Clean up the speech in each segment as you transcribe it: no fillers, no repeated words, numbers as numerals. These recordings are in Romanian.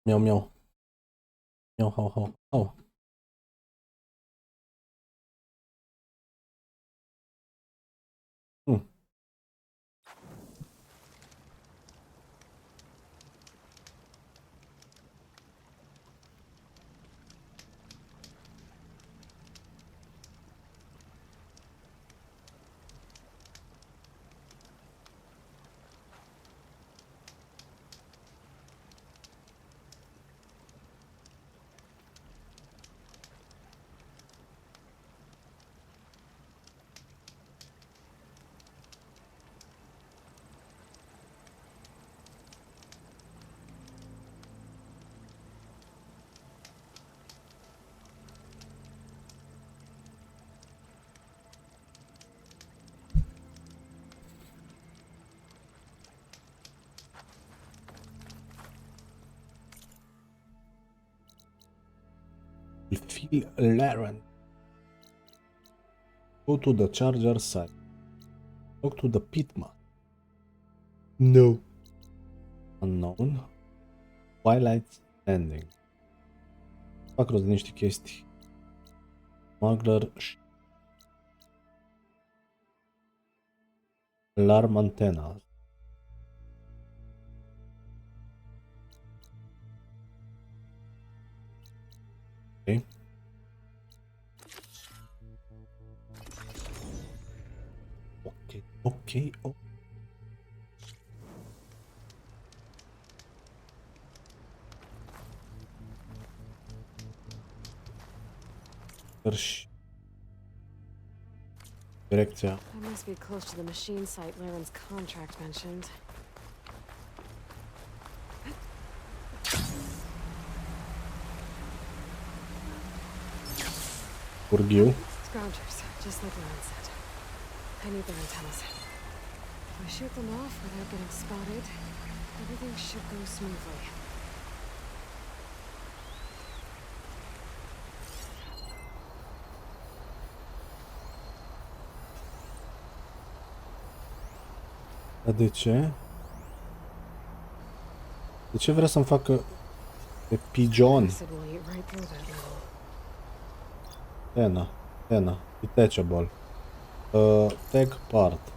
Miau, miau. Miau, hau, hau, hau. Hmm. Phil Laren. Go to the charger site. Talk to the pitman. No. Unknown. Twilight Landing. Fac rost de niște chestii. Smuggler. Alarm antenna. Ok. Ok. Ok. Și direcția. That must be close to the machine site Laren's contract mentioned. Urghiu. Scroungers, just like Laren said. I need their antennas. If I shoot them off without getting spotted, everything should go smoothly. Dar de ce? De ce vrea să-mi facă de pigeon? Tena. Detachable. Tag part.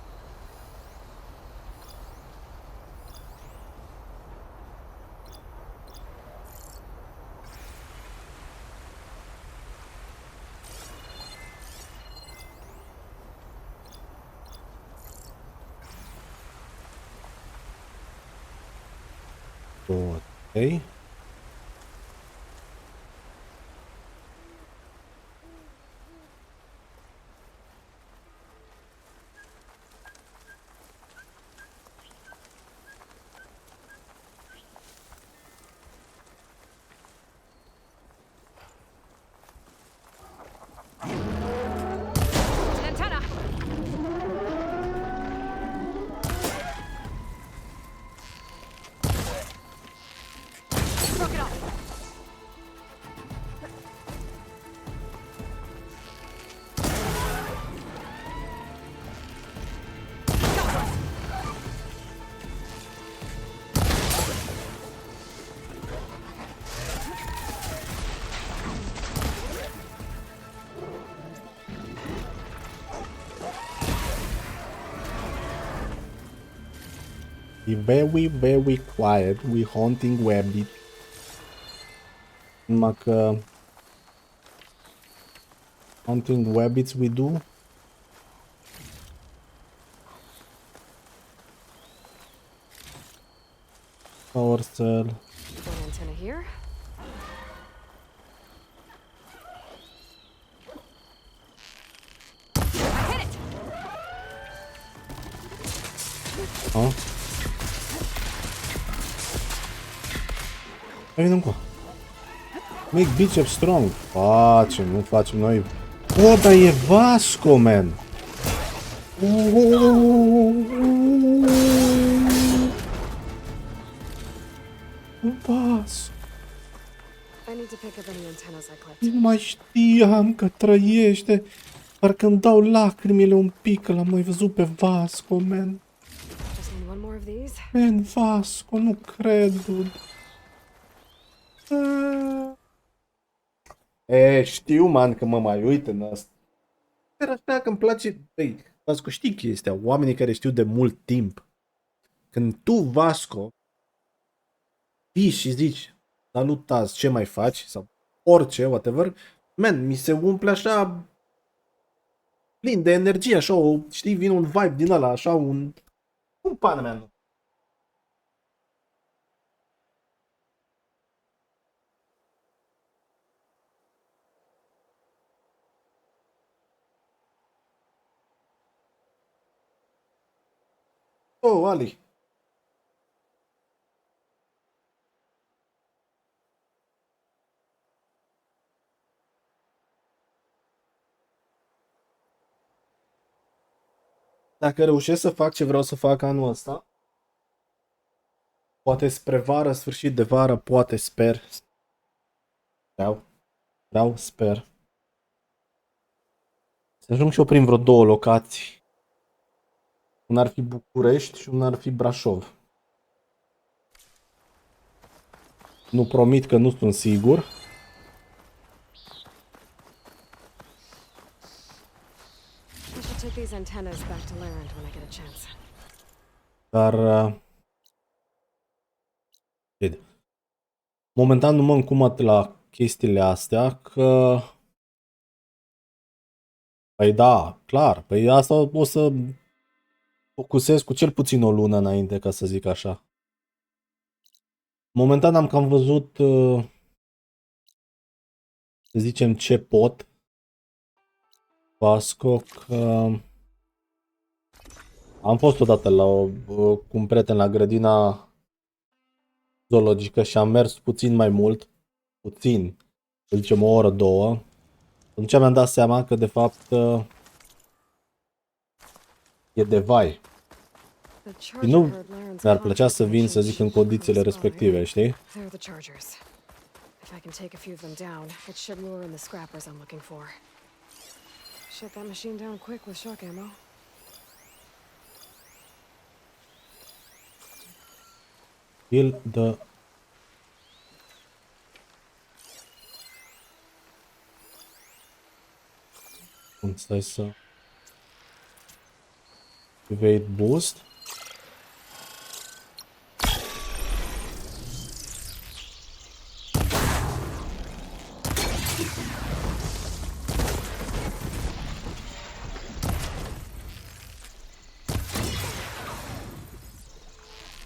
Ok. Be very, very quiet. We hunting rabbit. Numai că hunting rabbits we do. Power cell. Antenna here. Ah. Hai, vină cu. Make bicep strong. Facem, nu facem noi. O, dar e Vasco, man. Vasco. Nu mai știam că trăiește. Parcă îmi dau lacrimile un pic că l-am mai văzut pe Vasco, man. Man, Vasco, nu cred, dude. Știu, man, că mă mai uit în asta. Dar așa că îmi place... Băi, Vasco, știi chestia? Oamenii care știu de mult timp. Când tu, Vasco, vii și zici, salut, Taz, ce mai faci? Sau orice, whatever. Man, mi se umple așa plin de energie, așa, știi, vine un vibe din ăla, așa, un pan, man. Oh, Ali. Dacă reușesc să fac ce vreau să fac anul ăsta, poate spre vară, sfârșit de vară, poate, sper. Sper. Să ajung și eu prin vreo două locații. Un ar fi București și un ar fi Brașov. Nu promit că nu sunt sigur. I should take these antennas back to Larand when I get a chance. Dar... momentan nu mă încumet la chestiile astea, că... Păi da, clar. Păi asta o să focusez cu cel puțin o lună înainte, ca să zic așa. Momentan am cam văzut, să zicem, ce pot. Vasco, că... Am fost odată cu un prieten la grădina zoologică și am mers puțin mai mult. Puțin. Să zicem o oră, două. Atunci mi-am dat seama că de fapt e de vai. Și nu mi-ar plăcea să vin, să zic, în condițiile respective, știi? If I can take a few of them down, it should lure in the scrappers I'm looking for. Shut that machine down quick with shock ammo. Kill the... Cum stai să... Evade boost.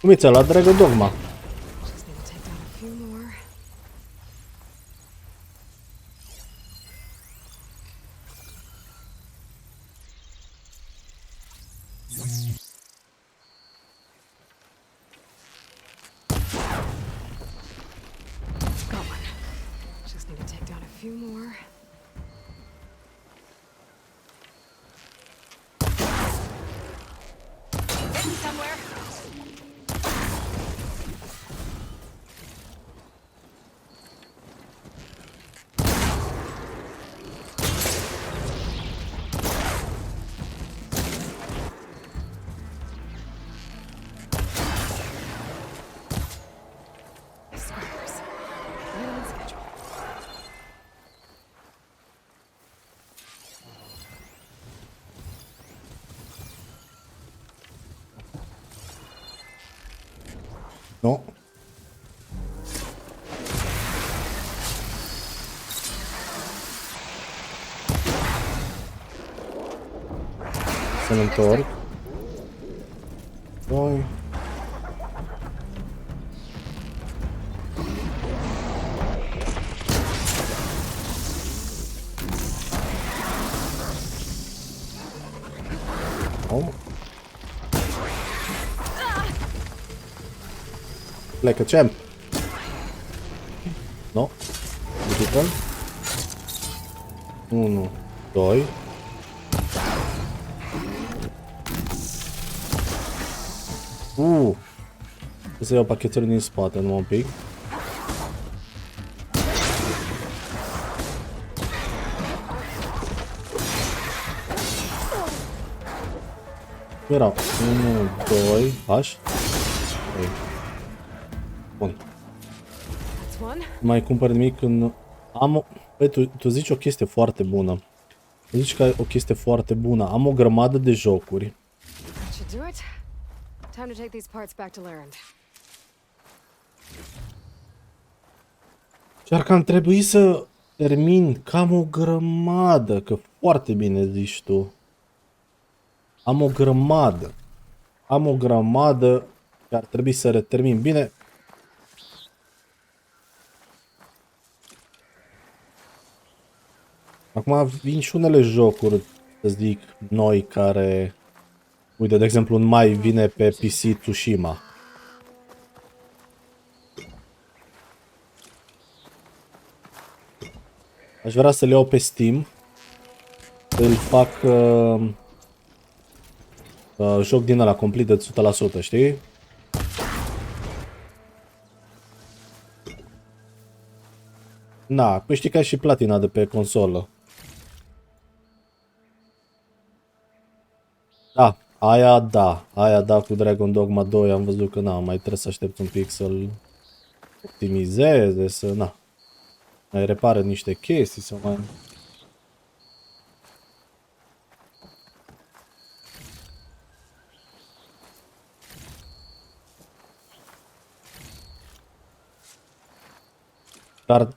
Cum e ți-a dragă dogma? Just need to take down a few more. Got one. Just need to take down a few more. Hidden somewhere. Scrappers. Right on schedule. Nu. Să-mi întorc. Doi. Oh. Plecă, champ. No. Digital. 1, 2. Să iau pachetele din spate, numai un pic. Era 1, 2, H. 3. Bun. That's That's one. Nu mai cumpăr nimic când am o... Păi, tu zici o chestie foarte bună. Tu zici că o chestie foarte bună. Am o grămadă de jocuri. That should do it. Time to take these parts back to Larend. Chiar că am trebuit să termin cam o grămadă, că foarte bine zici tu. Am o grămadă. Am o grămadă și ar trebui să retermin. Bine. Acum vin și unele jocuri, să zic, noi care... Uite, de exemplu, în mai vine pe PC Tsushima. Aș vrea să le iau pe Steam. Îl fac joc din ăla complet de 100%, știi? Na, păi știi că ai și platina de pe consolă. Da, aia da cu Dragon Dogma 2 am văzut că na, mai trebuie să aștept un pic să-l optimizeze, să na, mai repară niște chestii, să mai... Dar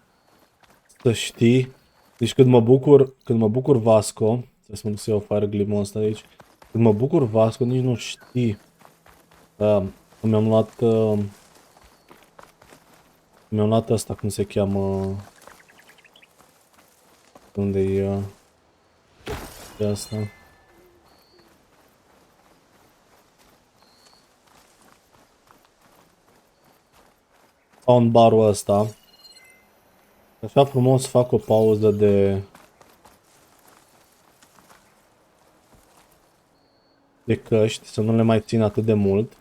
să știi, deci când mă bucur Vasco, să iau Fire Glimon ăsta de aici, când mă bucur Vasco, nici nu știi. Mi-am luat asta, cum se cheamă, unde e asta. Soundbar-ul ăsta. Așa frumos fac o pauză de căști, să nu le mai țin atât de mult.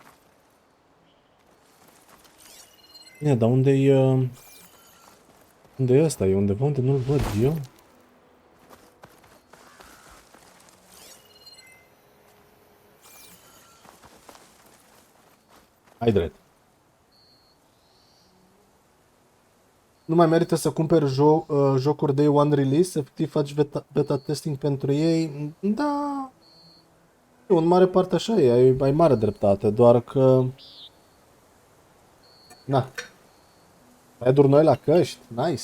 Bine, dar unde e ăsta? E undeva unde nu-l văd eu? Hai drept. Nu mai merită să cumperi jocuri Day One Release, efectiv faci beta testing pentru ei. Da, în mare parte așa e, ai mare dreptate, doar că... Na, mai dur noi la căști, nice.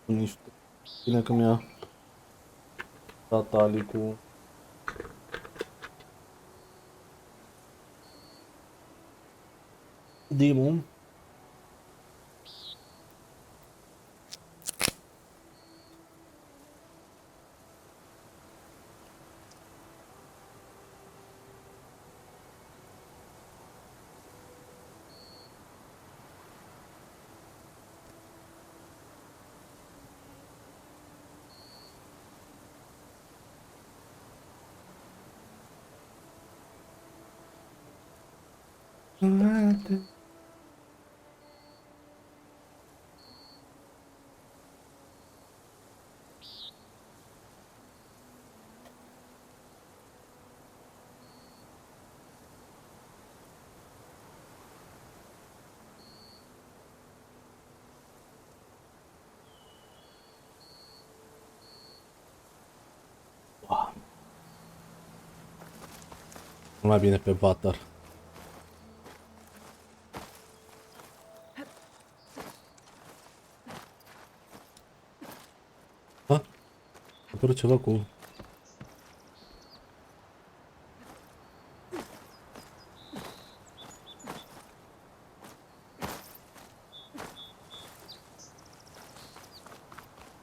Niște... Bine că mi-a dat Ali cu... Dimu. Mai bine pe Vatar. Ha? A apărut ceva cu...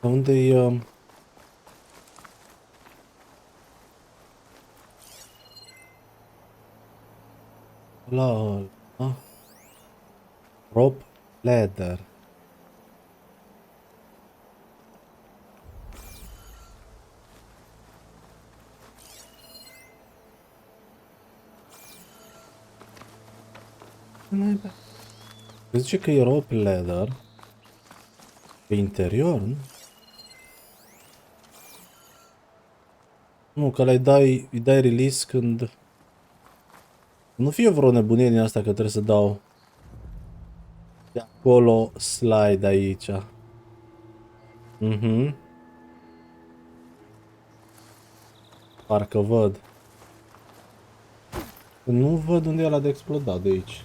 Unde-i... La... Rope ladder. Zice că e rope ladder pe interior, nu? Nu, că îi dai release când... Nu fie vreo nebunie din asta că trebuie să dau de acolo slide aici. Mhm. Parcă văd. Nu văd unde e ăla de explodat de aici.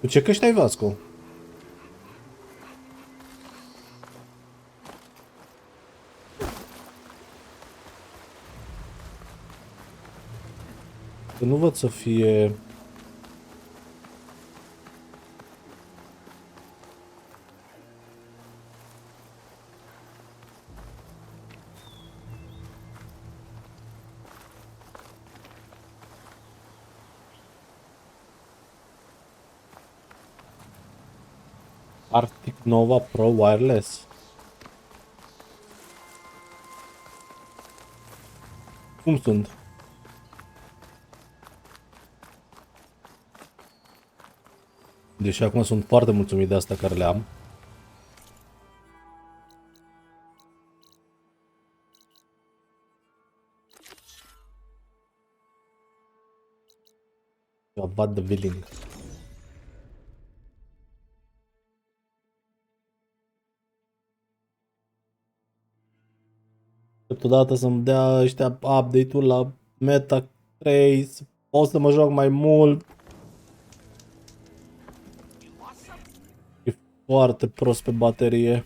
Cu ce căști ai, Vasco? Că nu văd să fie... Arctic Nova Pro Wireless. Cum sunt? Deși acum sunt foarte mulțumit de asta care le am. Vad de Willing. Câteodată să-mi dea ăștia update-ul la Meta 3, pot să mă joc mai mult. E foarte prost pe baterie.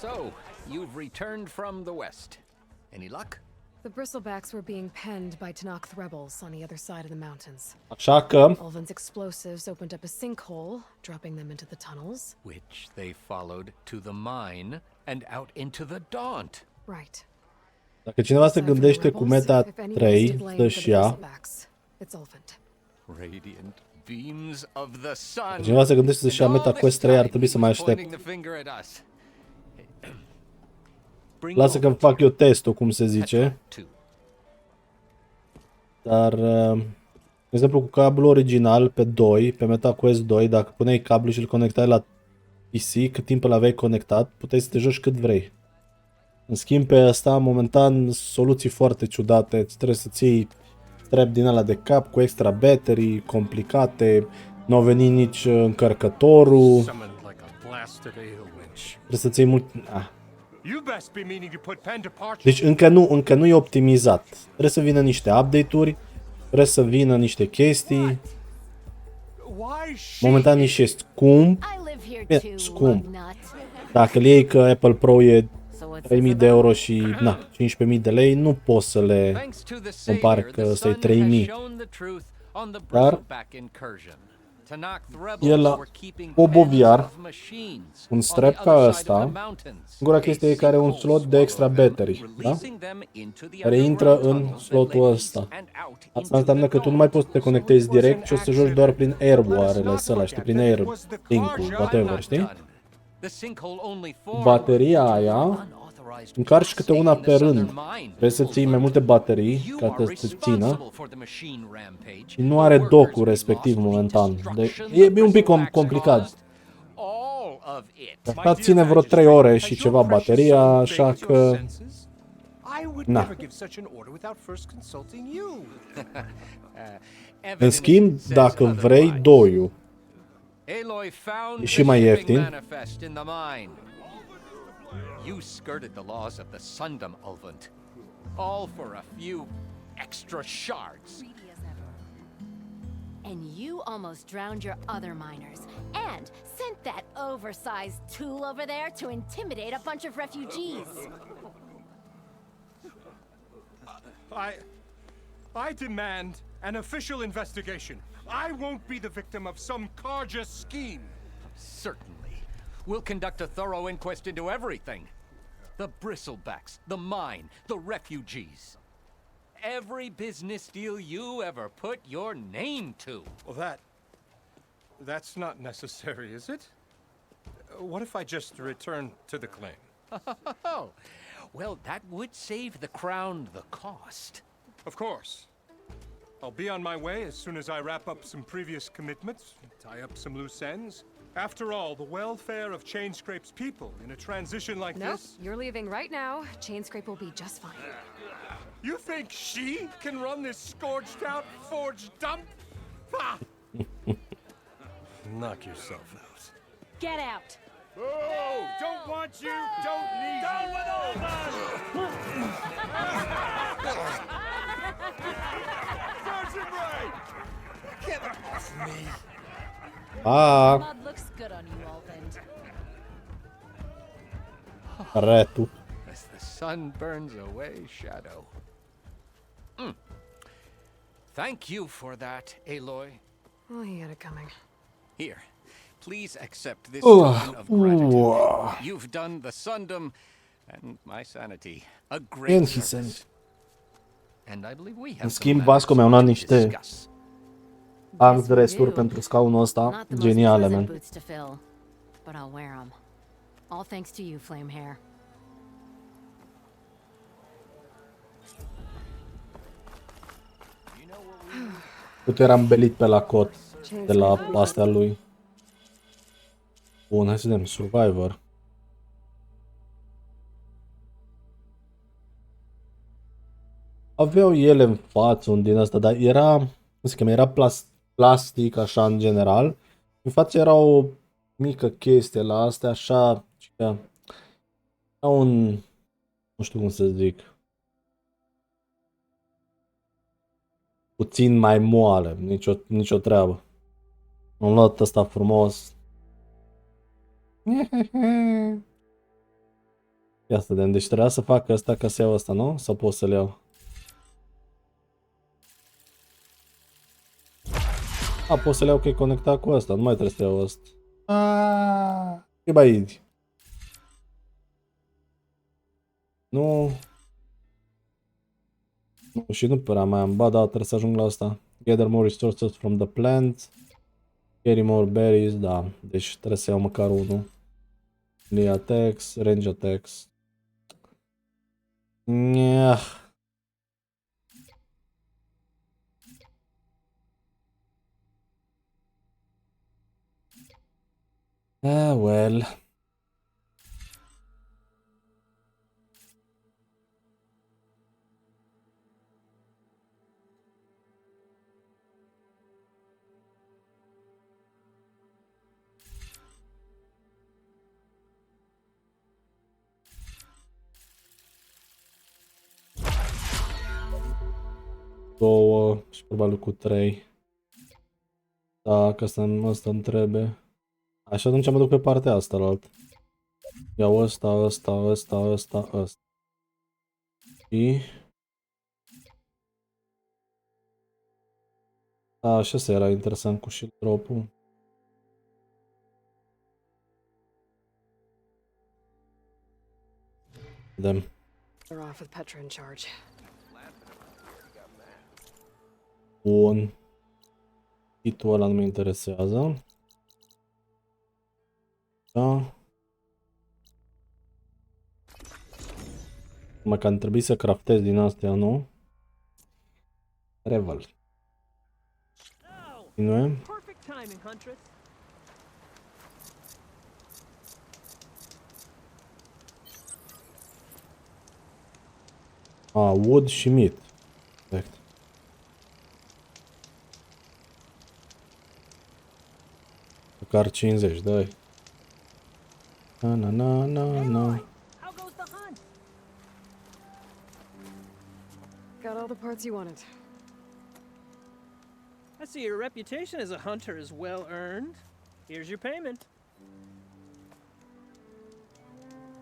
So, you've returned from the west. Any luck? The bristlebacks were being penned by Tanakh rebels on the other side of the mountains. Așa că Ulvin's explosives opened up a sinkhole, dropping them into the tunnels. Which they followed to the mine and out into the Daunt. Right. dacă cineva se gândește cu Meta If anyone is 3 to blame for să-și the ia, bristlebacks, it's Ulvin. Radiant beams of the sun. cineva se gândește să-și ia And all Meta this Quest 3, ar time trebui să he's mai aștept. pointing the finger at us. Bring Lasă că-mi fac eu testul, cum se zice. two. Dar, de exemplu, cu cablul original pe 2, pe MetaQuest 2, dacă puneai cablul și îl conectai la PC, cât timp îl aveai conectat, puteai să te joci cât vrei. În schimb, pe asta, momentan, soluții foarte ciudate. Trebuie să-ți iei strap din ăla de cap cu extra battery, complicate, nu a venit nici încărcătorul, Summoned like a blasted ale winch. trebuie să-ți iei mult... Ah. You best be meaning to put pen to parchment. Deci încă nu e optimizat. Trebuie să vină niște update-uri, trebuie să vină niște chestii. Why Momentan nici e scump. I live here E too, scump. lugnut. Dacă le iei că Apple Pro e So what's 3000 de euro și na, 15.000 de lei, nu poți să le... Thanks to the compar savior, că the să-i sun 3000. has shown the truth on the Dar bristleback incursion. Tanakh e la rebels were keeping oboviar, pens of machines un on strap the ca other side of ăsta. the mountains. Singura chestie e că are un slot de extra battery, da? Releasing them into the Care intră underground în tunnels slotul that ăsta. lead and out Asta into înseamnă the că tu nu dawn. mai poți să te conectezi direct, ci o să joci doar prin airwire-le ăla, știi, prin air link-ul, I'm whatever, not știi? done. The sinkhole only formed Bateria aia, unauthorized încarci câte una blasting pe in the rând. southern mine. Trebuie să ții mai multe baterii You ca are să te țină. responsible for the machine rampage. Și nu are The workers docul we respectiv lost, the momentan. destruction E the un pic bristlebacks complicat. caused, all of it. Asta ține vreo 3 ore și ceva bateria, așa că... I would Na. never give such an order without first consulting you. În Evidence schimb, says dacă vrei otherwise. doiul, Aloy found E și the mai shipping ieftin. manifest in the mine. You skirted the laws of the Sundom, Ulvant. All for a few extra shards. greedy as ever. And you almost drowned your other miners. And sent that oversized tool over there to intimidate a bunch of refugees. I demand an official investigation. I won't be the victim of some Karja scheme. Certainly. We'll conduct a thorough inquest into everything. The bristlebacks, the mine, the refugees. Every business deal you ever put your name to. Well, that's not necessary, is it? What if I just return to the claim? Oh, well, that would save the crown the cost. Of course. I'll be on my way as soon as I wrap up some previous commitments, tie up some loose ends. After all, the welfare of Chainscrape's people in a transition like Nope, this... you're leaving right now. Chainscrape will be just fine. You think she can run this scorched-out, forged dump? Ha! Knock yourself out. Get out! Oh, don't want you, don't need you. Down with all that! Sergeant Ray! Get off me! Pa! Blood looks good on you, Alvin. Retu. As the sun burns away shadow. Thank you for that, Aloy. Well, he had it coming. Here, please accept this token of gratitude. Uah. You've done the Sundom and my sanity a And great he service. And I believe we have În some schimb, matters Vasco mi-a luat to niște discuss. armresturi pentru scaunul ăsta. Not the most Geniale, pleasant man. boots to fill, but I'll wear them. All thanks to you, Flame Hair. Uite, eram belit pe la cot de la astea lui. Bun, hai să vedem. Survivor. Aveau ele în față un din asta, dar era, cum se cheamă, era plastic așa în general. În față era o mică chestie la astea, așa, era un, nu știu cum să zic, puțin mai moale, nicio treabă. Am luat ăsta frumos. Ia să vedem, deci trebuia să fac ăsta ca să iau ăsta, nu? Sau pot să-l iau? A, pot să le iau că e conectat cu asta, nu mai trebuie să iau asta. E bai. Nu. Și nu prea mai am. Ba da, trebuie să ajung la asta. Gather more resources from the plant. Carry more berries, da. Deci trebuie să iau măcar unul. Melee attacks, range attacks. Nyah. Ah, well. Două și probabil cu 3. Da, că asta îmi trebuie. Așa atunci mă duc pe partea asta la alt. Iau ăsta. Și... A, și asta era interesant cu shield drop-ul. Vedem. They're off with Petra in charge. Bun. Hitul ăla nu mă interesează. Da. Mă că trebuie să craftez din astea, nu? Revel. Continuăm. Perfect timing, Huntress. A, wood și meat. Perfect. Măcar 50, dai. Na. How goes the hunt? Got all the parts you wanted. I see your reputation as a hunter is well earned. Here's your payment.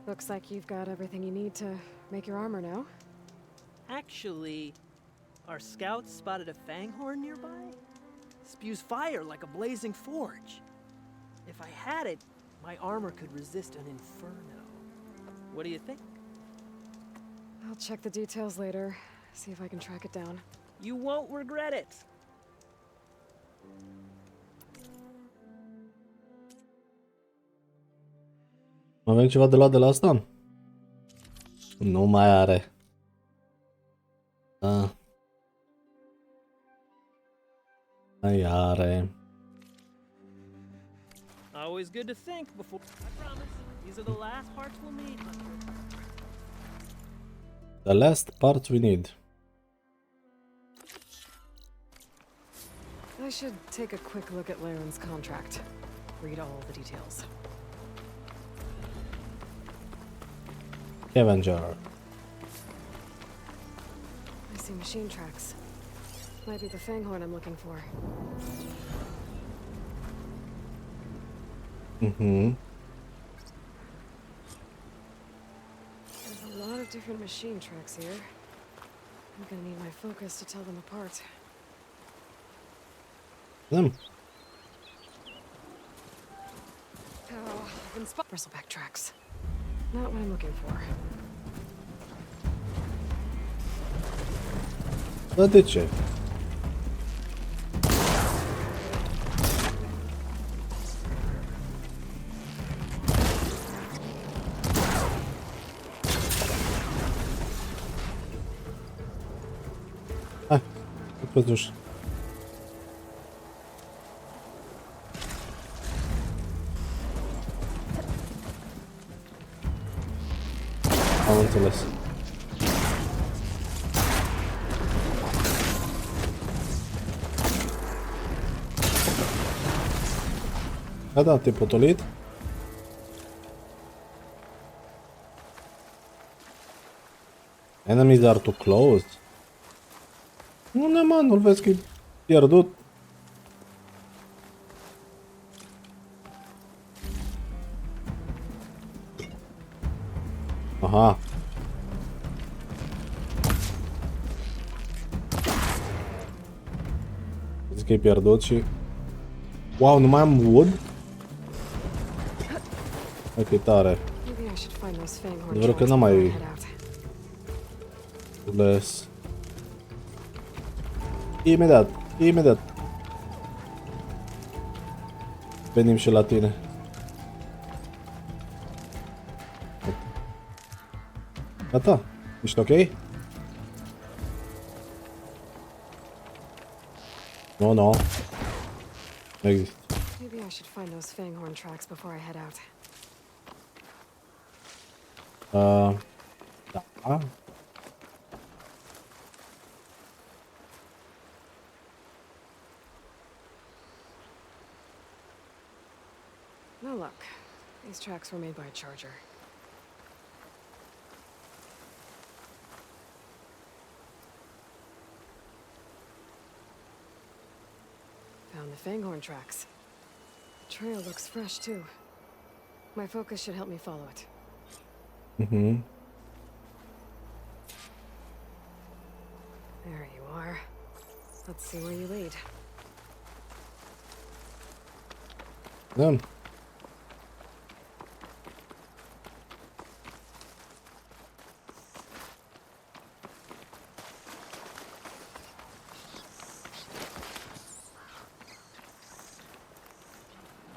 Looks like you've got everything you need to make your armor now. Actually, our scouts spotted a fanghorn nearby. Spews fire like a blazing forge. If I had it, my armor could resist an inferno. What do you think? I'll check the details later, see if I can track it down. You won't regret it. Avem ceva de luat de la asta? Nu mai are. Da. Mai are. Always good to think before. I promise. These are the last parts we'll need, Hunter. The last part we need. I should take a quick look at Laren's contract. Read all the details. Scavenger. I see machine tracks. Might be the Fanghorn I'm looking for. Mm-hmm. There's a lot of different machine tracks here. I'm gonna need my focus to tell them apart. Them. Oh, I've been bristleback tracks. Not what I'm looking for. Da de ce? Hai, totuși. Am înțeles. Da, te-ai potolit? Enemies are too close. Nu, mă, nu-l vezi că e pierdut? Aha. Zic că e pierdut și... Wow, nu mai am wood? Hai că e tare. Maybe I should find those Fanghorn Vreau că tracks n-am before I mai head out. les. Imediat, imediat. Venim și la tine. Gata, ești ok? No, no. Nu există. Maybe I should find those Fanghorn tracks before I head out. Da. No luck. These tracks were made by a charger. Found the Fanghorn tracks. The trail looks fresh, too. My focus should help me follow it. Mhm. There you are. Let's see where you lead. Da.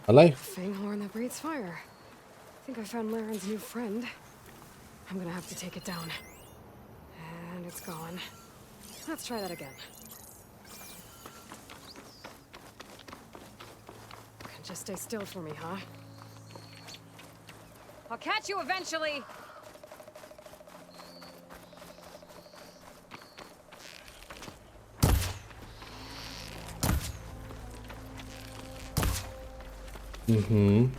Alai? Fanghorn that breathes fire. I think I found Laren's new friend. I'm gonna have to take it down. And it's gone. Let's try that again. Just stay still for me, huh? I'll catch you eventually! Mhm.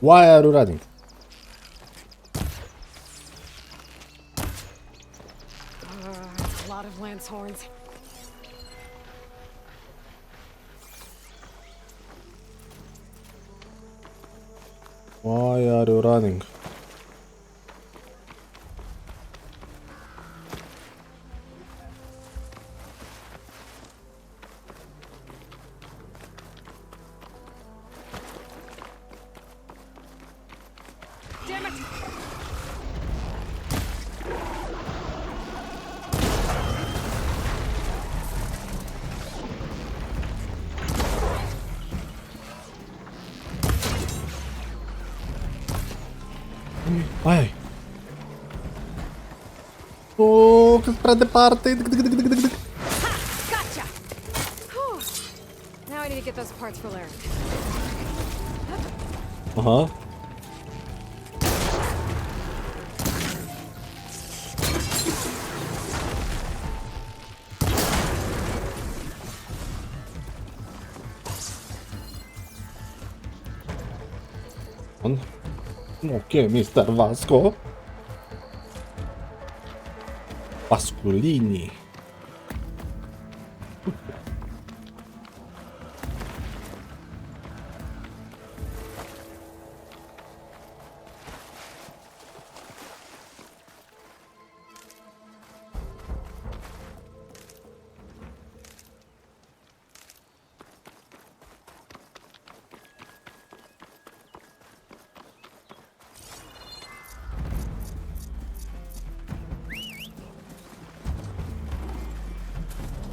Why are you running? A lot of lance horns. Why are you running? Damn it! Hai! Oh, că prea departe! me get those parts for Larry. Aha. Ok, Mr. Vasco. Vasculini.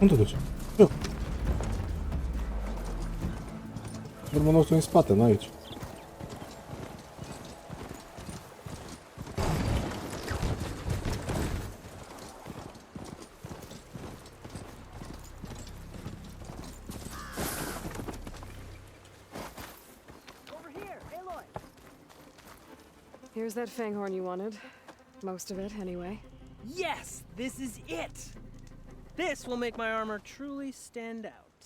Unde te duci? Eu. Urmă nostru în spate, nu aici. Over here, Aloy. Here's that fanghorn you wanted. Most of it, anyway. Yes, this is it. This will make my armor truly stand out.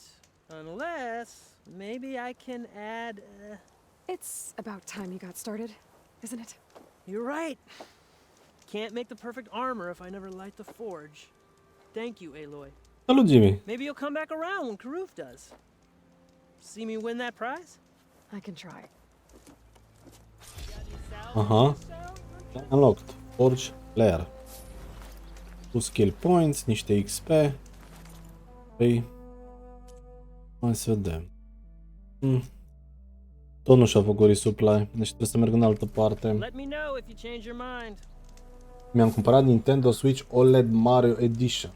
Unless, maybe I can add... It's about time you got started, isn't it? You're right. Can't make the perfect armor if I never light the forge. Thank you, Aloy. Salut, Jimmy. Maybe you'll come back around when Karuf does. See me win that prize? I can try. Aha. Unlocked. Forge Lair. Cu skill points, niște XP. Păi... Hai să vedem. Tot nu și-a făcut resupply, deci trebuie să merg în altă parte. Let me know if you change your mind. Mi-am cumpărat Nintendo Switch OLED Mario Edition.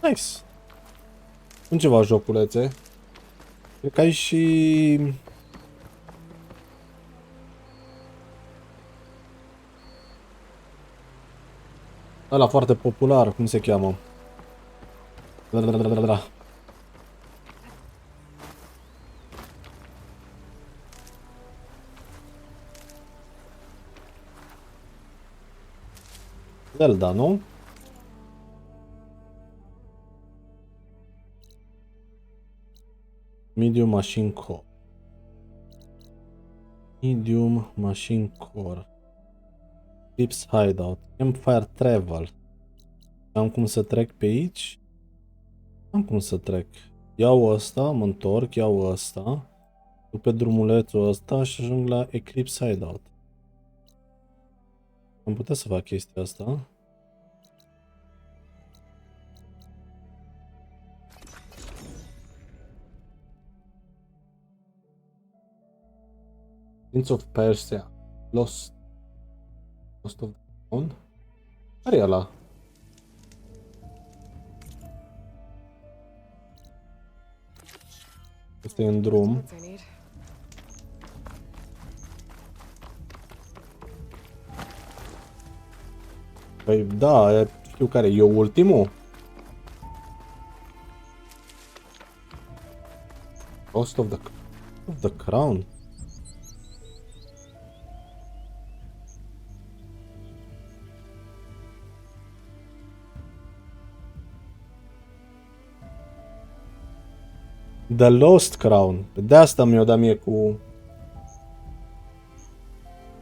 Nice. Sunt ceva joculețe. Cred că ai și... ăla foarte popular, cum se cheamă? Zelda, nu? Medium Machine Core. Medium Machine Core. Tips Hideout. Campfire Travel. Am cum să trec pe aici? Am cum să trec. Iau ăsta, mă întorc, iau ăsta. Duc pe drumulețul ăsta și ajung la Eclipse Hideout. Am putea să fac chestia asta. Prince of Persia. Lost of the Crown? Care e ăla? Este în drum. What I need. Păi da, știu care e ultimul. Lost of the Crown. The Lost Crown. De asta mi-o dat mie cu...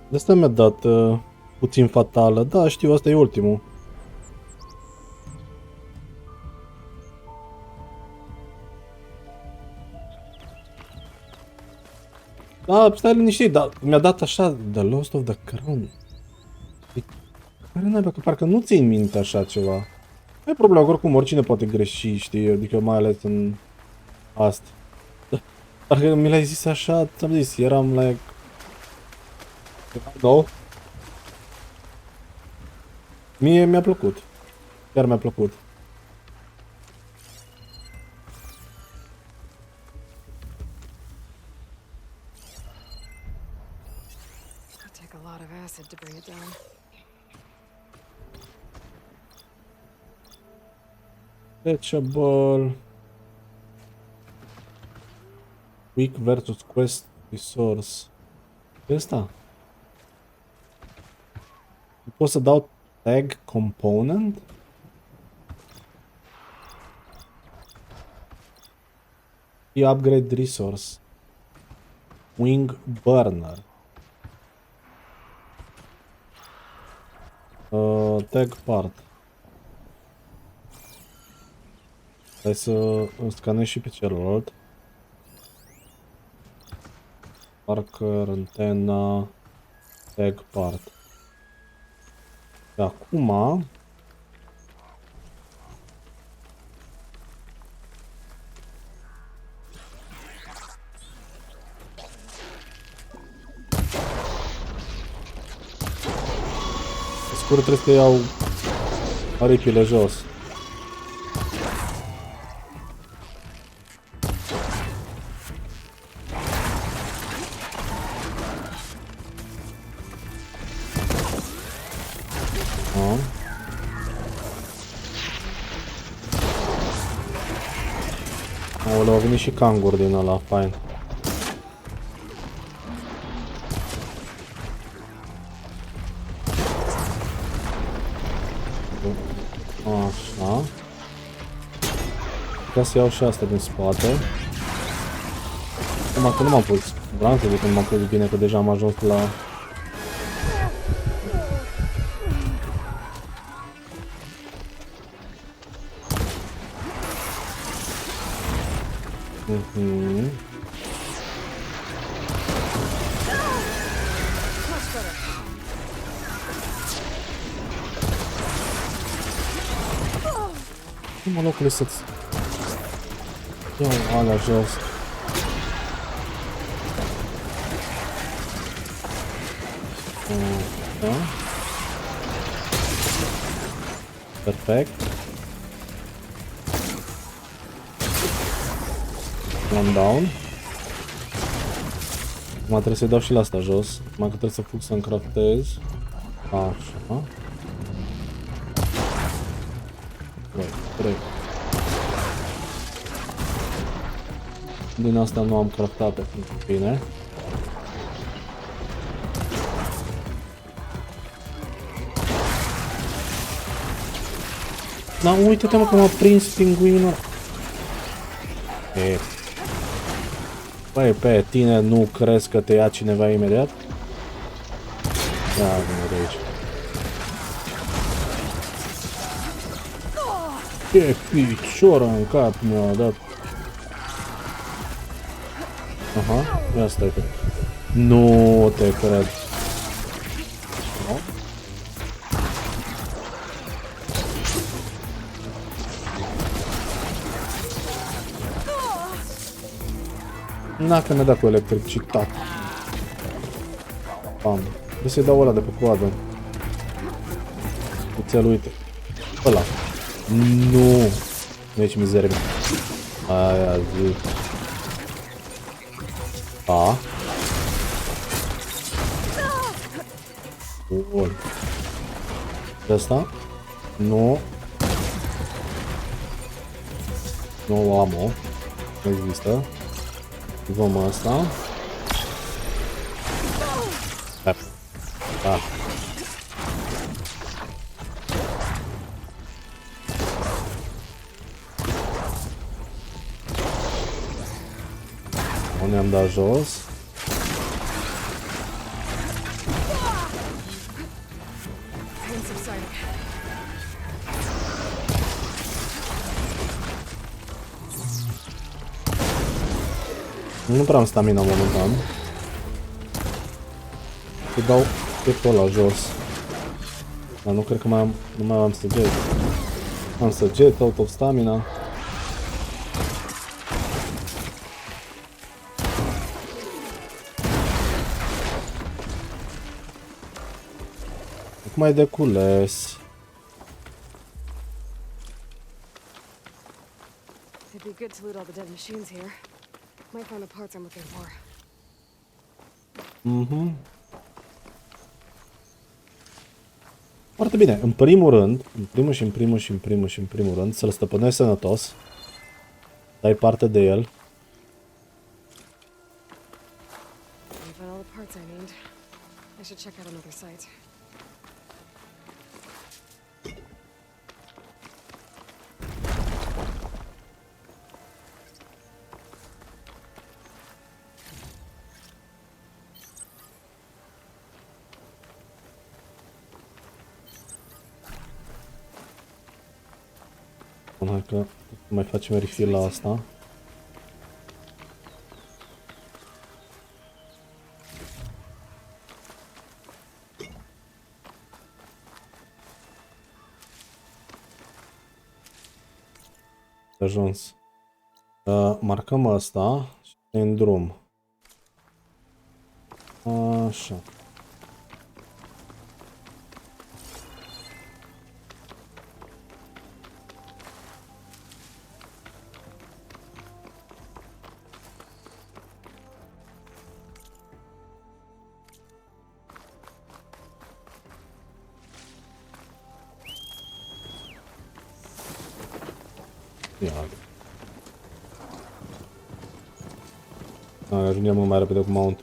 De asta mi-a dat puțin fatală. Da, știu, asta e ultimul. Da, stai liniștit, dar mi-a dat așa The Lost of the Crown. Care n-ai, că parcă nu țin minte așa ceva. Nu e problemă, oricum oricine poate greși, știi, adică mai ales în asta. Parcă mi l-ai zis așa, ți-am zis, eram like... No. Mie mi-a plăcut. Chiar mi-a plăcut. It'd take a lot of acid to bring it down. Fetchable. Quick versus Quest Resource. Ce ăsta? Pot să dau tag component? Și upgrade resource. Wing burner. Tag part. Hai să îl scanez și pe celălalt. Marker, antena, tag part. Și acum scurt trebuie să iau aripile jos. Aoleu, au venit și canguri din ăla, fain. Așa. Ca să iau și asta din spate. Acum că nu m-am pus. Vreau să zic că nu m-am pus bine, că deja am ajuns la... Mă, locule, să-ți iau alea jos. Da. Perfect. One down. Acum trebuie să-i dau și la asta jos. Acum că trebuie să fug să-mi craftez. Așa. 3. Din asta nu am craftat bine. Da, uite-te mă că m-a prins pinguinul. Băi, pe tine nu crezi că te ia cineva imediat? Da, vine de aici. Ce picior în cap mi-a dat. Aha, ia stai pe. Nu te cred. Na, că ne-a dat cu electricitate. Bam. Trebuie să-i dau ăla de pe coadă. Uite-l, uite. Ăla. Nu. Deci mizerie. Aia zic. A. Bun. Asta? Nu. Nu am o. Nu există. Vom asta. Da. Da. Ne-am dat jos. Nu prea am stamina momentan. Să dau pe ăla jos. Dar nu cred că mai am, nu mai am săget. Am săget, out of stamina. Mai de cules. It'd be good to loot all the dead machines here. Might find the parts I'm looking for. Foarte bine. În primul rând, în primul rând, să-l stăpânești sănătos. Dai parte de el. should check out another site. Hai că mai facem refill la asta. Ajuns. Marcăm asta și în drum. Așa. Ia. Ajungem mult mai repede cu mount.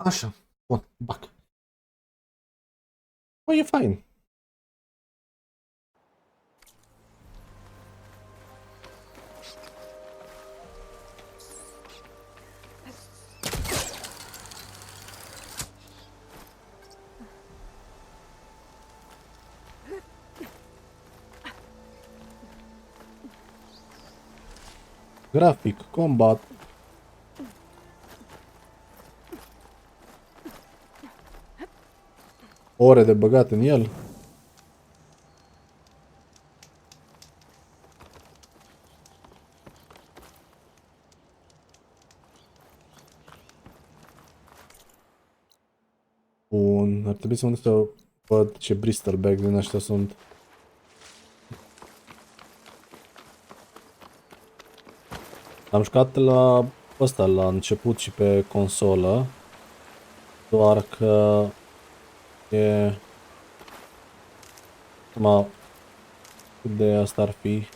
Așa. Bun, bac. Păi e fain. Grafic, combat. Ore de băgat în el. Bun, ar trebui să mă duc să văd ce Bristol bag din ăștia sunt. Am jucat la ăsta la început și pe consolă. Doar că e... Acum, cât de asta ar fi?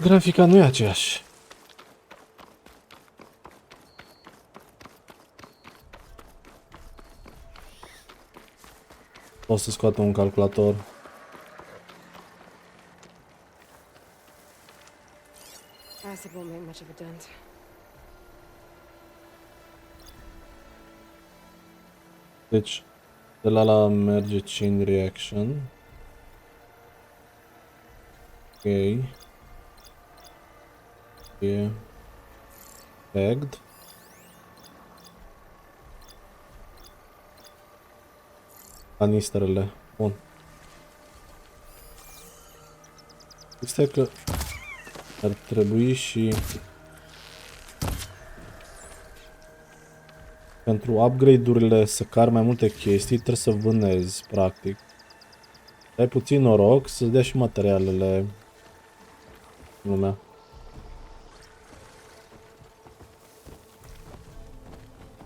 Grafica nu e aceeași. O să scoată un calculator. Acid won't make much of a dent. Deci, de la merge chain reaction. Ok. E tagged. Canistrele. Bun. Este că ar trebui și pentru upgrade-urile să car mai multe chestii, trebuie să vânezi, practic. Ai puțin noroc să-ți dea și materialele în lumea.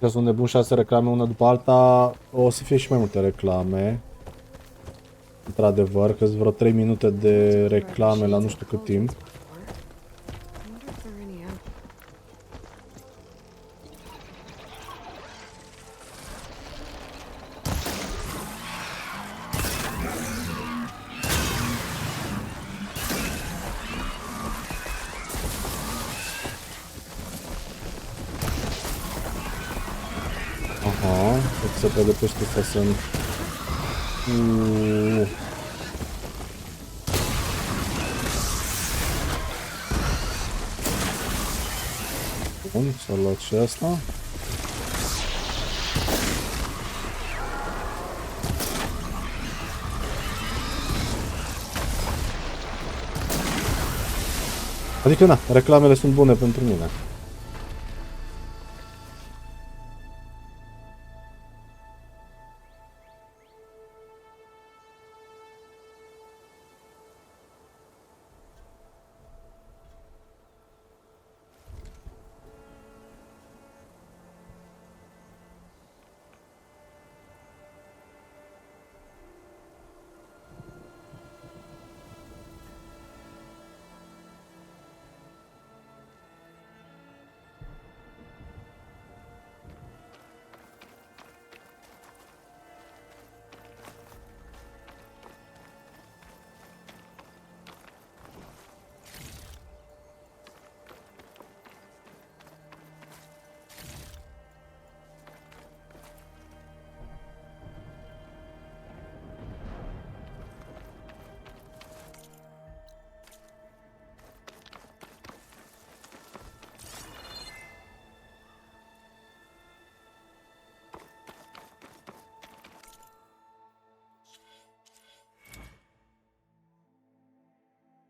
Că sunt nebun 6 reclame una după alta, o să fie și mai multe reclame. Într-adevăr, că sunt vreo 3 minute de reclame la nu știu cât timp. I wonder if there are any out. Aha, pot să vede pe ăștia sunt... Bun, s-a luat și asta. Adică, na, reclamele sunt bune pentru mine.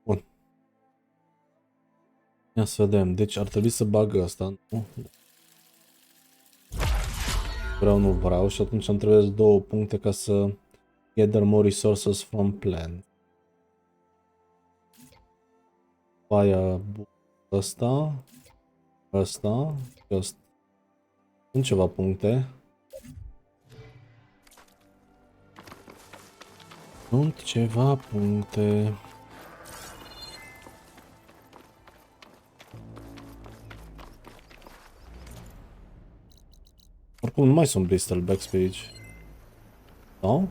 Bun. Ia să vedem. Deci ar trebui să bag asta. Nu? Vreau, nu vreau. Și atunci îmi trebuie 2 puncte ca să gather more resources from plant. Aia ăsta. Ăsta. Și ăsta. Sunt ceva puncte. Sunt ceva puncte. Oricum nu mai sunt Bristol backstage. Sau?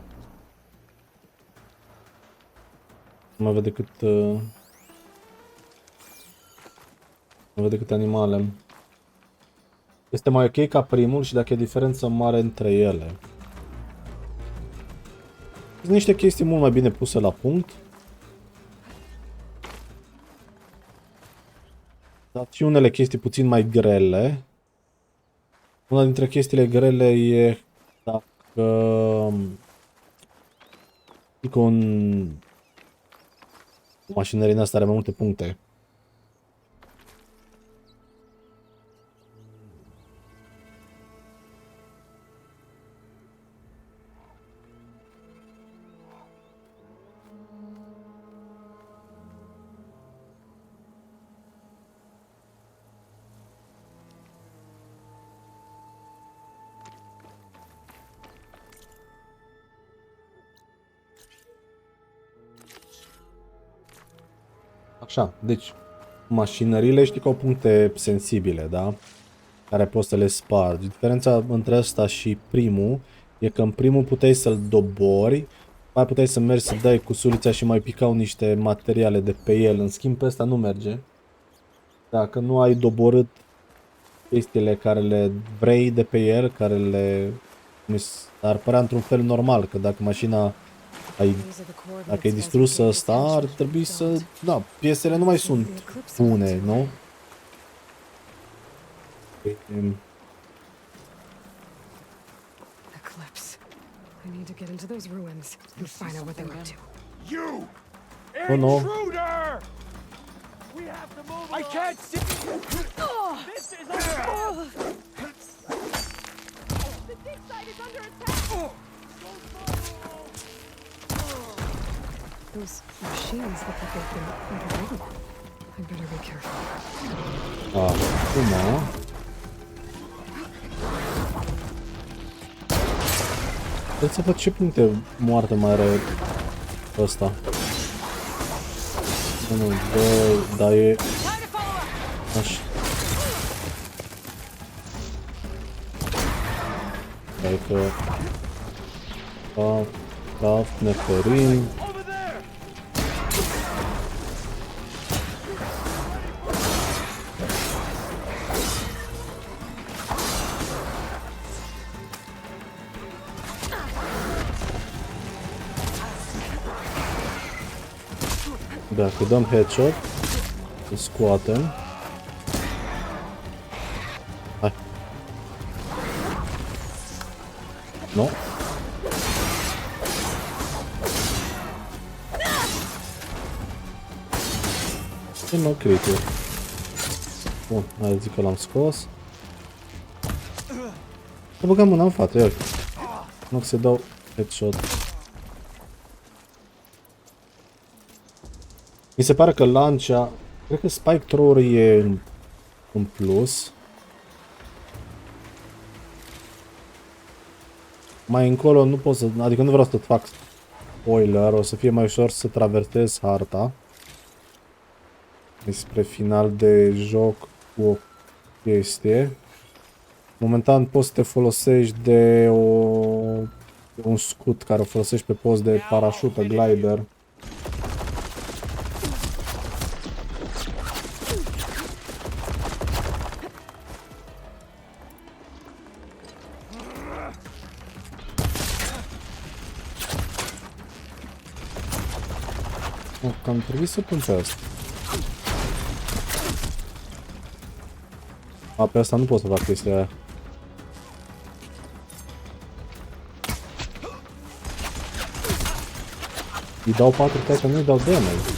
Nu mai văd decât... nu văd decât animale. Este mai ok ca primul și dacă e diferență mare între ele. Sunt niște chestii mult mai bine puse la punct. Dar și unele chestii puțin mai grele. Una dintre chestiile grele e dacă cu o mașinărie în asta are mai multe puncte. Așa, deci mașinările știi că au puncte sensibile, da? Care poți să le spargi. Diferența între asta și primul e că în primul puteai să-l dobori, mai puteai să mergi să dai cu sulița și mai picau niște materiale de pe el. În schimb pe ăsta nu merge. Dacă nu ai doborât chestiile care le vrei de pe el, care le ar părea într-un fel normal, că dacă mașina ai, These are the dacă e coordinates distrusă Ezra asta, gave his ar henchmen. trebui să, Don't. da, piesele nu mai sunt The eclipse went bune, too. nu? Eclipse. I need to get into those ruins and find out what they're up to. You! Oh, no. Intruder! We have to move I can't see! This is The dig site is under attack! Those machines look like they've been overridden. I better be careful. Acum, trebuie să văd ce puncte moarte mai are ăsta. 1, 2, dar e... Așa. Hai că... Craft, ne ferim. Dacă dăm headshot, îl scoatem. Hai. Nu. E no critic. Bun, hai zic că l-am scos. Să băgăm mâna în față, ia. Nu se dau headshot. Mi se pare că lancia, cred că spike thrower e în plus. Mai încolo nu pot să, adică nu vreau să fac spoiler, o să fie mai ușor să traversez harta. Spre final de joc cu o chestie. Momentan poți să te folosești de un scut care o folosești pe post de parașută, glider. Cam trebuie să pun pe asta. A, pe asta nu pot să fac chestia aia. Îi dau 4 tăi că nu-i dau damage.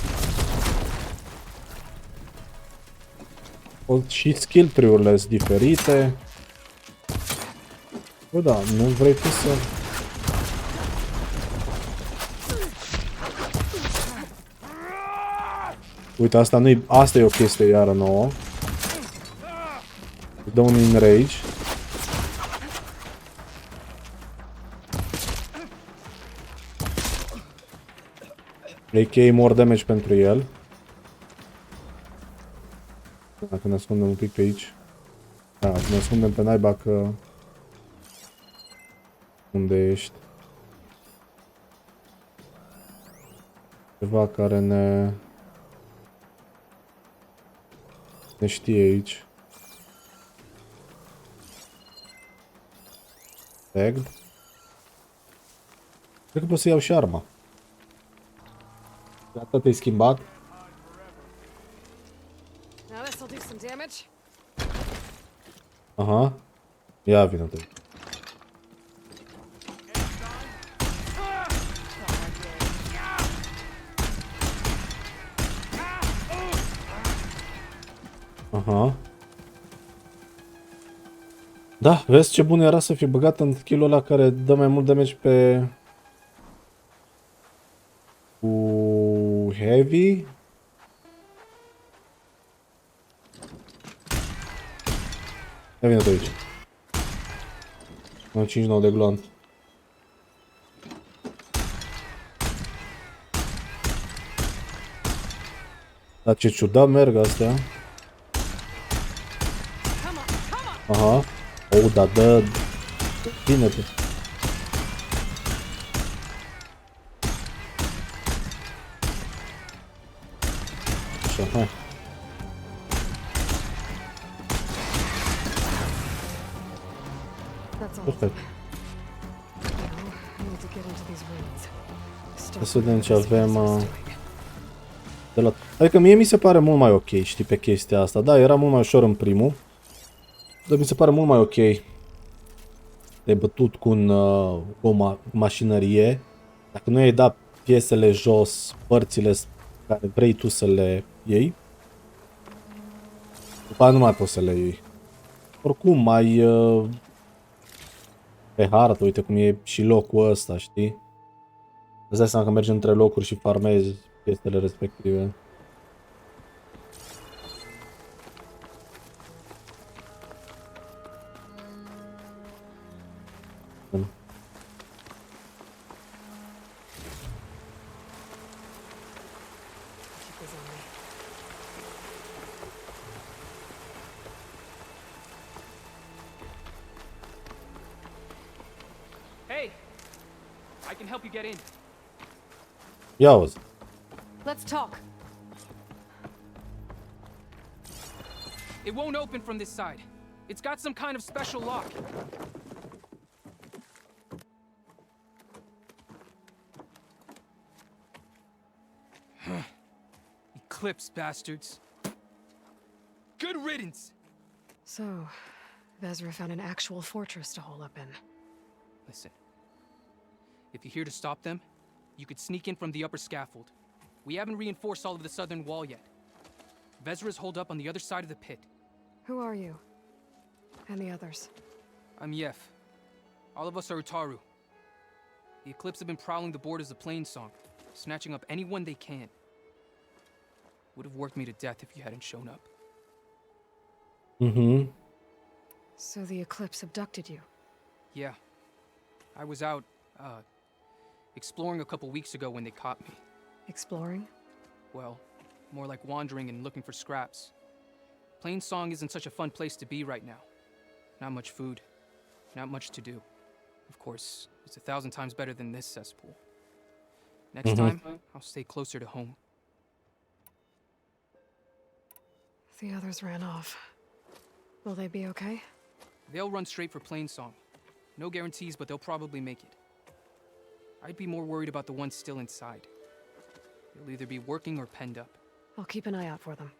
Și skill tree-urile sunt diferite. Bă, da, nu vrei tu să... Uite, asta nu-i... Asta e o chestie iară nouă. Îi dă un enrage. AK more damage pentru el. Dacă ne ascundem un pic pe aici. Da, ne ascundem pe naiba că... Unde ești? Ceva care ne știe aici. Tagged. Cred că pot să iau și arma. Gata, te-ai schimbat? Now this'll do some damage. Aha. Ia vină-te. Aha. Da, vezi ce bun era să fie băgat în skill-ul ăla care dă mai mult damage pe... cu heavy. Ia vină-te aici. Am 5-9 de glon. Dar ce ciudat merg astea. Aha. Oh, da, dă... Bine-te. Așa, hai. That's all of Perfect. them. Now, I need to get into these ruins. Să vedem ce avem de la... Adică mie mi se pare mult mai ok, știi, pe chestia asta. Da, era mult mai ușor în primul. Dar mi se pare mult mai ok de bătut cu o mașinărie. Dacă nu ai dat piesele jos, părțile care vrei tu să le iei, după aia nu mai poți să le iei. Oricum, mai pe hartă, uite cum e și locul ăsta, știi? Îți dai seama că mergi între locuri și farmezi piesele respective. Keep these on me. Hey! I can help you get in. Ia auzi. Let's talk. It won't open from this side. It's got some kind of special lock. Eclipse, bastards. Good riddance! So, Vezra found an actual fortress to hole up in. Listen. If you're here to stop them, you could sneak in from the upper scaffold. We haven't reinforced all of the southern wall yet. Vezra's holed up on the other side of the pit. Who are you? And the others? I'm Yef. All of us are Utaru. The Eclipse have been prowling the borders of Plainsong, snatching up anyone they can. Would have worked me to death if you hadn't shown up. Mhm. So the Eclipse abducted you? Yeah. I was out, exploring a couple weeks ago when they caught me. Exploring? Well, more like wandering and looking for scraps. Plainsong isn't such a fun place to be right now. Not much food, not much to do. Of course, it's 1,000 times better than this cesspool. Next time, I'll stay closer to home. The others ran off. Will they be okay? They'll run straight for Plainsong. No guarantees, but they'll probably make it. I'd be more worried about the ones still inside. They'll either be working or penned up. I'll keep an eye out for them.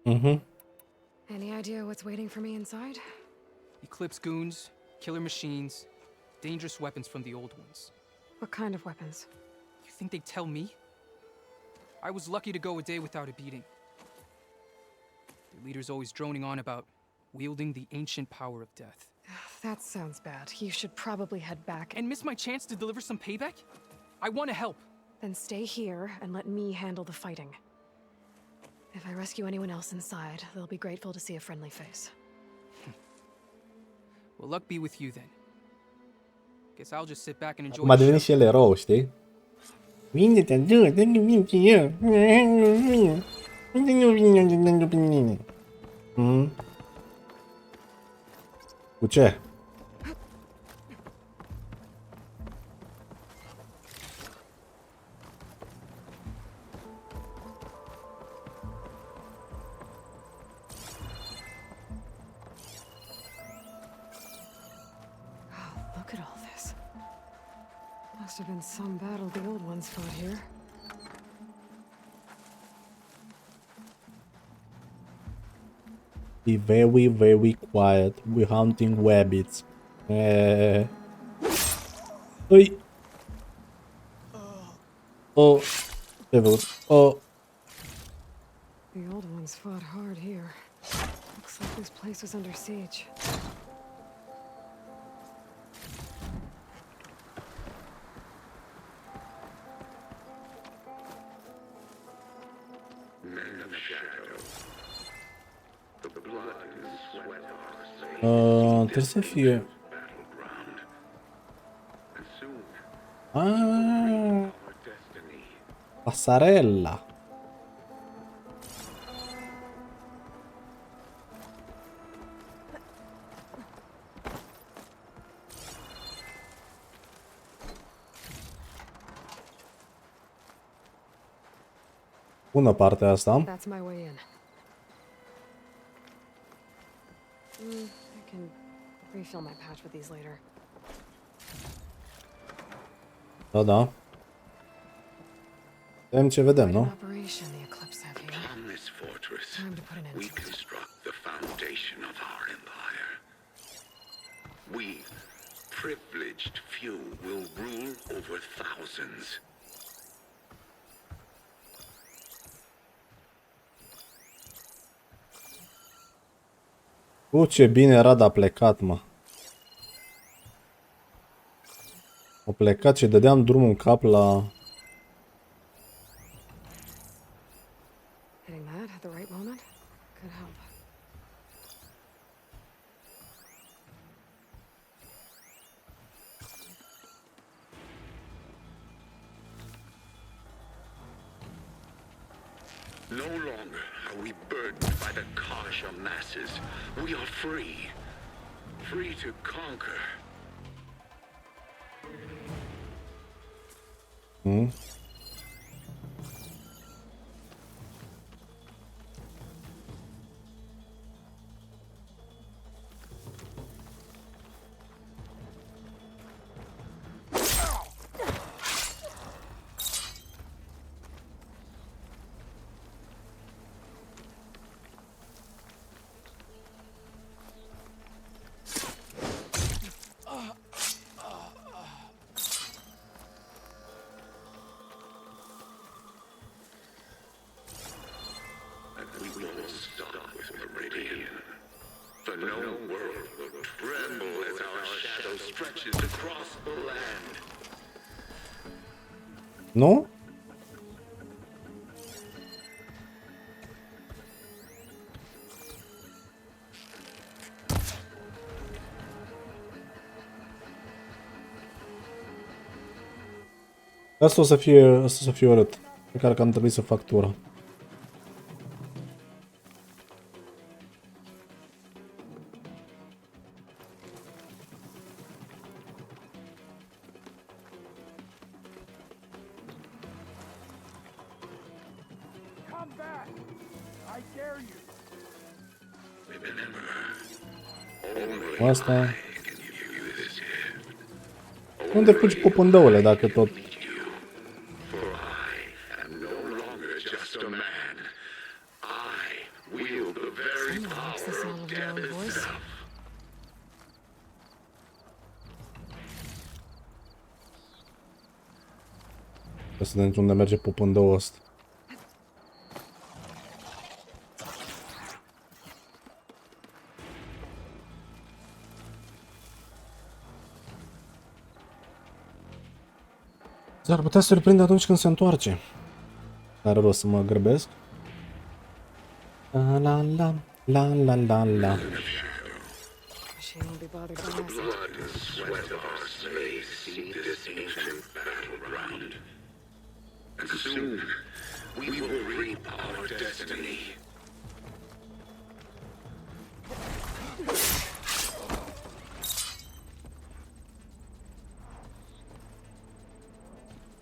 Mhm. Any idea what's waiting for me inside? Eclipse goons, killer machines, dangerous weapons from the old ones. What kind of weapons? You think they'd tell me? I was lucky to go a day without a beating. The leader's always droning on about wielding the ancient power of death. That sounds bad. You should probably head back And miss my chance to deliver some payback? I want to help. then stay here and let me handle the fighting. If I rescue anyone else inside, they'll be grateful to see a friendly face. Well, luck be with you then. Guess I'll just sit back and enjoy Acum a the devenit show. și el erou, știi? Vine-te, du-te, nu vin pe eu. Nu vin pe mine. Cu ce? Look at all this. Must have been some battle the old ones fought here. Be very, very quiet. We're hunting rabbits. Ui. Oh. Ce văd? Oh. The old ones fought hard here. Looks like this place was under siege. Trebuie să fie... Ah, pasarela. Bună partea asta. That's my way in. I can Refill my pouch with these later. Da, da. Vedem ce vedem, Quite an nu? operation the Eclipse have here. On this fortress, Time to put an end we to it. construct the foundation of our empire. We, privileged few, will rule over thousands. Ce bine Rad a plecat, mă. A plecat și dădeam drumul în cap la... Hitting that at the right moment could help. No longer are we burdened by the cosh of masses. We are free. Free to conquer. We will stop with Meridian. The known world will tremble as our shadow stretches across the land. Nu? Asta o să fie urât. Pe care am trebuit să fac tura. Come back! I dare you! Asta. Unde fugi pupândăule dacă tot... For I am no longer just a man. I wield the very Someone makes the power sound of of their death own voice. itself. Să vedem unde merge pupândăul ăsta. S-ar putea să surprinde atunci când se întoarce. Are rost să mă grăbesc. La la la la la la la. She won't be bothered by us. Blood and sweat of our slaves seed this ancient battleground. And soon, we will reap our destiny.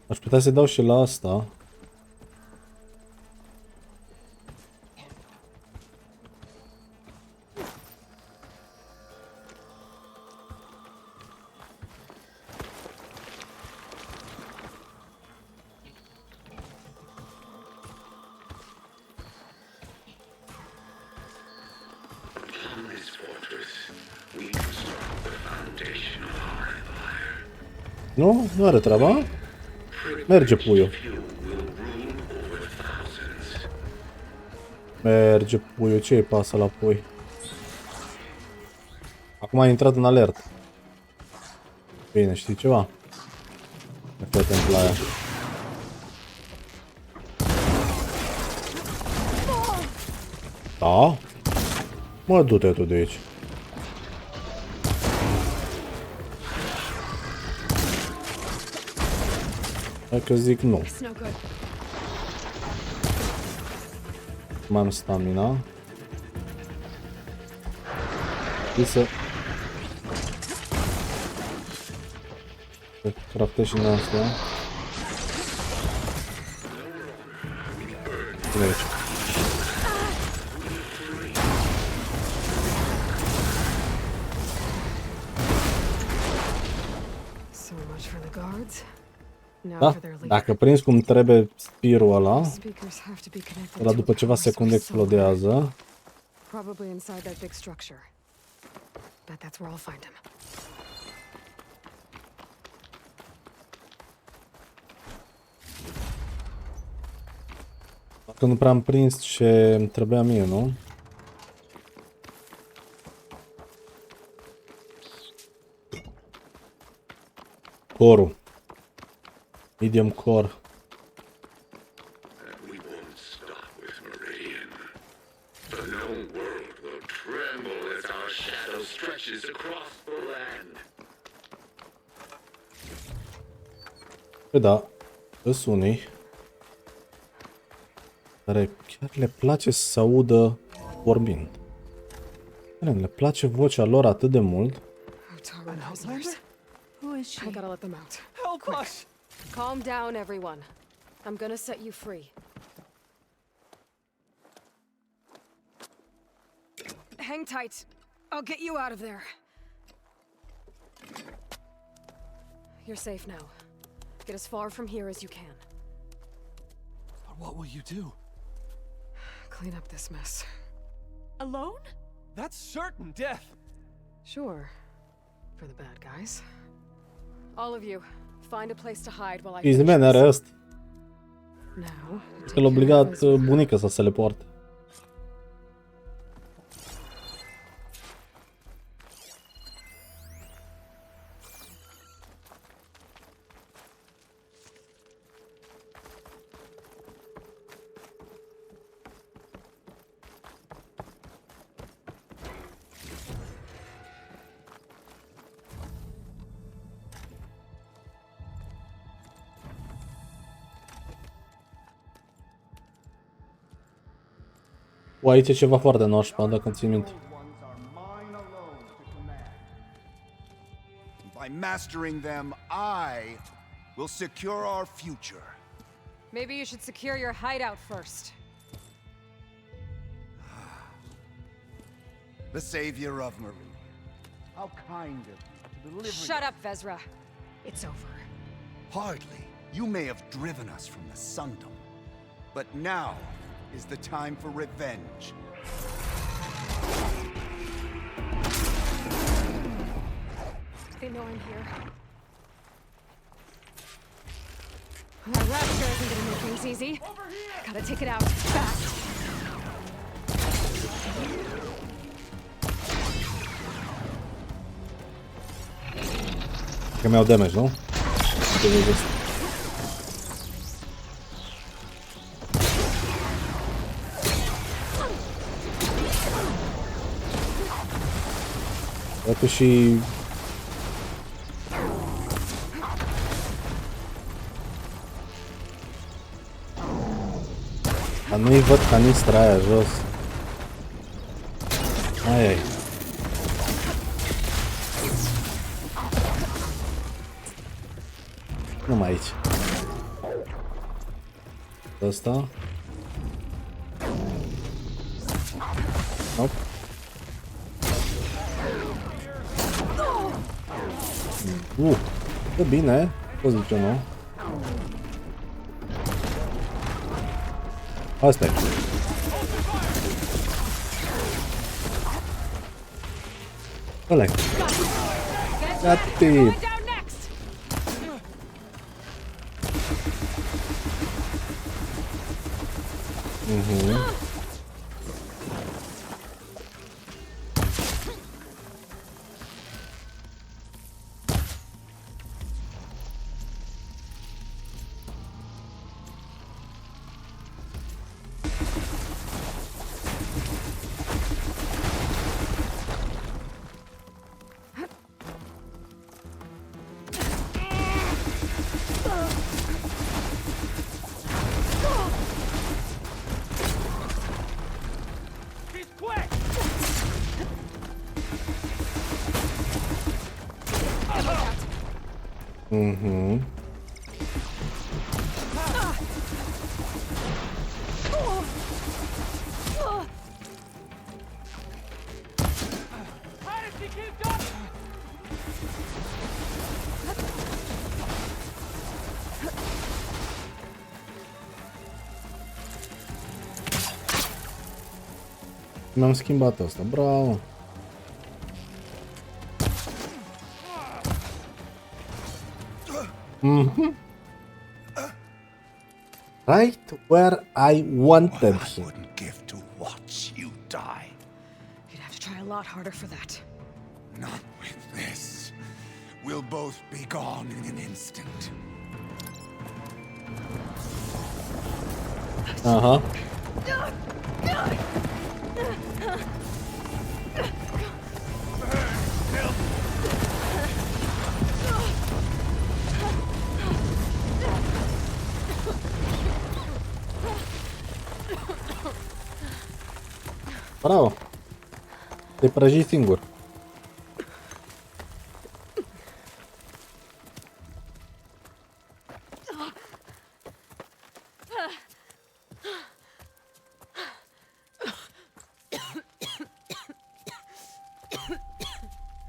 Aș putea să dau și la asta. Upon this fortress, we construct the foundation of our empire. Nu? Nu are treaba? Merge puiul. Few will rule over thousands. Merge puiul. Ce-i pasă la pui? Acum a intrat în alert. Bine, știi ceva? Fii atent la aia. Da? Mă, du-te tu de aici. Hai că zic nu. It's no good. Mai am stamina. Să craftez și din astea. Vine aici. Now Da? for their leader. Dacă prinzi cum trebuie spirul ăla, Speakers have to be connected ăla to după a ceva power secunde source somewhere. explodează. Probably inside that big structure. Bet that's where I'll find him. Dacă nu prea am prins ce îmi trebuia mie, nu? Corul. Medium core. We won't stop with Meridian. The known world will tremble as our shadow stretches across the land. Păi da, îs unii care chiar le place să se audă vorbind. Le place vocea lor atât de mult. Who is she? I gotta let them out. Help us! Calm down, everyone. I'm gonna set you free. Hang tight. I'll get you out of there. You're safe now. Get as far from here as you can. But what will you do? Clean up this mess. Alone? That's certain death. Sure. For the bad guys. All of you, find a place to hide while I Easy finish man are this. ăsta. Now, Că l-a obligat bunica să se le poarte. O, aici e ceva foarte nașpa, dacă ții minte. By mastering them, I will secure our future. Maybe you should secure your hideout first. The savior of Marie. How kind of you to deliver. Shut up, Vezra. It's over. Hardly. You may have driven us from the Sundom, but now is the time for revenge. They know I'm here. That raptor isn't gonna make things easy. Gotta take it out fast. Că mi-au damage, nu? Cred că și... Dar nu-i văd canistra aia jos. Ai. Numai aici. Ăsta. Nope. E bine, pot zice nu. Asta e. Ăla-i. Gati. Mi-am schimbat asta, bravo. Right where I wanted I him. wouldn't give to watch you die. You'd have to try a lot harder for that. Not with this. We'll both be gone in an instant. Aha. Bravo. Te prăji singur.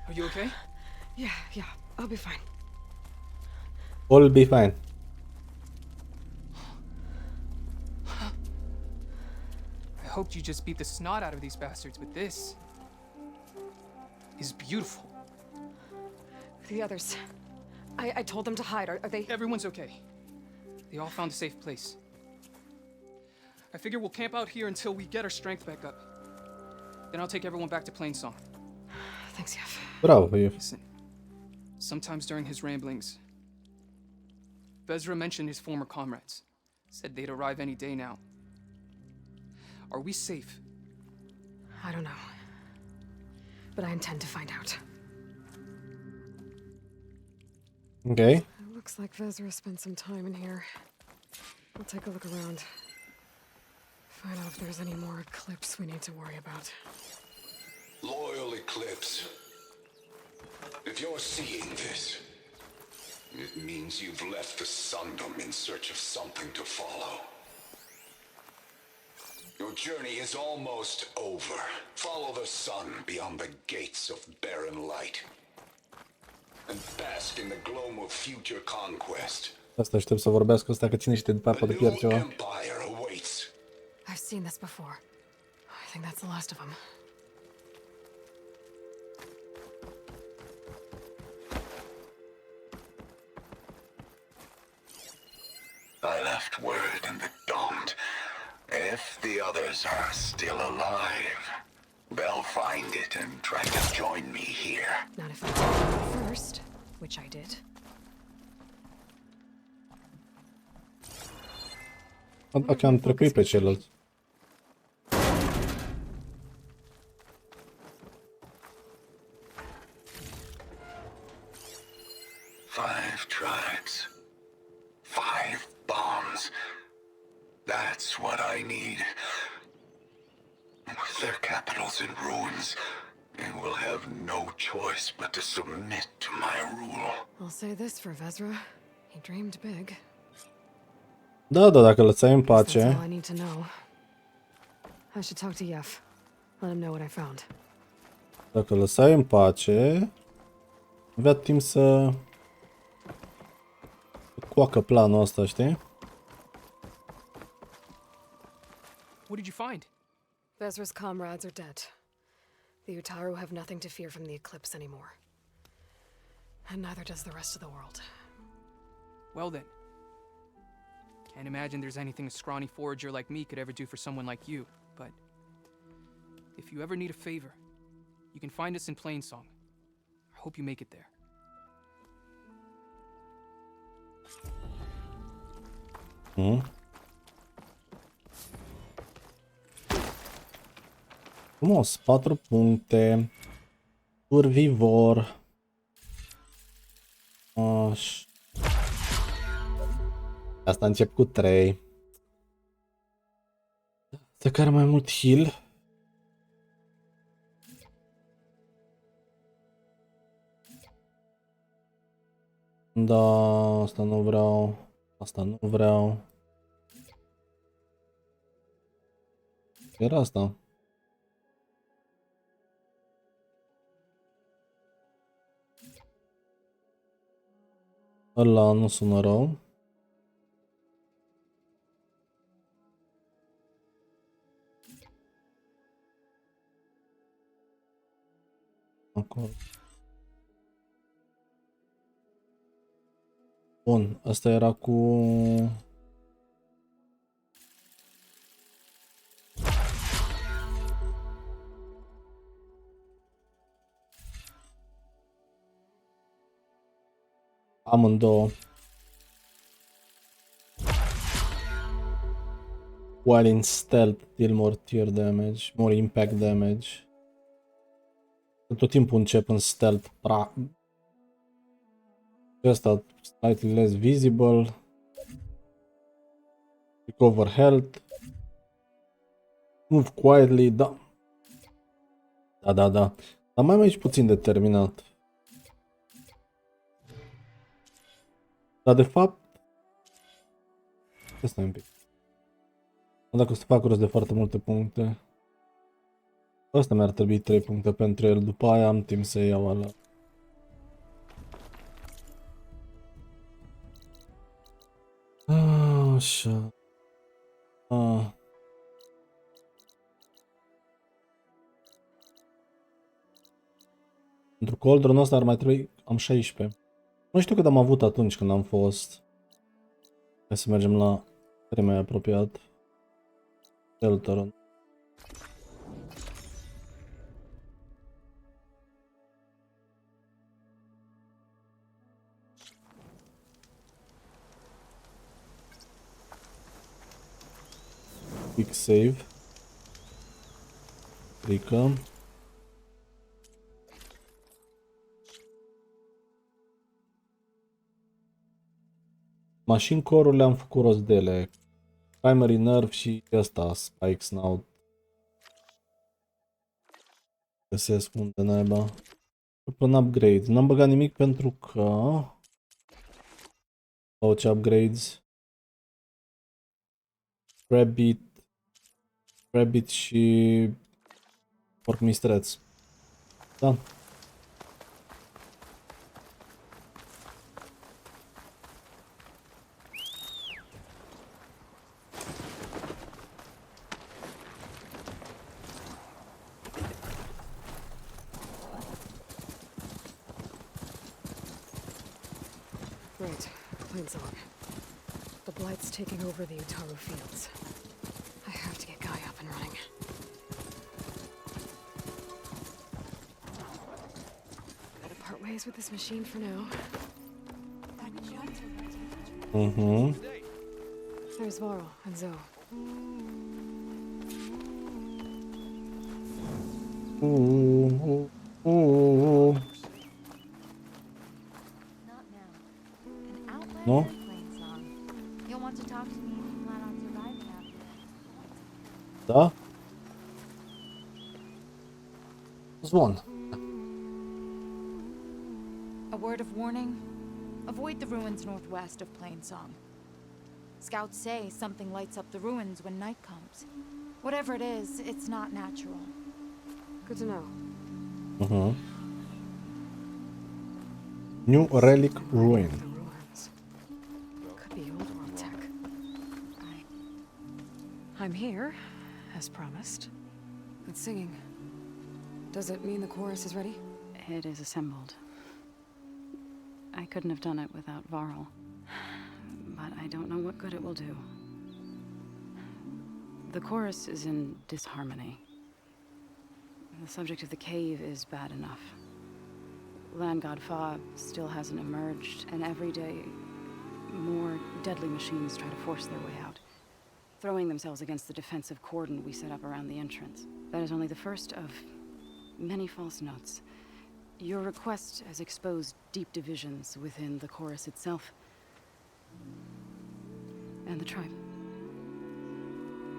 Are you okay? Yeah, I'll be fine. All be fine. I hoped you just beat the snot out of these bastards, but this is beautiful. The others. I told them to hide. Are they... Everyone's okay. They all found a safe place. I figure we'll camp out here until we get our strength back up. Then I'll take everyone back to Plainsong. Thanks, Yef. Bravo, Yef. Listen, sometimes during his ramblings, Vezra mentioned his former comrades. Said they'd arrive any day now. Are we safe? I don't know. But I intend to find out. Okay. It looks like Vezra spent some time in here. I'll take a look around. Find out if there's any more Eclipse we need to worry about. Loyal Eclipse. If you're seeing this, it means you've left the Sundom in search of something to follow. Your journey is almost over. Follow the sun beyond the gates of barren light. And bask in the glow of future conquest. Asta aștept să vorbească ăsta că ține și te după A poate new pierd ceva. empire awaits. I've seen this before. I think that's the last of them. I left word in the Domed. If the others are still alive, they'll find it and try to join me here. Not if I told them first, which I did. Dacă am trecut pe celălalt. Five tribes. 5 bombs. That's what I need. With their capitals in ruins, they will have no choice but to submit to my rule. I'll say this for Vezra. He dreamed big. Da, dacă lăsai în That's pace. all I need to know. I should talk to Yef. Let him know what I found. Dacă lăsai în pace, avea timp să coacă planul ăsta, știi? What did you find? Vezra's comrades are dead. The Utaru have nothing to fear from the Eclipse anymore. And neither does the rest of the world. Well then. Can't imagine there's anything a scrawny forager like me could ever do for someone like you, but if you ever need a favor, you can find us in Plainsong. I hope you make it there. Frumos, 4 puncte. Survivor. Așa. Asta încep cu 3. Să care mai mult heal. Da, asta nu vreau. Asta nu vreau. Era asta. Ăla nu sună rău. Acolo. Bun, asta era cu... amândouă. While in stealth, deal more tear damage, more impact damage. Tot timpul încep în stealth. Ăsta, slightly less visible. Recover health. Move quietly, da. Da. Dar mai aici puțin determinat. Dar de fapt... Stai un pic. Dacă o să fac rost de foarte multe puncte. Asta mi-ar trebui 3 puncte pentru el. După aia am timp să iau ala. Așa. Pentru cauldron ăsta ar mai trebui... Am 16. Nu știu cât am avut atunci când am fost. Hai să mergem la cel mai apropiat. Shelter. Quick save. Frică. Machine core-urile am făcut rost de ele. Primary nerve și ăsta, spikes now. Găsesc unde naiba. Până upgrades. N-am băgat nimic pentru că... Sau ce upgrades? Rabbit și... Porc mistreț. Da. Right, plane's on. The Blight's taking over the Utaru fields. I have to get Guy up and running. Gotta part ways with this machine for now. There's Varl and Zoe. No? You'll want to talk to me if you plan on surviving out here. Da? Zvon. A word of warning. Avoid the ruins northwest of Plainsong. Scouts say something lights up the ruins when night comes. Whatever it is, it's not natural. Good to know. New relic ruin. The ruins. Could be old world tech. I'm here, as promised. It's singing. Does it mean the chorus is ready? It is assembled. I couldn't have done it without Varl. But I don't know what good it will do. The chorus is in disharmony. The subject of the cave is bad enough. Land God Fa still hasn't emerged, and every day more deadly machines try to force their way out, throwing themselves against the defensive cordon we set up around the entrance. That is only the first of many false notes. Your request has exposed deep divisions within the chorus itself and the tribe.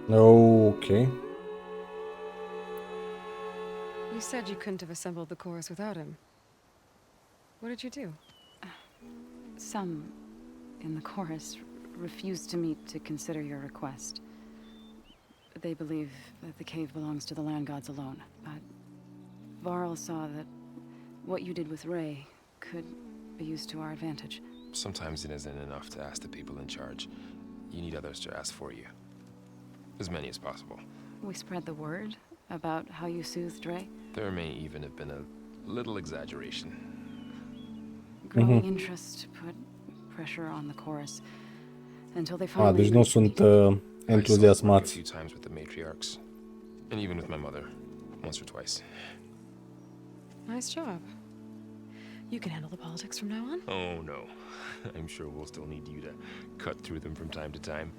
Okay. You said you couldn't have assembled the chorus without him. What did you do? Some in the chorus refused to meet to consider your request. They believe that the cave belongs to the land gods alone. But Varl saw that what you did with Ray could be used to our advantage. Sometimes it isn't enough to ask the people in charge. You need others to ask for you. As many as possible. We spread the word about how you soothed Ray. There may even have been a Little exaggeration. Growing interest put pressure on the chorus until they Ah, finally deci nu agreed to sunt I saw it work a entuziasmați. few times with the matriarchs, and even with my mother, once or twice. Nice job. You can handle the politics from now on? Oh no, I'm sure we'll still need you to cut through them from time to time.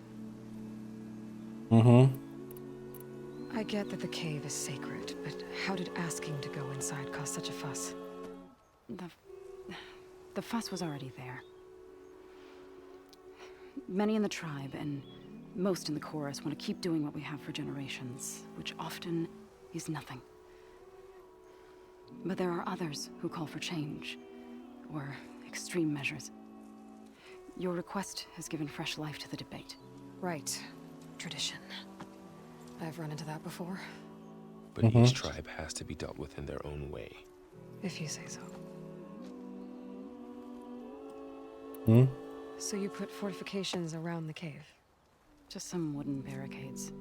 I get that the cave is sacred, but how did asking to go inside cause such a fuss? The fuss was already there. Many in the tribe, and most in the chorus, want to keep doing what we have for generations, which often is nothing. But there are others who call for change, or extreme measures. Your request has given fresh life to the debate. Right. Tradition. I've run into that before. But each tribe has to be dealt with in their own way. If you say so. So you put fortifications around the cave? Just some wooden barricades.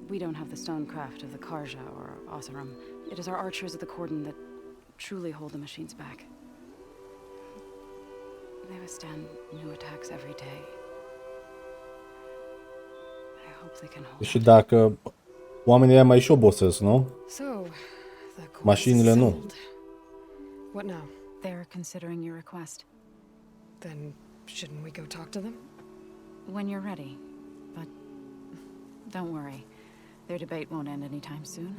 We don't have the stonecraft of the Karja or Oseram. It is our archers at the cordon that truly hold the machines back. They withstand new attacks every day. I hope they can hold. Și dacă oamenii ăia mai și obosesc, nu? So, the chorus Mașinile is nu. settled. What now? They're considering your request. Then shouldn't we go talk to them? When you're ready. But don't worry. Their debate won't end anytime soon.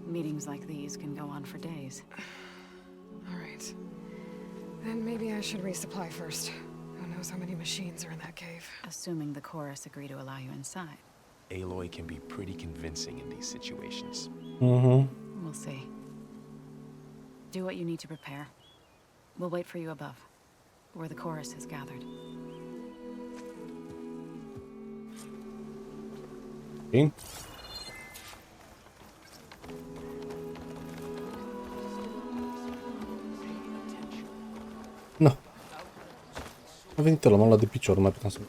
Meetings like these can go on for days. All right. Then maybe I should resupply first. Who knows how many machines are in that cave? Assuming the chorus agree to allow you inside. Aloy can be pretty convincing in these situations. We'll see. Do what you need to prepare. We'll wait for you above, where the chorus is gathered. Okay. No. A venit ăla, m-am luat de picior, nu mai puteam să...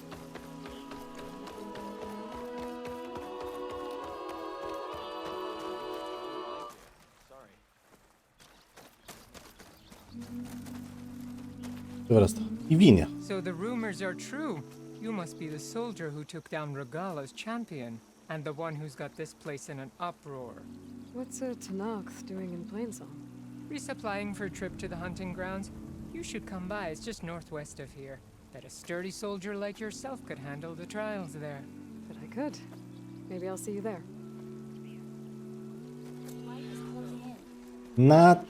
Ce vrea asta? Ivinia. So the rumors are true. You must be the soldier who took down Regala's champion, and the one who's got this place in an uproar. What's a Tanakh doing in Plainsong? Resupplying for a trip to the hunting grounds? You should come by, it's just northwest of here. Bet a sturdy soldier like yourself could handle the trials there. But I could. Maybe I'll see you there. Not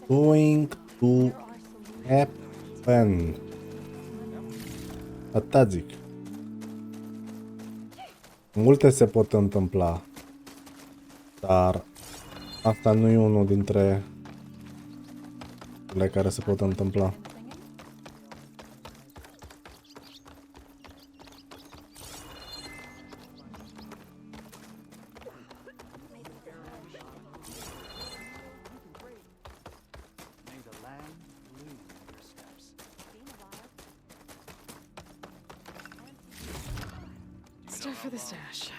going to happen. Atât zic. Multe se pot întâmpla. Dar asta nu e unul dintre cele care se pot întâmpla. Stuff for the stash.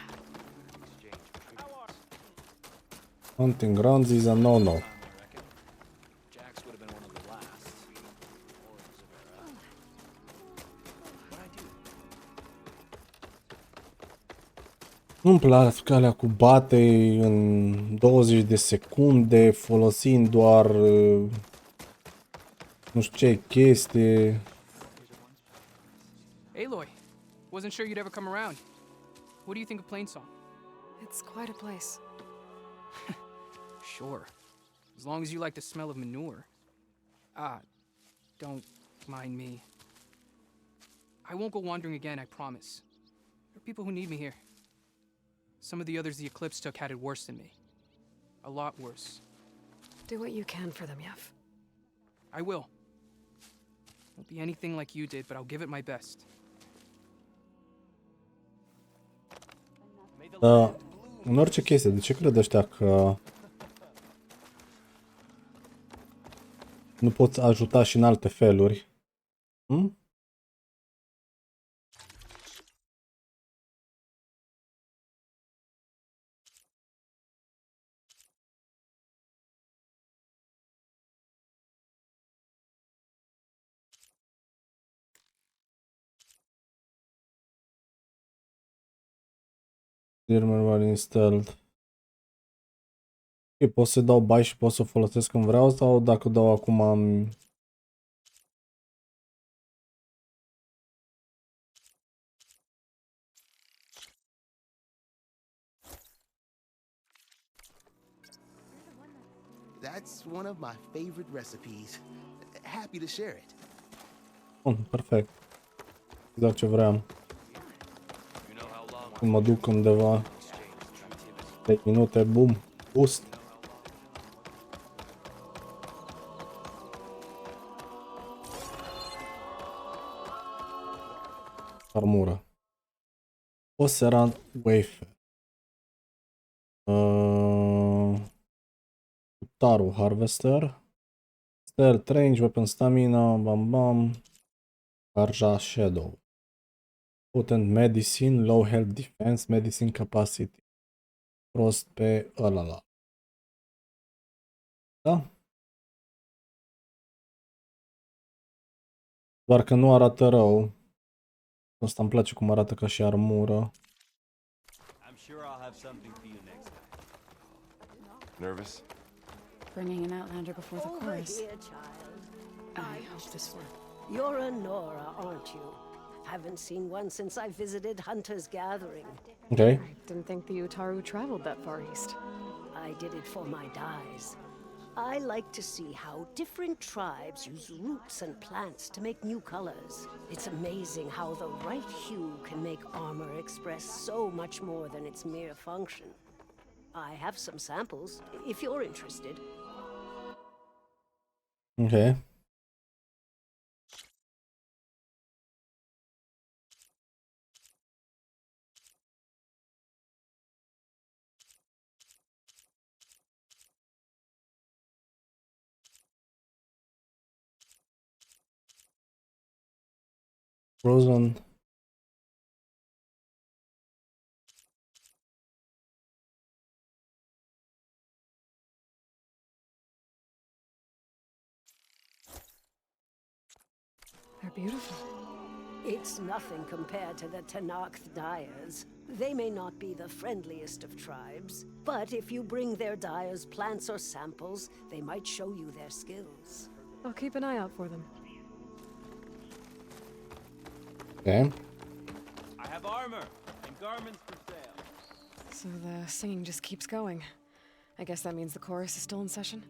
Hunting grounds is a no-no. Nu-mi plac alea cu bate în 20 de secunde, folosind doar nu știu ce chestie. Aloy, wasn't sure you'd ever come around. What do you think of Plainsong? It's quite a place. Sure. As long as you like the smell of manure. Ah, don't mind me. I won't go wandering again, I promise. There are people who need me here. Some of the others the Eclipse took had it worse than me. A lot worse. Do what you can for them, Yev. I will. Won't be anything like you did, but I'll give it my best. În orice chestie, de ce cred ăștia că nu poți ajuta și în alte feluri? Firmware installed. Ok, pot să dau bai și pot să o folosesc când vreau sau dacă dau acum am... That's one of my favorite recipes. Happy to share it. Bun, perfect. Exact ce vreau. Când mă duc undeva 3 minute, boom, boost. Armură. Oseran wafer. Taru harvester. Stealth range, weapon stamina, bam bam. Karja shadow. Potent medicine, low health defense, medicine capacity. Prost pe ălala. Da? Doar că nu arată rău. Asta îmi place cum arată ca și armură. Nervous? Bringing an outlander before the chorus. Here, child. I hope this will. You're a Nora, aren't you? Haven't seen one since I visited Hunter's Gathering. Okay. I didn't think the Utaru traveled that far east. I did it for my dyes. I like to see how different tribes use roots and plants to make new colors. It's amazing how the right hue can make armor express so much more than its mere function. I have some samples, if you're interested. Okay. Frozen. They're beautiful. It's nothing compared to the Tanakh dyers. They may not be the friendliest of tribes, but if you bring their dyers plants or samples, they might show you their skills. I'll keep an eye out for them. Okay. I have armor and garments for sale. So the singing just keeps going. I guess that means the chorus is still in session?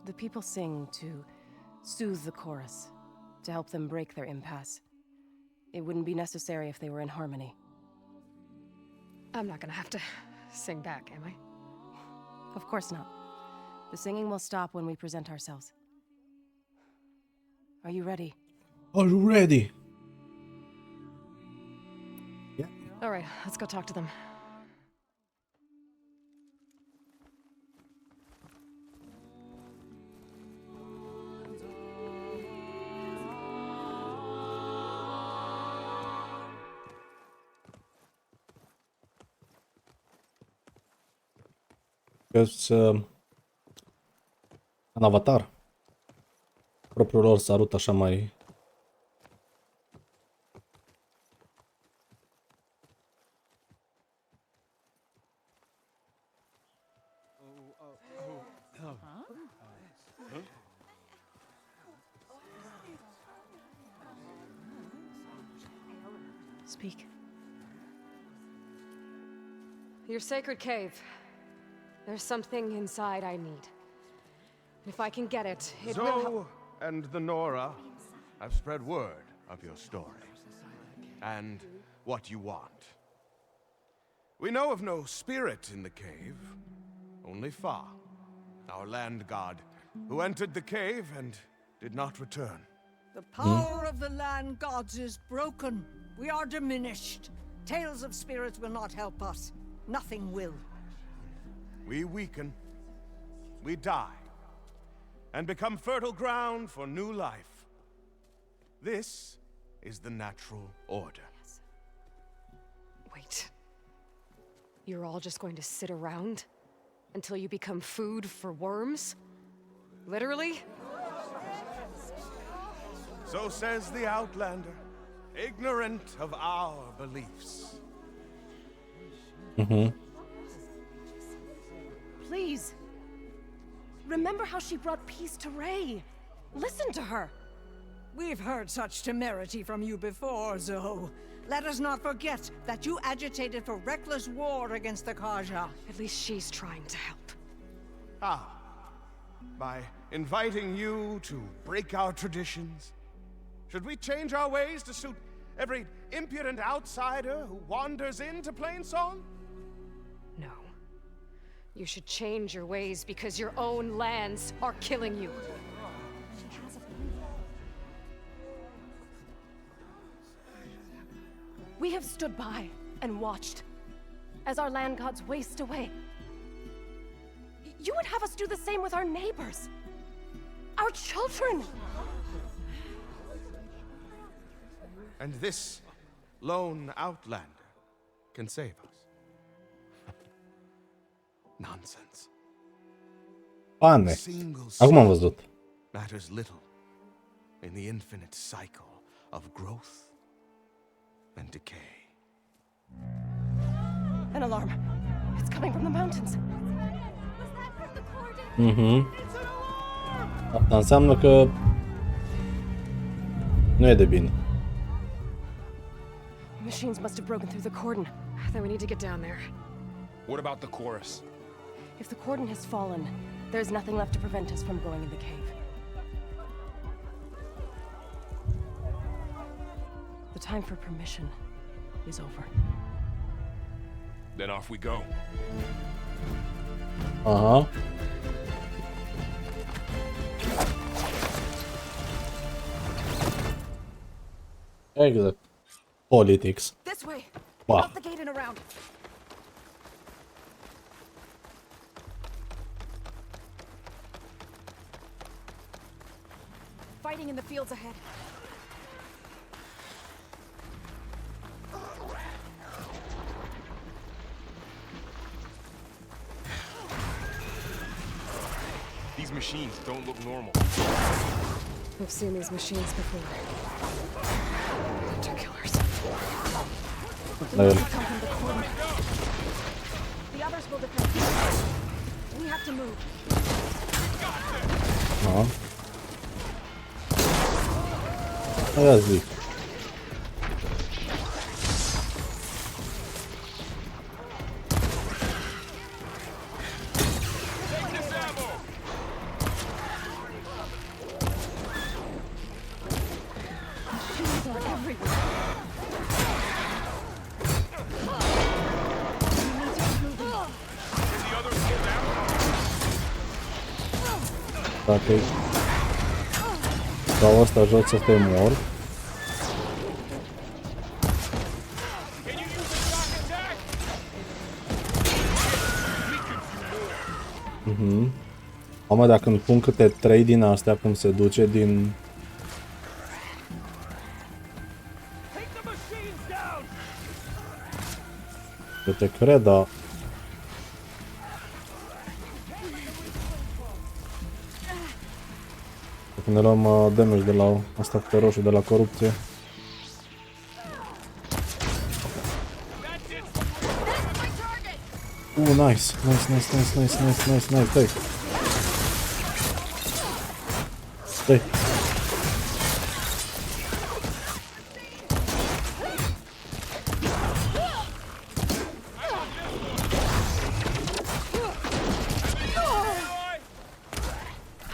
The people sing to soothe the chorus, to help them break their impasse. It wouldn't be necessary if they were in harmony. I'm not gonna have to sing back, am I? Of course not. The singing will stop when we present ourselves. Are you ready? Are you ready? All right, let's go talk to them. Because în Avatar propriul lor sărut așa mai Speak. Your sacred cave. There's something inside I need. If I can get it, it will help. Zoe and the Nora have spread word of your story and what you want. We know of no spirit in the cave, only Fa, our land god, who entered the cave and did not return. The power of the land gods is broken. We are diminished. Tales of spirits will not help us. Nothing will. We weaken, we die, and become fertile ground for new life. This is the natural order. Wait. You're all just going to sit around until you become food for worms? Literally? So says the Outlander, ignorant of our beliefs. Please. Remember how she brought peace to Ray. Listen to her. We've heard such temerity from you before, Zoe. Let us not forget that you agitated for reckless war against the Kaja. At least she's trying to help. Ah. By inviting you to break our traditions? Should we change our ways to suit every impudent outsider who wanders into Plainsong? No. You should change your ways because your own lands are killing you. We have stood by and watched as our land gods waste away. You would have us do the same with our neighbors, our children. And this lone outlander can save us. Nonsense. Pane. Acum am văzut. Matters little in the infinite cycle of growth and decay. An alarm. It's coming from the mountains. Asta înseamnă că nu e de bine. Machines must have broken through the cordon. Then we need to get down there. What about the chorus? If the cordon has fallen, there's nothing left to prevent us from going in the cave. The time for permission is over. Then off we go. Aha. Exact. Politics. This way. Wow. Up the gate and around. Fighting in the fields ahead. These machines don't look normal. We've seen these machines before. Hunter killers. Well. Come from the cordon. The others will defend. We have to move. Aha. Aia zic. Dacă dau asta jos să te mor. Mama, dacă îmi pun câte 3 din astea, cum se duce din... Eu te cred, dar... Dacă ne luăm damage de la asta pe roșu, de la corupție. Nice, nice, nice, nice, nice, nice, nice, nice, dai. Dai.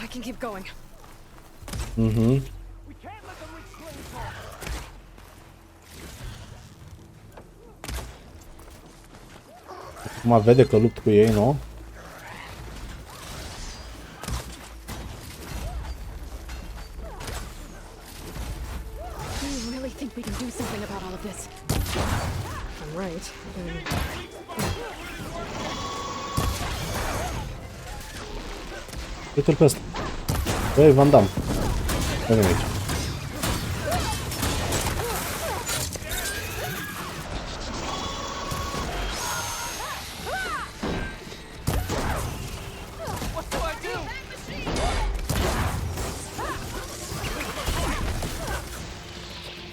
I can keep going. Acum vede că lupt cu ei, nu? Do you really think we can do something about all of this? I'm right. Uite-l pe ăsta. Băi, Van Damme. Veni aici.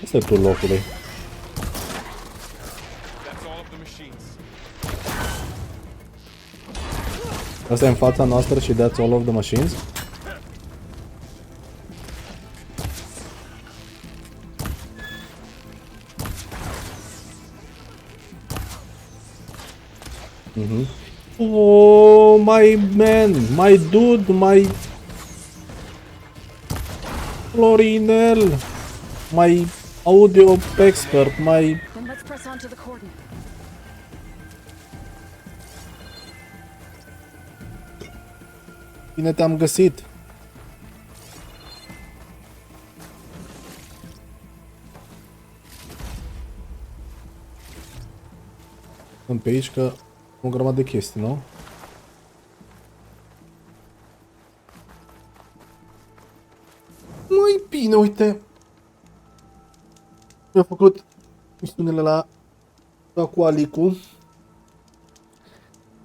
Asta e tu locului. That's all of the machines. Asta e în fața noastră și that's all of the machines? Oh, my man, my dude, my Florinel, my audio expert, my... Then let's press on to the coordinate. Bine te-am găsit. Sunt pe aici că o grămadă de chestii, nu? Mai bine, uite. Mi-a făcut misiunile la cu Alicu.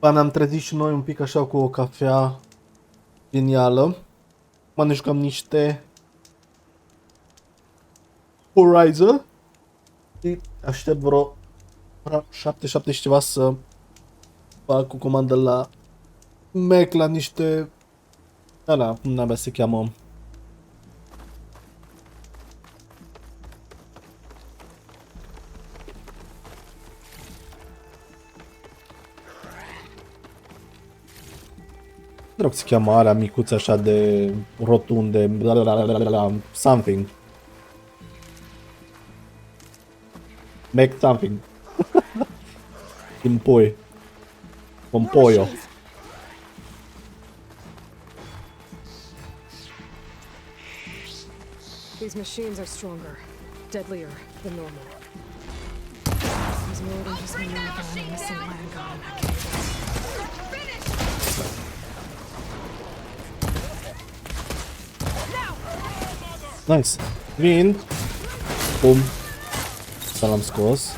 Ne-am trezit și noi un pic așa cu o cafea genială. Mă ne jucam niște Horizon. Și aștept vreo 7 și ceva să fac cu comandă la Mac la niște... Ala, cum n-abia se cheamă. Cum se cheamă alea micuțe așa de rotunde, something. Make something. Impoi. Pompoio. These machines are stronger, deadlier than normal. There's more than just me and a missing land god in that cave. Nice. Vin. Bum. Asta l-am scos.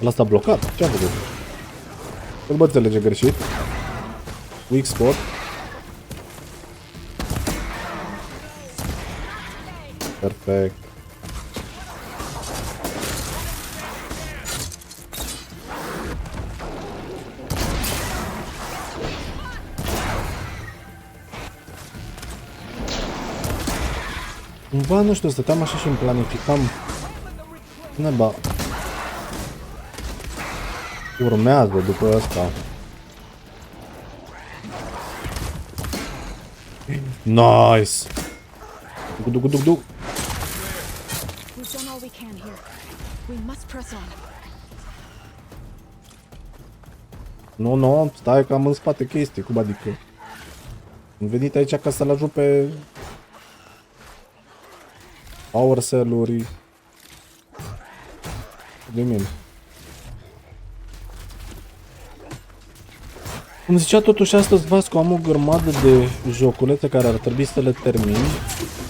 Ăla s-a blocat. Ce-am făcut? Nu mă înțelege greșit. Weak spot. Perfect. Cumva, nu știu, stăteam așa și îmi planificam. Neba. Urmează după asta. Nice! Duc. We've done all we can here. We must press on. Nu, stai că am în spate chestii, cum adică? Am venit aici ca să-l ajut pe power cell-uri. De mine. Cum zicea totuși astăzi Vasco, am o grămadă de joculețe care ar trebui să le termin.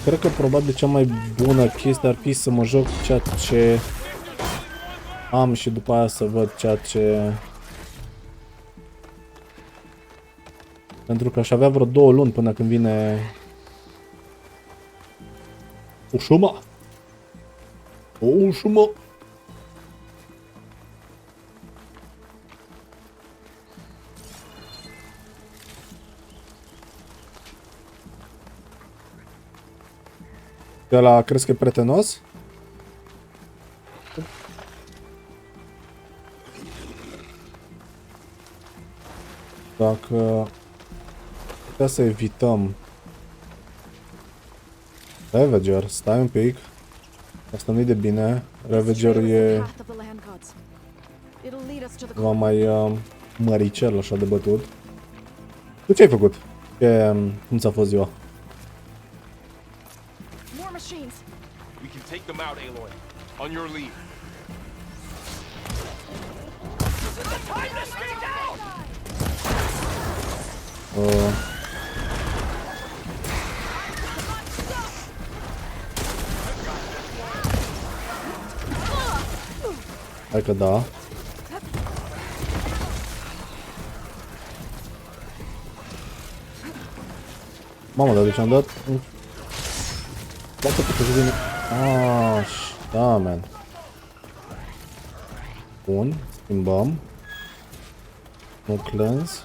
Cred că probabil cea mai bună chestie ar fi să mă joc ceea ce am și după aia să văd ceea ce... Pentru că aș avea vreo 2 luni până când vine... Ușuma! O ușumă! Ăla crezi că e prietenos? Dacă putea să evităm Ravager, stai un pic. Asta nu-i de bine. Ravager e ceva mai măricel așa de bătut. Tu ce ai făcut? Cum ți-a fost ziua? We can take them out, Aloy. On your lead. Hai că da. Mamă, dar deci am dat... Dacă puteți să vine... Da, man. Bun, schimbăm. Un cleanse.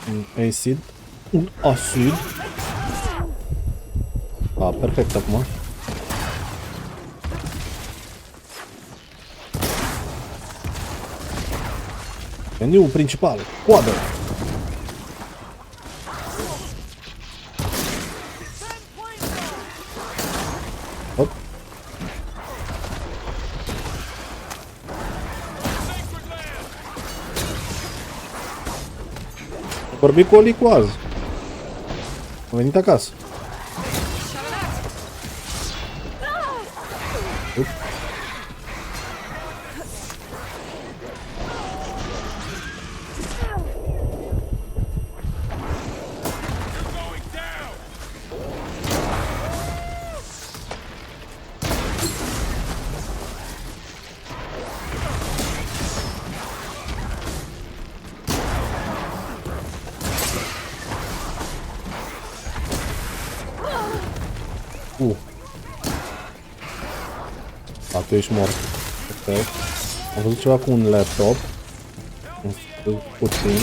Un acid. Un acid. Perfect acum. Meniul principal. Coadă. Hop. Vorbi cu o licoază. Am venit acasă. Tu ești mort. Perfect. Am văzut ceva cu un laptop. Puțin.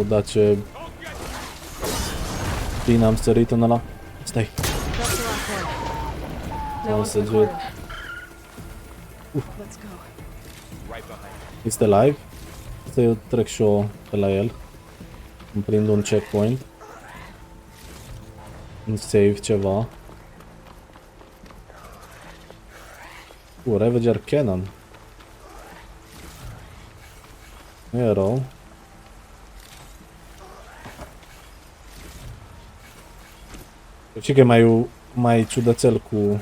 Da, ce bine am sărit în ăla. Stai. Am sărit. Este live. Să eu trec și eu pe la el. Îmi prind un checkpoint. Un save ceva. Ravager Cannon. Nu e rău. Știi că e mai ciudățel cu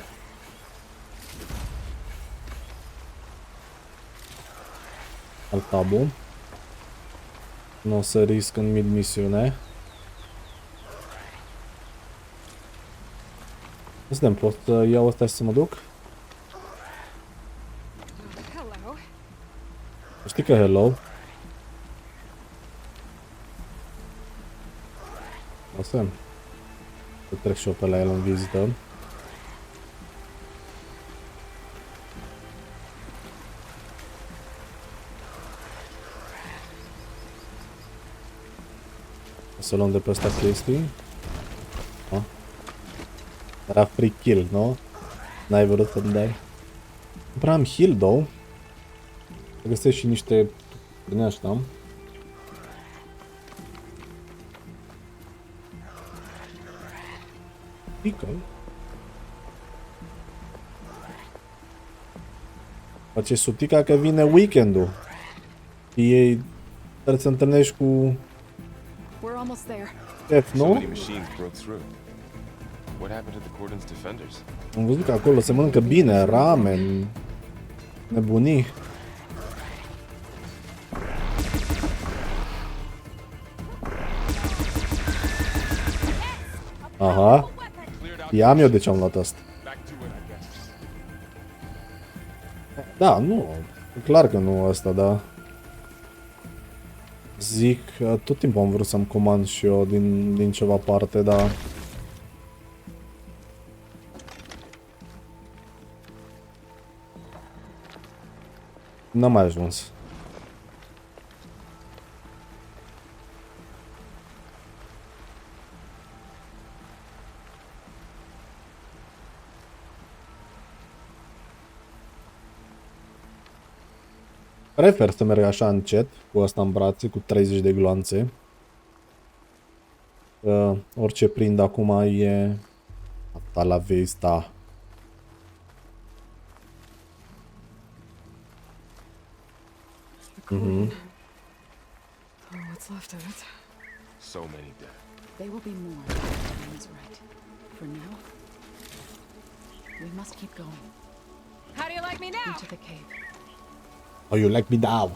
al tabu. Nu o să risc în mid-misiune. Suntem, pot să iau asta și să mă duc? Știi că hello? Asta să trec și eu pe la el în vizită. O să luăm de pe ăsta chestii. Era free kill, nu? N-ai vrut să-mi dai? Nu prea am heal, though. Să găsesc și niște din ăștia. Pică. Face subtica că vine weekendul. Ei trebuie să întâlnești cu F, nu? Am văzut că acolo se mănâncă bine, ramen, nebunii. Aha. I-am eu de ce am luat asta. Da, nu. E clar că nu asta, da. Zic, tot timpul am vrut să-mi comand și eu din ceva parte, dar... N-am mai ajuns. Prefer să merg așa încet, cu asta în brațe, cu 30 de gloanțe. Orice prind acum e... Hasta la vista. What's left of it? So many dead. They will be more. He's right. For now, we must keep going. How do you like me now? Into the cave. Oh, you like me now?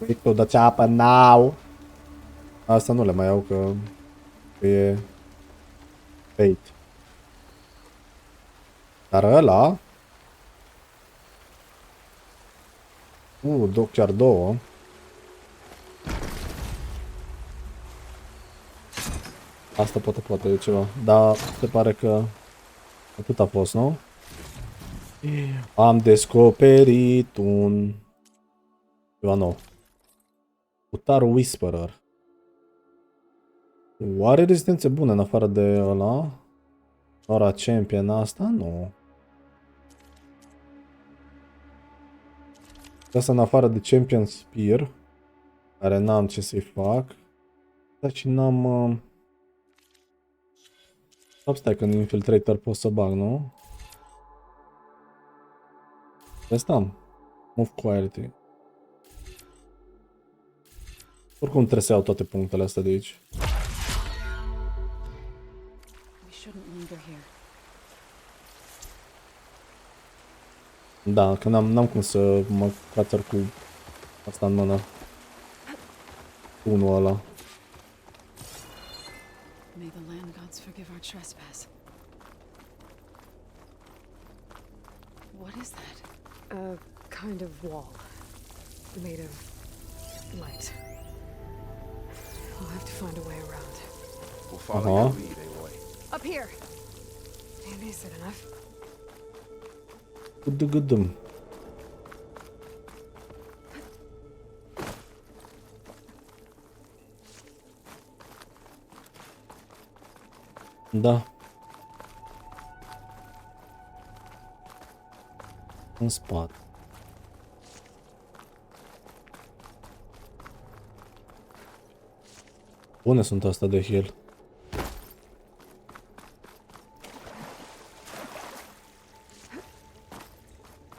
Pick to the chopper now. Asta nu le mai iau că e fate. Dar ăla Chiar două. Asta poate e ceva. Dar se pare că atât a fost, nu? Am descoperit un ceva nou. Utar Whisperer. Are rezistențe bune în afară de ăla? Ora Champion asta? Nu. Asta în afară de Champion Spear, care n-am ce să-i fac. Dar și n-am... Stai că în Infiltrator pot să bag, nu? Asta am. Move Quality. Oricum trebuie să iau toate punctele astea de aici. Da, că n-am cum să mă cațăr cu asta în mână. Unul ăla. May the land gods forgive our trespass. What is that? A kind of wall. Made of light. I'll have to find a way around. We'll follow your lead, Aloy. Up here! Maybe is it enough? Gâdâm. Da. În spate. Bune sunt astea de heal.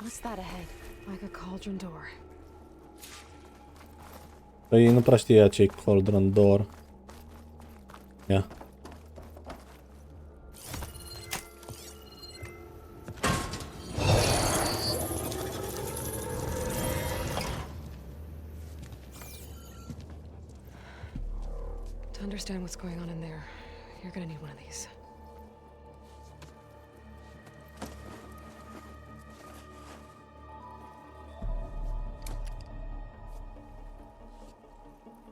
What's that ahead? Like a cauldron door. Păi nu prea știe ce-i cauldron door. Ia. To understand what's going on in there, you're gonna need one of these.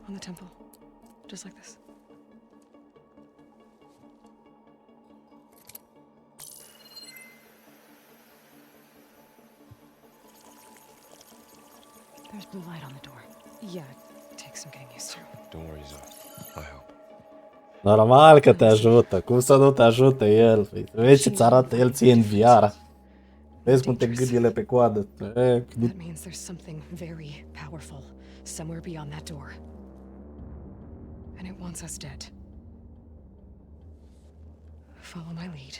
On the temple, just like this. There's blue light on the door. Yeah, it takes some getting used to. Don't worry, Zoe. I help. Normal că te ajută. Cum să nu te ajute el? Vezi ce-ți arată el ție în VR. Vezi cum te gâdi ele pe coadă. That means there's something very powerful somewhere beyond that door. And it wants us dead. Follow my lead.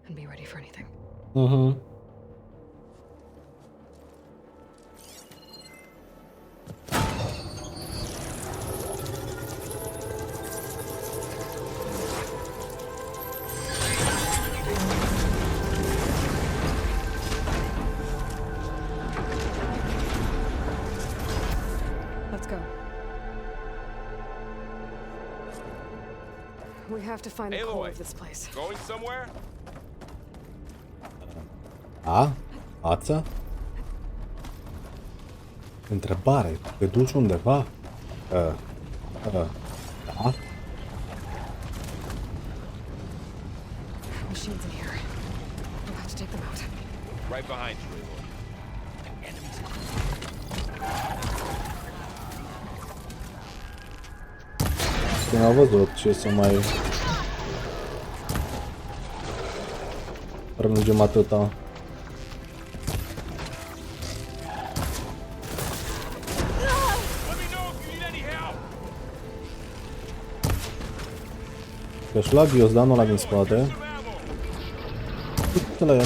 And be ready for anything. Mhm. Let's go. We have to find the core of this place. Going somewhere? A? Ața? Întrebare. Te duci undeva? Da? Machines in here. We'll have to take them out. Right behind you, Aloy. Cine a văzut ce să mai prelungim atâta. Că Schlagios, da, nu la din spate. Uite la el.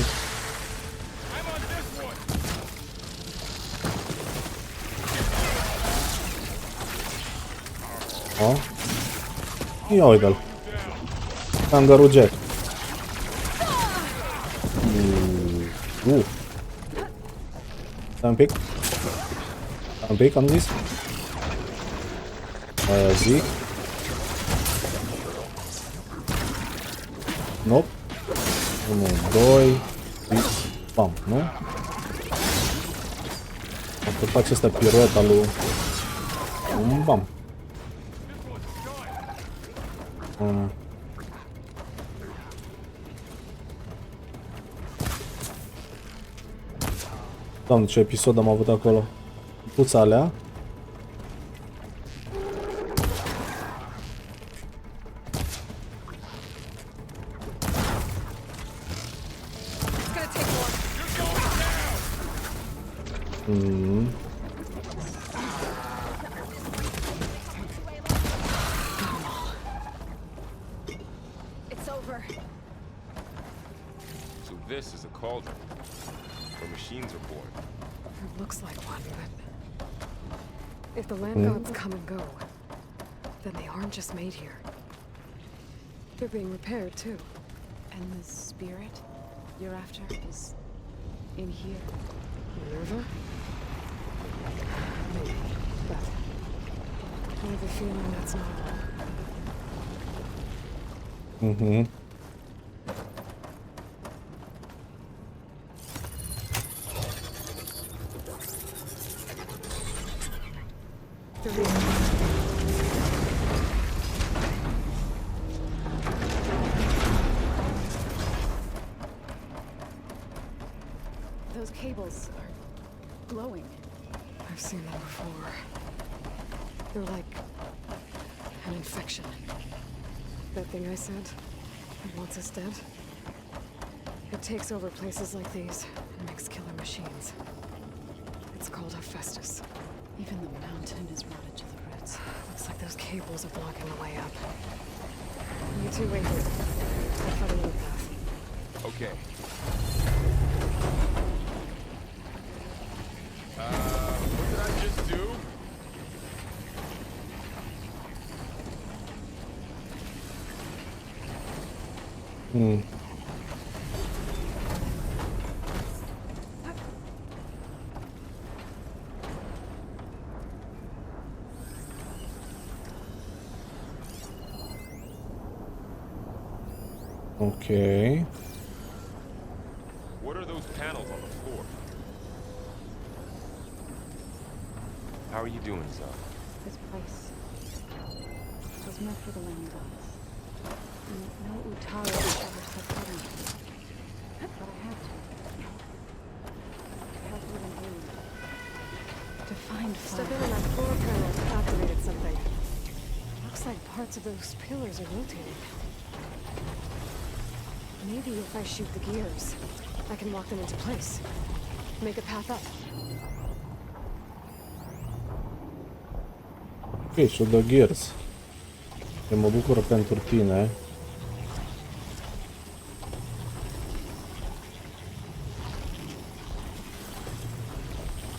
Ia uite-l. Kangaroo Jack. Stai un pic. Stai un pic, am zis. Aia zic. Nope. 1, 2, 3, bam, nu? Dacă face asta pirueta lui... Bam. Doamne, ce episod am avut acolo. Puța alea. It's over. So this is a cauldron, where machines are born. It looks like one, but if the land gods come and go, then they aren't just made here. They're being repaired too. And the spirit you're after is in here. Minerva? Maybe, but I have a feeling that's not all. Those cables are glowing. I've seen them before. They're like an infection. That thing I said, it wants us dead. It takes over places like these and makes killer machines. It's called Hephaestus. Even the mountain is rotted to the roots. Looks like those cables are blocking the way up. You two wait here. I'll find a little path. Okay. What did I just do? Okay. What are those panels on the floor? How are you doing, Zoe? This place was meant for the land gods. No Utara ever said otherwise. But I have to. I have to live in to find fire. Step in and that floor panel activated something. Looks like parts of those pillars are rotating. Maybe if I shoot the gears, I can lock them into place. Make a path up. Ok, shoot the gears. Și mă bucur pentru tine.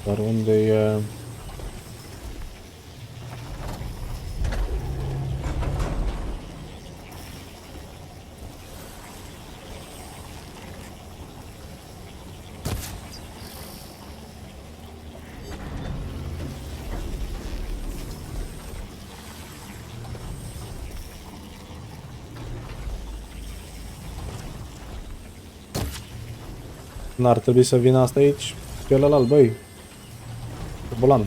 Dar unde e... N-ar trebui să vină asta aici? Pe ălălalt, băi. Pe bolan.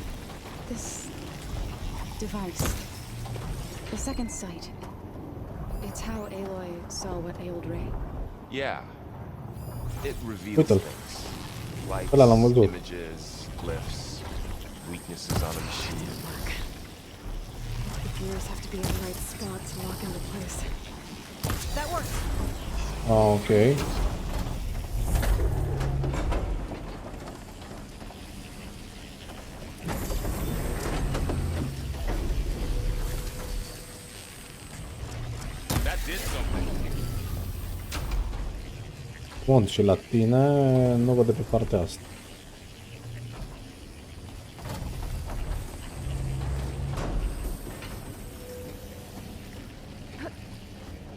This device, the second sight, it's how Aloy saw what ailed Ray. Yeah. It reveals Uite-l. things. Lights, Ăla l-am văzut. images, glyphs, weaknesses on a machine. The gears have to be in the right spot to lock into place. That works. Ah, ok. That did something. Bun, și la tine nu văd de pe partea asta.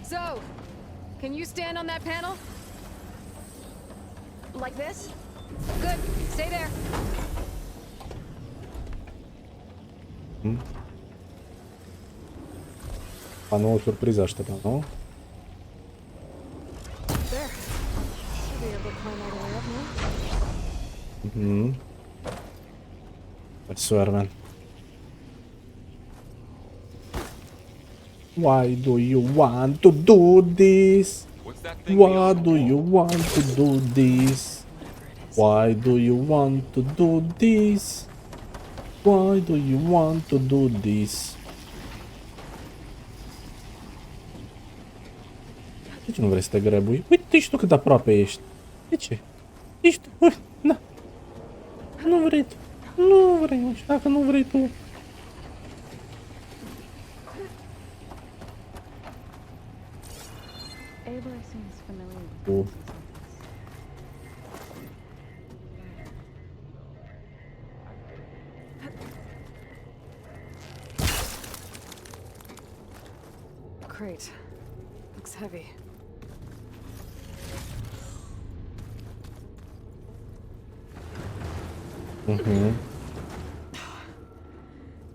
Zoe, can you stand on that panel? Like this? Good. Stay there. Panou surpriză așteptam, nu? There. Should be able to climb all the way up now. Mhm. I swear, man. Why do you want to do this? Why do you want to do this? Why do you want to do this? Why do you want to do this? De ce nu vrei să te grăbui? Uite și tu cât aproape ești. De ce? Ești tu. Uite, da. Nu vrei tu. Nu vrei, nu știu, dacă nu vrei tu. Crate. Looks heavy.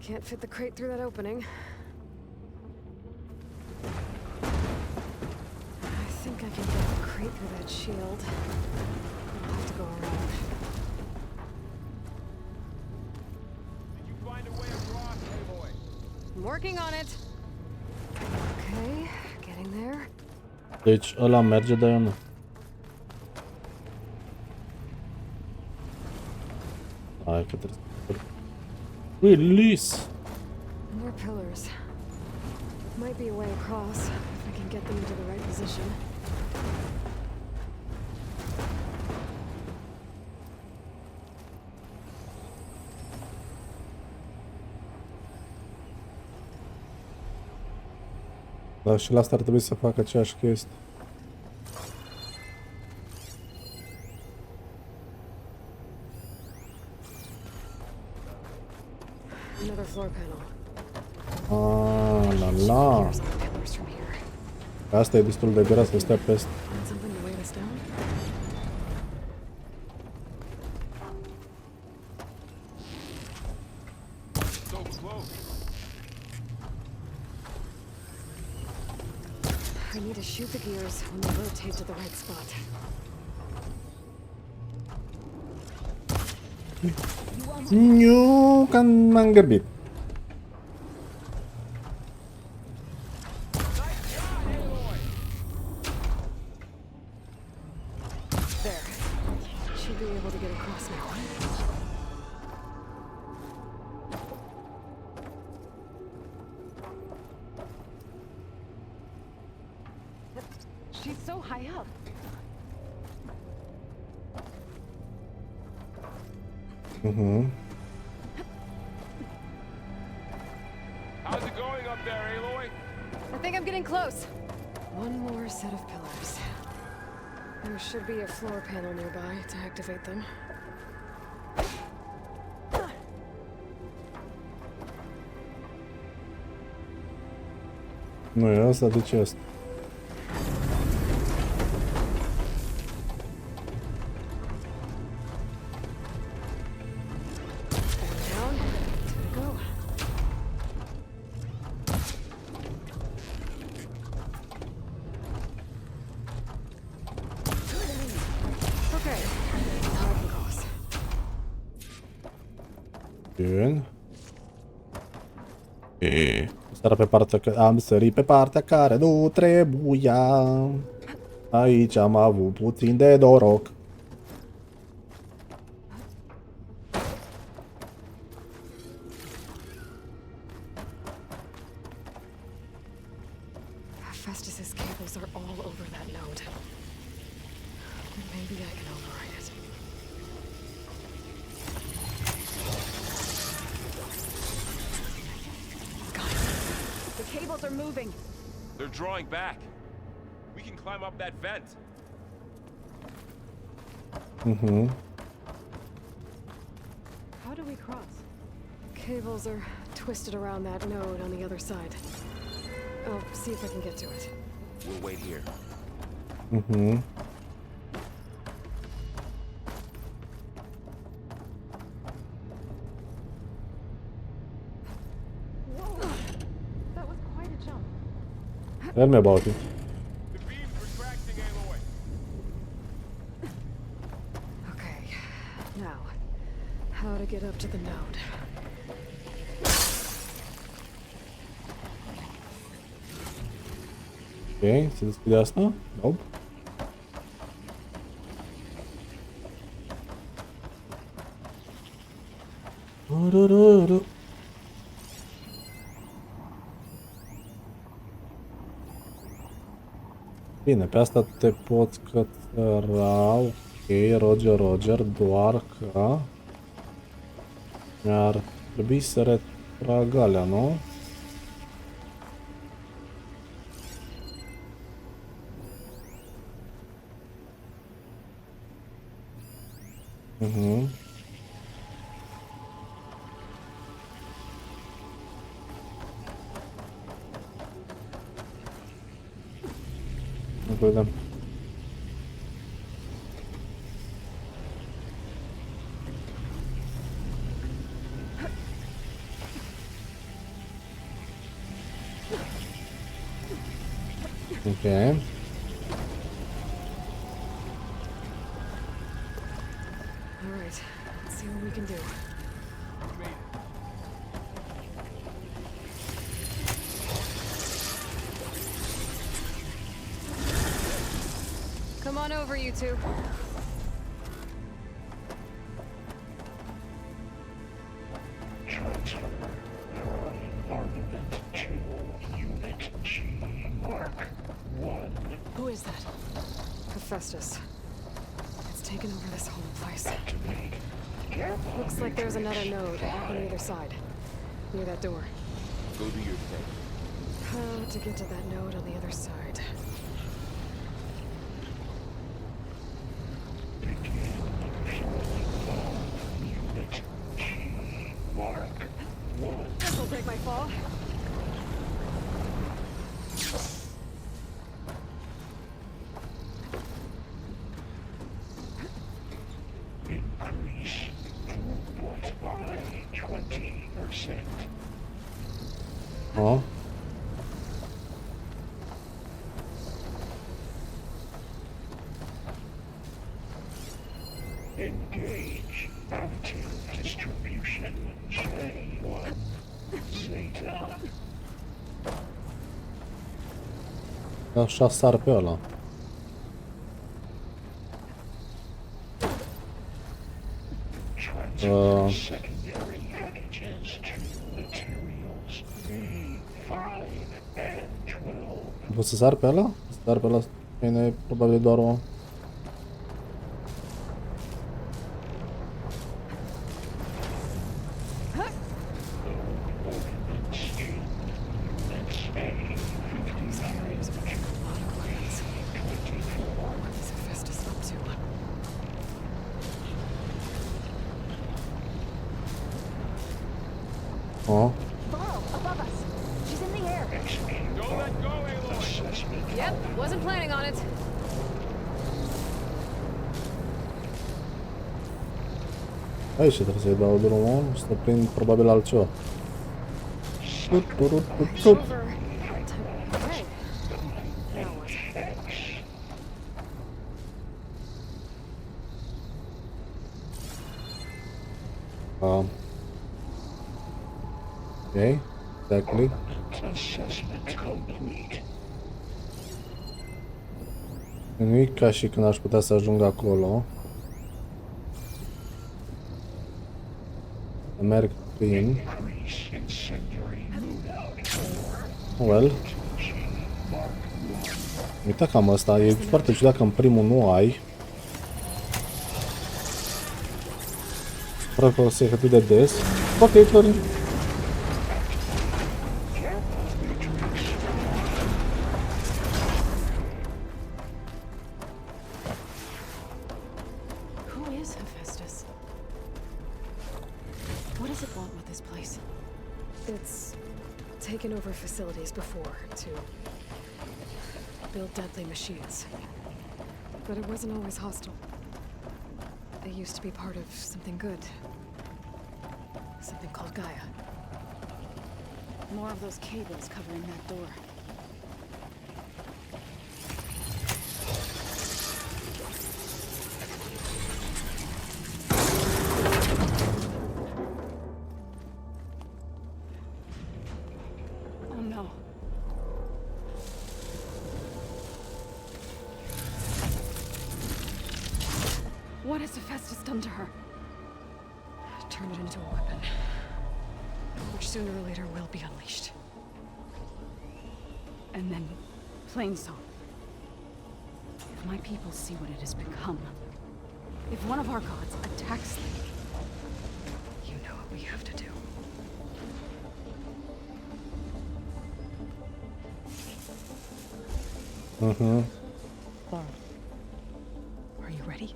Can't fit the crate through that opening. I think I can get the crate through that shield. I'll have to go around. Did you find a way across, Aloy? I'm working on it. Okay, getting there. Deci ăla merge, dar eu nu. Hai că trebuie să... Release! More pillars. Might be a way across, if I can get them into the right position. Dar și la asta ar trebui să facă aceeași chestie. Another floor panel. Ah, la la. Asta e destul de grea să stea peste. Something to weight us down? So close. I need to shoot the gears when they rotate to the right spot. Nu, că m-am găbit. There. Should be able to get across now. She's so high up. How's it going up there, Aloy? I think I'm getting close. One more set of pillars. There should be a floor panel nearby to activate them. Nu e asta, de ce asta? Down. Go. Okay. Now I can cross. Bun. Pe partea că am sărit pe partea care nu trebuia. Aici am avut puțin de noroc. Festus's cables are all over that node. Maybe I can override it. Got it. The cables are moving. They're drawing back. We can climb up that vent. How do we cross? Cables are twisted around that node on the other side. I'll see if I can get to it. We'll wait here. Whoa! That was quite a jump. Tell me about it. The beam's retracting, Aloy. Okay, now, How to get up to the node. Ok, se deschide asta? Nope. Bine, pe asta te poți cătăra. Ok, Roger, doar că mi-ar trebui să retrag alea, nu? Vedem. Ok. All right, let's see what we can do. Come on over, you two. Who is that? Hephaestus. It's taken over this whole place. Looks like there's another node on the other side. Near that door. Go do your thing. How to get to that node on the other side? This'll break my fall. Oh. Engage active distribution. J1 Zeta. Așa sar pe ăla. Secondary packages to materials V5 and 12. Pot să sar pe ăla? Sar pe ăla. Bine, probabil doar o... Oh. Borrow, above us. She's in the air. Don't let go, Aloy! Yep, wasn't planning on it. Aici trebuie să-i dau drumul, să prind probabil altceva. Okay, exactly. Assessment complete. Nu e ca și când aș putea să ajung acolo. Să merg prin... Well. Uita cam asta, e foarte ciudat că în primul nu ai. Vreau că se atât de des. Ok, Florin. Who is Hephaestus? What does it want with this place? It's taken over facilities before to build deadly machines. But it wasn't always hostile. It used to be part of something good. Something called Gaia. More of those cables covering that door. What has Hephaestus done to her? Turn it into a weapon, which sooner or later will be unleashed. And then, Plainsong. If my people see what it has become, if one of our gods attacks them, you know what we have to do. Mhm. Laurel, are you ready?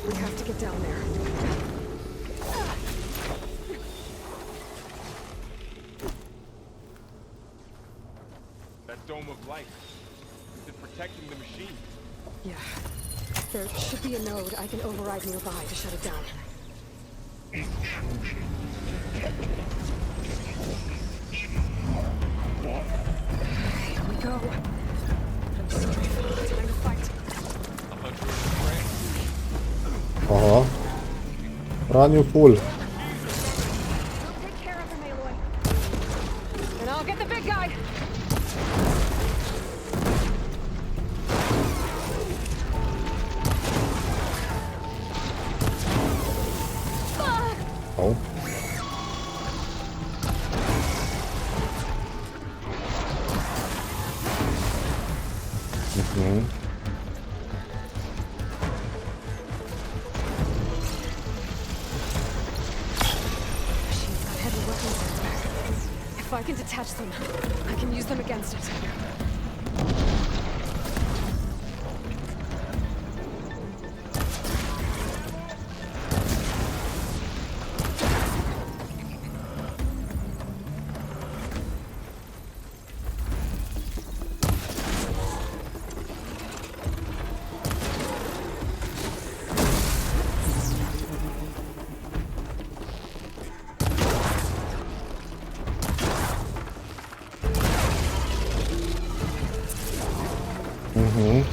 We have to get down there. That dome of light. Is it protecting the machine? Yeah. There should be a node I can override nearby to shut it down. Here we go. I'm sorry, time to fight. Aha. Run you fool. Take care of him, Aloy. And I'll get the big guy. Oh. Mhm. If I can detach them, I can use them against it. Mhm.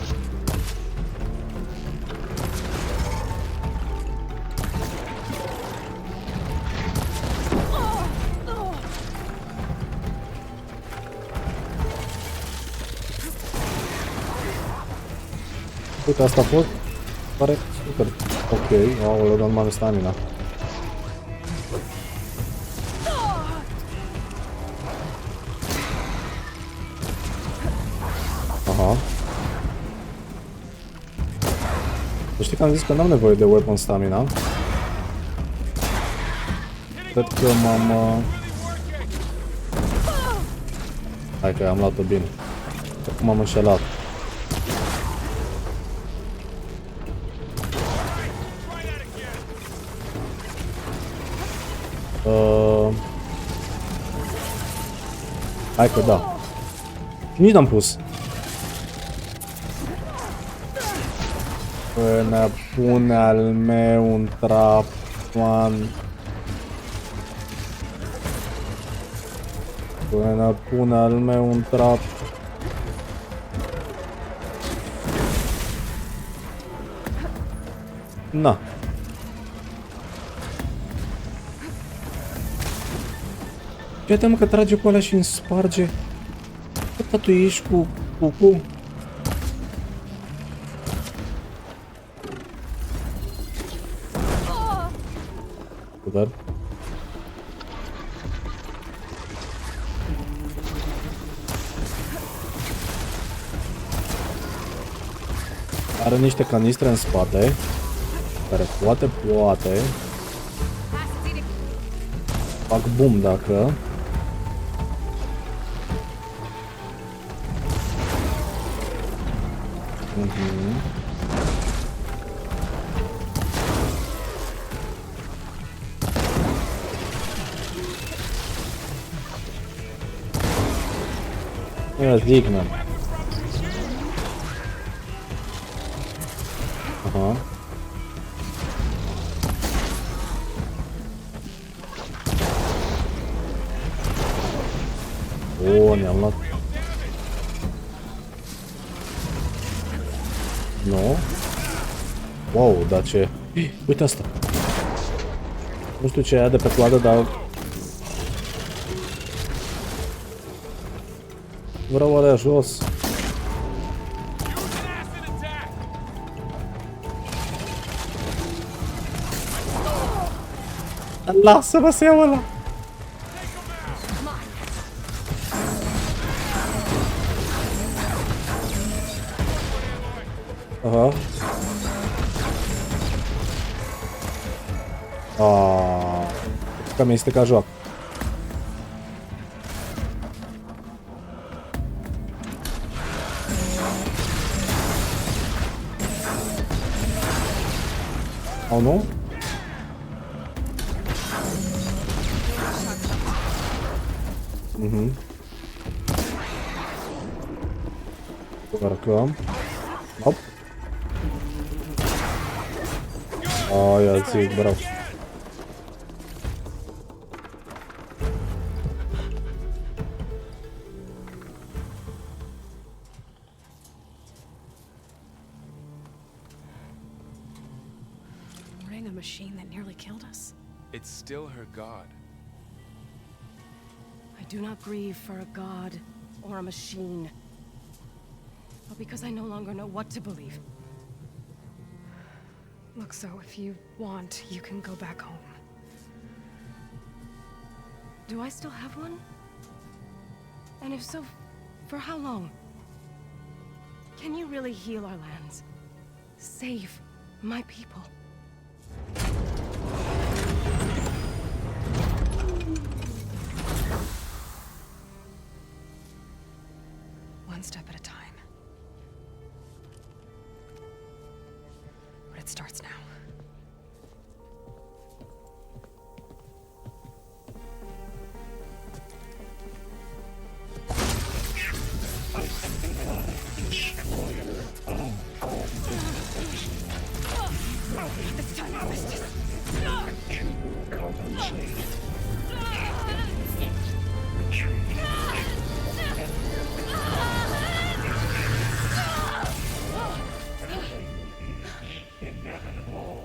Uite, asta a fost. Pare super. Ok, aoleu, dar nu mai am stamina. Aha. Să știi că am zis că n-am nevoie de weapon stamina. Cred că m-am... Hai că am luat-o bine. Cred că m-am înșelat. Hai că da. Nici n-am pus. Până pune al meu un trap, man. Până pune al meu un trap. Na. Uite mă că trage cu alea și îmi sparge. Bă, tu ești cu cucu? Super. Are niște canistre în spate care poate fac boom dacă ia zic, man. Aha. O, ne-am luat. Nu. Wow, dar ce... Uite asta. Nu știu ce e aia de pe coadă, dar... Vreau alea jos. Lasă-mă să iau ăla! Aha. Că mi este ca joc. Oh, nu? Urcăm. Hop. Ia zi, bravo. Mourning a machine that nearly killed us? It's still her god. I do not grieve for a god or a machine, but because I no longer know what to believe. Look, so if you want, you can go back home. Do I still have one? And if so, for how long? Can you really heal our lands? Save my people? One step at a time. But it starts now. It's time to fist it. To compensate. Inevitable.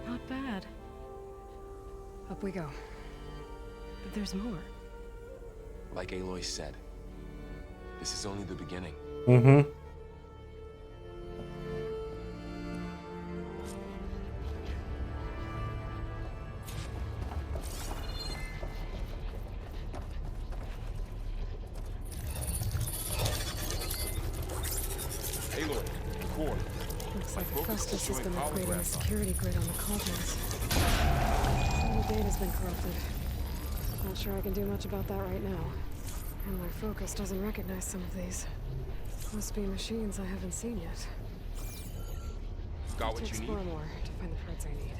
Not bad. Up we go. But there's more. Like Aloy said, this is only the beginning. Mhm. Aloy, Core. Looks like Focus Festus has destroying been upgrading the holograph. security grid on the cauldrons. And the data's been corrupted. Not sure I can do much about that right now. And my focus doesn't recognize some of these. Must be machines I haven't seen yet. Got To what you explore need? more to find the parts I need.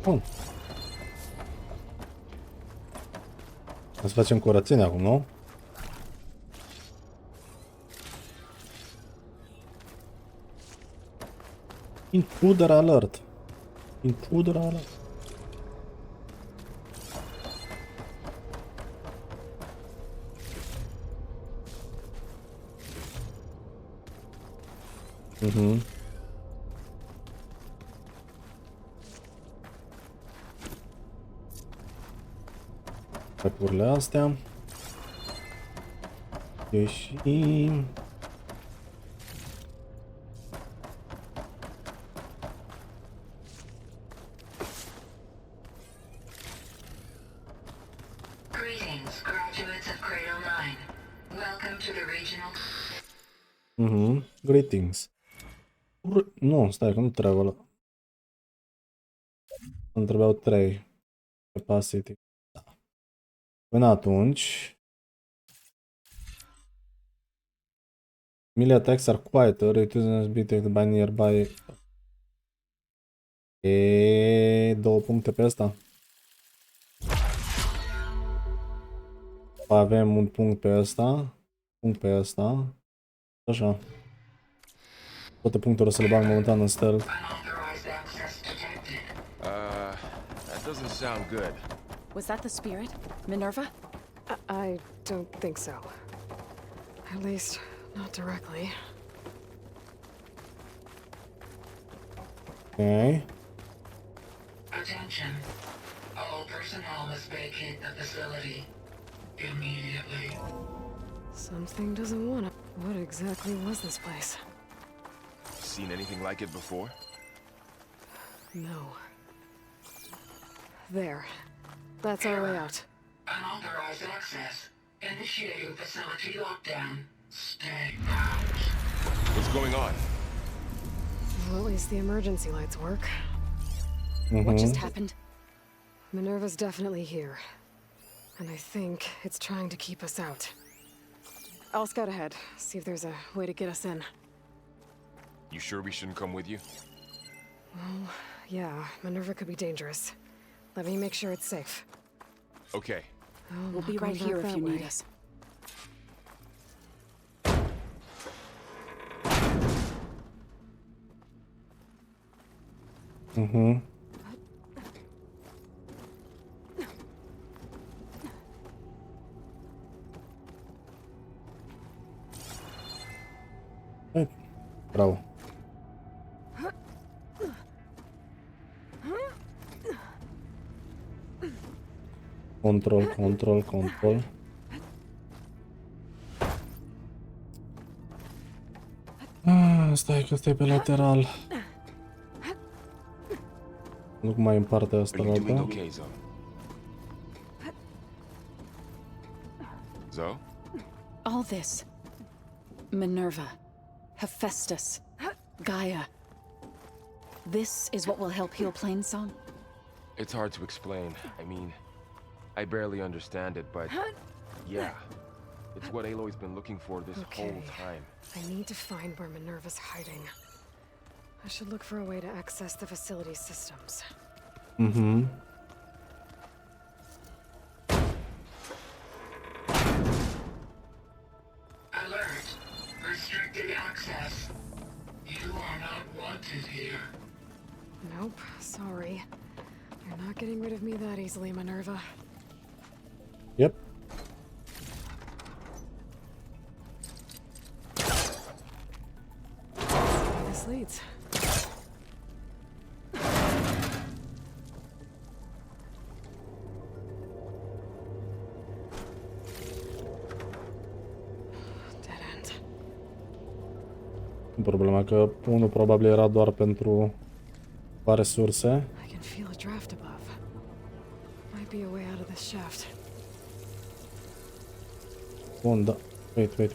Bun. Să facem curățenie acum, nu? Intruder alert. Intruder alert. Mhm. Pepurile astea. Ieșim. Greetings, graduates of Cradle 9. Welcome to the regional... Mhm. Greetings. Nu, stai că nu trebuie ăla. Îmi trebuiau 3. Capacity. Da. Până atunci... Melee attacks are quieter, it isn't be detected by nearby. E 2 puncte pe asta. Avem un punct pe asta. Punct pe asta. Așa. Toate punctele să le bag momentan în stealth. That doesn't sound good. Was that the spirit? Minerva? I don't think so. At least, not directly. Okay. Attention. All personnel must vacate the facility immediately. Something doesn't want to. What exactly was this place? Seen anything like it before? No. There. That's our way out. Unauthorized access. Initiating facility lockdown. Stay out. What's going on? Well, at least the emergency lights work. What just happened? Minerva's definitely here. And I think it's trying to keep us out. I'll scout ahead, see if there's a way to get us in. You sure we shouldn't come with you? Well, yeah, Minerva could be dangerous. Let me make sure it's safe. Okay. Oh, We'll be right here if you need us. Mhm. Bravo. Control, control, control. Stai că stai pe lateral. Nu mai în partea asta la altă. Okay, Zoe. Zoe? All this. Minerva. Hephaestus. Gaia. This is what will help heal Plainsong? It's hard to explain. I mean, I barely understand it, but yeah. It's what Aloy's been looking for this whole time. I need to find where Minerva's hiding. I should look for a way to access the facility's systems. Mm-hmm. Alert. Restricted access. You are not wanted here. Nope, sorry. You're not getting rid of me that easily, Minerva. Yep. This leads. Dead end. Problema că unul probabil era doar pentru resurse. I can feel a draft above. Might be a way out of this shaft. Bun, da. Wait. Looks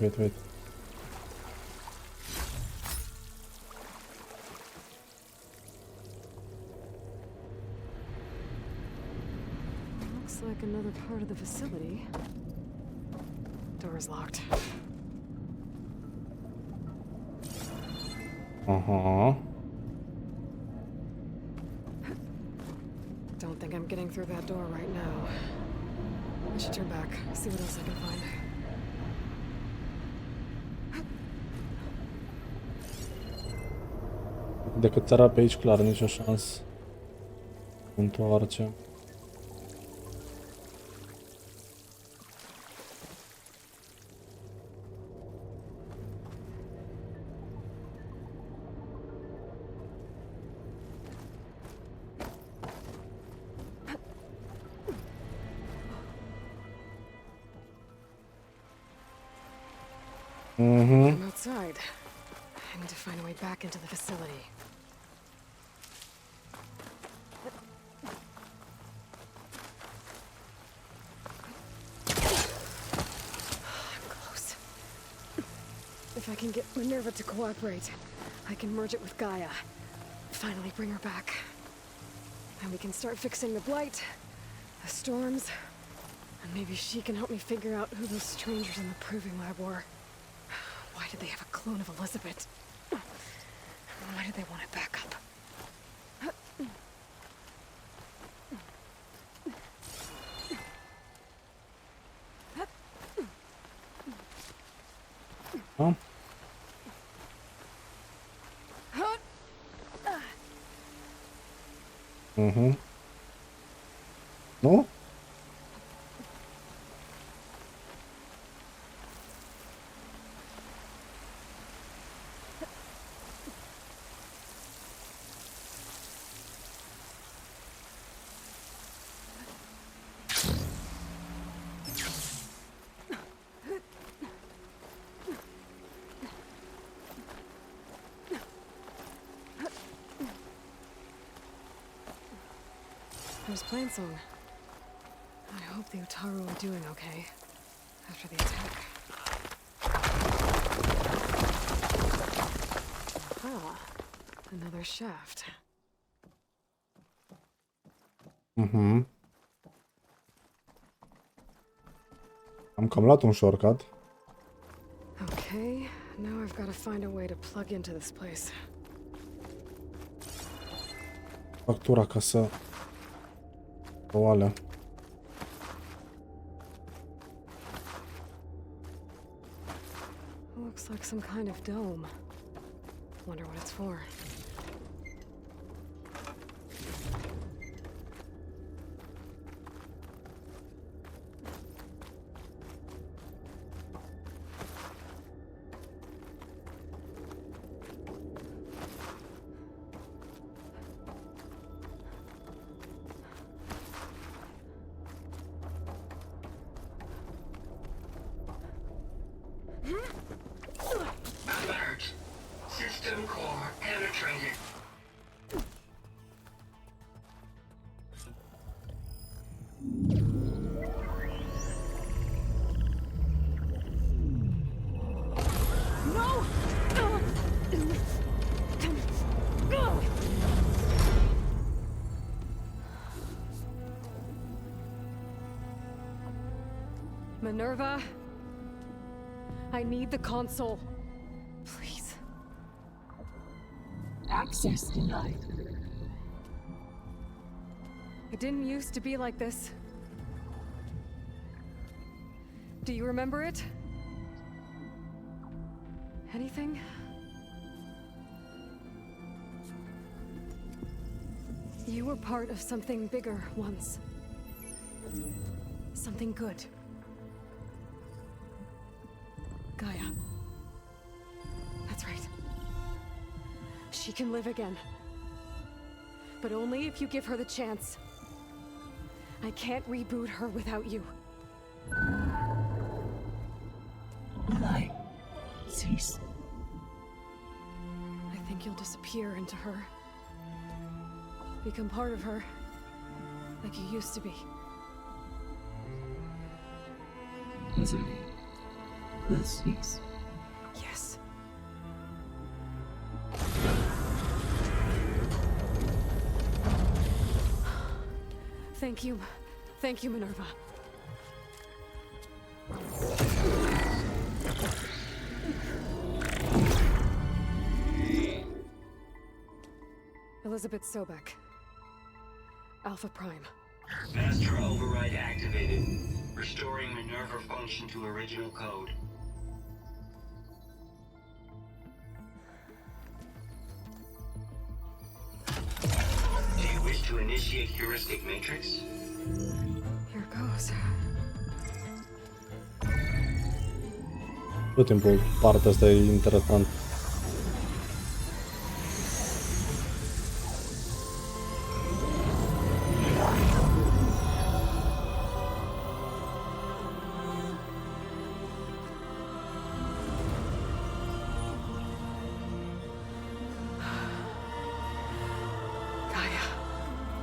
like another part of the facility. Door's locked. Uh-huh. Don't think I'm getting through that door right now. I should turn back, see what else I can find. Decât țara pe aici, clar, nicio șansă. Întoarce. I'm outside. I need to find a way back into the facility. Close. If I can get Minerva to cooperate, I can merge it with Gaia. Finally bring her back. And we can start fixing the blight, the storms, and maybe she can help me figure out who those strangers in the proving lab were. Why did they have a clone of Elizabeth? Why did they want it back up? Huh? Nu? There's Plainsong. I hope the Utaru are doing okay after the attack. Aha, another shaft. Am cam luat un shortcut. Okay, now I've got to find a way to plug into this place. Factura ca să o alea. Looks like some kind of dome. Wonder what it's for. Alert. System core penetrated. No! Minerva, I need the console. Please. Access denied. It didn't used to be like this. Do you remember it? Anything? You were part of something bigger once. Something good. Gaia. That's right. She can live again. But only if you give her the chance. I can't reboot her without you. Light. Cease. I think you'll disappear into her. Become part of her. Like you used to be. Misery. Will cease. Yes. Thank you. Thank you, Minerva. Elizabeth Sobek. Alpha Prime. Master override activated. Restoring Minerva function to original code. Do you wish to initiate heuristic matrix? Here goes. Tot timpul partea asta e interesant.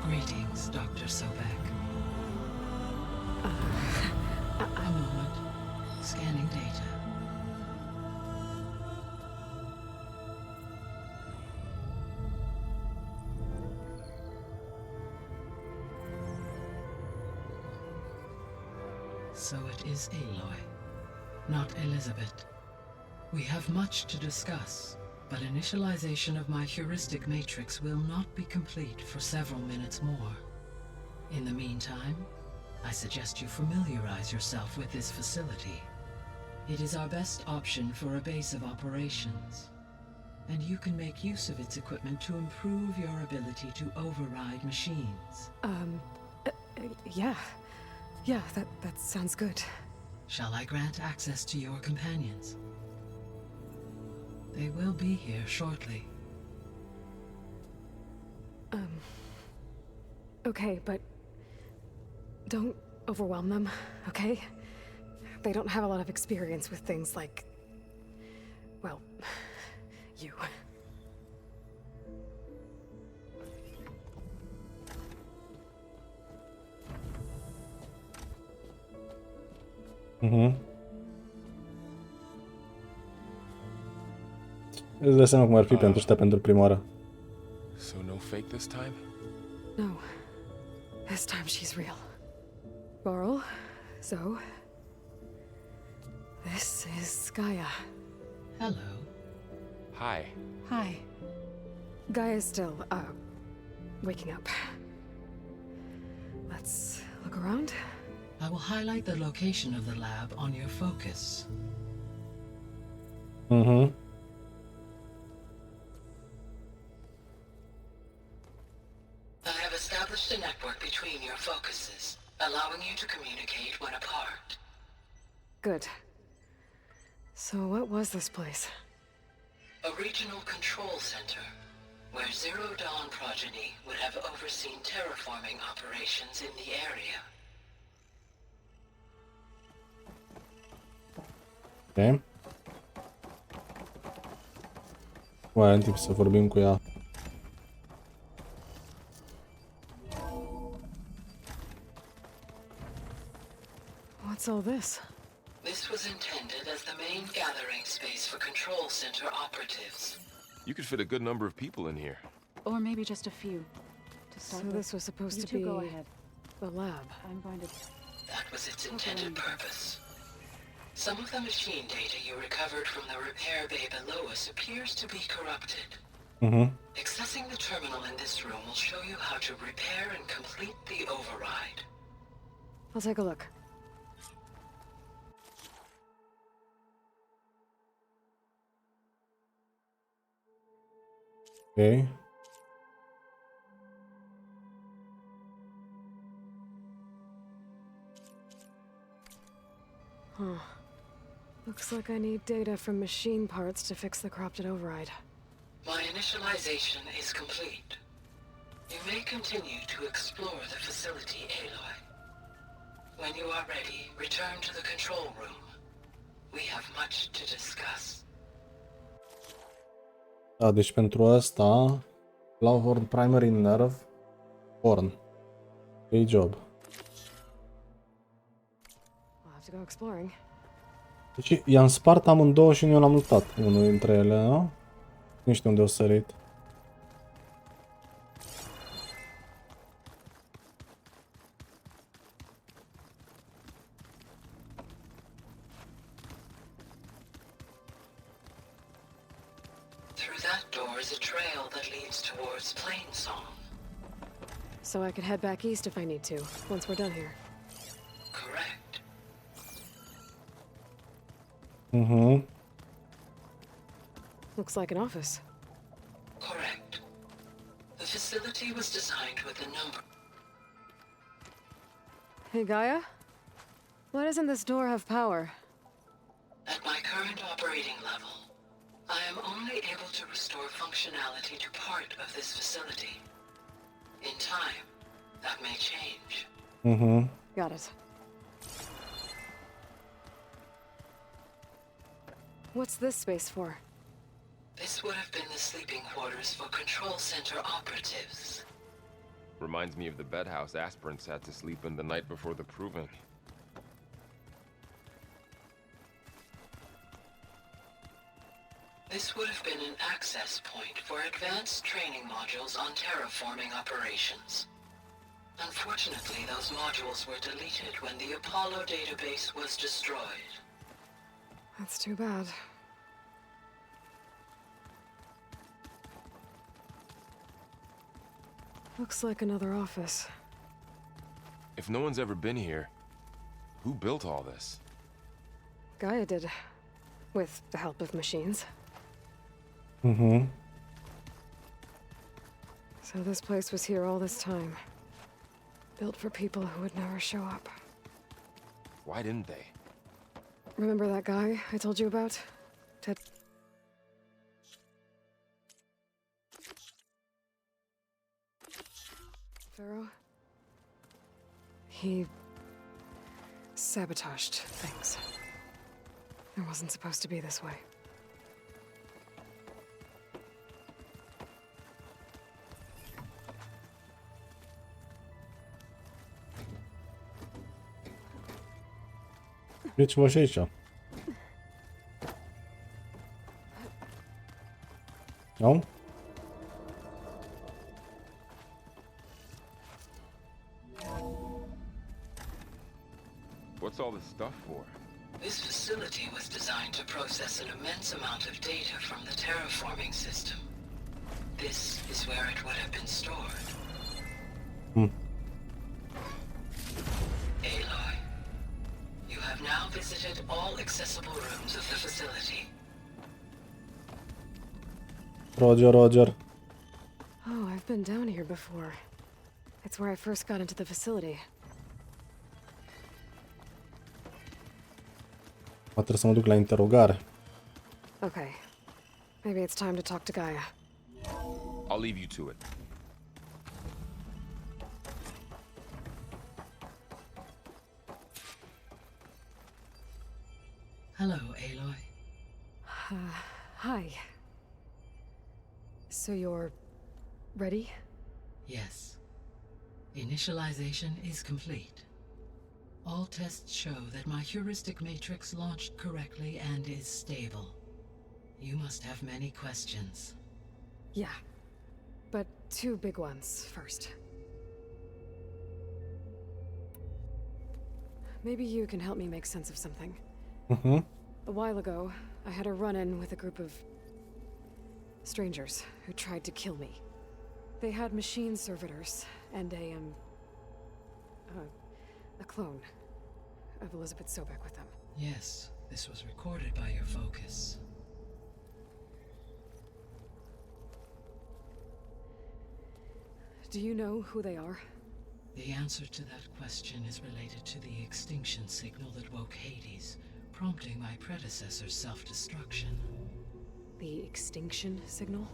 Greetings, Dr. Sobek. A moment. Scanning data. So it is Aloy, not Elizabeth. We have much to discuss, but initialization of my heuristic matrix will not be complete for several minutes more. In the meantime, I suggest you familiarize yourself with this facility. It is our best option for a base of operations. and you can make use of its equipment to improve your ability to override machines. Yeah. Yeah, that sounds good. Shall I grant access to your companions? They will be here shortly. Okay, but don't overwhelm them, okay? They don't have a lot of experience with things like, well, you. Îți dai seama cum ar fi pentru ăștia pentru prima oară. So no fake this time? No. This time she's real. Varl, Zoe. This is Gaia. Hello. Hi. Hi. Gaia's still, waking up. Let's look around. I will highlight the location of the lab on your focus. I have established a network between your focuses, allowing you to communicate when apart. Good. So what was this place? A regional control center, where Zero Dawn progeny would have overseen terraforming operations in the area. Ok. Mai în timp să vorbim cu ea. What's all this? This was intended as the main gathering space for control center operatives. You could fit a good number of people in here. Or maybe just a few. To So start with. this was supposed You to two be go ahead. the lab. I'm going to... That was its intended purpose. Some of the machine data you recovered from the repair bay below us appears to be corrupted. Accessing the terminal in this room will show you how to repair and complete the override. I'll take a look. Ok. Huh. Looks like I need data from machine parts to fix the corrupted override. My initialization is complete. You may continue to explore the facility, Aloy. When you are ready, return to the control room. We have much to discuss. Da, deci pentru asta Loveworld Primary Nerve Porn. Good job. I'll have to go exploring. Deci i-am spart amândouă și nu eu l-am luptat. Unul dintre ele, nu? Nu știu unde o sărit. Through that door is a trail that leads towards Plainsong. So I could head back east if I need to, once we're done here. Correct. Looks like an office. Correct. The facility was designed with a number. Hey, Gaia? Why doesn't this door have power? At my current operating level, I am only able to restore functionality to part of this facility. In time, that may change. Got it. What's this space for? This would have been the sleeping quarters for control center operatives. Reminds me of the bedhouse aspirants had to sleep in the night before the proving. This would have been an access point for advanced training modules on terraforming operations. Unfortunately, those modules were deleted when the Apollo database was destroyed. That's too bad. Looks like another office. If no one's ever been here, who built all this? Gaia did. With the help of machines. Mm-hmm. So this place was here all this time. Built for people who would never show up. Why didn't they? Remember that guy I told you about? Ted... Pharaoh? He... sabotaged things. It wasn't supposed to be this way. E ceva și aici. Nu? What's all this stuff for? This facility was designed to process an immense amount of data from the terraforming system. This is where it would have been stored. Aloy, you have now visited all accessible rooms of the facility. Roger, Roger. Oh, I've been down here before. It's where I first got into the facility. Trebuie să mă duc la interogare. Okay. Maybe it's time to talk to Gaia. I'll leave you to it. Hello, Aloy. Hi. So you're... ready? Yes. Initialization is complete. All tests show that my heuristic matrix launched correctly and is stable. You must have many questions. Yeah. But two big ones first. Maybe you can help me make sense of something. Mm-hmm. A while ago, I had a run-in with a group of... strangers who tried to kill me. They had machine servitors and a clone of Elizabeth Sobek with them. Yes, this was recorded by your focus. Do you know who they are? The answer to that question is related to the extinction signal that woke Hades, prompting my predecessor's self-destruction. The extinction signal?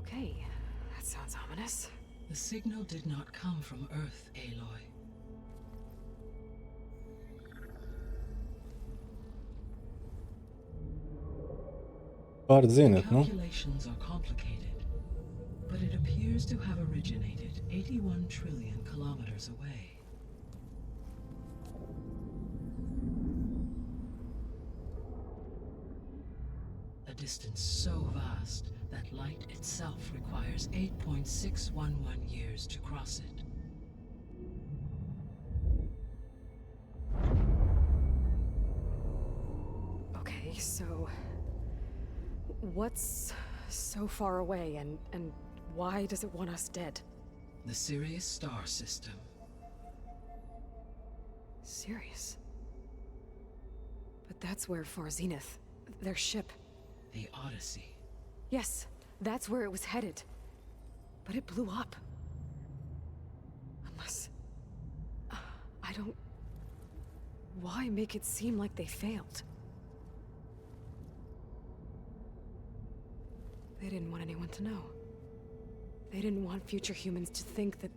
Okay, that sounds ominous. The signal did not come from Earth, Aloy. Calculations are complicated, but it appears to have originated 81 trillion kilometers away. A distance so vast that light itself requires 8.611 years to cross it. Okay, so... what's so far away, and why does it want us dead? The Sirius star system. Sirius? But that's where Far Zenith, their ship... The Odyssey. Yes, that's where it was headed. But it blew up. Unless... I don't... Why make it seem like they failed? They didn't want anyone to know. They didn't want future humans to think that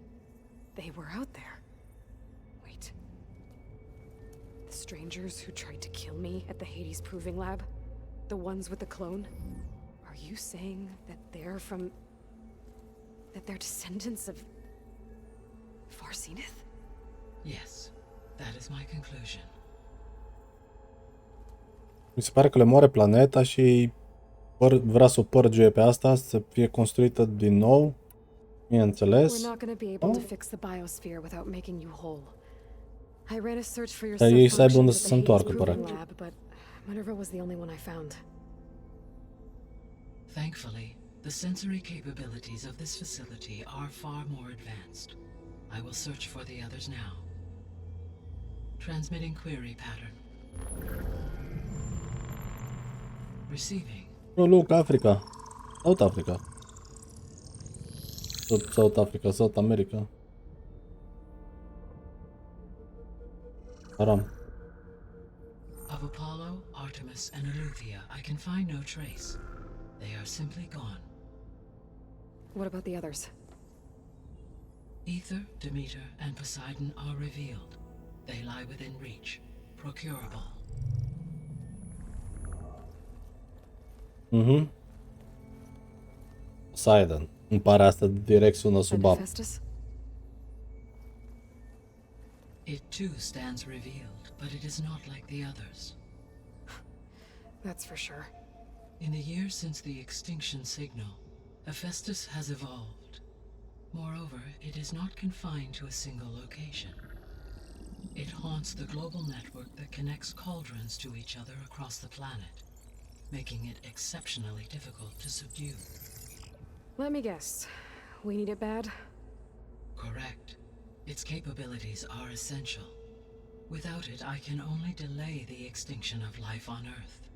they were out there. Wait. The strangers who tried to kill me at the Hades Proving Lab? The ones with the clone? Are you saying that they're from... that they're descendants of... Far Zenith? Yes, that is my conclusion. Mi se pare că le moare planeta și vrea să o părge pe asta, să fie construită din nou. Bineînțeles. We're not going to be able to fix the biosphere without making you whole. I ran a search for your Dar ei să aibă unde să at se the Hades întoarcă, Proving practic. Lab, but Minerva was the only one I found. Thankfully, the sensory capabilities of this facility are far more advanced. I will search for the others now. Transmitting query pattern. Receiving. Oh, look, Africa. South Africa. South Africa, South America. Haram. Of Apollo, Artemis, and Eleuthia, I can find no trace. They are simply gone. What about the others? Ether, Demeter, and Poseidon are revealed. They lie within reach, procurable. Mhm. Poseidon. Îmi pare asta direct sună sub apă. It too stands revealed, but it is not like the others. That's for sure. In the years since the extinction signal, Hephaestus has evolved. Moreover, it is not confined to a single location. It haunts the global network that connects cauldrons to each other across the planet, making it exceptionally difficult to subdue. Let me guess. We need it bad? Correct. Its capabilities are essential. Without it, I can only delay the extinction of life on Earth.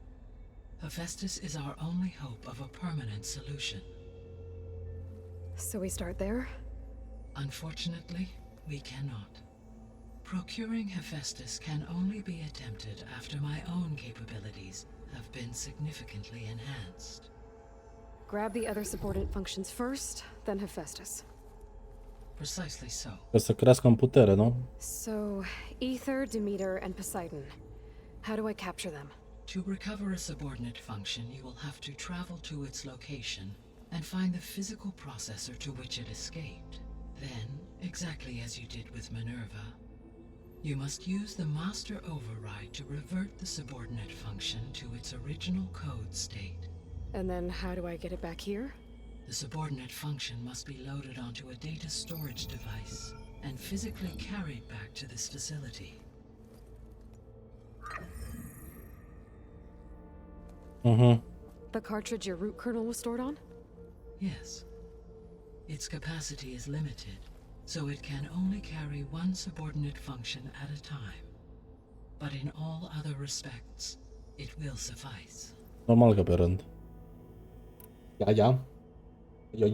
Hephaestus is our only hope of a permanent solution. So we start there? Unfortunately, we cannot. Procuring Hephaestus can only be attempted after my own capabilities have been significantly enhanced. Grab the other subordinate functions first, then Hephaestus. Precisely so. Ca să crească în putere, nu? So, Ether, Demeter, and Poseidon. How do I capture them? To recover a subordinate function, you will have to travel to its location and find the physical processor to which it escaped. Then, exactly as you did with Minerva, you must use the master override to revert the subordinate function to its original code state. And then how do I get it back here? The subordinate function must be loaded onto a data storage device and physically carried back to this facility. The cartridge your root kernel was stored on? Yes. Its capacity is limited, so it can only carry one subordinate function at a time. But in all other respects, it will suffice. Normal că pe rând. Ia. The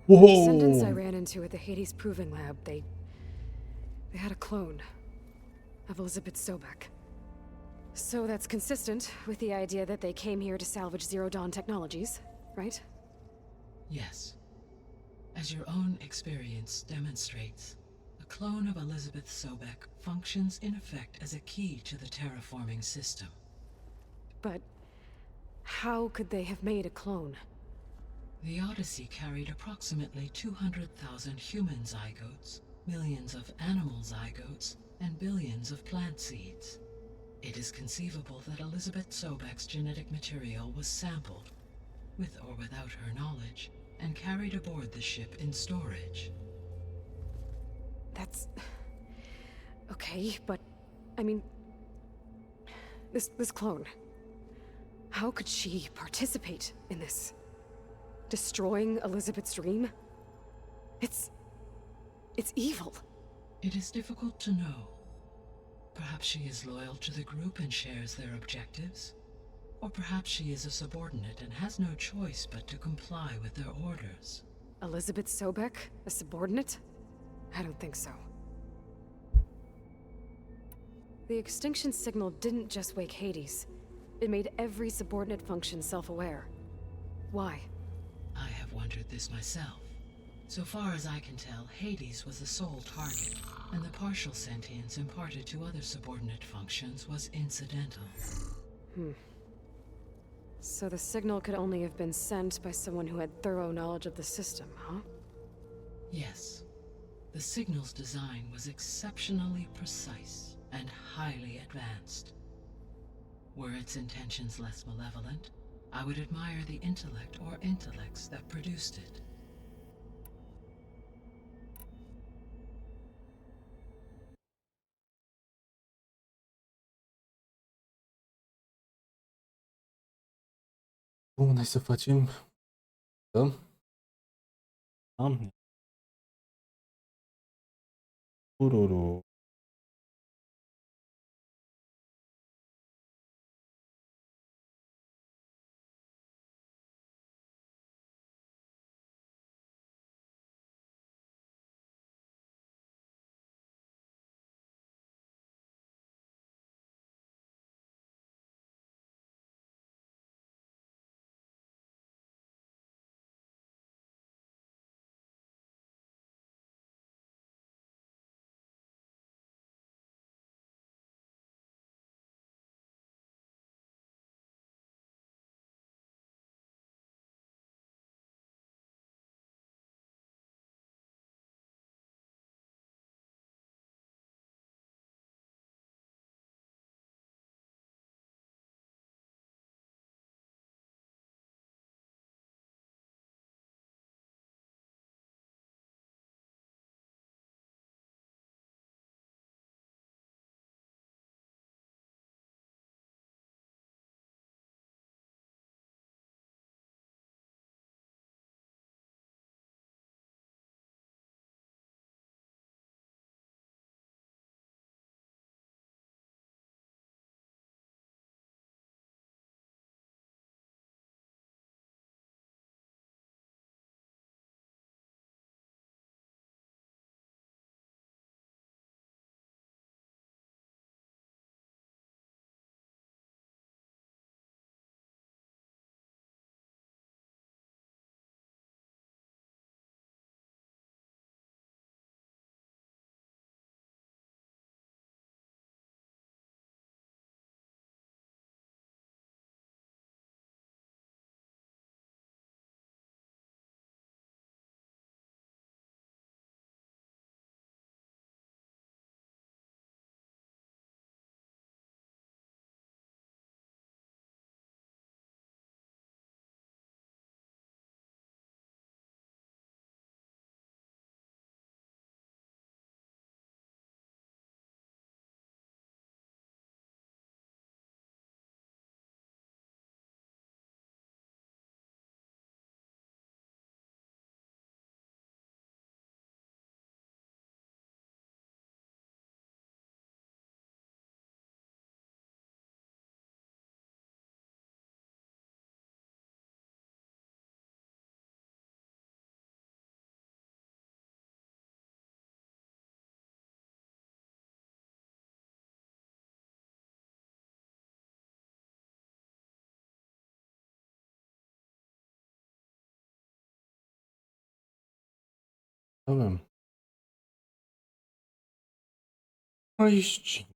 descendants I ran into at the Hades Proving Lab, they had a clone of Elizabeth Sobek. So that's consistent with the idea that they came here to salvage Zero Dawn technologies, right? Yes. As your own experience demonstrates, a clone of Elizabeth Sobek functions in effect as a key to the terraforming system. But how could they have made a clone? The Odyssey carried approximately 200,000 human zygotes, millions of animal zygotes, and billions of plant seeds. It is conceivable that Elizabeth Sobek's genetic material was sampled, with or without her knowledge, and carried aboard the ship in storage. That's... okay, but... I mean... This clone... How could she participate in this? Destroying Elizabeth's dream? It's evil. It is difficult to know. Perhaps she is loyal to the group and shares their objectives. Or perhaps she is a subordinate and has no choice but to comply with their orders. Elizabeth Sobek? A subordinate? I don't think so. The extinction signal didn't just wake Hades. It made every subordinate function self-aware. Why? I have wondered this myself. So far as I can tell, Hades was the sole target, and the partial sentience imparted to other subordinate functions was incidental. So the signal could only have been sent by someone who had thorough knowledge of the system, huh? Yes. The signal's design was exceptionally precise and highly advanced. Were its intentions less malevolent, I would admire the intellect or intellects that produced it. Bun, hai să facem... Da? Am... Ururu. Avem aici.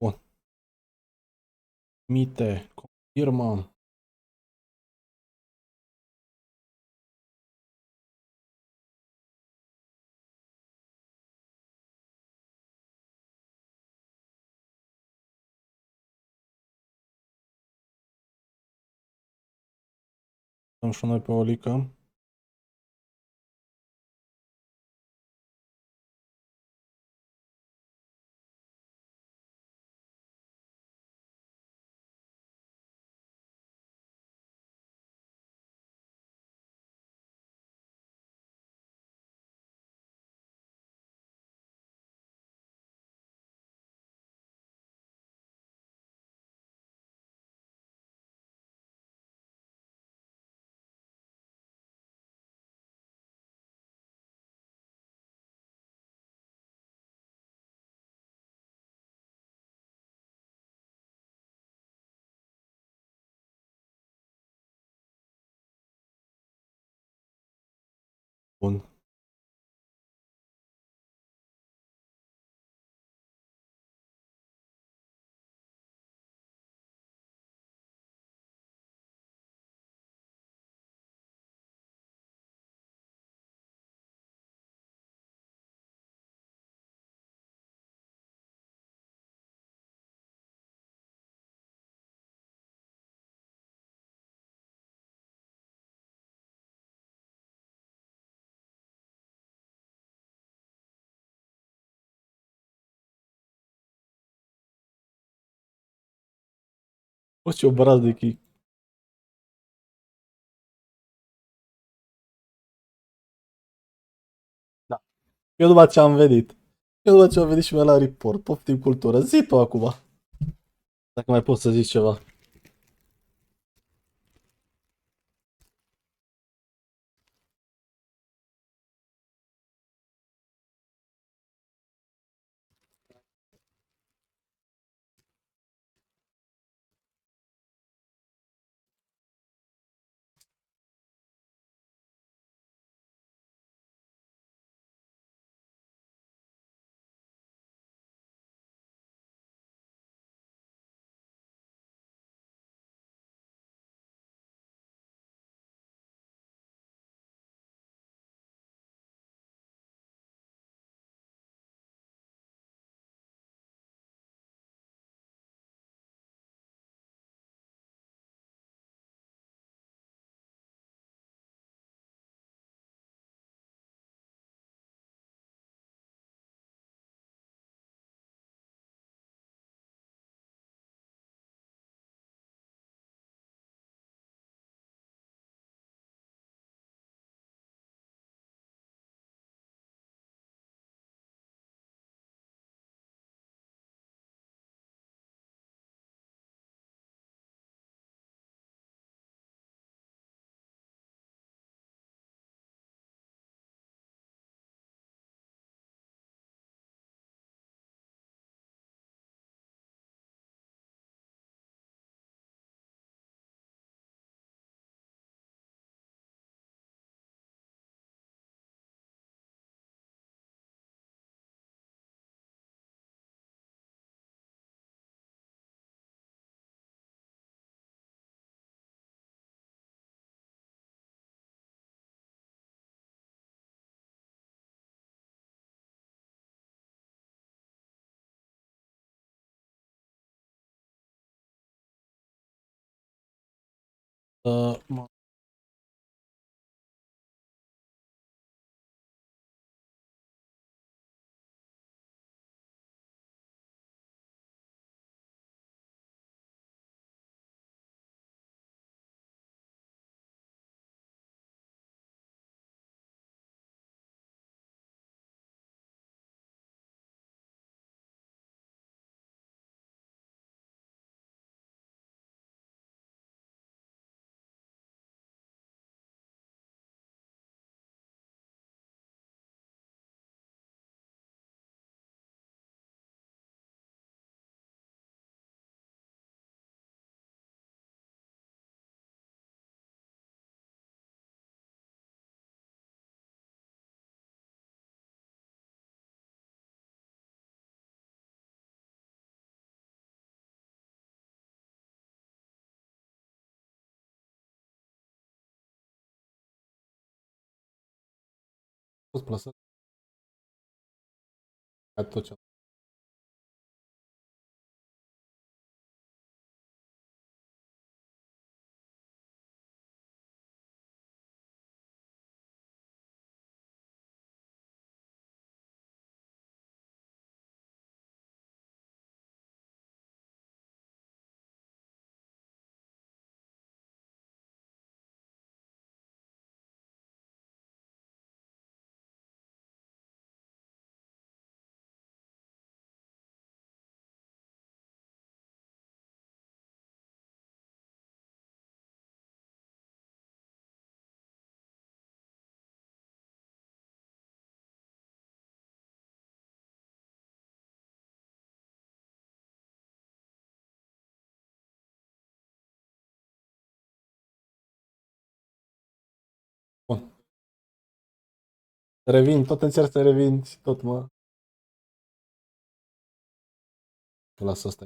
Bun. Mite, confirmă. Dăm și noi pe Olica. Bun. O ce obraznik. Da. Eu după ce am venit. Eu după ce am venit și mi-a la report. Poftim cultură. Zi tu acum. Dacă mai poți să zici ceva. Uh, fost plasat tot ce Revin, tot încerc să revin și tot mă... Las asta.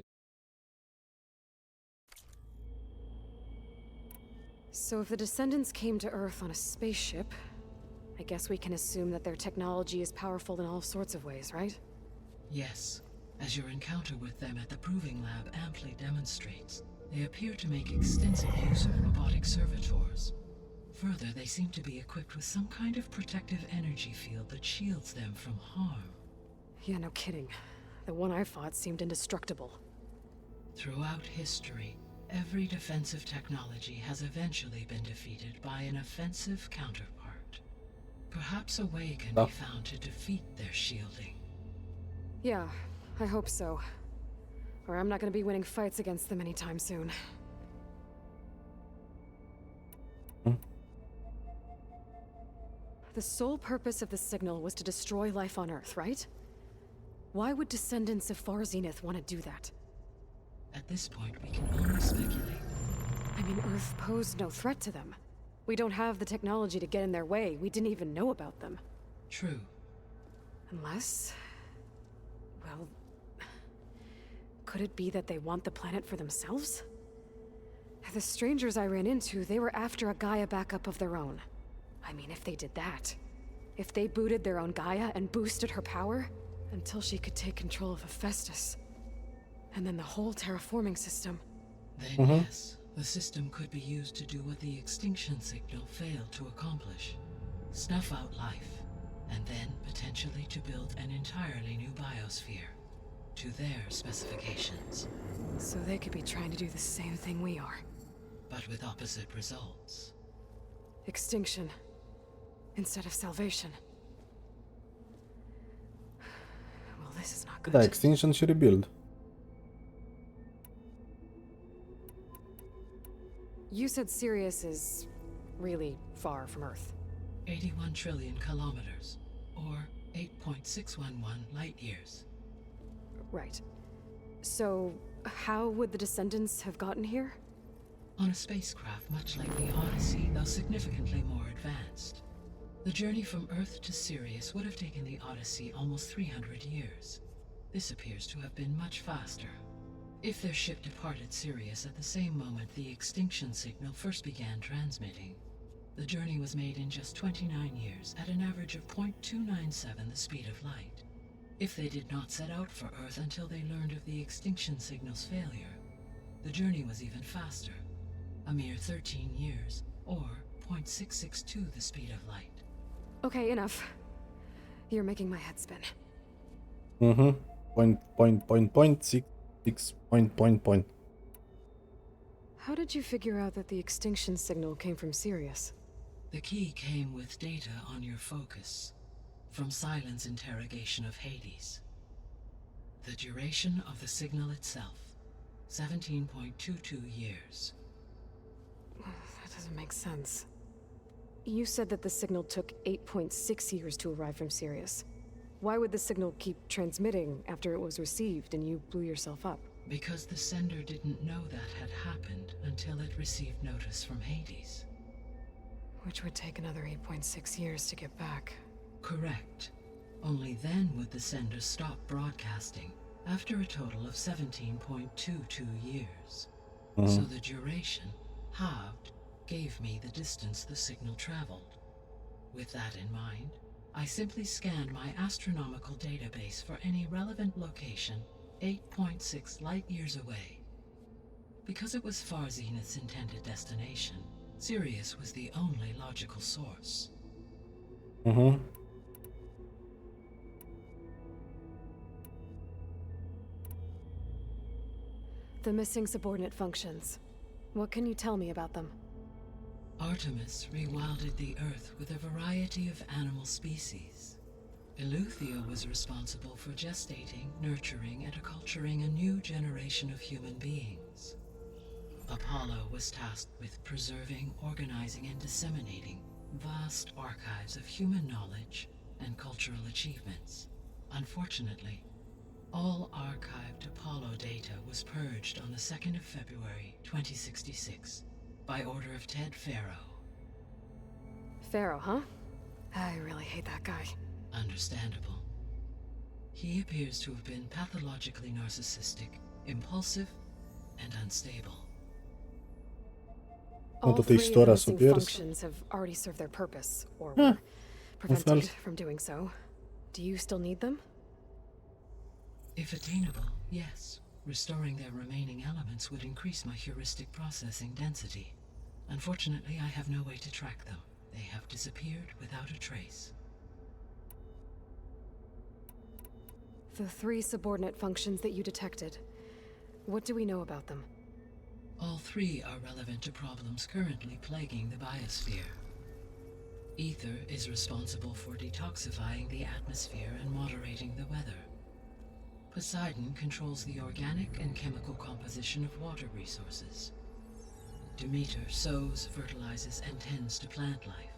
So if the descendants came to Earth on a spaceship, I guess we can assume that their technology is powerful in all sorts of ways, right? Yes, as your encounter with them at the Proving Lab amply demonstrates, they appear to make extensive use of robotic servitors. Further, they seem to be equipped with some kind of protective energy field that shields them from harm. Yeah, no kidding. The one I fought seemed indestructible. Throughout history, every defensive technology has eventually been defeated by an offensive counterpart. Perhaps a way can be found to defeat their shielding. Yeah, I hope so. Or I'm not gonna be winning fights against them anytime soon. The sole purpose of the signal was to destroy life on Earth, right? Why would descendants of Far Zenith want to do that? At this point, we can only speculate. I mean, Earth posed no threat to them. We don't have the technology to get in their way. We didn't even know about them. True. Unless... well... could it be that they want the planet for themselves? The strangers I ran into, they were after a Gaia backup of their own. I mean, if they did that... if they booted their own Gaia and boosted her power... until she could take control of Hephaestus. And then the whole terraforming system. Then yes, the system could be used to do what the extinction signal failed to accomplish. Snuff out life, and then potentially to build an entirely new biosphere. To their specifications. So they could be trying to do the same thing we are. But with opposite results. Extinction. Instead of salvation. Well, this is not good. Da, extinction și rebuild. You said Sirius is really far from Earth. 81 trillion kilometers, or 8.611 light years. Right. So, how would the descendants have gotten here? On a spacecraft much like the Odyssey, though significantly more advanced. The journey from Earth to Sirius would have taken the Odyssey almost 300 years. This appears to have been much faster. If their ship departed Sirius at the same moment the extinction signal first began transmitting, the journey was made in just 29 years at an average of 0.297 the speed of light. If they did not set out for Earth until they learned of the extinction signal's failure, the journey was even faster, a mere 13 years, or 0.662 the speed of light. Okay, enough. You're making my head spin. Point. How did you figure out that the extinction signal came from Sirius? The key came with data on your focus, from Silent's interrogation of Hades. The duration of the signal itself, 17.22 years. That doesn't make sense. You said that the signal took 8.6 years to arrive from Sirius. Why would the signal keep transmitting after it was received and you blew yourself up? Because the sender didn't know that had happened until it received notice from Hades. Which would take another 8.6 years to get back. Correct. Only then would the sender stop broadcasting, after a total of 17.22 years. So the duration, halved, gave me the distance the signal traveled. With that in mind, I simply scanned my astronomical database for any relevant location 8.6 light years away. Because it was Far Zenith's intended destination, Sirius was the only logical source. The missing subordinate functions. What can you tell me about them? Artemis rewilded the Earth with a variety of animal species. Eleuthia was responsible for gestating, nurturing, and acculturating a new generation of human beings. Apollo was tasked with preserving, organizing, and disseminating vast archives of human knowledge and cultural achievements. Unfortunately, all archived Apollo data was purged on the 2nd of February, 2066, by order of Ted Faro. Pharaoh, huh? I really hate that guy. Understandable. He appears to have been pathologically narcissistic, impulsive, and unstable. All Toată three of the istoria s-o missing pierd. functions have already served their purpose, or were prevented from doing so. Do you still need them? If attainable, yes. Restoring their remaining elements would increase my heuristic processing density. Unfortunately, I have no way to track them. They have disappeared without a trace. The three subordinate functions that you detected. What do we know about them? All three are relevant to problems currently plaguing the biosphere. Ether is responsible for detoxifying the atmosphere and moderating the weather. Poseidon controls the organic and chemical composition of water resources. Demeter sows, fertilizes, and tends to plant life.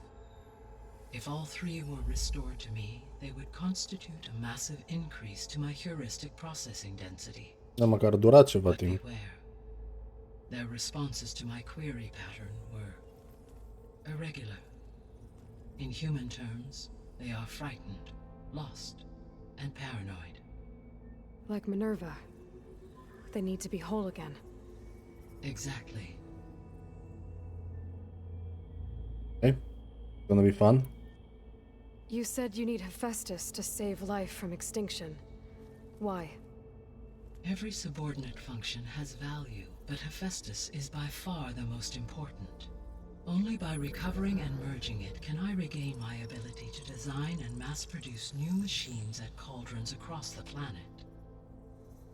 If all three were restored to me, they would constitute a massive increase to my heuristic processing density. Da, măcar dura ceva timp. Beware. Their responses to my query pattern were irregular. In human terms, they are frightened, lost, and paranoid. Like Minerva. They need to be whole again. Exactly. Okay. Gonna be fun. You said you need Hephaestus to save life from extinction. Why? Every subordinate function has value, but Hephaestus is by far the most important. Only by recovering and merging it can I regain my ability to design and mass-produce new machines at cauldrons across the planet.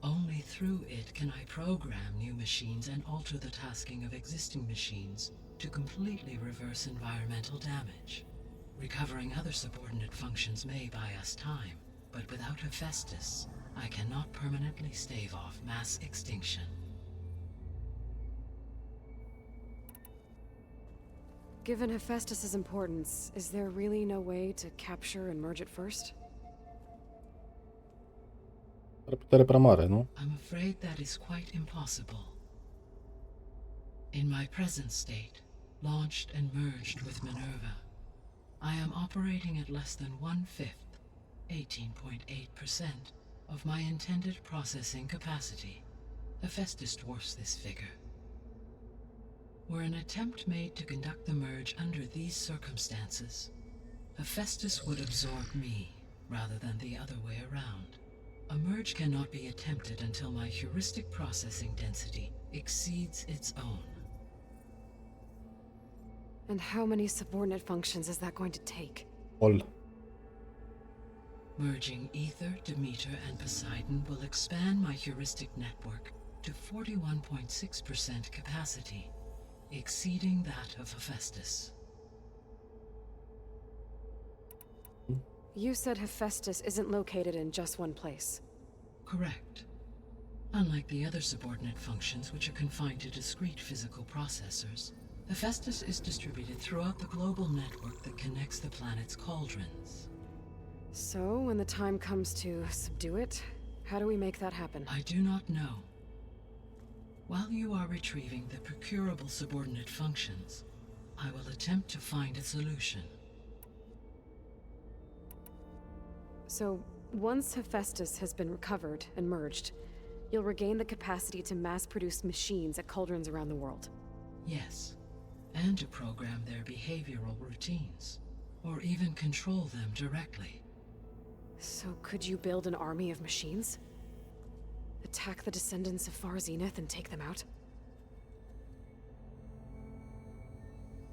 Only through it can I program new machines and alter the tasking of existing machines to completely reverse environmental damage. Recovering other subordinate functions may buy us time, but without Hephaestus, I cannot permanently stave off mass extinction. Given Hephaestus's importance, is there really no way to capture and merge it first? Are putere prea mare, nu? I'm afraid that is quite impossible. In my present state, launched and merged with Minerva, I am operating at less than 1/5, 18.8%, of my intended processing capacity. Hephaestus dwarfs this figure. Were an attempt made to conduct the merge under these circumstances, Hephaestus would absorb me, rather than the other way around. A merge cannot be attempted until my heuristic processing density exceeds its own. And how many subordinate functions is that going to take? All. Merging Ether, Demeter, and Poseidon will expand my heuristic network to 41.6% capacity, exceeding that of Hephaestus. You said Hephaestus isn't located in just one place. Correct. Unlike the other subordinate functions, which are confined to discrete physical processors, Hephaestus is distributed throughout the global network that connects the planet's cauldrons. So, when the time comes to subdue it, how do we make that happen? I do not know. While you are retrieving the procurable subordinate functions, I will attempt to find a solution. So, once Hephaestus has been recovered and merged, you'll regain the capacity to mass-produce machines at cauldrons around the world. Yes, and to program their behavioral routines, or even control them directly. So could you build an army of machines? Attack the descendants of Far Zenith and take them out?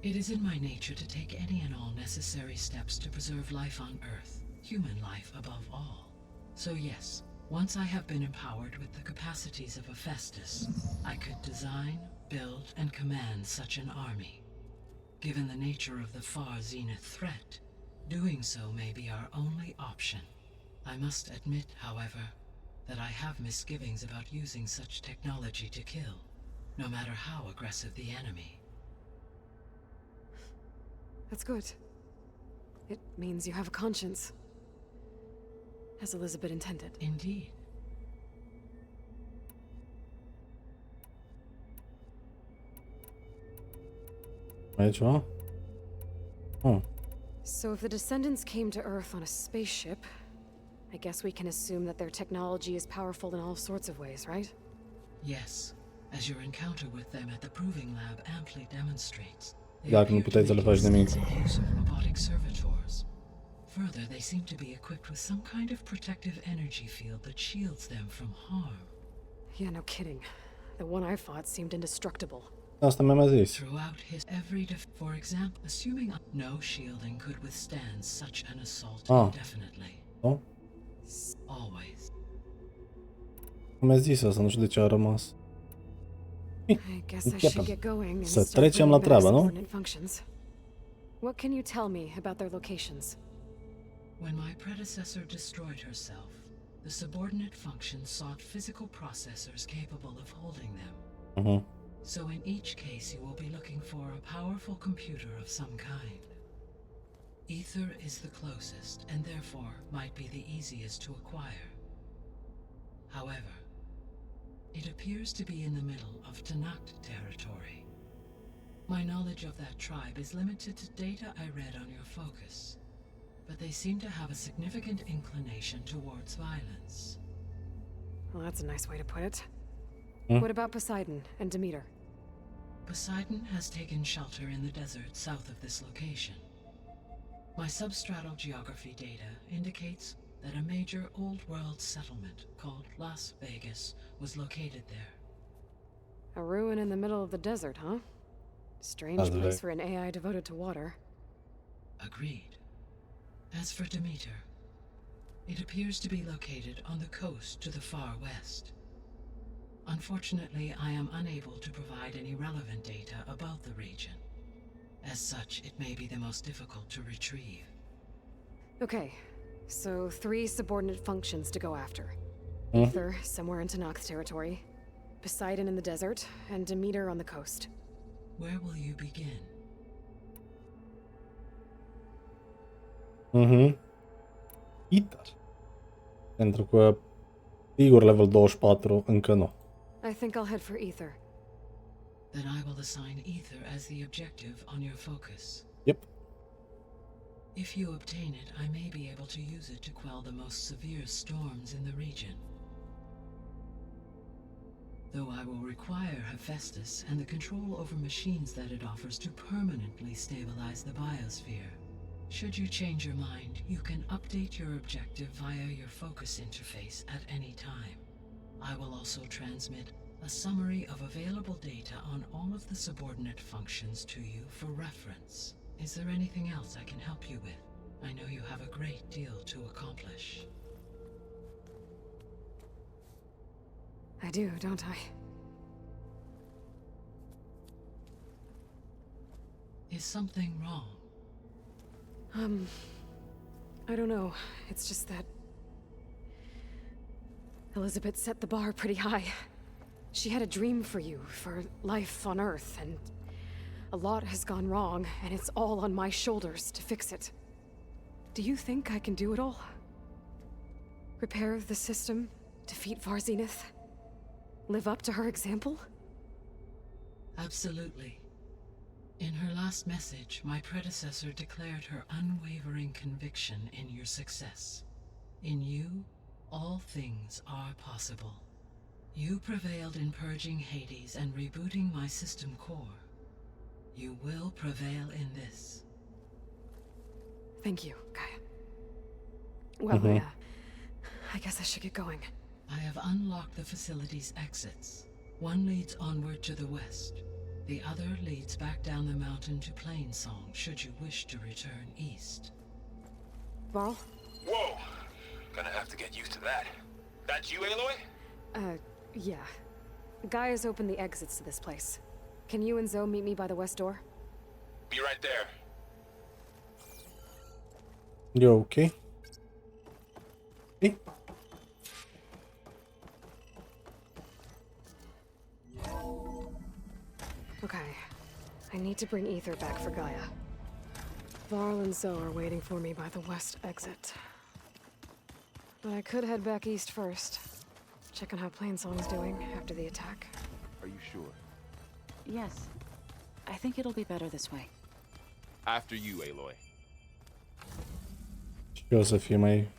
It is in my nature to take any and all necessary steps to preserve life on Earth, human life above all. So yes, once I have been empowered with the capacities of Hephaestus, I could design, build, and command such an army. Given the nature of the Far Zenith threat, doing so may be our only option. I must admit, however, that I have misgivings about using such technology to kill, no matter how aggressive the enemy. That's good. It means you have a conscience. As Elizabeth intended. Indeed. Mai e ceva? Oh. So if the descendants came to Earth on a spaceship, I guess we can assume that their technology is powerful in all sorts of ways, right? Yes, as your encounter with them at the proving lab amply demonstrates. They Dacă nu appear to puteai să le make faci nimic. extensive use of robotic servitors. Further, they seem to be equipped with some kind of protective energy field that shields them from harm. Yeah, no kidding. The one I fought seemed indestructible. Asta mi-a mai zis. Throughout for example, assuming no shielding could withstand such an assault indefinitely. Nu? Always. Mi-a zis asta, nu știu de ce a rămas. I guess I should get going and Să start trecem la bringing back treabă, nu? subordinate functions. What can you tell me about their locations? When my predecessor destroyed herself, the subordinate functions sought physical processors capable of holding them. So in each case you will be looking for a powerful computer of some kind. Ether is the closest, and therefore might be the easiest to acquire. However, it appears to be in the middle of Tanakh territory. My knowledge of that tribe is limited to data I read on your focus, but they seem to have a significant inclination towards violence. Well, that's a nice way to put it. What about Poseidon and Demeter? Poseidon has taken shelter in the desert south of this location. My substratal geography data indicates that a major old-world settlement called Las Vegas was located there. A ruin in the middle of the desert, huh? Strange place for an AI devoted to water. Agreed. As for Demeter, it appears to be located on the coast to the far west. Unfortunately, I am unable to provide any relevant data about the region. As such, it may be the most difficult to retrieve. Okay, so 3 subordinate functions to go after. Ether, somewhere in Tanakh territory, Poseidon in the desert, and Demeter on the coast. Where will you begin? Ether. Pentru că, sigur, level 24 încă nu. I think I'll head for Ether. Then I will assign Ether as the objective on your focus. Yep. If you obtain it, I may be able to use it to quell the most severe storms in the region. Though I will require Hephaestus and the control over machines that it offers to permanently stabilize the biosphere. Should you change your mind, you can update your objective via your focus interface at any time. I will also transmit a summary of available data on all of the subordinate functions to you for reference. Is there anything else I can help you with? I know you have a great deal to accomplish. I do, don't I? Is something wrong? I don't know. It's just that Elizabeth set the bar pretty high. She had a dream for you, for life on Earth, and a lot has gone wrong, and it's all on my shoulders to fix it. Do you think I can do it all? Repair the system, defeat Varzinith, live up to her example? Absolutely. In her last message, my predecessor declared her unwavering conviction in your success. In you, all things are possible. You prevailed in purging Hades and rebooting my system core. You will prevail in this. Thank you, Gaia. Well, I guess I should get going. I have unlocked the facility's exits. One leads onward to the west. The other leads back down the mountain to Plainsong, should you wish to return east. Varl? Whoa! Gonna have to get used to that. That's you, Aloy? Yeah. Gaia's opened the exits to this place. Can you and Zoe meet me by the west door? Be right there. You okay? Okay. Okay. I need to bring Ether back for Gaia. Varl and Zoe are waiting for me by the west exit. But I could head back east first. Check on how Plainsong's doing after the attack. Are you sure? Yes. I think it'll be better this way. After you, Aloy. Eu o să fie mai...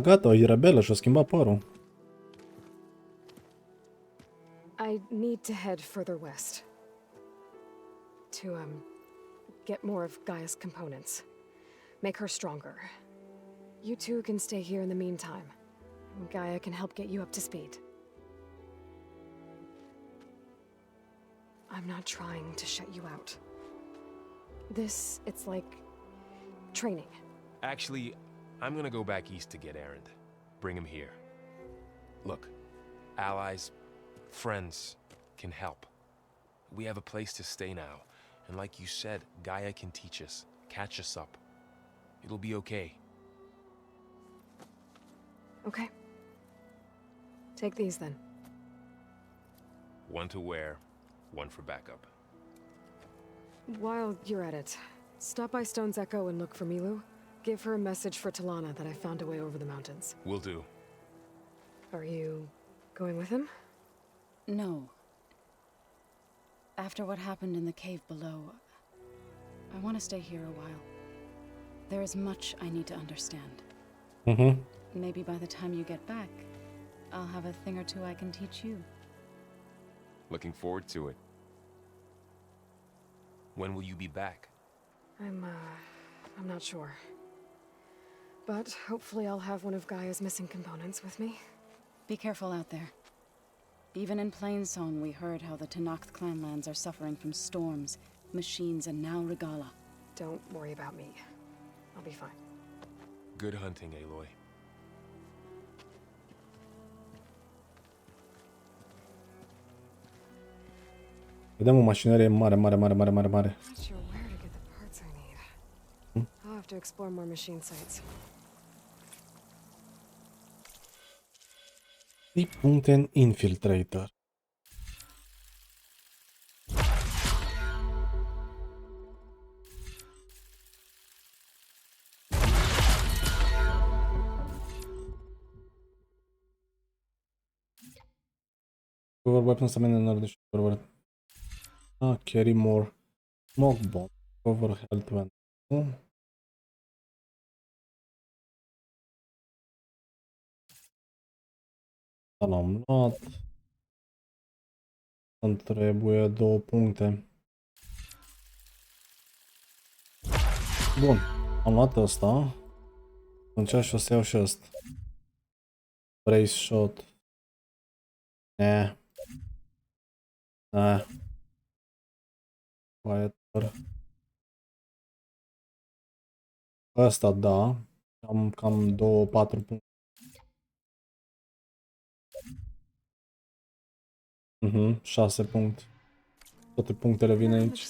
Gata, e rebelă și-a schimbat părul. I need to head further west. To, get more of Gaia's components. Make her stronger. You two can stay here in the meantime. Gaia can help get you up to speed. I'm not trying to shut you out. It's like... training. Actually, I'm gonna go back east to get Erend. Bring him here. Look, allies, friends can help. We have a place to stay now. And like you said, Gaia can teach us, catch us up. It'll be okay. Okay. Take these then. One to wear, one for backup. While you're at it, stop by Stone's Echo and look for Milu. Give her a message for Talana that I found a way over the mountains. Will do. Are you going with him? No. After what happened in the cave below, I want to stay here a while. There is much I need to understand. Maybe by the time you get back, I'll have a thing or two I can teach you. Looking forward to it. When will you be back? I'm not sure. But hopefully I'll have one of Gaia's missing components with me. Be careful out there. Even in Plainsong, we heard how the Tenakth clanlands are suffering from storms, machines, and now Regala. Don't worry about me. I'll be fine. Good hunting, Aloy. Vedem o mașinărie mare. Not sure where to get the parts I need. I'll have to explore more machine sites. 3 puncte în Infiltrator. Cover weapons summon in order to cover. Carry more smoke bomb. Cover health vent. L-am luat. Îmi trebuie 2 puncte. Bun. Am luat ăsta. Atunci și o să iau și ăsta. Brace shot. Quieter. Ăsta da. Am cam 2-4 puncte. 6 puncte. Toate punctele vin aici.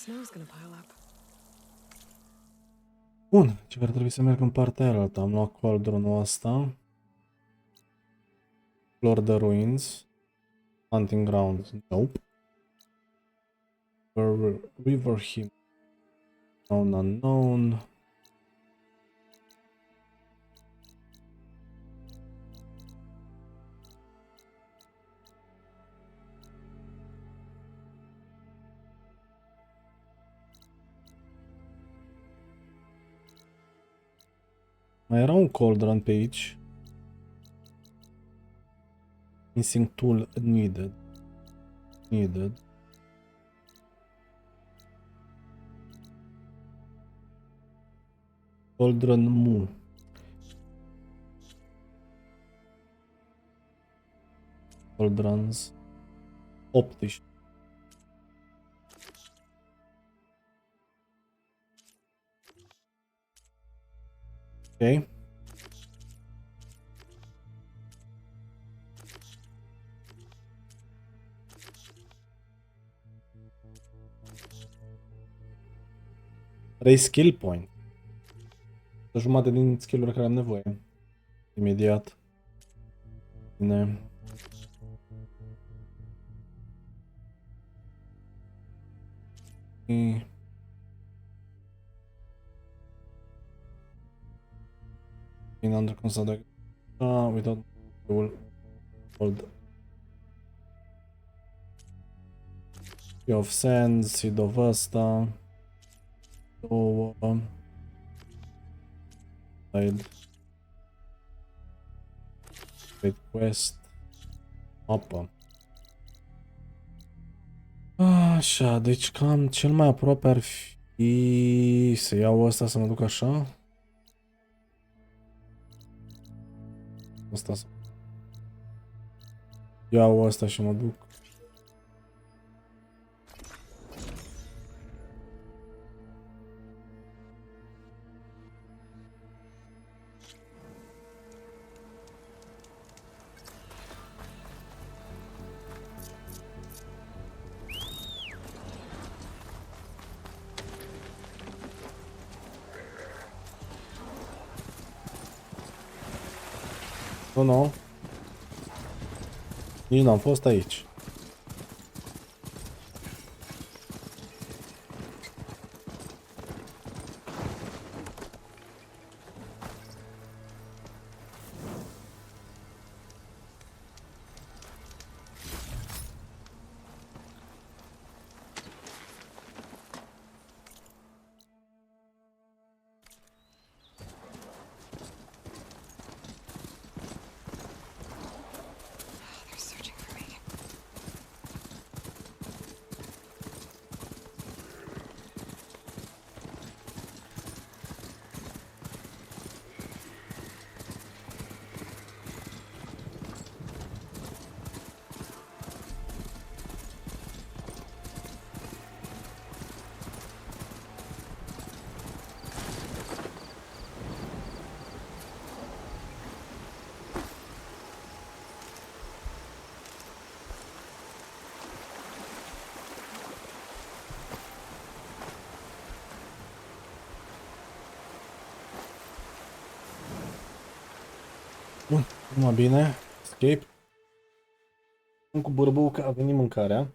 Bun, ce ar trebui să merg în partea aia altă. Am luat cauldronul ăsta. Explore the ruins. Hunting grounds. Nope. River him. Unknown. Mai era un cauldron pe aici. Missing tool needed. Cauldron mu. Cauldrons 18. Ok. Trei skill point. O jumătate din skill-uri care am nevoie. Imediat. Bine. In under consider without will hold. Sea of Sands, Seed of ăsta. Două. Side. Great Quest. Apă. Așa, deci cam cel mai aproape ar fi să iau ăsta să mă duc așa. Asta să... Iau ăsta și mă duc. Nu. Nici n-am fost aici. They're searching for me. Bun, numai bine. Escape. Cu bârbul că a venit mâncarea.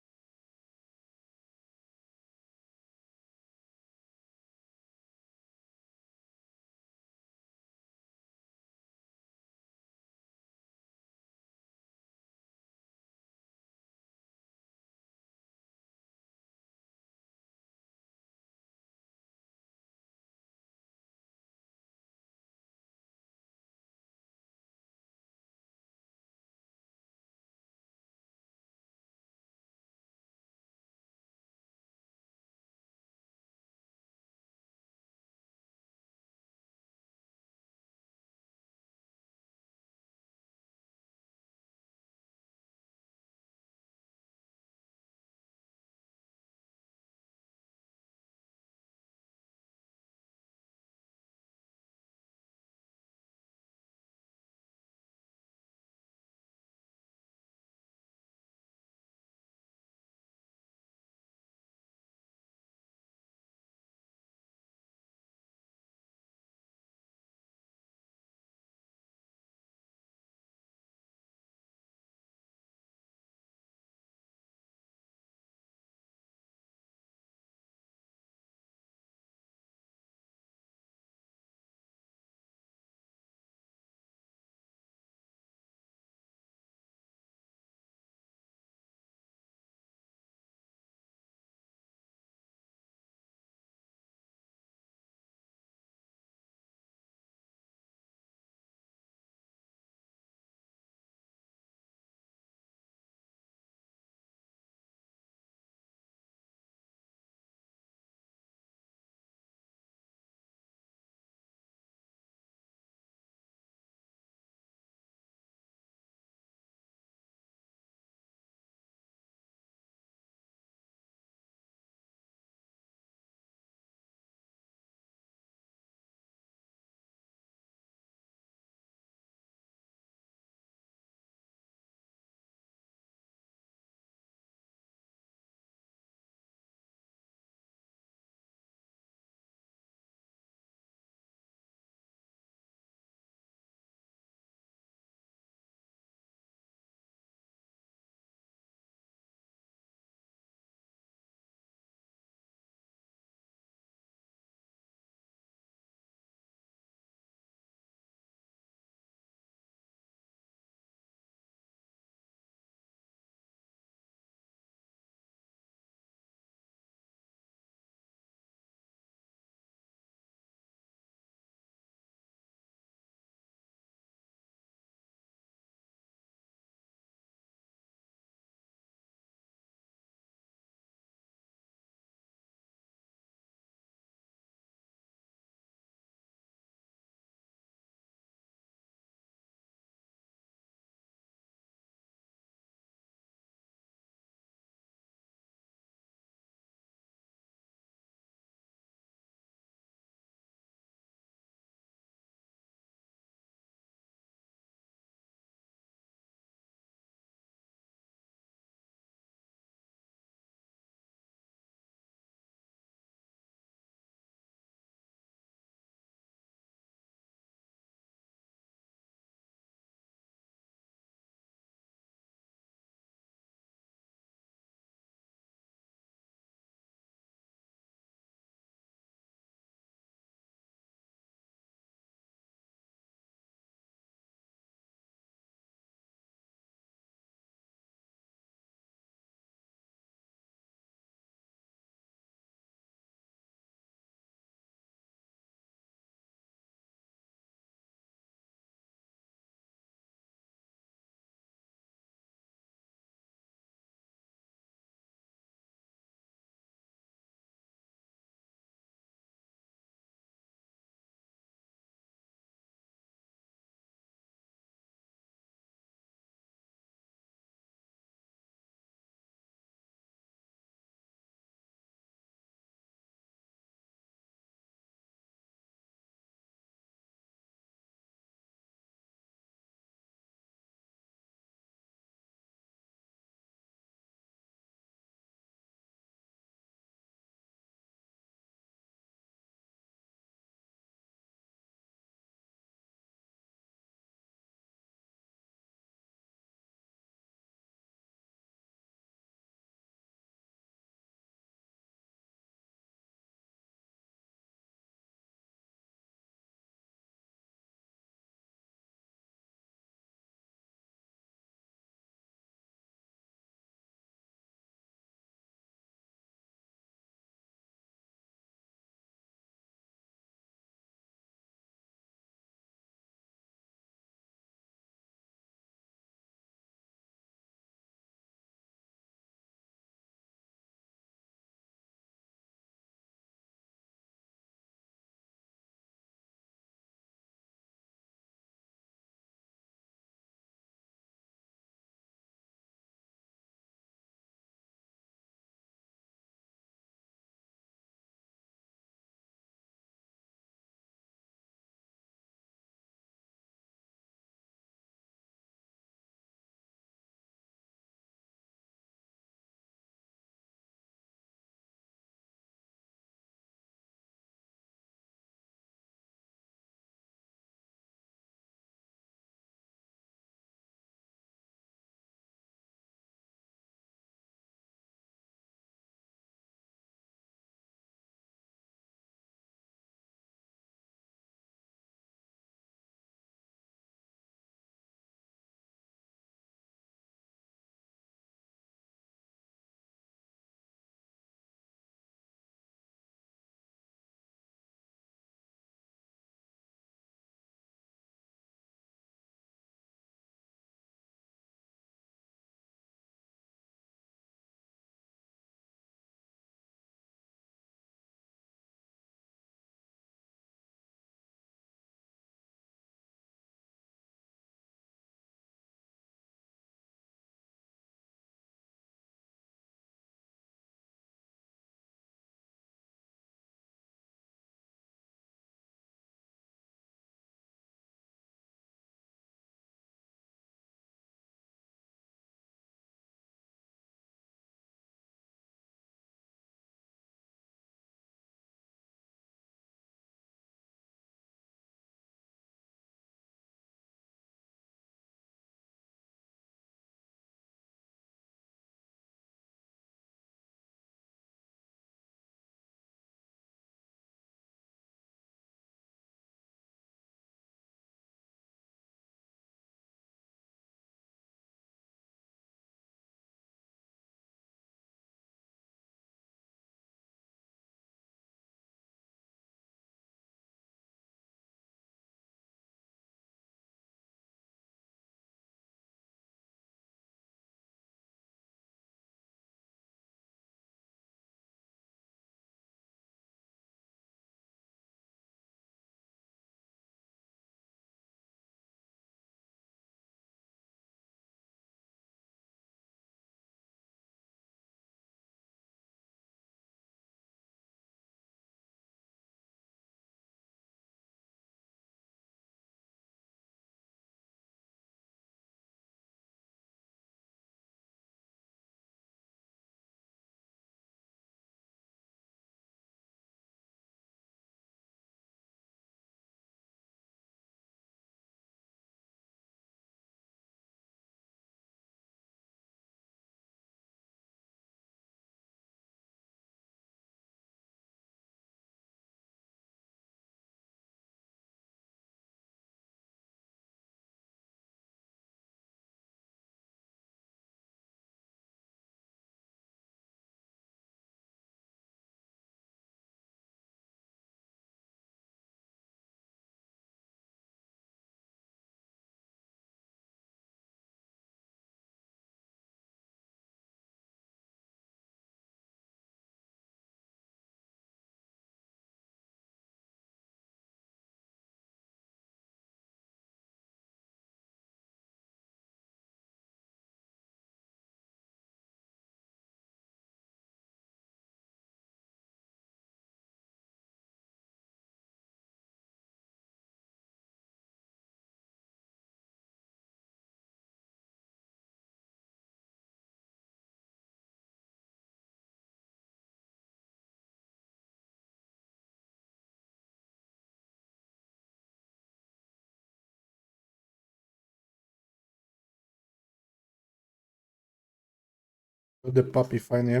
De papi fain e.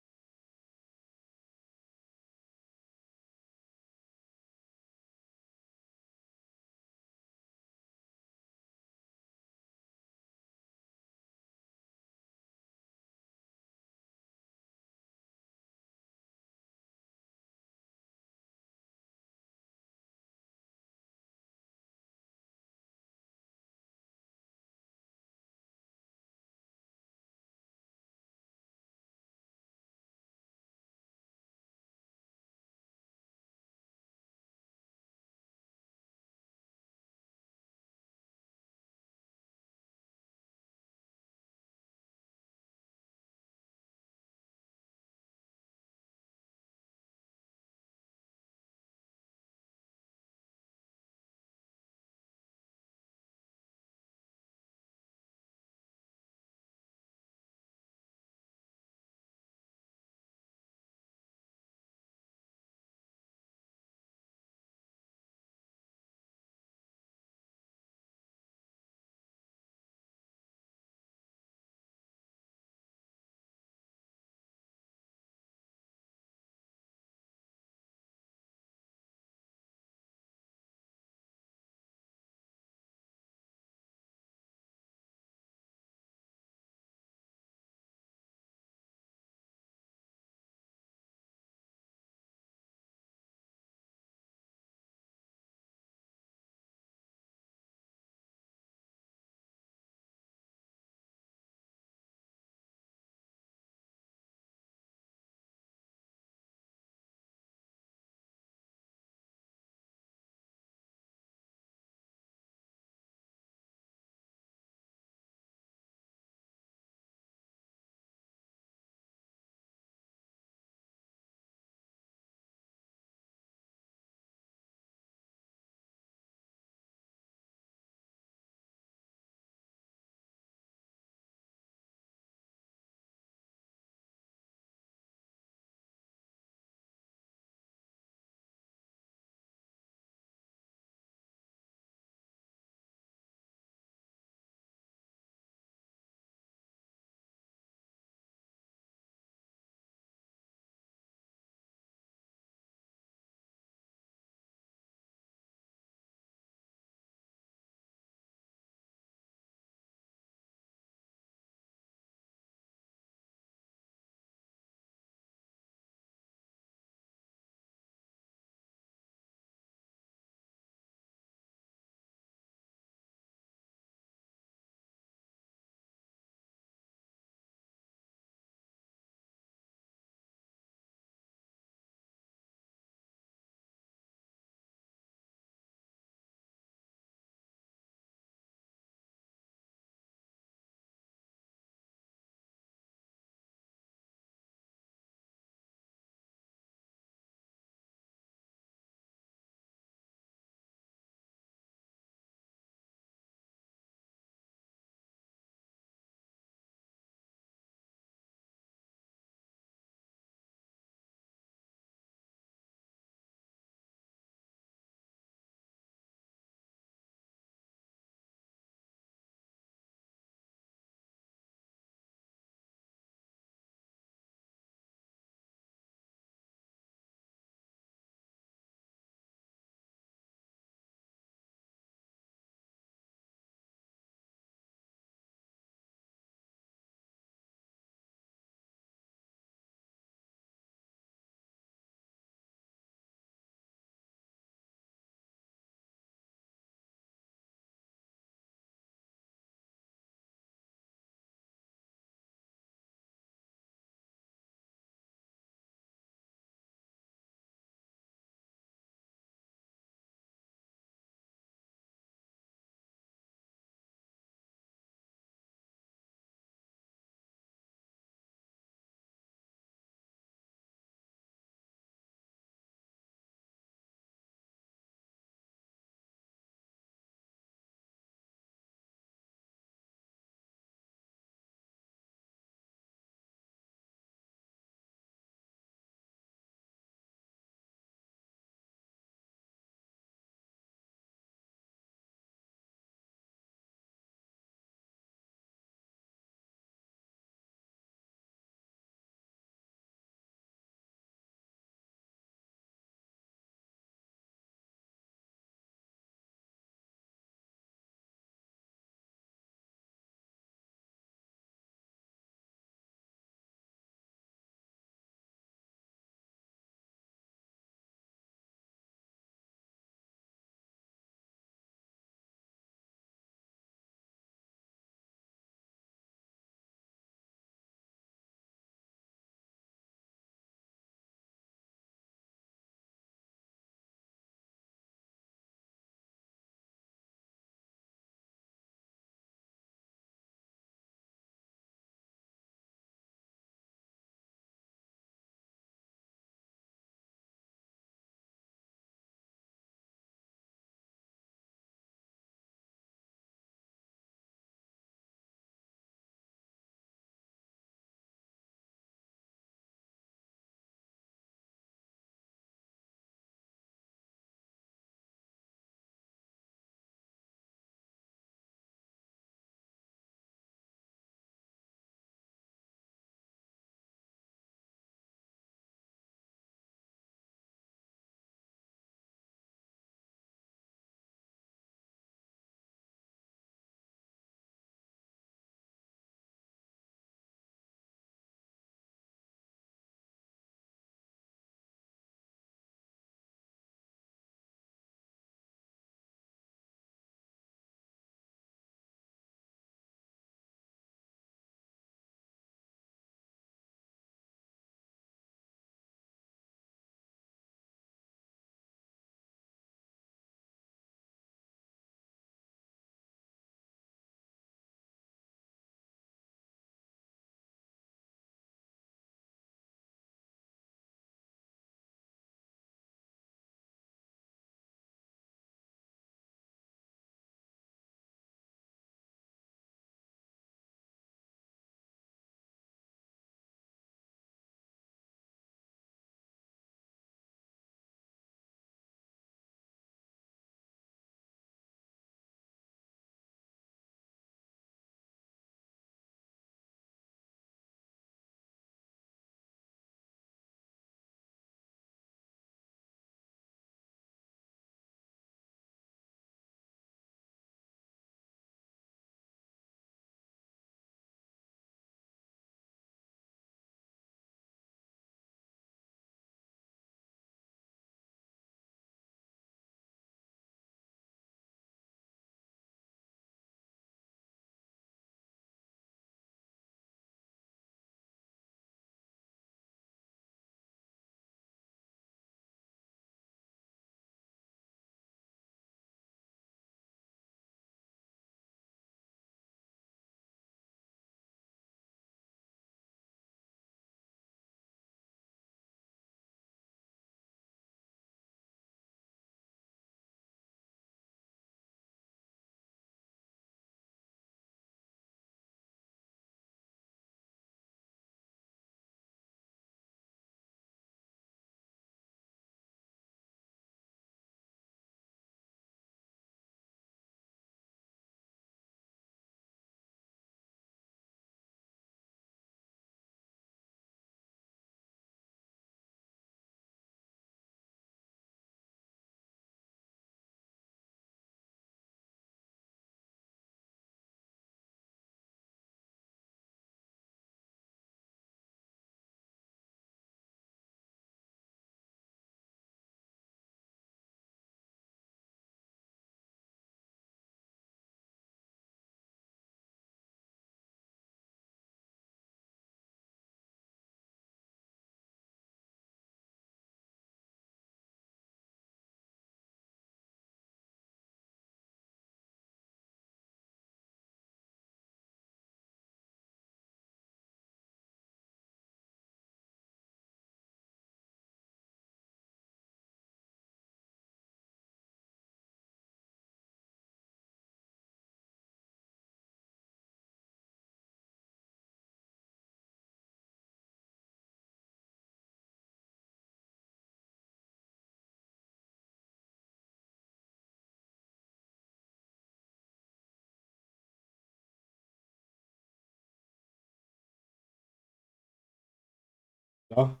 Da?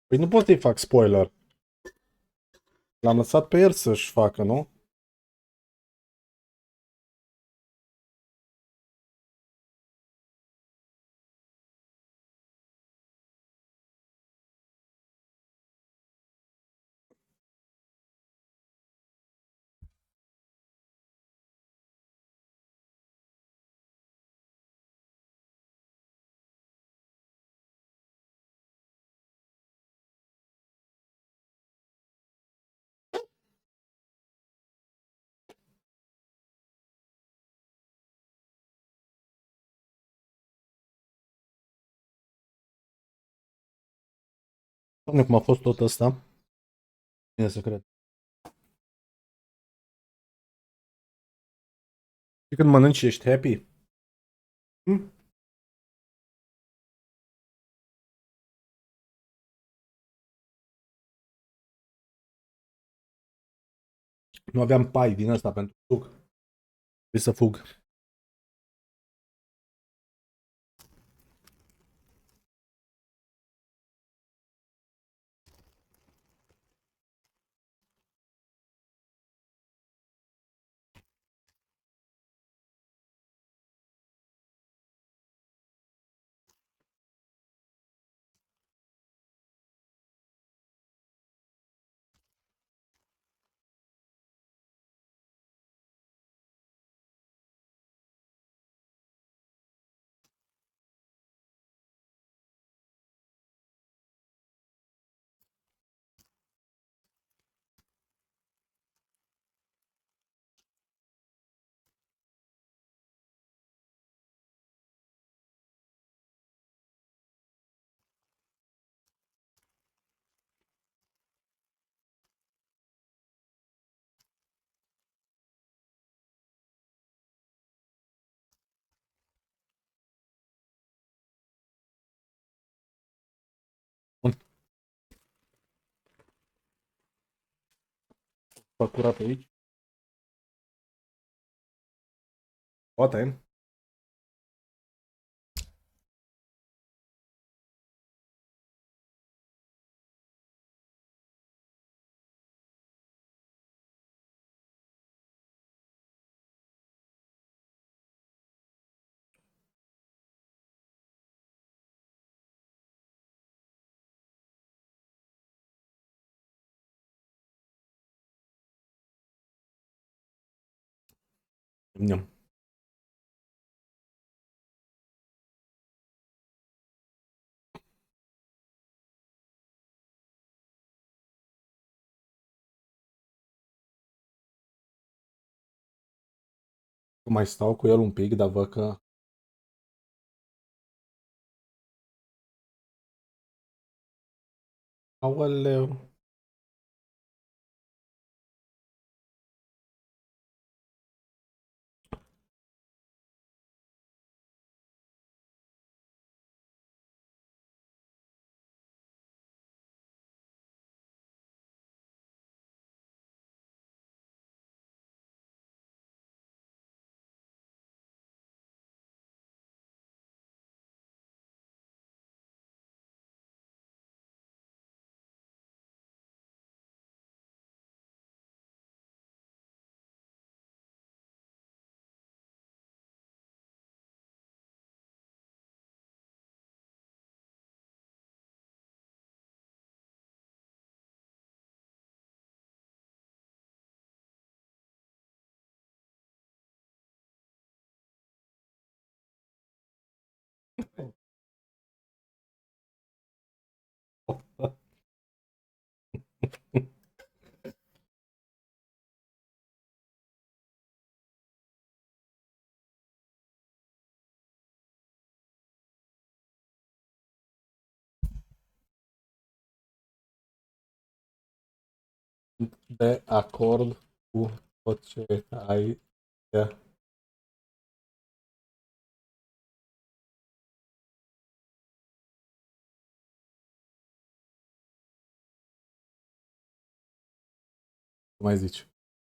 Păi nu pot să-i fac spoiler. L-am lăsat pe el să-și facă, nu? Doamne, cum a fost tot ăsta? Bine să cred. Și când mănânci și ești happy? Hm? Nu aveam pai din ăsta pentru suc. Trebuie să fug. Fac curat aici. Poate. Niam. Mai stau cu el un pic, dar văd că... Aoleu. De acord cu tot ce ai de... mai zici.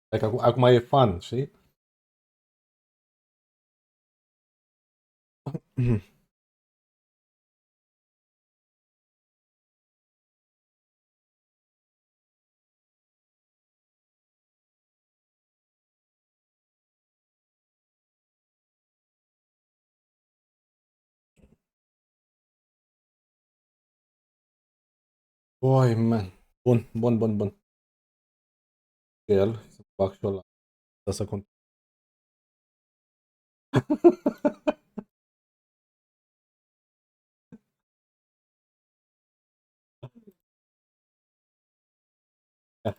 Adică acum e fan, știi? Oi, man. Bun. El, să fac și eu la... Să continui.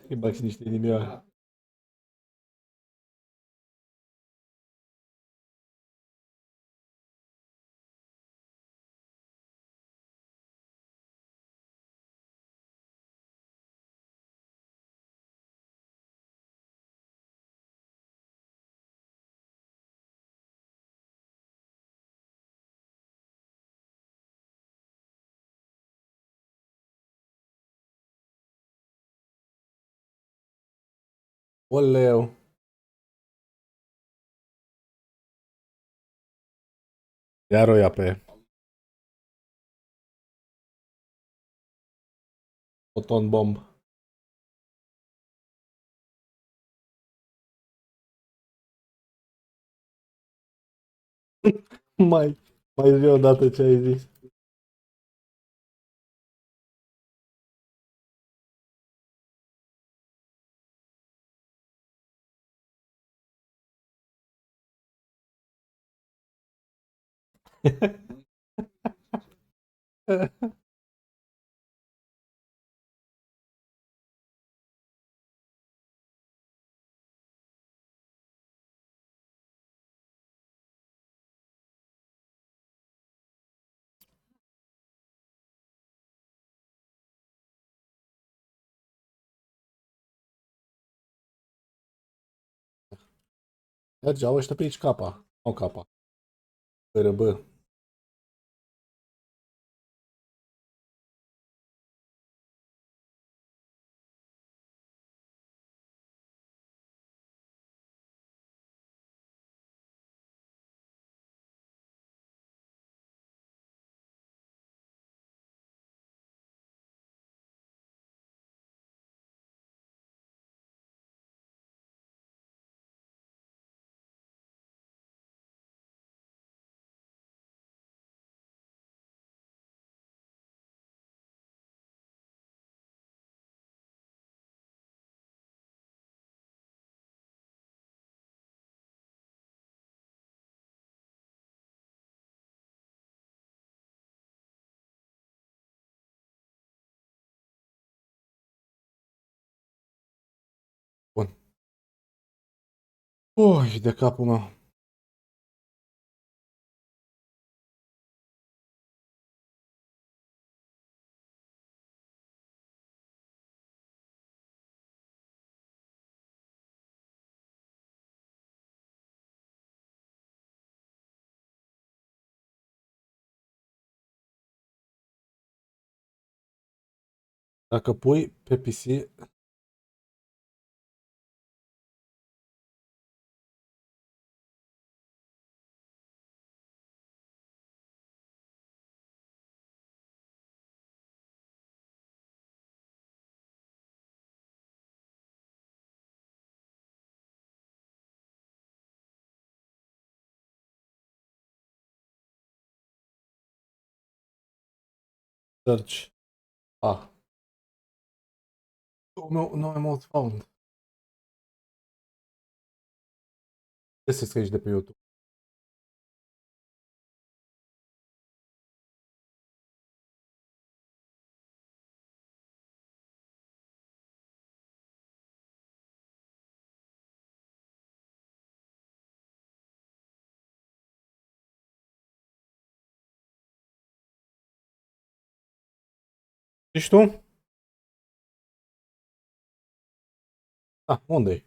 Îi bag și niște inimioare. Oleu. Iar o ia pe Photon Bomb. Mai zi o dată ce ai zis. Mergeau ăștia pe aici capa. Nu capa. RB. Bun. Ui, de capul meu. Dacă pui pe PC... Search. Ah. No emote found. Găsesc aici de pe YouTube. Ești tu? Ah, unde-i?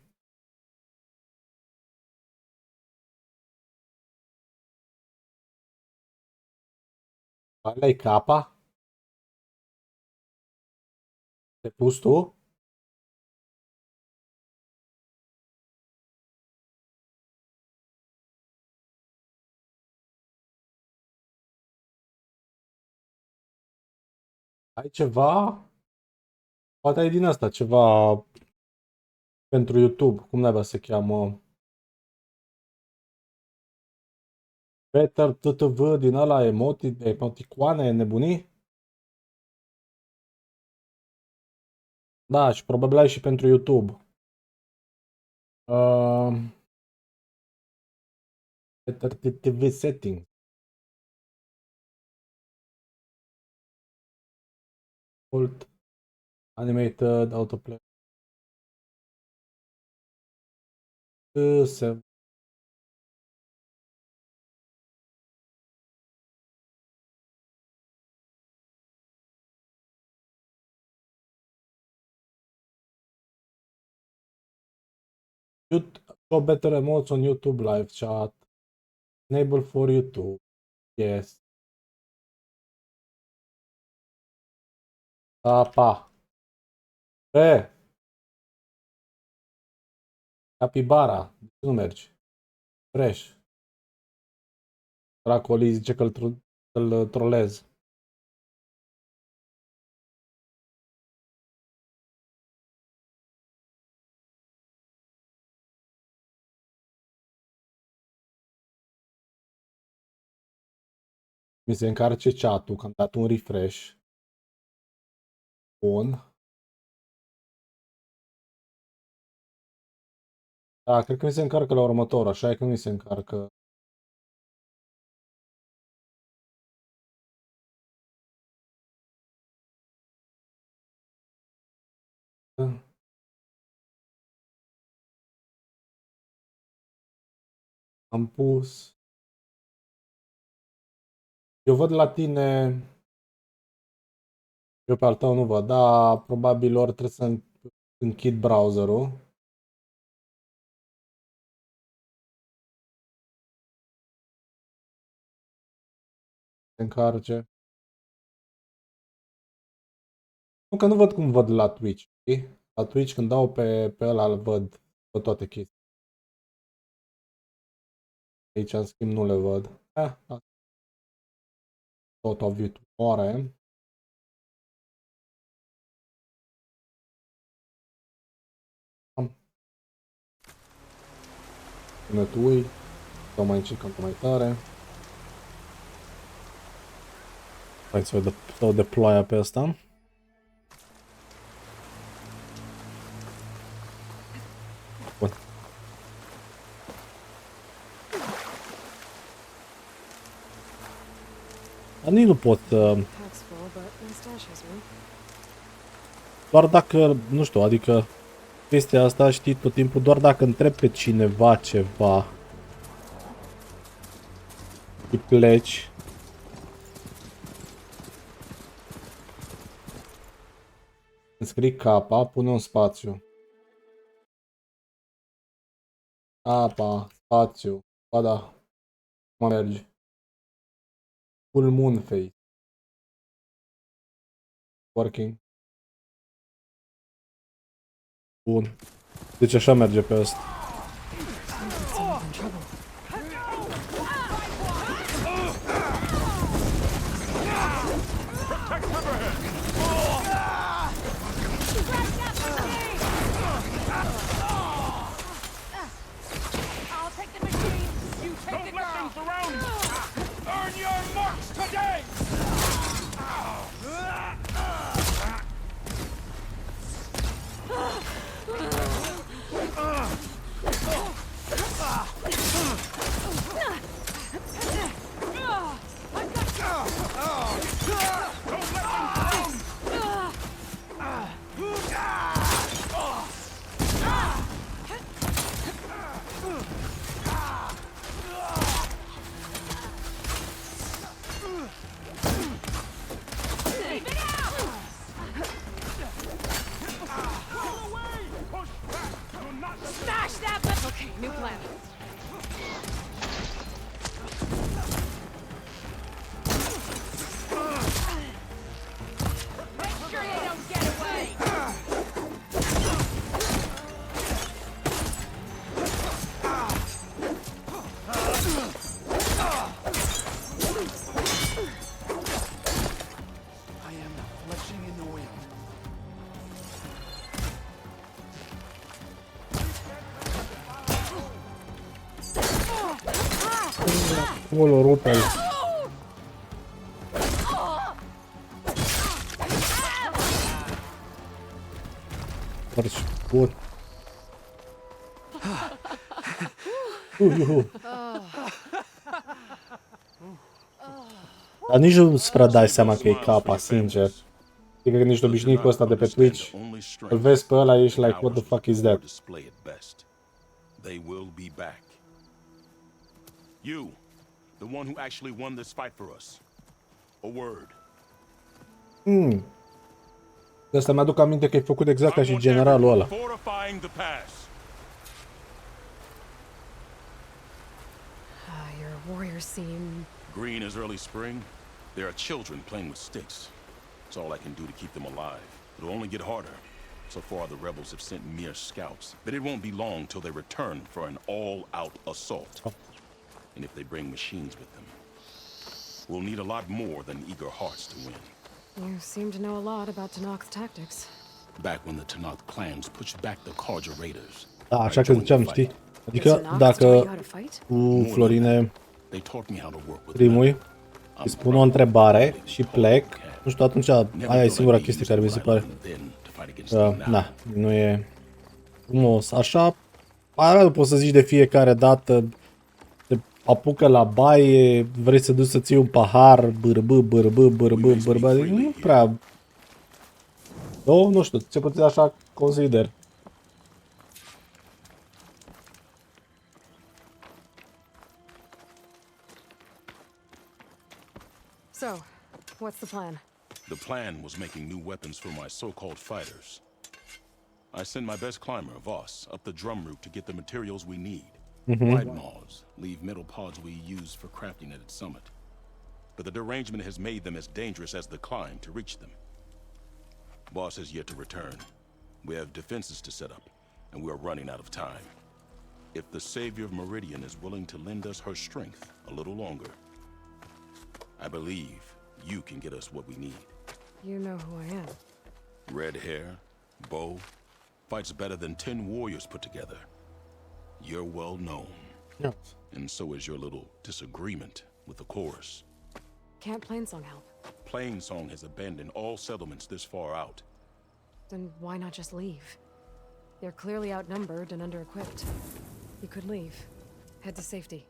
Alea-i capa? Te pus tu? Ai ceva? Poate ai din asta, ceva pentru YouTube. Cum naiba se cheamă? Better TTV din ăla emoticoane, nebunii? Da, și probabil ai și pentru YouTube. Better TV settings. Default, animated, autoplay. Se show better emotes on YouTube live chat. Enable for YouTube. Yes. Pa. Capibara. De ce nu mergi? Fresh. Dracoli zice că îl trolez. Mi se încarce chat-ul, că am dat un refresh. Bun. Da, cred că mi se încarcă la următor, așa e că mi se încarcă. Am pus. Eu văd la tine. Eu pe al tău nu văd, da, probabil ori trebuie să închid browserul. Se încarce. Nu că nu văd cum văd la Twitch, știi? La Twitch când dau pe ăla îl văd toate chestii. Aici în schimb nu le văd. Tot au văzut ore. Până tu ui, sau mai încercăm mai tare. Hai să o deploia pe asta. Bun. Dar nici nu pot doar dacă, nu știu, adică chestia asta, știi, tot timpul, doar dacă întreb pe cineva ceva și pleci. Înscrii capa, pune un spațiu. Capa, spațiu, ba da, mă merge. Full moon face. Working. Bun. Deci așa merge pe asta. Acolo, rupe-l. părți. Bun. Dar nici nu-ți prea dai seama că e capa, sincer. Cred că nici obișnuit cu ăsta de pe Twitch. Îl vezi pe ăla, ești like, what the fuck is that? They will be back. You, the one who actually won this fight for us. A word. De asta mi-aduc aminte că e făcut exact ca și generalul ăla. Fortifying the pass. Your warriors seem... Green as early spring. There are children playing with sticks. It's all I can do to keep them alive. It'll only get harder. So far, the rebels have sent mere scouts, but it won't be long till they return for an all-out assault. And if they bring machines with them, we'll need a lot more than eager hearts to win. You seem to know a lot about Tanak's tactics. Back when the Tanakh clans pushed back the Karja raiders. Da, așa că ziceam, știi? Adică dacă cu Florine primul îi spun o întrebare și plec, nu știu, atunci aia e singura chestie care mi se pare. Na, nu e frumos. Așa, aia nu poți să zici de fiecare dată, te apucă la baie, vrei să duci să ții un pahar, bârbă, adică nu prea... Nu știu, ce puțin așa consider. So, what's the plan? The plan was making new weapons for my so-called fighters. I send my best climber, Voss, up the drum route to get the materials we need. Wide maws leave metal pods we use for crafting at its summit. But the derangement has made them as dangerous as the climb to reach them. Boss has yet to return. We have defenses to set up, and we are running out of time. If the Savior of Meridian is willing to lend us her strength a little longer, I believe you can get us what we need. You know who I am. Red hair, bow, fights better than 10 warriors put together. You're well known. Yes. And so is your little disagreement with the chorus. Can't Plainsong help? Plainsong has abandoned all settlements this far out. Then why not just leave? They're clearly outnumbered and under-equipped. You could leave. Head to safety.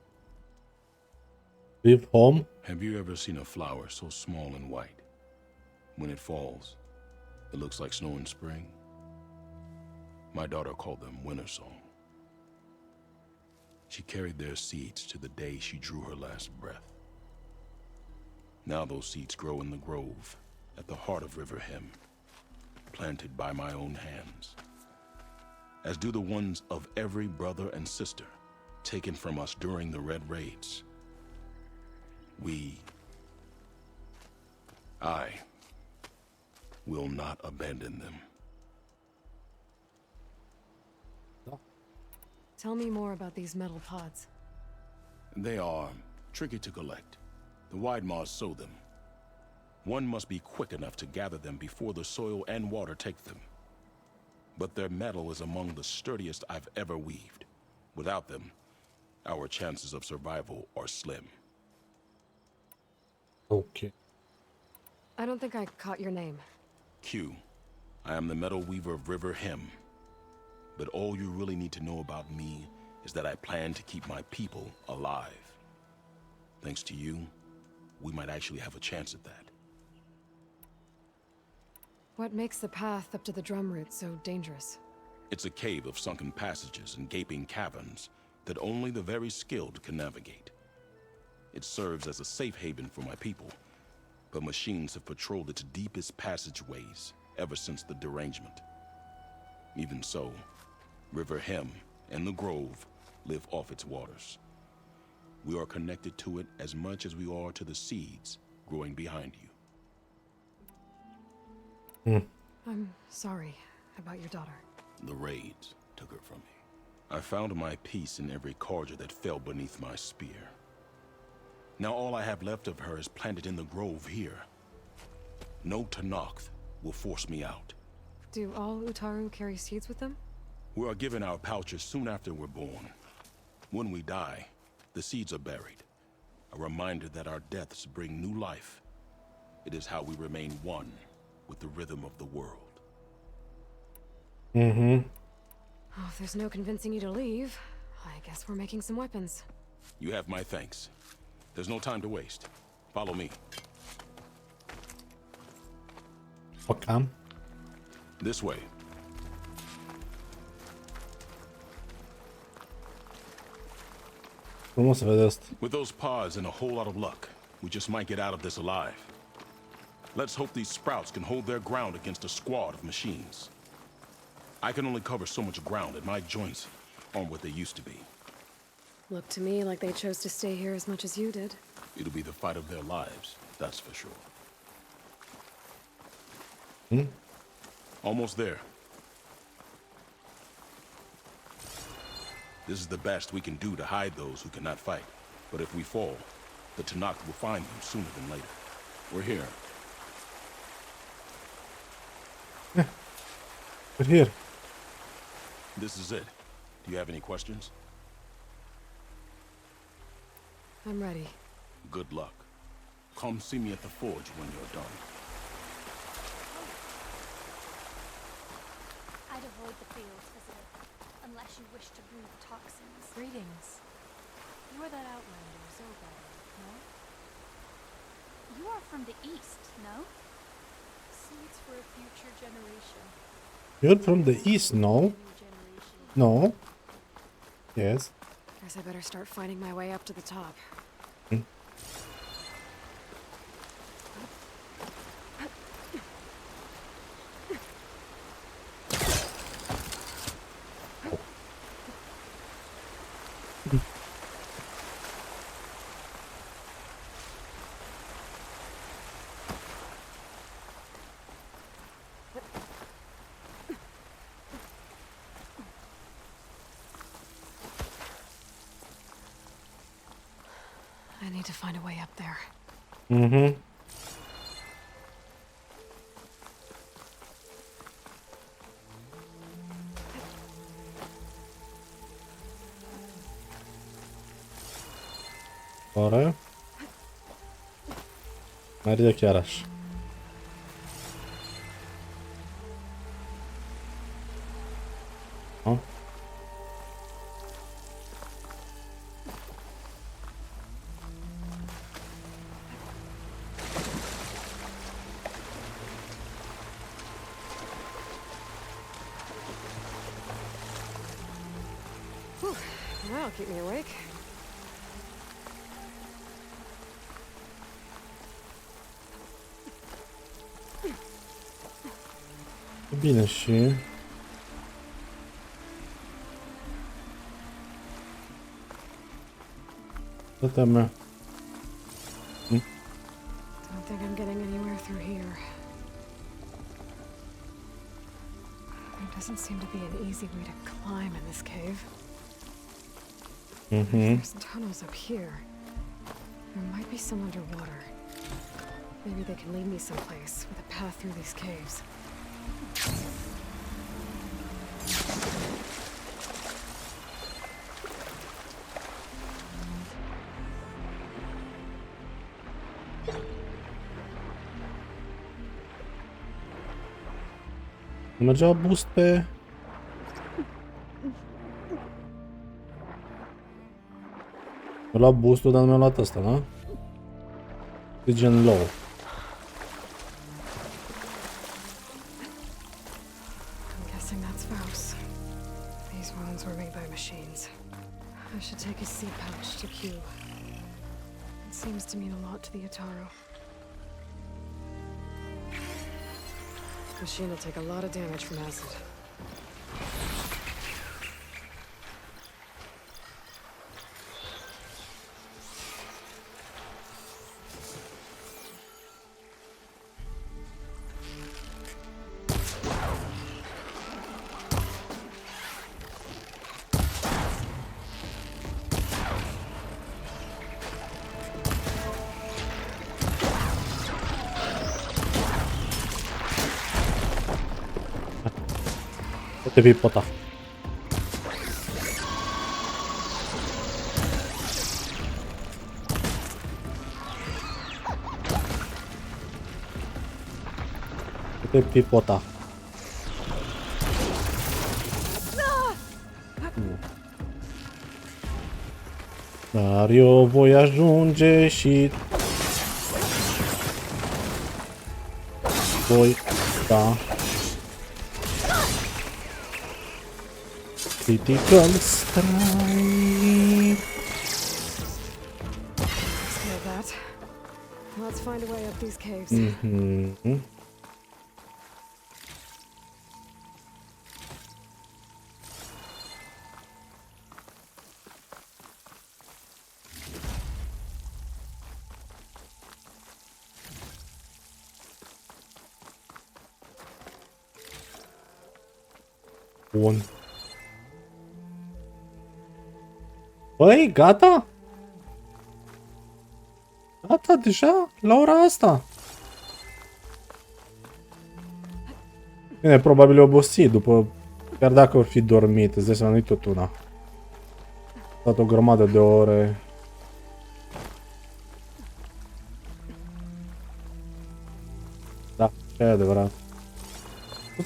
Leave home? Have you ever seen a flower so small and white? When it falls, it looks like snow in spring. My daughter called them winter song. She carried their seeds to the day she drew her last breath. Now those seeds grow in the grove at the heart of River Hem, planted by my own hands, as do the ones of every brother and sister taken from us during the Red Raids. I will not abandon them. Tell me more about these metal pods. They are tricky to collect. The wide maws sow them. One must be quick enough to gather them before the soil and water take them. But their metal is among the sturdiest I've ever weaved. Without them, our chances of survival are slim. Okay. I don't think I caught your name. Q. I am the metal weaver of River Hem. But all you really need to know about me is that I plan to keep my people alive. Thanks to you, we might actually have a chance at that. What makes the path up to the drum route so dangerous? It's a cave of sunken passages and gaping caverns that only the very skilled can navigate. It serves as a safe haven for my people, but machines have patrolled its deepest passageways ever since the derangement. Even so, River Hem and the Grove live off its waters. We are connected to it as much as we are to the seeds growing behind you. I'm sorry about your daughter. The raids took her from me. I found my peace in every Karja that fell beneath my spear. Now all I have left of her is planted in the grove here. No Tanakh will force me out. Do all Utaru carry seeds with them? We are given our pouches soon after we're born. When we die, the seeds are buried. A reminder that our deaths bring new life. It is how we remain one with the rhythm of the world. Mm-hmm. Oh, if there's no convincing you to leave, I guess we're making some weapons. You have my thanks. There's no time to waste. Follow me. Okay. This way. Frumos să vede asta. With those pods and a whole lot of luck, we just might get out of this alive. Let's hope these sprouts can hold their ground against a squad of machines. I can only cover so much ground, and my joints aren't what they used to be. Looked to me like they chose to stay here as much as you did. It'll be the fight of their lives, that's for sure. Almost there. This is the best we can do to hide those who cannot fight. But if we fall, the Tanakh will find them sooner than later. We're here. We're here. This is it. Do you have any questions? I'm ready. Good luck. Come see me at the forge when you're done. I'd avoid the fields, visitor, unless you wish to breathe toxins. Greetings. You are that outlander, Zogar, no? You are from the east, no? Seeds for a future generation. You're from the east, no? No. Yes. Guess I better start finding my way up to the top. I need to find a way up there. Mm-hmm. Oare? Merge de chiar așa. Oh. Whew. That'll keep me awake. Bine și... Tata mea. Don't think I'm getting anywhere through here. There doesn't seem to be an easy way to climb in this cave. There's tunnels up here. There might be some underwater. Maybe they can lead me someplace with a path through these caves. Mergea boost pe... Mi-a luat boost-ul, dar nu mi-a luat ăsta, da? Oxygen low. I'm guessing that's Faust. These wounds were made by machines. I should take his seed pouch to Q. It seems to mean a lot to the Ataro. Machine will take a lot of damage from acid. Te vei pota. Te vei pota. Dar eu voi ajunge și... voi... da. Critical strike. Scared that. Let's find a way up these caves. Mhm. Bun. Băi, gata? Gata deja? La ora asta? Bine, probabil e obosit după... Chiar dacă or fi dormit, îți dai seama, nu-i tot una. A stat o grămadă de ore. Da, e adevărat.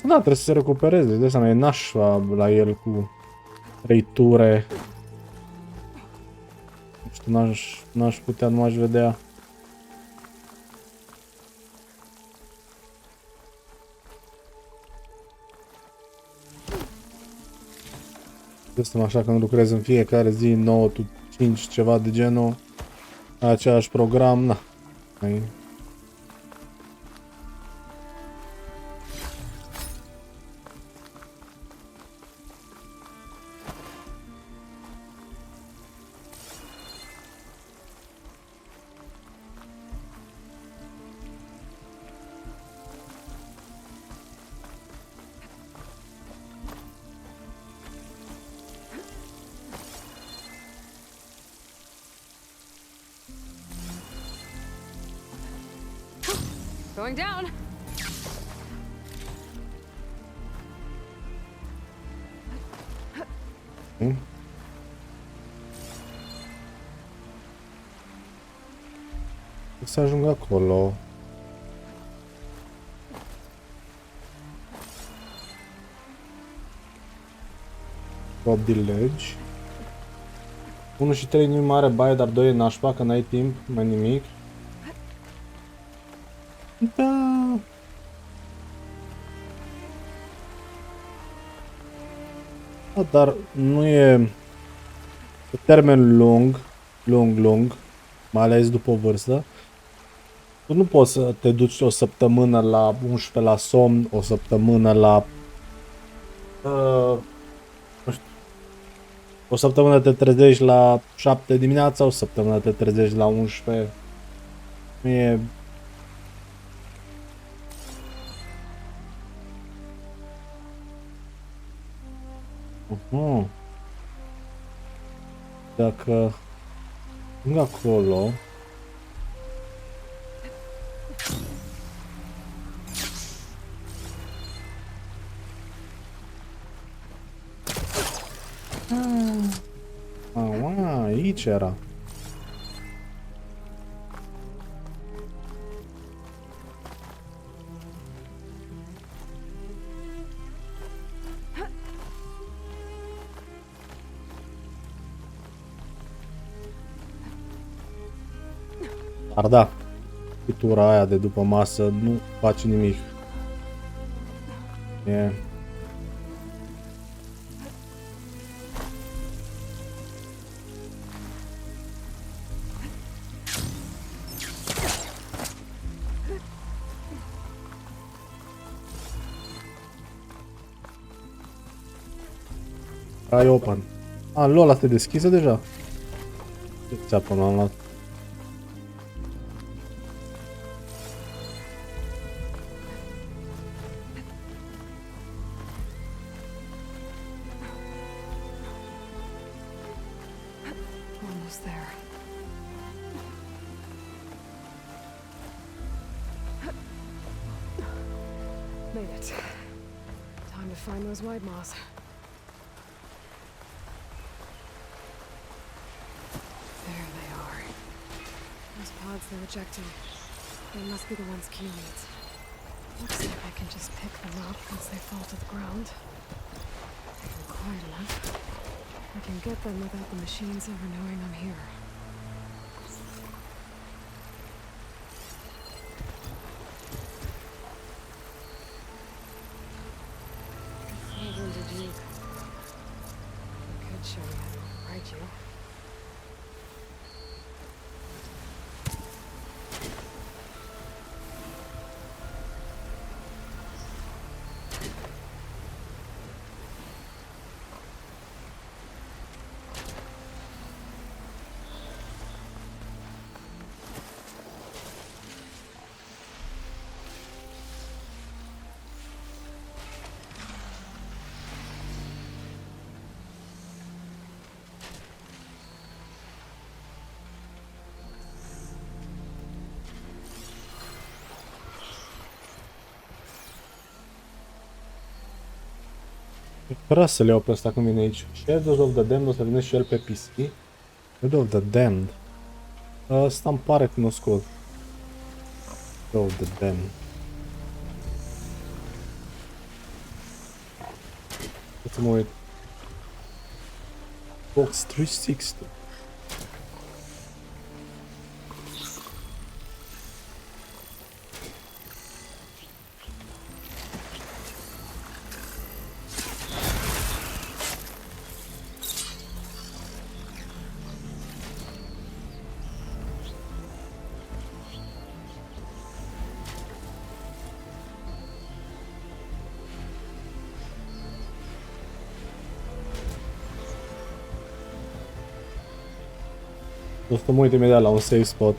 Da, trebuie să se recupereze, îți dai seama, e nașa la el cu 3 ture. Nu știu, n-aș putea, nu aș vedea. Suntem așa când lucrez în fiecare zi 9 to 5 ceva de genul, același program, na. Going down. Să ajung acolo. Drop the ledge. 1 și 3 nu-i mare baie, dar 2 e nașpa, că n-ai timp, mai nimic. Da. Da, dar nu e pe termen lung, mai ales după o vârstă. Tu nu poți să te duci o săptămână la 11 la somn, o săptămână la nu știu, o săptămână te trezești la 7 dimineața, o săptămână te trezești la 11. Nu e... Dacă ajung acolo, aici era. Dar da, pitura aia de după masă nu face nimic. E... Ai open. A, LOL, asta e deschisă deja? Ce țeapă m-am luat? Almost there. Made it. Time to find those white moths. There they are. Those pods they're ejecting. They must be the ones Key needs. Looks like I can just pick them up once they fall to the ground. Quiet enough. I can get them without the machines ever knowing I'm here. Even did you? I could show you how to override you. Fără să le iau pe ăsta când vine aici. Shadows of the Damned o să vină și el pe PC. Shadows of the Damned. Ăsta îmi pare cunoscut. Shadows of the Damned. Să mă uit. Box 360. O să mă uit imediat la un save spot.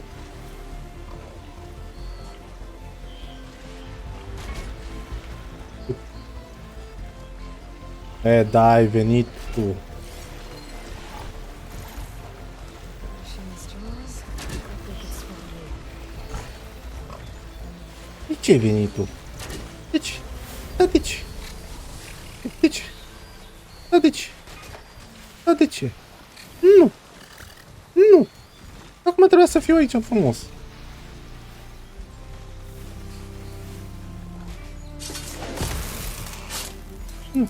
Da, ai venit tu. De ce ai venit tu? De ce? Da, de ce? De ce? Da, de ce? Da, de ce? Nu! Nu! Acum trebuia să fiu aici frumos. Nu.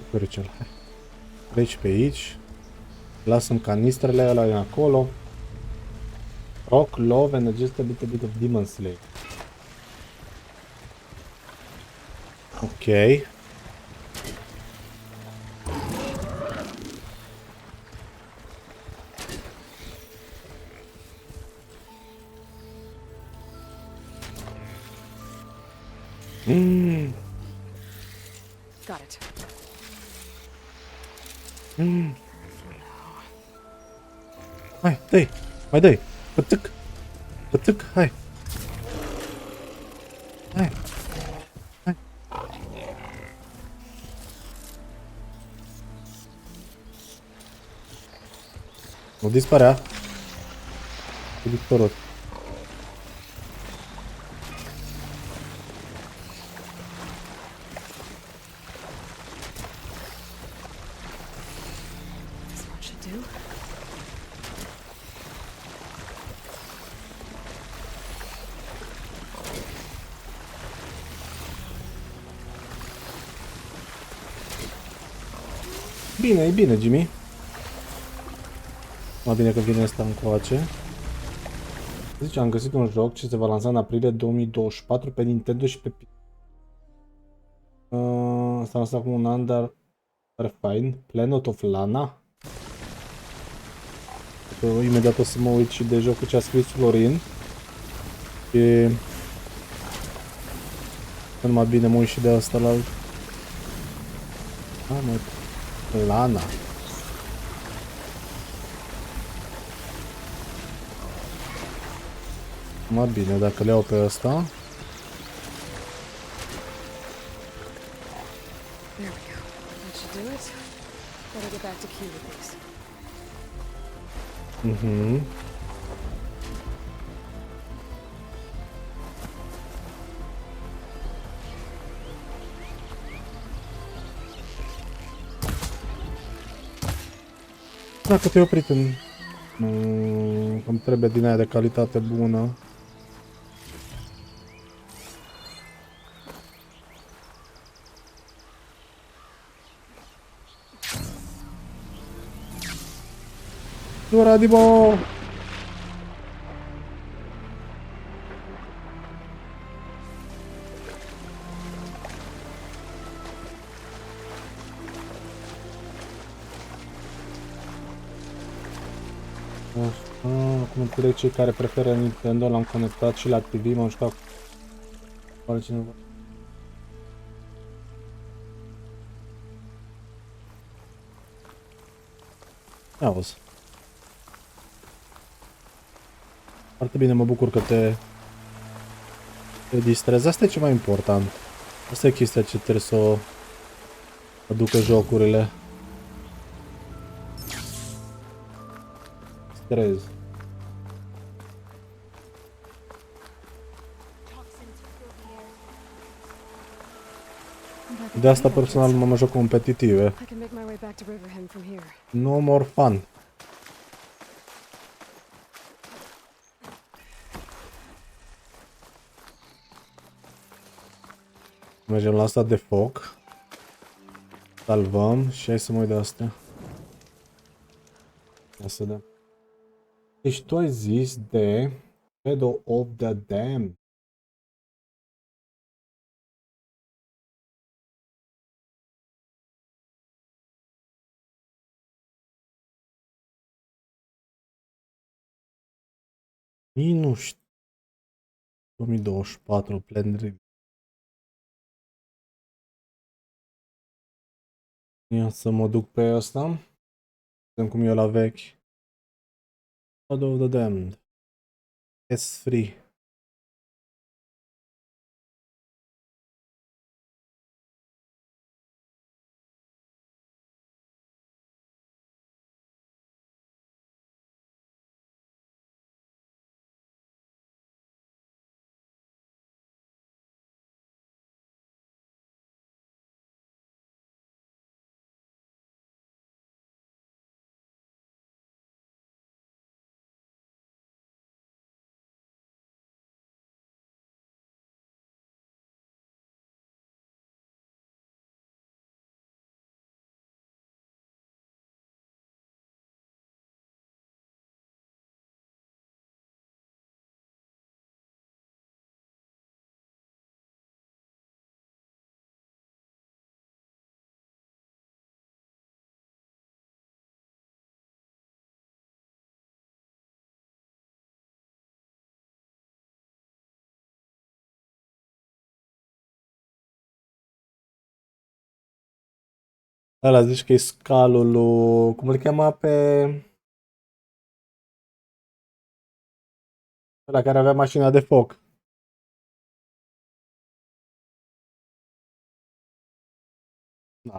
Hai, hai. Treci pe aici. Lasă-mi canistrele alea din acolo. Rock, love, and just a bit of demon slayer. Ok. Got it. Hai, dă-i! Mai dă-i! Pătâc! Pătâc, hai! Hai! Hai! Nu dispărea! Cu dispărut. Bine, e bine, Jimmy. Mai bine că vine asta încoace. Zice, am găsit un joc ce se va lansa în aprilie 2024 pe Nintendo și pe PC. Asta lansat acum un an, dar are fain. Planet of Lana. Imediat o să mă uit și de jocul ce a scris Florin. Și... numai bine mă uit și de asta la... Lana. Mai bine, dacă le iau pe ăsta. There we go. That should do it. Gotta get back to Q with these. asta că te-ai oprit în... Îmi trebuie din aia de calitate bună. Dura di bo! Acum înțeleg cei care preferă Nintendo, l-am conectat și la TV, m-am jucat cu altcineva. Auzi. Foarte bine, mă bucur că te distrezi. Asta e ceva important. Asta e chestia ce trebuie să o aducă jocurile. Strez. De asta personal mă joc competitive. No more fun. Mergem la asta de foc. Salvăm și hai să mă uit de astea. Ia să vedem. Deci tu ai zis de Shadow of the Damned. Nu știu. 2024, Plan Dream. Ia să mă duc pe ăsta. Vedem cum e la vechi. Shadow of the Damned. S3. Ăla zici că e scalul lui... Cum îl cheamă pe... Ăla care avea mașina de foc.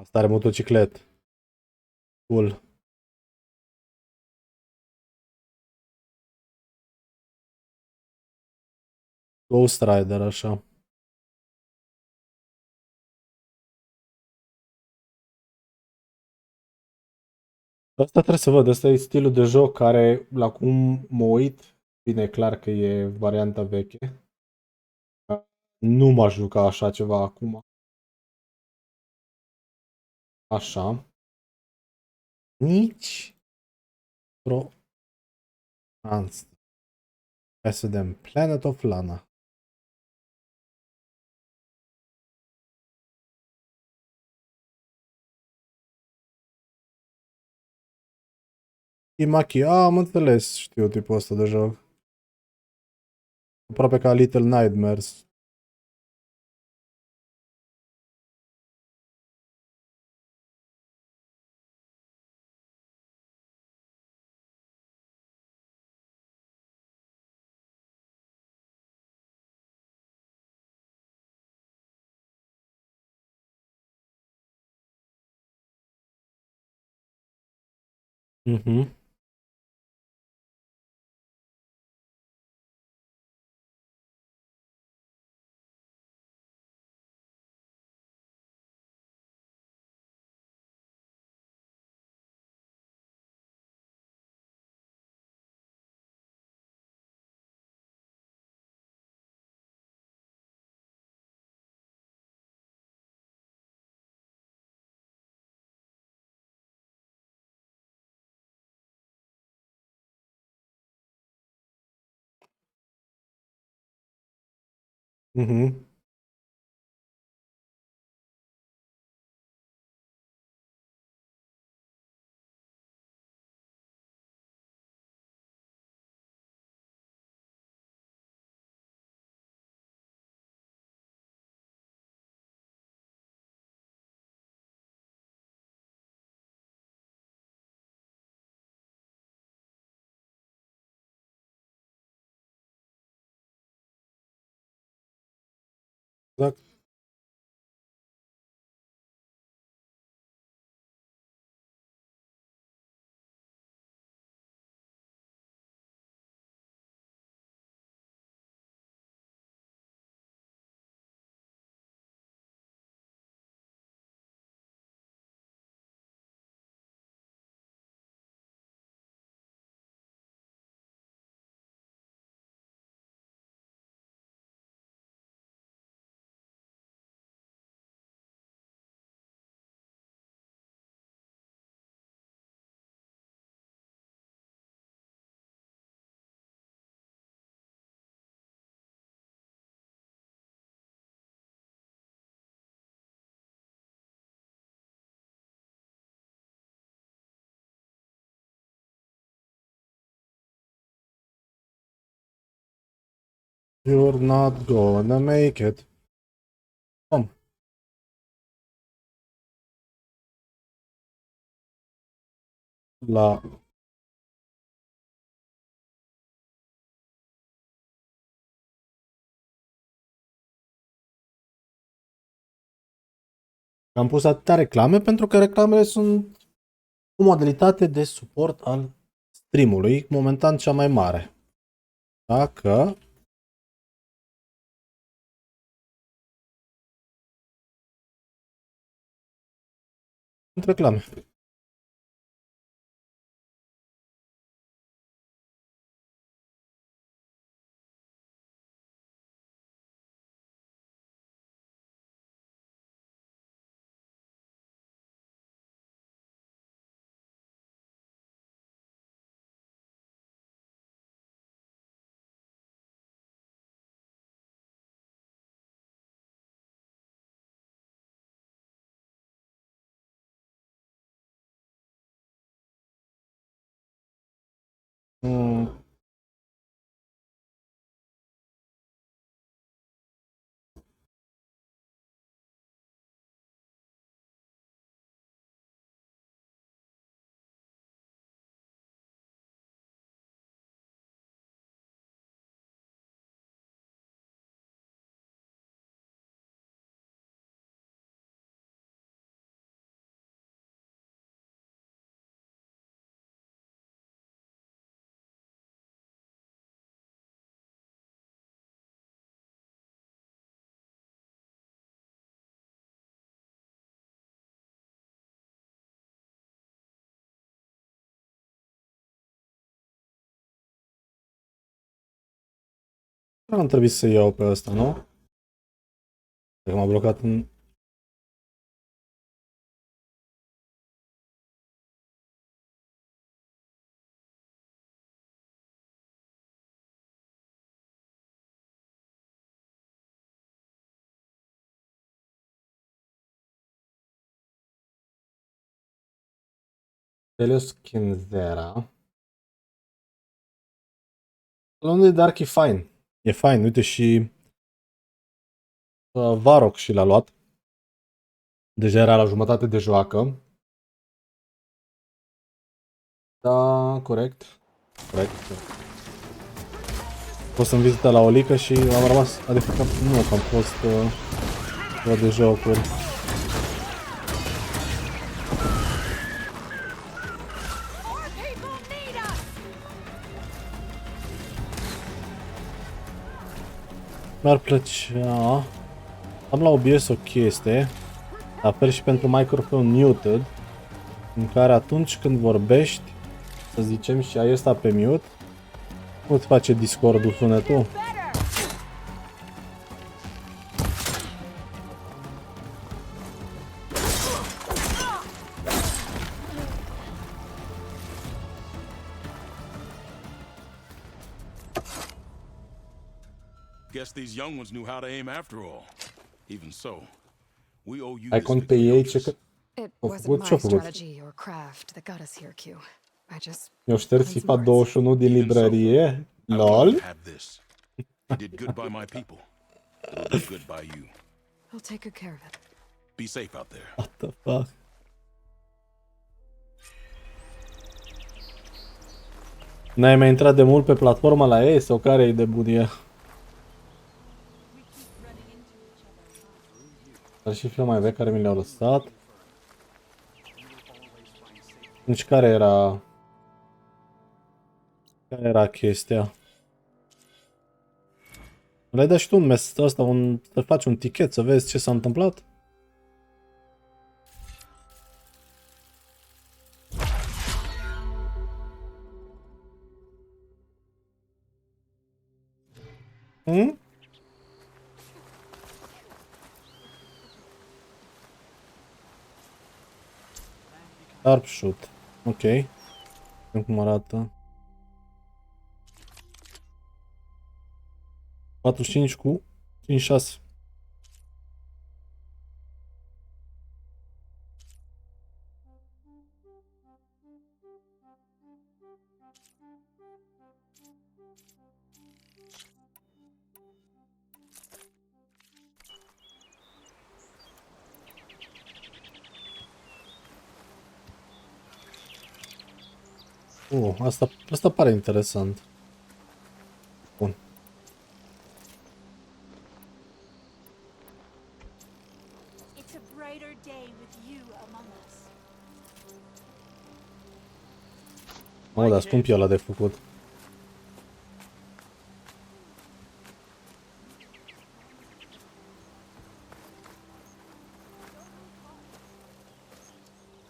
Asta are motociclet. Cool. Ghost Rider, așa. Asta trebuie să văd, asta e stilul de joc care, la cum mă uit, bine, e clar că e varianta veche. Nu m-aș juca așa ceva acum. Așa. Nici pro... Hai să vedem. Planet of Lana. Imaki, am înțeles, știu tipul ăsta de joc. Aproape ca Little Nightmares. Mhm. Mhm. Exact. You're not gonna make it. Bom. La Am pus atâtea reclame pentru că reclamele sunt o modalitate de suport al streamului, momentan cea mai mare. Dacă sunt reclame. Nu am trebuit să iau pe ăsta, nu? Dacă m-a blocat în... Teleschinzera. Londra Dark e fain. E fain, uite și Varrock și l-a luat. Deja era la jumătate de joacă. Da, corect. Corect. Fost în vizită la Olică și am rămas, adică nu, că am fost de jocuri. Mi-ar plăcea... Am la OBS o chestie, la fel și pentru microphone muted, în care atunci când vorbești, să zicem, și ai ăsta pe mute, nu îți face Discord-ul sunetul. Guess these young ones knew how to aim after all. Even so, we owe you Ai this cont pe victory, ei ce Otis. It au wasn't făcut? Ce-au my făcut? strategy or craft that got us here, Q. I just Mi-au șters put in some FIFA words. 21 din librărie? I would like LOL? to have this. It did good by my people. It'll do good by you. I'll take good care of it. Be safe out there. What the fuck? N-ai mai intrat de mult pe platforma la ei sau care e de bunie? Dar și filme mai vechi care mi le-au lăsat. Deci care era... Care era chestia? Le-ai dat și tu un mes ăsta, să faci un tichet să vezi ce s-a întâmplat? Hmm? Sharpshoot. Ok. Vedem cum arată. 45 cu 56. Asta pare interesant. Bun. It's a brighter day with you among us. Mă, dar scump e ăla de făcut.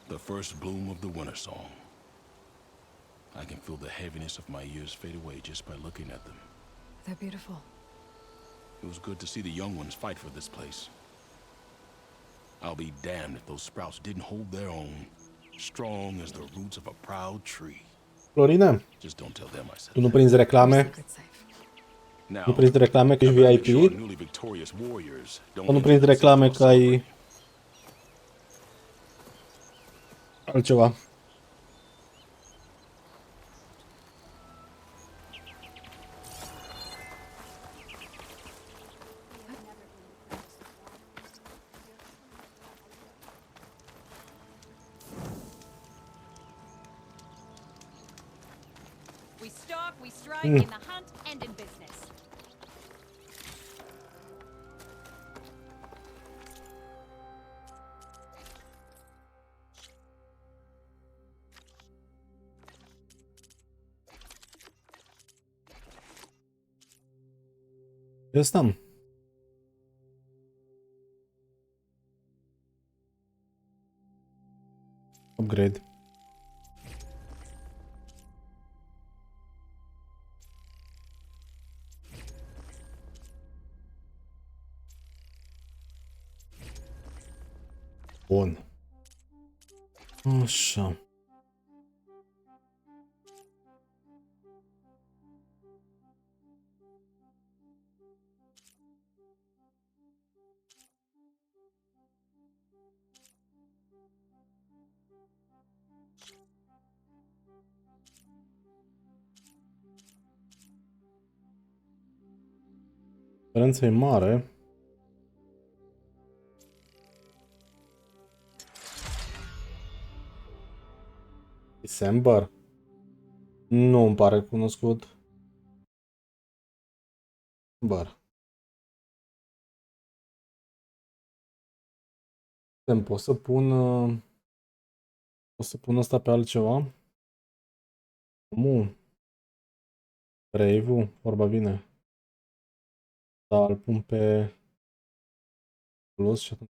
The first bloom of the winter song. I can feel the heaviness of my years fade away just by looking at them. They're beautiful. It was good to see the young ones fight for this place. I'll be damned if those sprouts didn't hold their own, strong as the roots of a proud tree. Florine, Just don't tell them I said tu nu prinzi reclame? Nu prinzi reclame că ești VIP? Sau nu prinzi reclame că ai... altceva? We stalk, we strike Mm. in the hunt and in business. Stăm. Upgrade. Bun. Așa. Diferența e mare. December? Nu îmi pare cunoscut. December. Pot să pun... Pot să pun asta pe altceva? Nu. Brave-ul? Vorba bine. Da, îl pun pe... plus și atunci...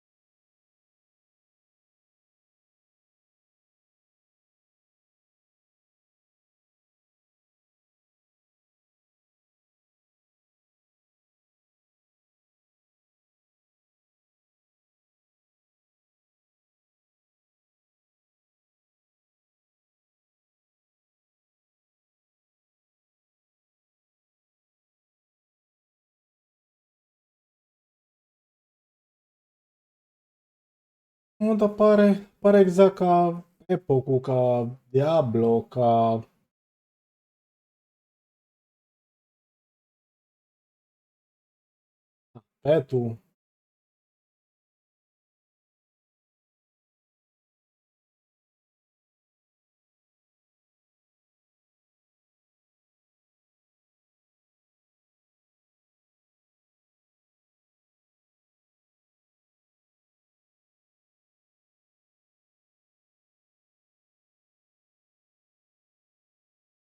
Nu, dar pare exact ca Ep4, ca Diablo, ca... Petul.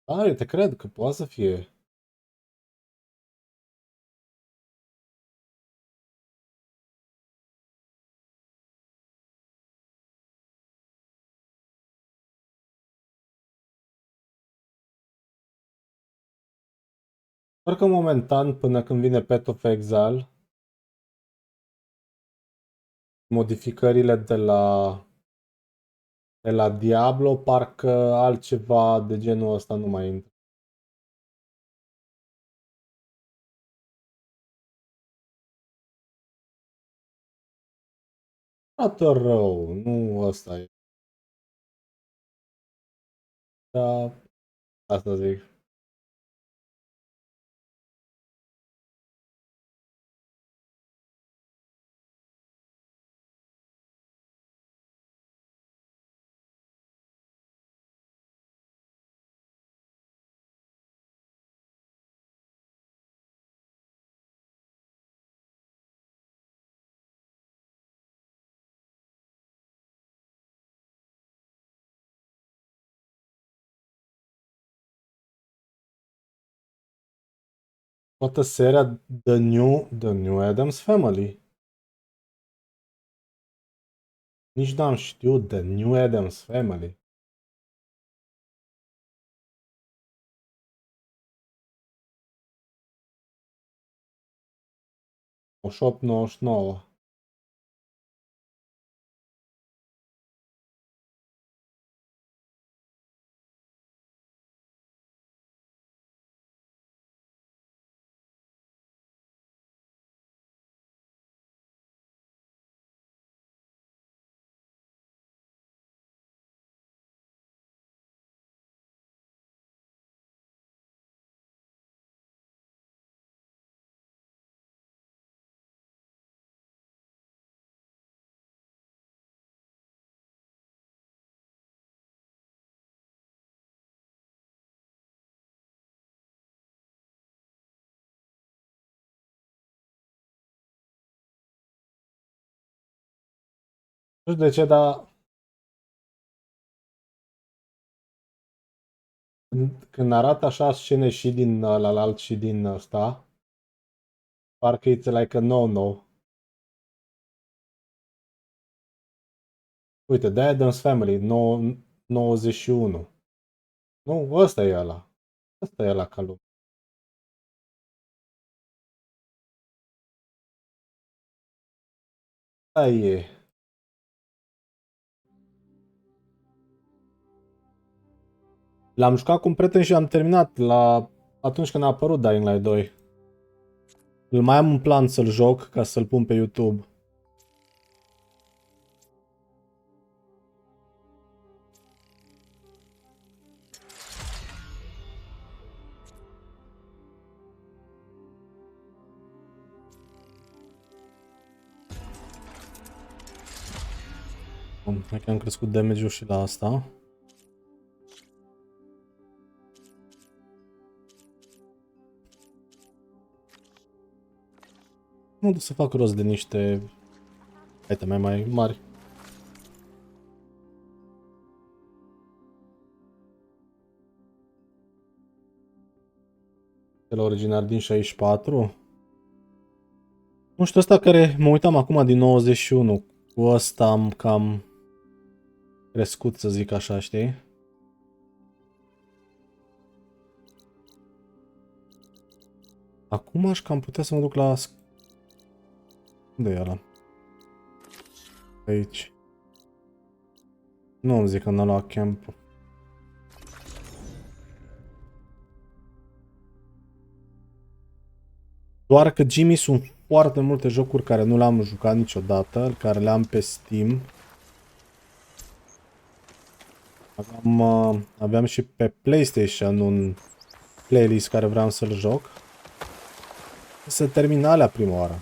Da, eu te cred că poate să fie. Doar că momentan, până când vine Path of Exile, modificările de la Diablo, parcă altceva de genul ăsta nu mai intră. Arată rău, nu ăsta e. Da, asta zic. Toată seria The New Addams Family. Nici n-am știut The New Addams Family. O 8,99. Nu știu de ce, dar când arată așa scene și din ălalt și din ăsta, parcă it's like a no-no. Uite, The Addams Family, 91. Nu, ăsta e ăla. Ăsta e ăla ca lume. Asta e. L-am jucat cu un prieten și am terminat atunci când a apărut Dying Light 2. Îl mai am în plan să-l joc ca să-l pun pe YouTube. Bun, hai că am crescut damage-ul și la asta. Nu duc să fac rost de niște iteme mai mari. De la originar din 64. Nu știu, ăsta care mă uitam acum din 91. Cu ăsta am cam crescut, să zic așa, știi? Acum aș cam putea să mă duc la... Unde e ăla? Aici. Nu îmi zic că n-a luat camp. Doar că Jimmy sunt foarte multe jocuri care nu le-am jucat niciodată, care le-am pe Steam Aveam și pe PlayStation un playlist care vreau să-l joc. Să termin alea prima oară.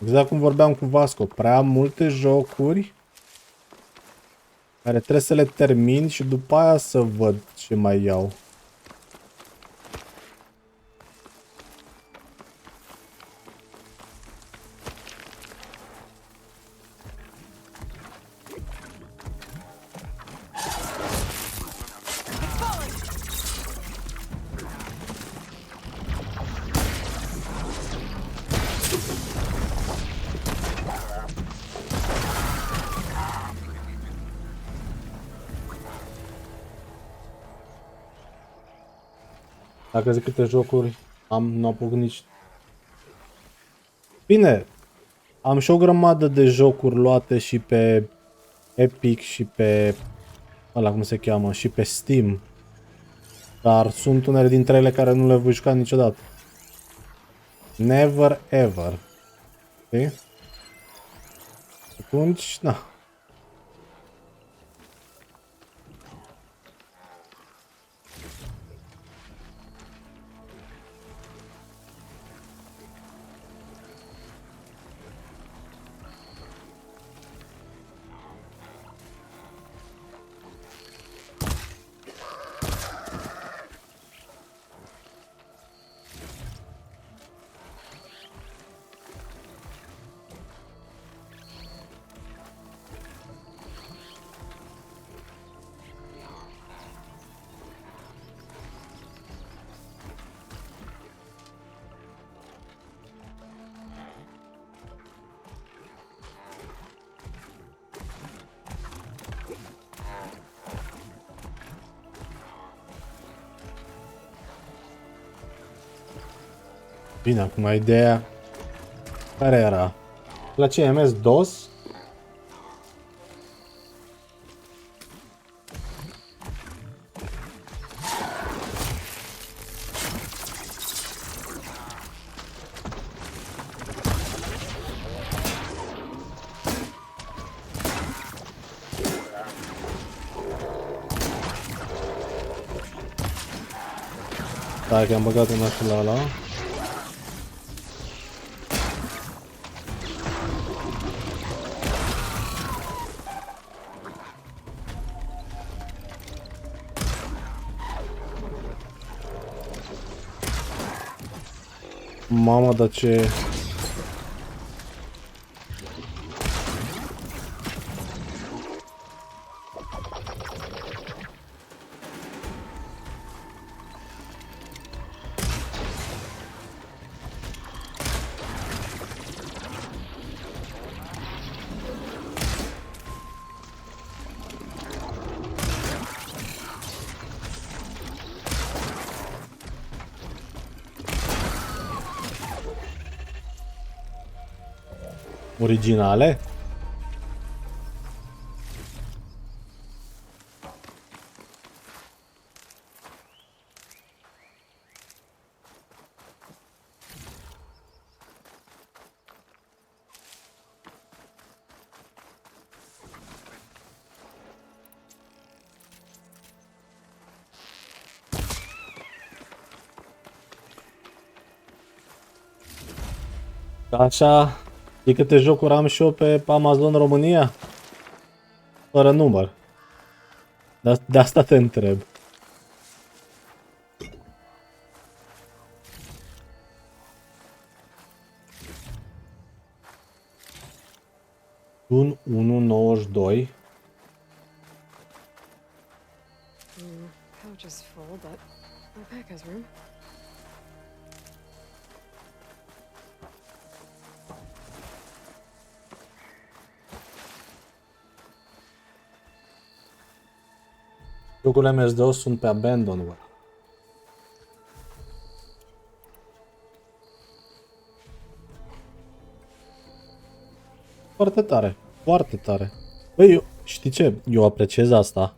Exact cum vorbeam cu Vasco, prea multe jocuri care trebuie să le termin și după aia să văd ce mai iau. Dacă zic câte jocuri am, nu apuc nici... Bine, am și o grămadă de jocuri luate și pe Epic și pe... ăla cum se cheamă, și pe Steam. Dar sunt unele dintre ele care nu le voi juca niciodată. Never ever. Ok? Atunci, na. Bine, acum ideea care era? La ce MS-DOS? Da, că am băgat în acela ăla. Mamă, dar ce... originale? Așa, de câte jocuri am și eu pe Amazon România? Fără număr. De asta te întreb. Un 192. Pouch is full, but my pack has room. Jocurile MS-DOS sunt pe Abandonware. Foarte tare, foarte tare. Băi, eu, știi ce? Eu apreciez asta.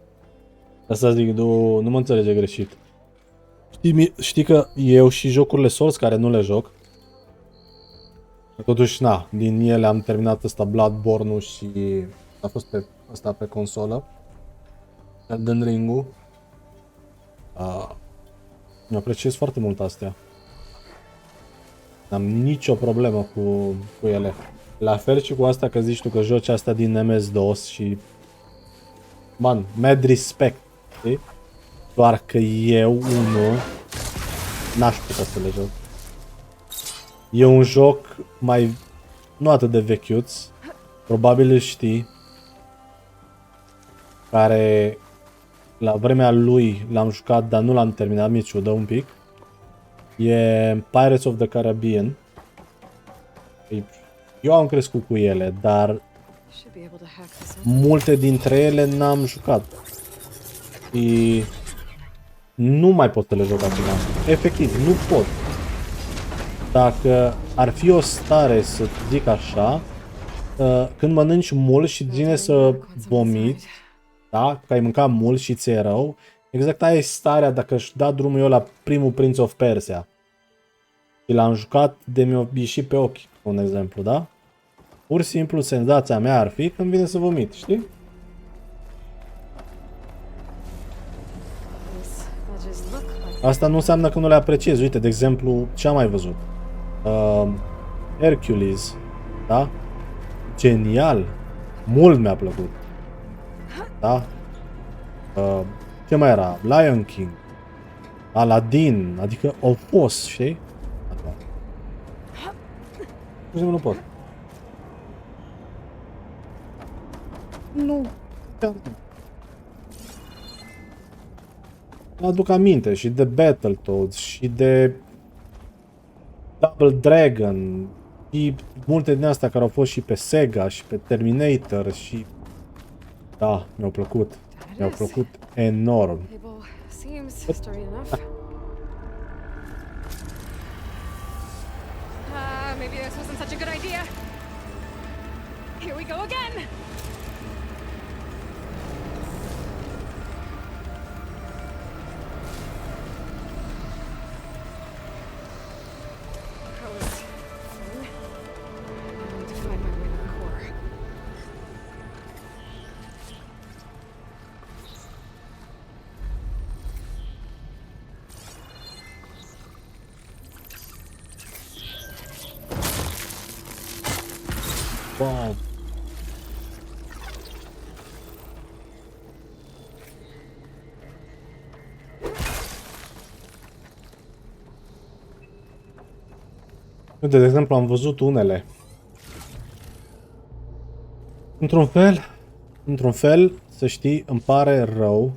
Asta zic, nu mă înțelege greșit. Știi că eu și jocurile Souls care nu le joc, totuși, na, din ele am terminat ăsta Bloodborne-ul și a fost pe ăsta pe consolă. Elden Ring-ul. Mi apreciez foarte mult astea. N-am nicio problemă cu ele. La fel și cu asta că zici tu că joci asta din MS-DOS și... Man, mad respect, știi? Doar că eu, unul, n-aș putea să le joc. E un joc mai... nu atât de vechiuț, probabil îl știi, care la vremea lui l-am jucat, dar nu l-am terminat, mi-e ciudă un pic. E Pirates of the Caribbean. Eu am crescut cu ele, dar multe dintre ele n-am jucat. Și nu mai pot să le joc acum. Efectiv, nu pot. Dacă ar fi o stare, să zic așa, când mănânci mult și vine să vomiți, da? Că ai mâncat mult și ți-e rău, exact aia e starea dacă își da drumul eu la primul Prince of Persia. Și l-am jucat de mi-o ieșit pe ochi, un exemplu, da? Pur și simplu senzația mea ar fi când vine să vomit, știi? Asta nu înseamnă că nu le apreciez. Uite, de exemplu, ce am mai văzut? Hercules, da? Genial! Mult mi-a plăcut. Da? Ce mai era? Lion King, Aladdin, adică au fost, știi? Nu pot. Nu. Mi-aduc aminte și de Battletoads și de Double Dragon și multe din astea care au fost și pe Sega și pe Terminator și... Da, mi-au plăcut. Mi-au plăcut enorm. Maybe this wasn't such a good idea. Here we go again. That was fun. I need to find my way to the core. Wow. Uite, de exemplu, am văzut unele. Într-un fel, să știi, îmi pare rău.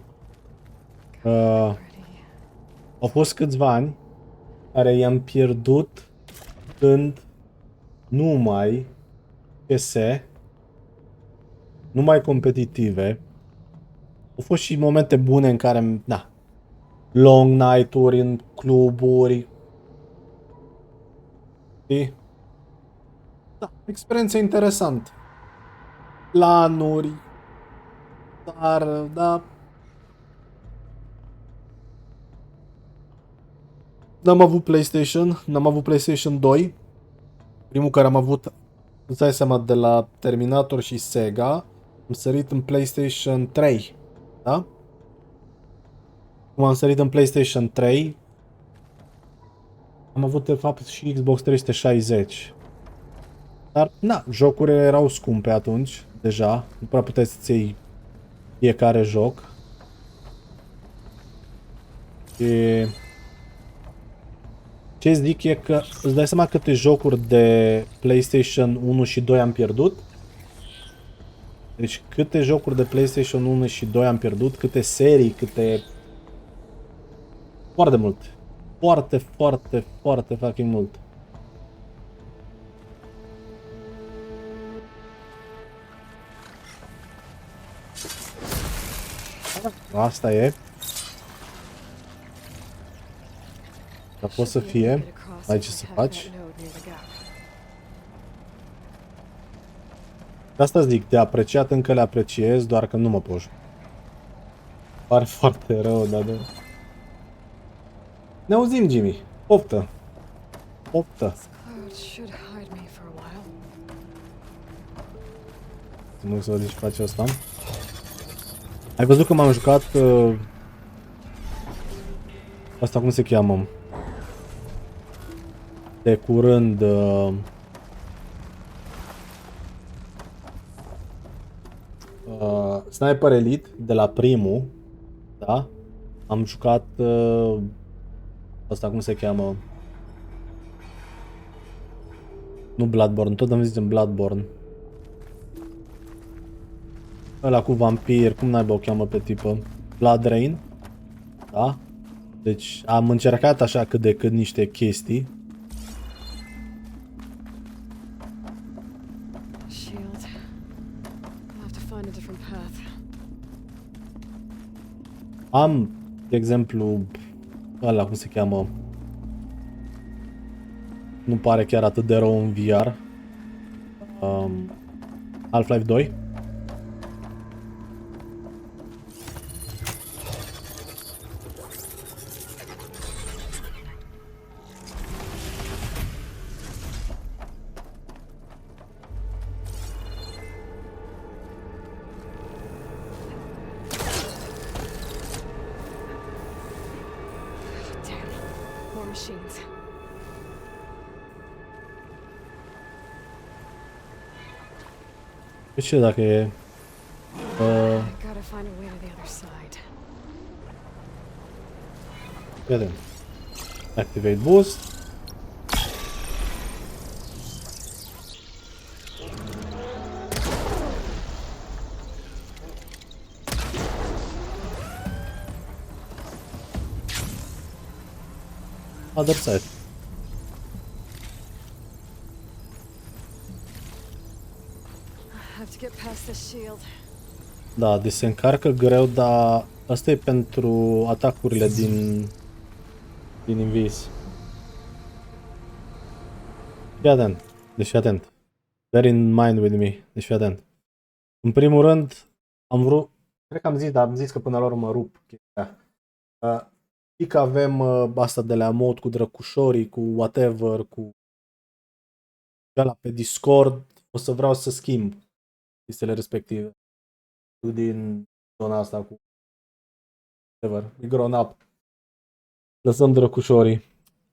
Au fost câțiva ani care i-am pierdut când numai PS, numai competitive. Au fost și momente bune în care, na, long night-uri în cluburi. Știi? Da, experiență interesantă. Planuri. Dar, da. N-am avut PlayStation, n-am avut PlayStation 2. Primul care am avut, îți dai seama, de la Terminator și Sega, am sărit în PlayStation 3, da? Cum am sărit în PlayStation 3, am avut de fapt și Xbox 360. Dar, na, jocurile erau scumpe atunci, deja, nu prea puteai să-ți iei fiecare joc. Și... ce zic e că îți dai seama câte jocuri de PlayStation 1 și 2 am pierdut? Deci câte jocuri de PlayStation 1 și 2 am pierdut, câte serii, câte... Foarte mult. Foarte, foarte, foarte fucking mult. Asta e. Dar poți să fie. Ai ce să faci. De asta zic, de apreciat încă le apreciez, doar că nu mă pot. Pare foarte rău, dar de... Ne auzim, Jimmy. Poftă. Poftă. Nu să văd ce face asta. Ai văzut că m-am jucat asta cum se cheamă? De curând Sniper Elite de la primul, da? Am jucat asta cum se cheamă? Nu Bloodborne, tot am zis în Bloodborne. Ăla cu vampir, cum naiba o cheamă pe tipă? Blood Rain, da? Deci am încercat așa cât de cât niște chestii. Shield. I'll have to find a different path. Am, de exemplu, ăla cum se cheamă? Nu pare chiar atât de rău în VR. Half-Life 2. Damn. More machines. De ce dacă e... I gotta find a way to the other side. Vedem. Activate boost. Other side. I have to get past the shield. Da, deci se încarcă greu, dar asta e pentru atacurile din invis. Fii atent. Deci fii atent. Bear in mind with me. Deci fii atent. În primul rând, am vrut... Cred că am zis, dar am zis că până la urmă rup chestia. Știi că avem asta de la mod cu drăcușorii, cu whatever, cu... ăla pe Discord. O să vreau să schimb listele respective. Din zona asta cu... whatever. E grown up. Lăsăm drăcușorii.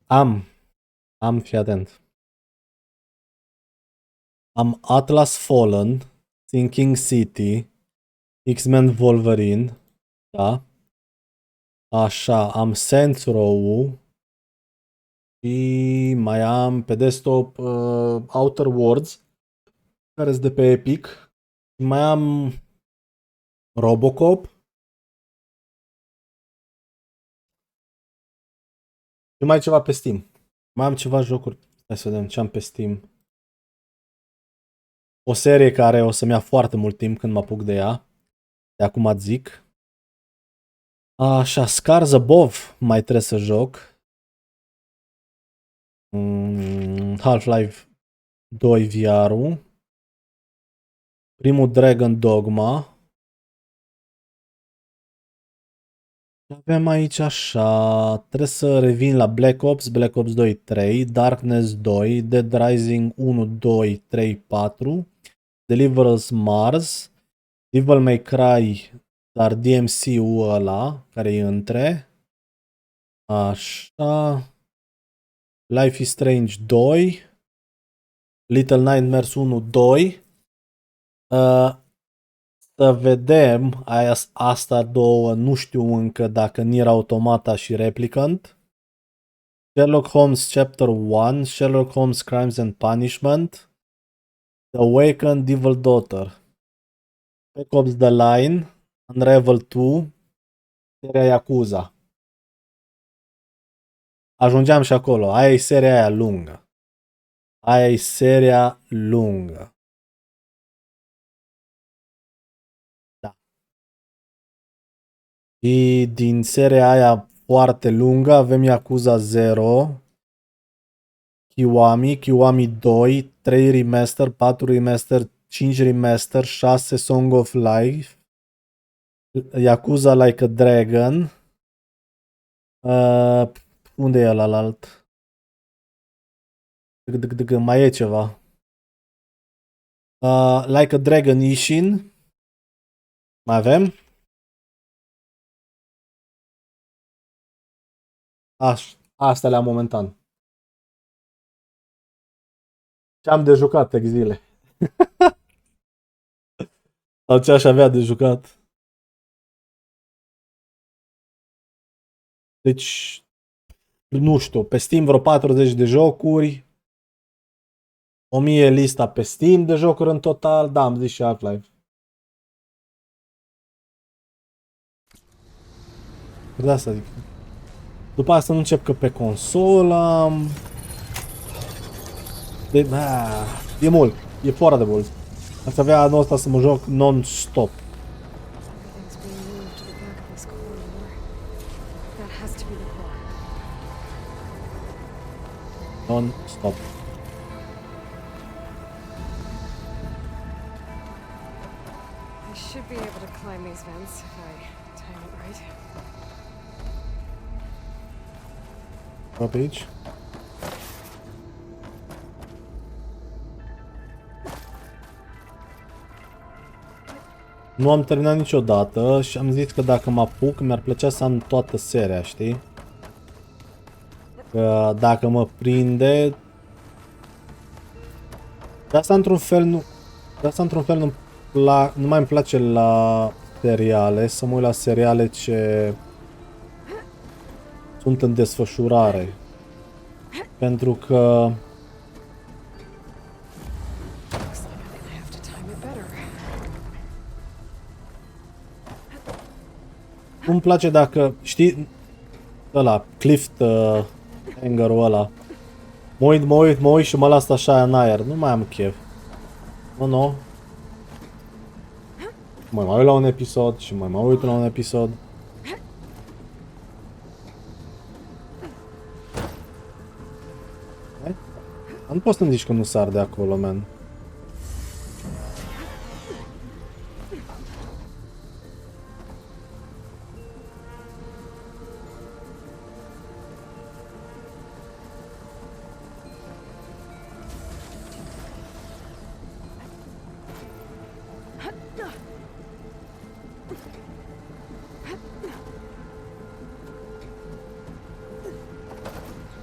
Am, fii atent. Am Atlas Fallen, Sinking City, X-Men Wolverine, da? Așa, am Saints Row și mai am pe desktop Outer Worlds, care sunt de pe Epic. Și mai am Robocop. Și mai ceva pe Steam. Mai am ceva jocuri. Hai să vedem ce am pe Steam. O serie care o să-mi ia foarte mult timp când mă apuc de ea. De acum zic. Așa, Scars Above mai trebuie să joc. Half-Life 2 VR-ul. Primul Dragon Dogma. Avem aici așa. Trebuie să revin la Black Ops, Black Ops 2, 3, Darkness 2, Dead Rising 1, 2, 3, 4, Deliver Us Mars, Devil May Cry, dar DMC-ul ăla, care e între. Așa. Life is Strange 2, Little Nightmares 1, 2. Să vedem, asta două, nu știu încă dacă Nier Automata și Replicant. Sherlock Holmes Chapter 1, Sherlock Holmes Crimes and Punishment, The Awakened Evil Daughter, Black Ops The Line, Unravel 2, seria Yakuza. Ajungeam și acolo, aia e seria aia lungă. Aia e seria lungă. Și din seria aia foarte lungă avem Yakuza 0, Kiwami 2, 3 Remaster, 4 Remaster, 5 Remaster, 6 Song of Life, Yakuza Like a Dragon. Unde e ălalt? Mai e ceva. Like a Dragon Ishin. Mai avem. Astea le-am momentan. Ce am de jucat, exile. Sau ce aș avea de jucat. Deci, nu știu, pe Steam vreo 40 de jocuri. 1000 lista pe Steam de jocuri în total. Da, am zis și Half-Life. De asta zic. După asta nu încep că pe consolă am... E mult. E foarte mult. Aș avea anul ăsta să mă joc non-stop. Non-stop. I should be able to climb these vents if I time it right. Pe aici. Nu am terminat niciodată și am zis că dacă mă apuc, mi-ar plăcea să am toată seria, știi? Că dacă mă prinde... De asta într-un fel nu... De asta într-un fel nu mai îmi place la seriale, să mă uit la seriale ce sunt în desfășurare. Pentru că... Nu-mi place dacă, știi, ăla, cliffhanger-ul ăla. Mă uit și mă las așa în aer. Nu mai am chef. Nu. Mai uit la un episod și mai uit la un episod. Nu poți să-mi zici că nu sar de acolo, man.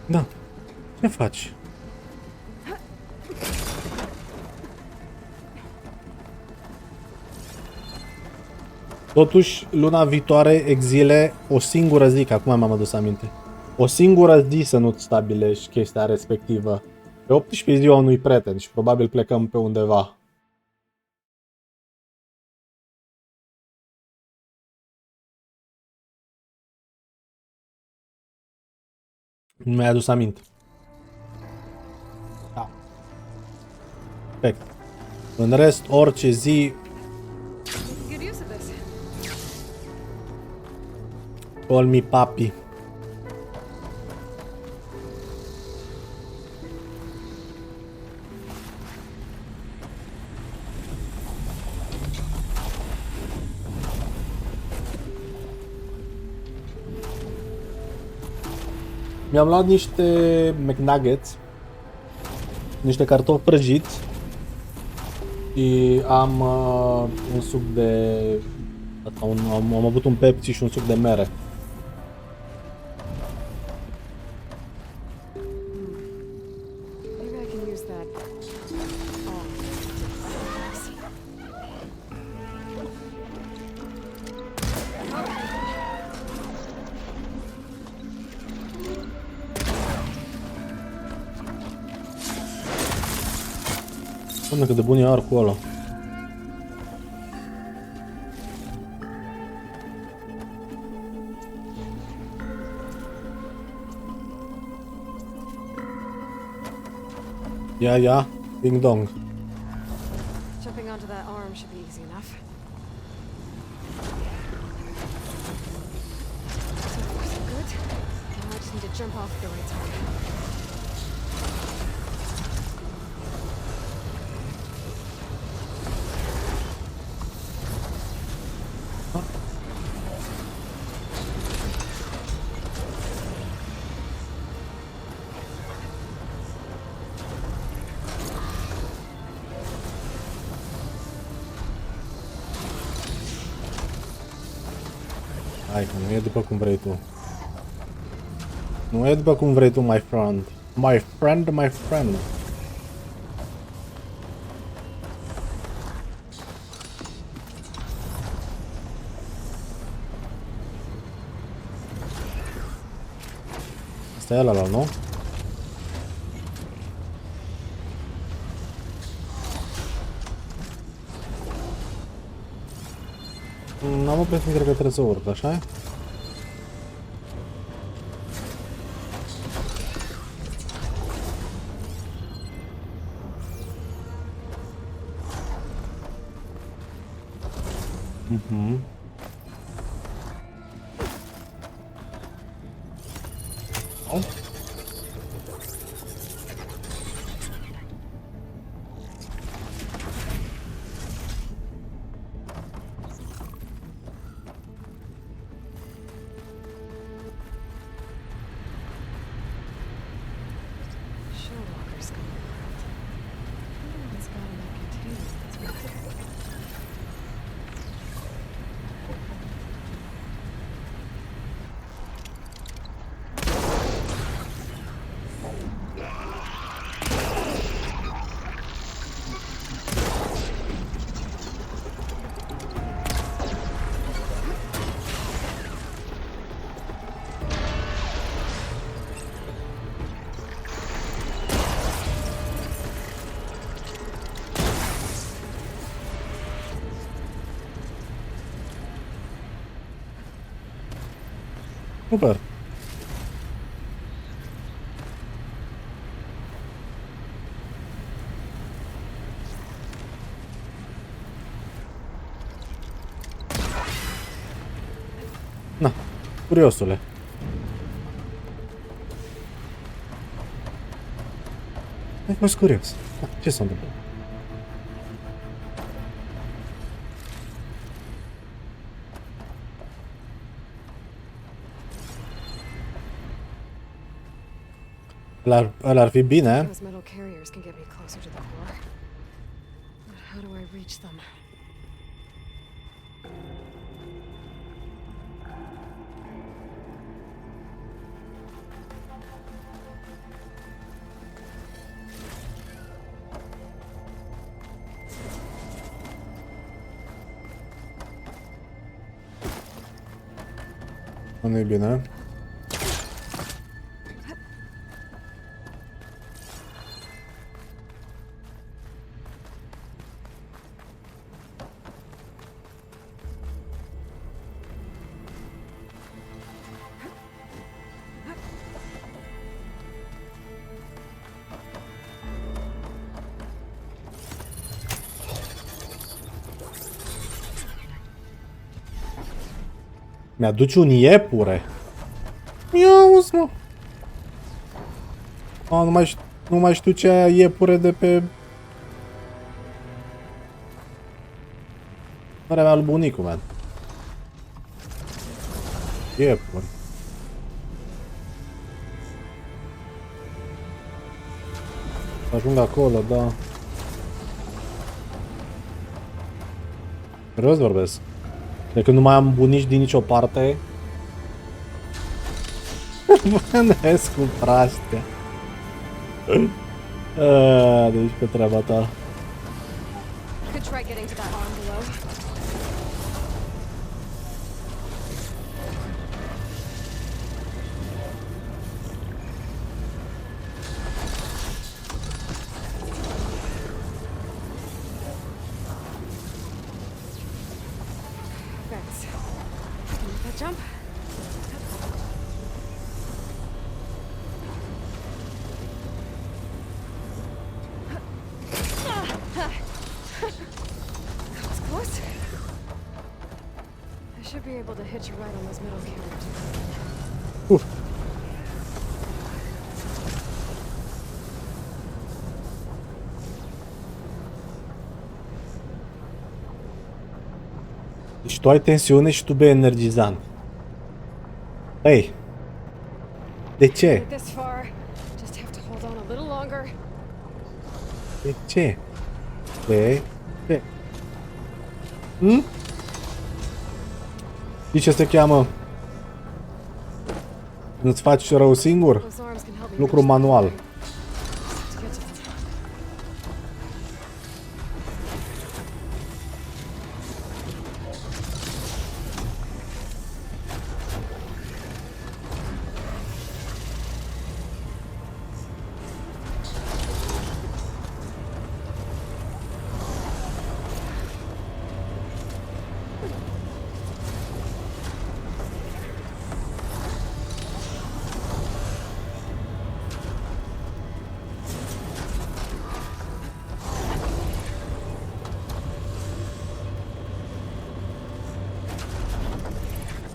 Da. Ce faci? Totuși, luna viitoare, exile, o singură zi, că acum m-am adus aminte. O singură zi să nu-ți stabilești chestia respectivă. Pe 18 ziua unui prieten și probabil plecăm pe undeva. Nu mi-ai adus aminte. Da. Perfect. În rest, orice zi... Call me papi. Mi-am luat niște McNuggets, niște cartofi prăjiți și am un suc de... Am avut un Pepsi și un suc de mere. Până cât de bun e arcul ăla. Ia, ding dong. Jumping onto that arm should be easy enough. So far so good. Now I just need to jump off the right time. Hai că nu e după cum vrei tu. Nu e după cum vrei tu, my friend. My friend, my friend. Asta e ăla, nu? N-am o presingere că trebuie să urc, așa? Mhm. Au. Showwalkers come around. I wonder what's got in that container that's working. Super. Na, curiosule. Ai fost curios. Da, ce s-a întâmplat? Ăla ar fi bine. Those metal carriers can get me closer to the core. But how do I reach them? Nu e bine. Mi-aduce un iepure. Ia uzi, mă. A, nu mai știu ce aia iepure de pe... Care avea al bunicul, man. Iepuri. Ajung acolo, da. Serios vorbesc. De când nu mai am bunici din nicio parte. Vânesc cu praștea. Deci pe treaba ta. Could try getting to that arm below. Thanks. Can you make that jump? That was close. I should be able to hitch a ride on those metal carriers. Deci tu ai tensiune și tu bei energizant. Ei. De ce? Made it this far. Just have to hold on a little longer. De ce? De ce? Hm? Știi ce se cheamă? Nu-ți faci rău singur? Lucru manual.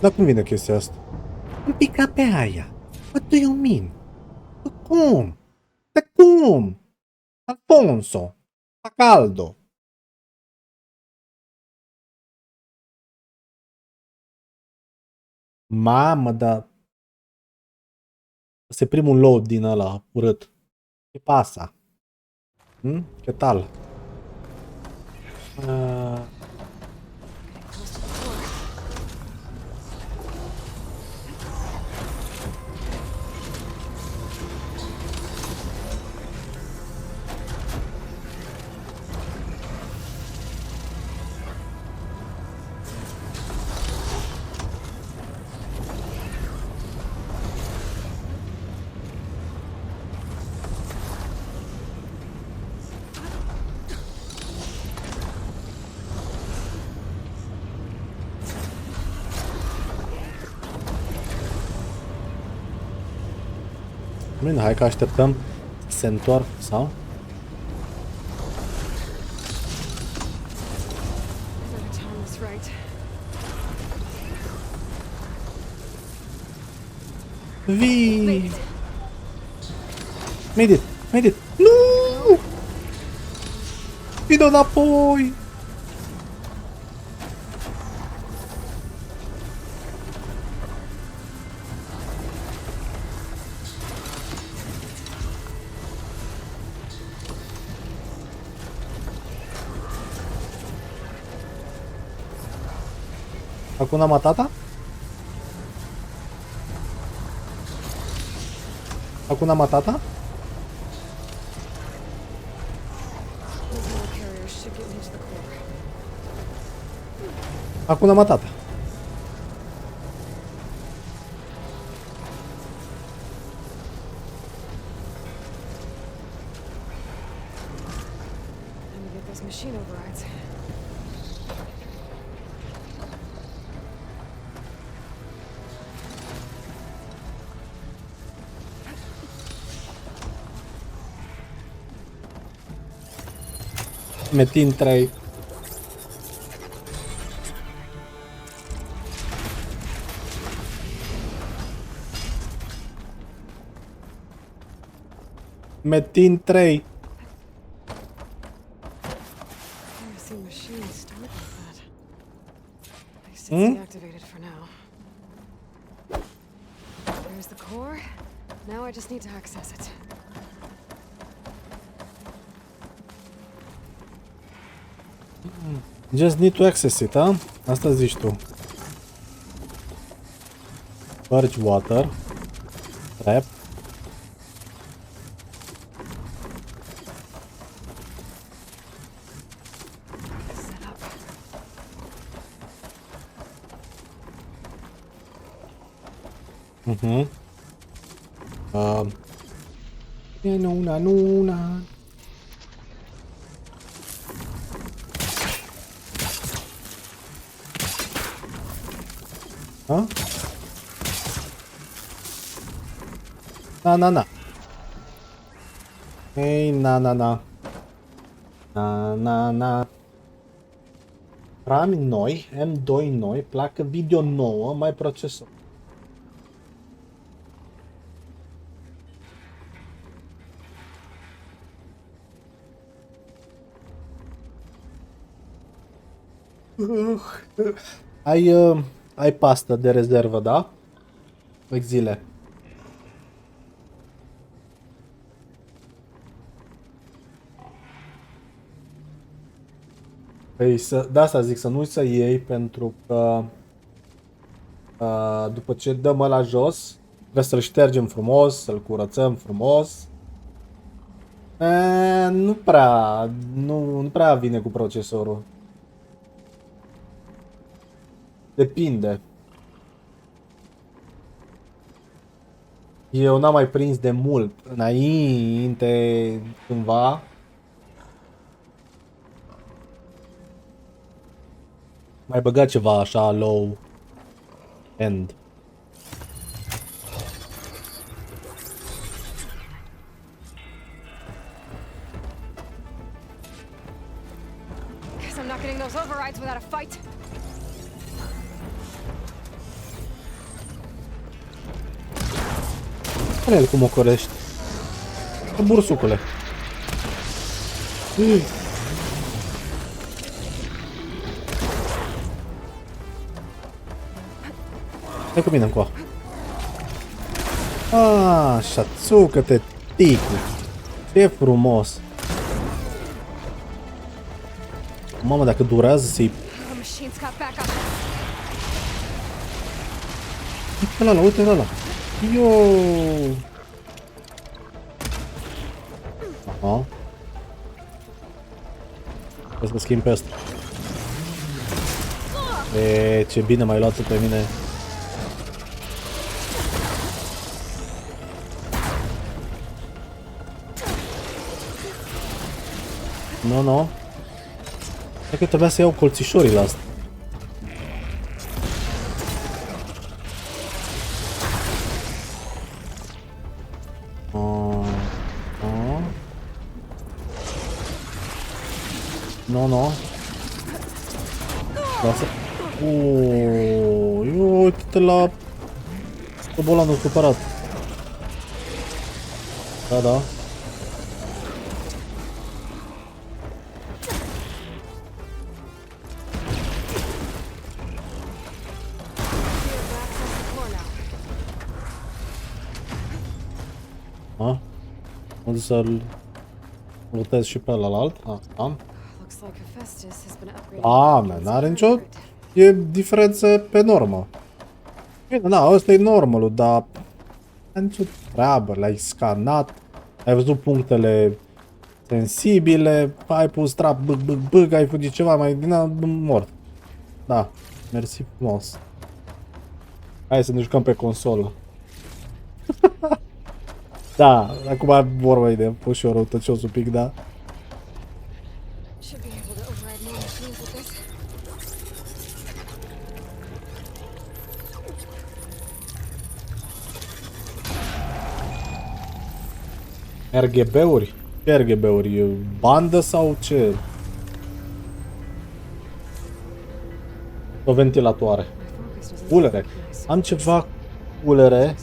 Dar cum vine chestia asta? Îmi pica pe aia. What do you mean? Cum? De cum? Alfonso. Fa caldo. Mamă, dar... Ăsta e primul load din ăla urât. Ce pasa? Ce tal? Bine, hai că așteptăm să se întoarcă, sau? Vii! Made it! Made it! Nu! Vino înapoi! Hakuna Matata? Hakuna Matata? Hakuna Matata. Machine overrides. Metin 3. Metin 3. Deactivated for now. There's the core. Now I just need to access it. Just need to access it, ha? Asta zici tu. Purge water. Trap. Una. Ha? Na. Ei, na. Na. RAM noi, M2 noi, placă video nouă, mai procesor. Ai pastă de rezervă, da? Exile. Păi de asta zic, să nu să iei, pentru că după ce dăm ăla jos, Trebuie să-l ștergem frumos, să-l curățăm frumos. Nu prea, nu prea vine cu procesorul. Depinde. Eu n-am mai prins de mult. Înainte, cândva, mai băgat ceva așa low end. Guess I'm not getting those overrides without a fight. Care el cum o corești? Bursucule. Hai cu mine încoa. Așa, țucă-te, ticu. Ce frumos. Mamă, dacă durează să-i... The machine's got backup. Uite ăla, uite ăla. Yo! Aha. Trebuie să schimb pe ăsta. E, ce bine m-ai luat pe mine. Nu, nu. Cred că trebuia să iau colțișorii la asta. Nu, nu. Lasă. Uite-te la bolanul supărat. Da, da. Unde să-l lutez și pe ălalt? Am. N-are nicio... E diferență pe normă. Bine, da, ăsta e normalul, dar... N-are nicio treabă, l-ai scanat, ai văzut punctele sensibile, ai pus trap, băg, ai fugit ceva, mai din mort. Da, mersi frumos. Hai să ne jucăm pe consolă. Da, acum vorba de ușor răutăcios un pic, da. RGB-uri? Ce RGB-uri? Bandă sau ce? O ventilatoare. Culere. Am ceva culere,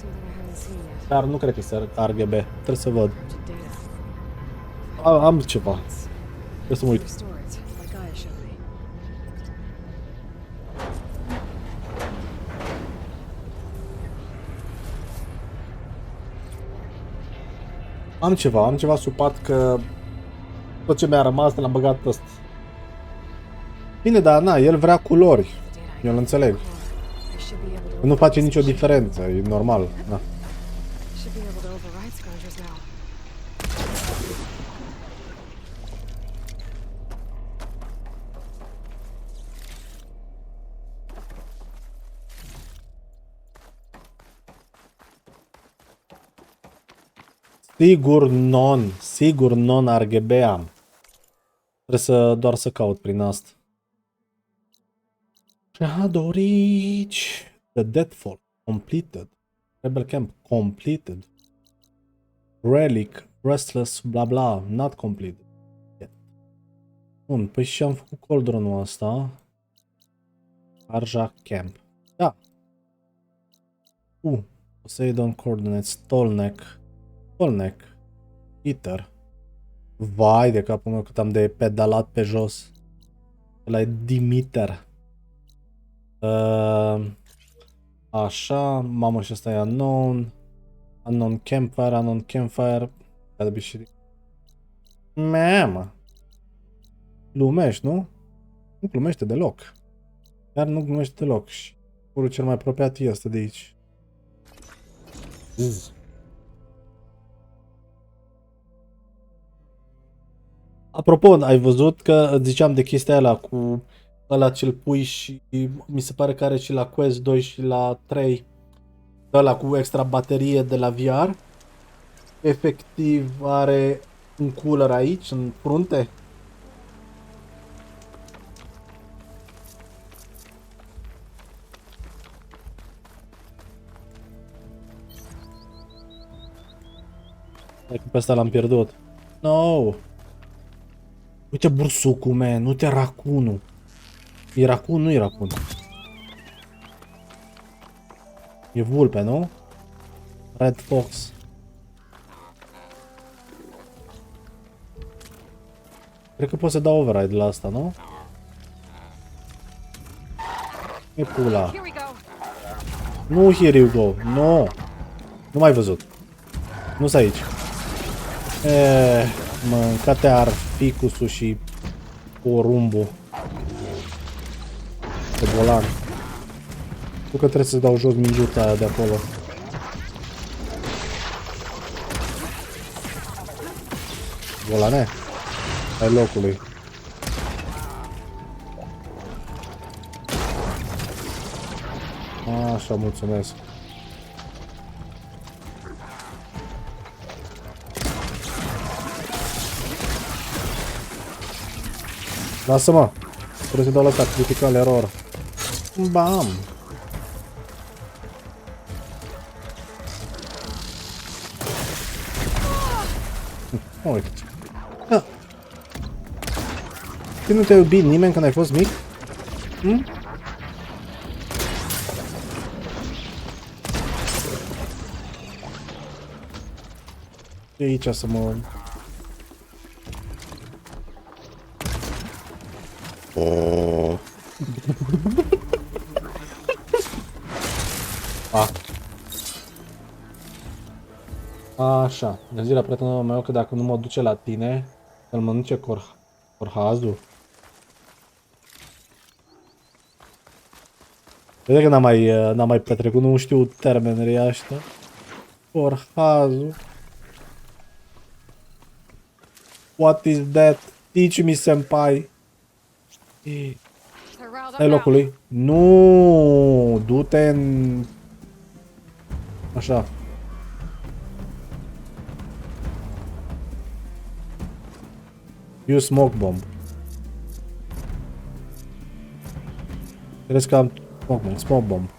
dar nu cred că este RGB. Trebuie să văd. Am ceva. Trebuie să mă uit. Am ceva supat că tot ce mi-a rămas l-am băgat ăsta. Bine, dar na, el vrea culori. Eu îl înțeleg. Nu face nicio diferență, e normal. Na. Sigur non RGB am. Trebuie să doar să caut prin asta. Dorici. The Deadfall completed. Rebel Camp completed. Relic, Restless, bla bla, not completed. Yet. Bun, păi și am făcut coldronul ăsta. Arja Camp. Da. Poseidon Coordinates, Tolnek. Peter. Vai de capul meu cât am de pedalat pe jos. Ăla e Dimiter. Așa, mamă, și ăsta e unknown. Unknown campfire. Gotta be shitty. Mamă. Glumești, nu? Nu glumește deloc. Chiar nu glumește deloc. Și purul cel mai apropiat e ăsta de aici. Apropo, ai văzut că îți ziceam de chestia aia cu ăla ce-l pui și mi se pare că are și la Quest 2 și la 3 ăla cu extra baterie de la VR? Efectiv are un cooler aici, în frunte. Hai că pe ăsta l-am pierdut. No! Uite bursucul, man, uite racunul. E racun, nu e racun. E vulpe, nu? Red Fox. Cred că pot să dau override la asta, nu? E pula. Nu here you go. No. Nu m-ai văzut. Nu-s aici. Mâncate ar ficusul și porumbul. Pe bolan. Tu că trebuie să dau jos minjuța aia de acolo. Bolane? Ai locului. Așa, mulțumesc. Lasă-mă. Trebuie să dau la asta, critical error. Bam! Uite. Da. Când nu te-a iubit nimeni când ai fost mic? Hm? E aici să mă... Oh. Așa, ne zi la prietenul meu că dacă nu mă duce la tine, îl mănânce corhazul. Vede că n-am mai petrecut, nu știu termenele ăștia. Corhazul. What is that? Teach me, senpai. Stai locului. Nu, du-te în... Așa. Use smoke bomb. Crezi că am smoke bomb.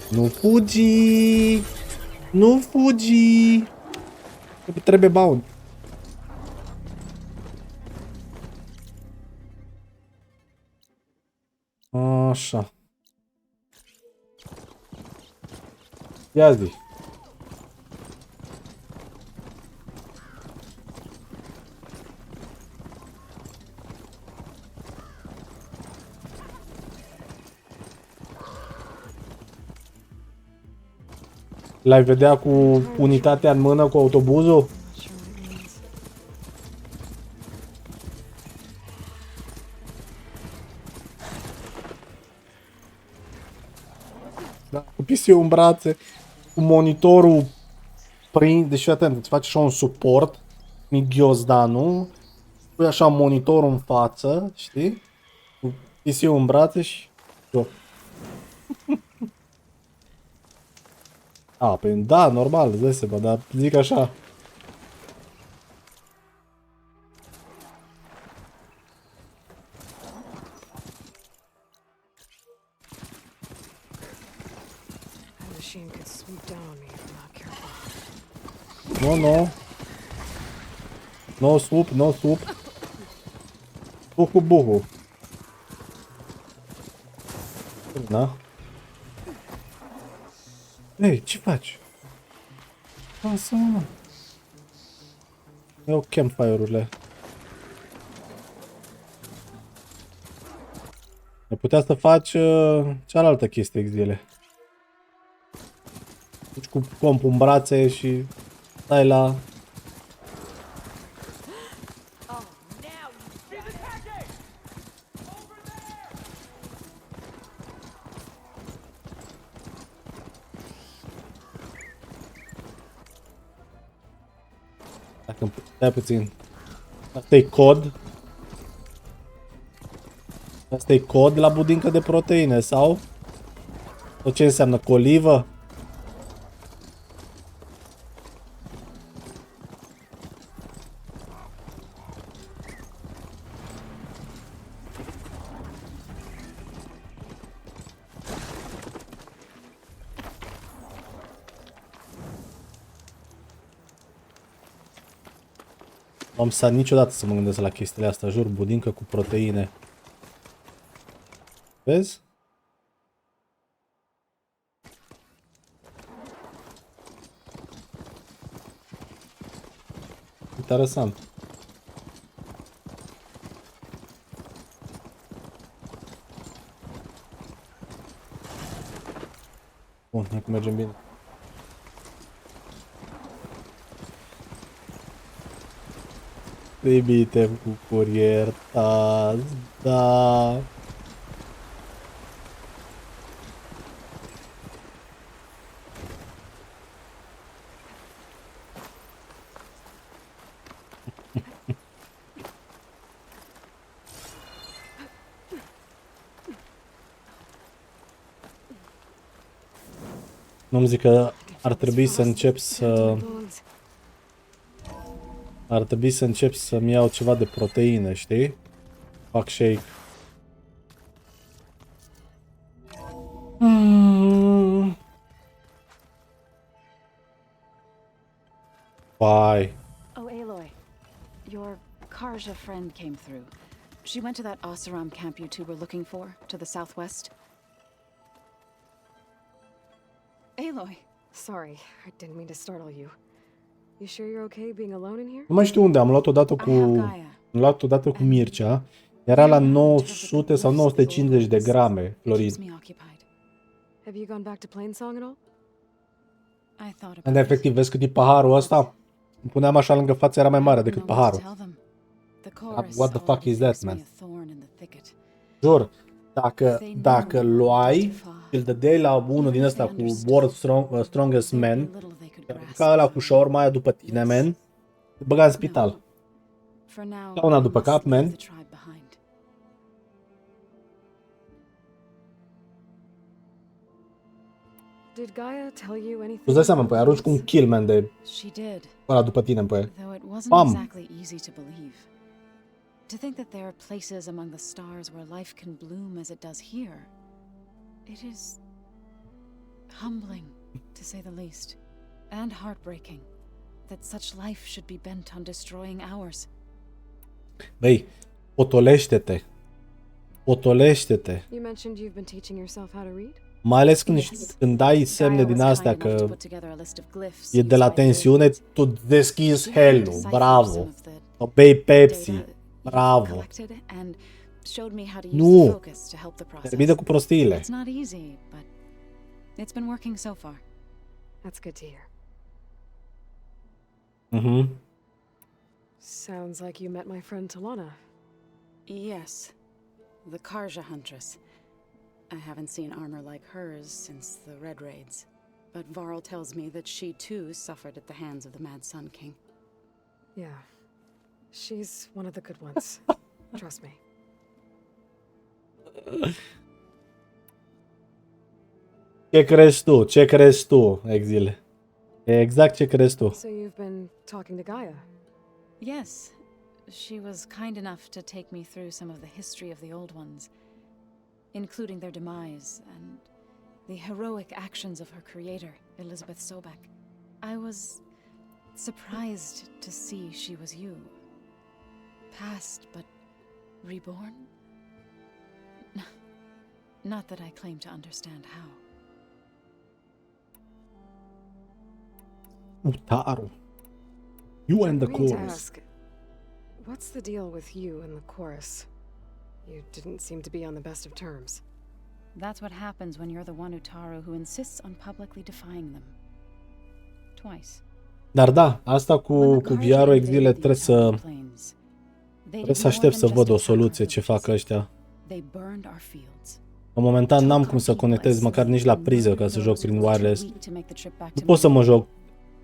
Nu fugi! Nu fugi! Trebuie bound. Așa. Ia zi. L-ai vedea cu unitatea în mână cu autobuzul? Da, cu PC-ul în brațe, cu monitorul prin... Deci, atent, îți faci așa un suport, ghiozdanul, pui așa monitorul în față, știi? Cu PC-ul în brațe și... A, păi da, normal, îți dai seama, dar zic așa. No. No swoop, no swoop. Buhu. Da. Ei, ce faci? Lasă-mă. Iau campfire-urile. Ai putea să faci cealaltă chestie exile. Deci cu compul în brațe și stai la... Dacă stai puțin. Asta e cod. Asta e cod la budincă de proteine, sau? Sau ce înseamnă colivă? Nu am stat niciodată să mă gândesc la chestiile astea, jur, budincă cu proteine. Vezi? Interesant. Bun, hai că mergem bine. Trimitem cu curier, da. Nu-mi zic că ar trebui să încep să... Ar trebui să încep să-mi iau ceva de proteine, știi? Fac shake. Bye. Oh, Aloy. Your Karja friend came through. She went to that Oseram camp you two were looking for, to the southwest. Aloy. Sorry, I didn't mean to startle you. You sure you're okay being alone in here? Nu mai știu unde, am luat odată cu Mircea. Era la 900 sau 950 de grame, Florin. Have you gone back to Plainsong at all? And efectiv, vezi cât e paharul ăsta? Îmi puneam așa lângă față, era mai mare decât paharul. What the fuck is that, man? Jur, dacă luai și îl dădeai la unul din ăsta cu World Strongest Man, ca ăla cu șaorma aia după tine, man, te băga în spital. Ca una după cap, man. Did Gaia tell you anything? Tu-ți dai seama, păi, arunci cu un kill, man, de ăla după tine, păi. Bam! To think that there are places among the stars where life can bloom as it does here, it is humbling, to say the least, and heartbreaking that such life should be bent on destroying ours. Băi, potolește-te. Potolește-te. You mentioned you've been teaching yourself how to read? Mai ales când dai semne din astea că e de la tensiune, tu deschizi hell-ul, bravo. O bei Pepsi, bravo. Nu, termină cu prostiile. It's not easy, but it's been working so far. That's good to hear. Mhm. Sounds like you met my friend Talana. Yes, the Karja huntress. I haven't seen armor like hers since the Red Raids, but Varl tells me that she too suffered at the hands of the Mad Sun King. Yeah, she's one of the good ones. Trust me. Ce crezi tu? Ce crezi tu, Exile? Exact ce crezi tu. So you've been talking to Gaia? Yes, she was kind enough to take me through some of the history of the Old Ones, including their demise and the heroic actions of her creator, Elizabeth Sobek. I was surprised to see she was you. Past, but reborn? Not that I claim to understand how. Utaru. You and the I mean to chorus. ask, what's the deal with you and the chorus? You didn't seem to be on the best of terms. That's what happens when you're the one Utaru who insists on publicly defying them. Twice. Dar da, asta cu VR-ul Exile trebuie să aștept să văd o soluție ce fac ăștia. Momentan n-am cum să conectez măcar nici la priză ca să joc prin wireless. Nu pot să mă joc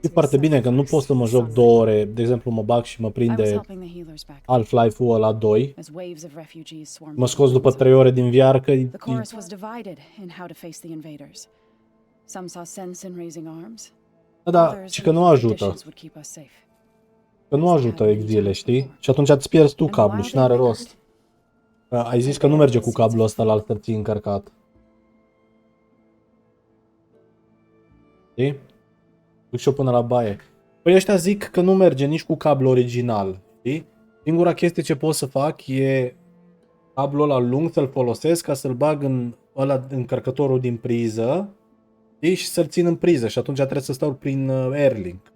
E foarte bine că nu pot să mă joc 2 ore, de exemplu mă bag și mă prinde Half-Life-ul ăla 2. Mă scos după 3 ore din VR că The chorus was divided in how to face the invaders. Some saw sense in raising arms. Da, și că nu ajută. Că nu ajută exile, știi? Și atunci îți pierzi tu cablu și n-are rost. Ai zis că nu merge cu cablul ăsta la altă ții încărcat. Știi? Duc și-o până la baie. Păi ăștia zic că nu merge nici cu cablu original. Știi? Singura chestie ce pot să fac e cablul ăla lung să-l folosesc ca să-l bag în ăla încărcătorul din priză, știi? Și să-l țin în priză și atunci trebuie să stau prin Airlink.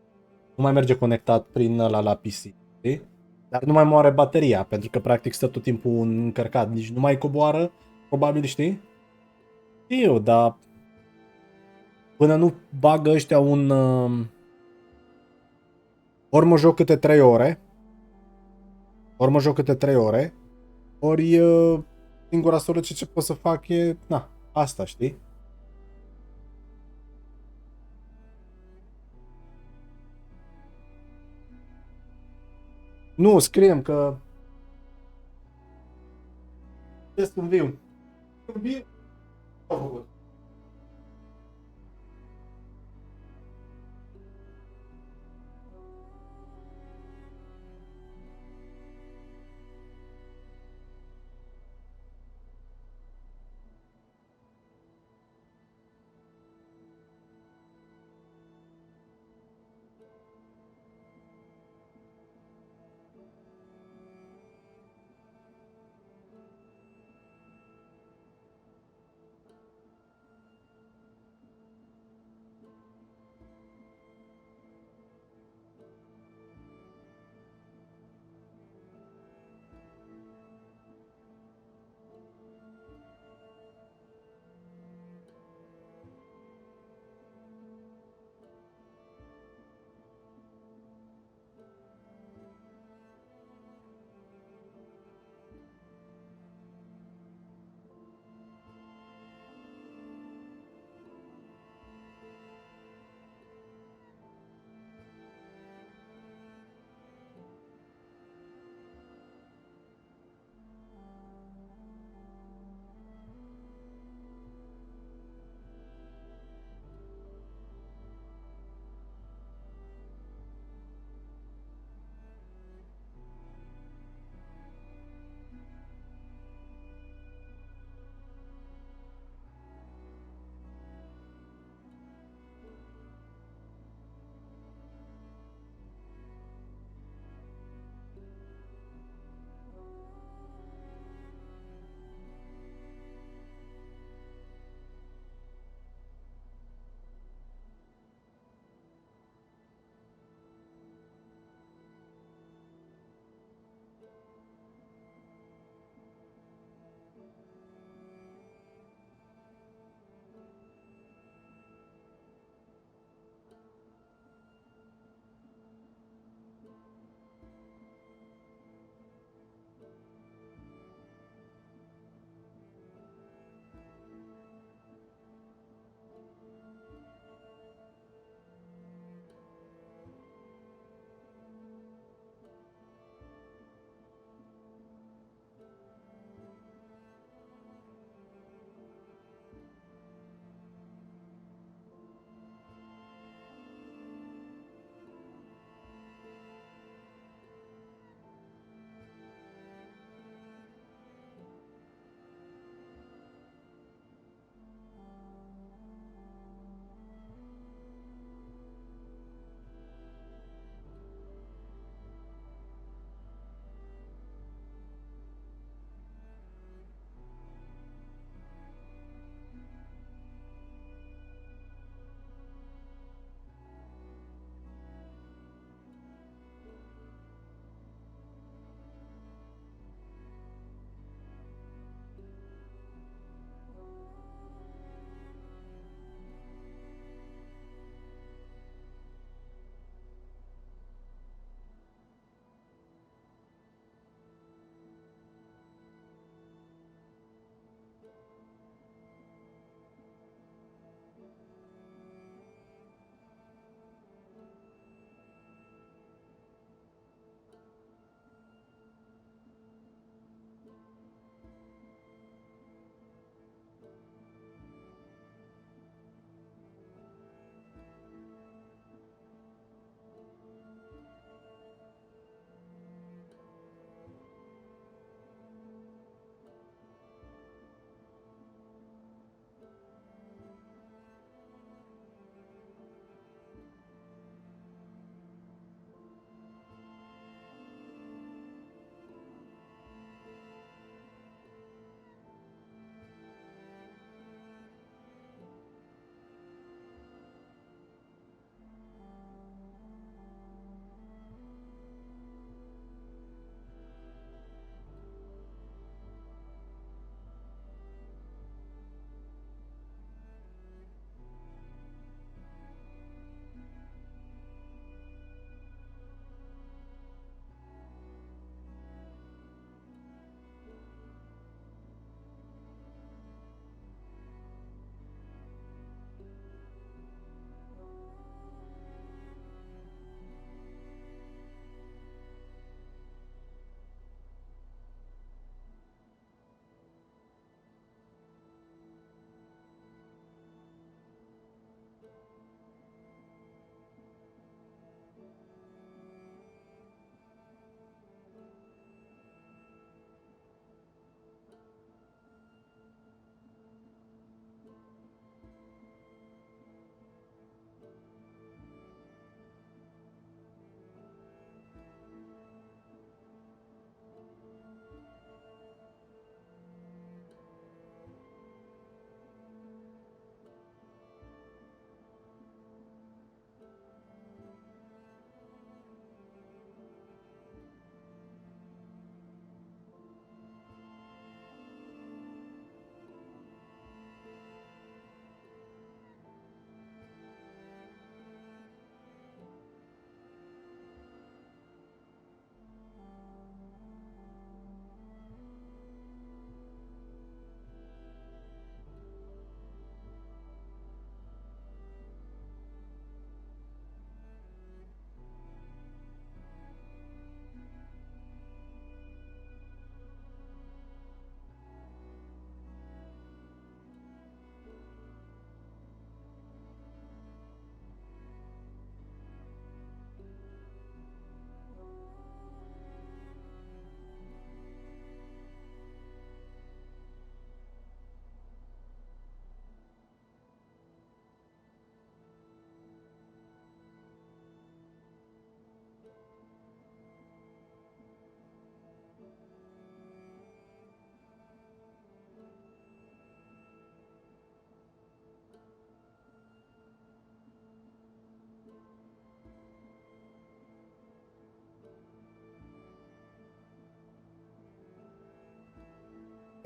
Nu mai merge conectat prin ăla la PC. Știi? Dar nu mai moare bateria, pentru că practic stă tot timpul încărcat. Nici nu mai coboară, probabil, știi? Știu, dar până nu bagă ăștia un... ori mă joc câte 3 ore, ori singura soluție ce pot să fac e, na, asta, știi? Nu, scriem că... Ce sunt viu? Sunt viu? Au făcut.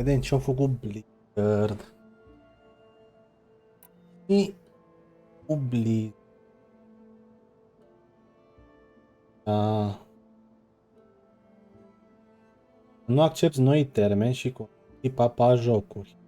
Vedem ce-au făcut Blizzard. Și cu Blizzard. Nu accepti noi termeni și condiții papa jocuri.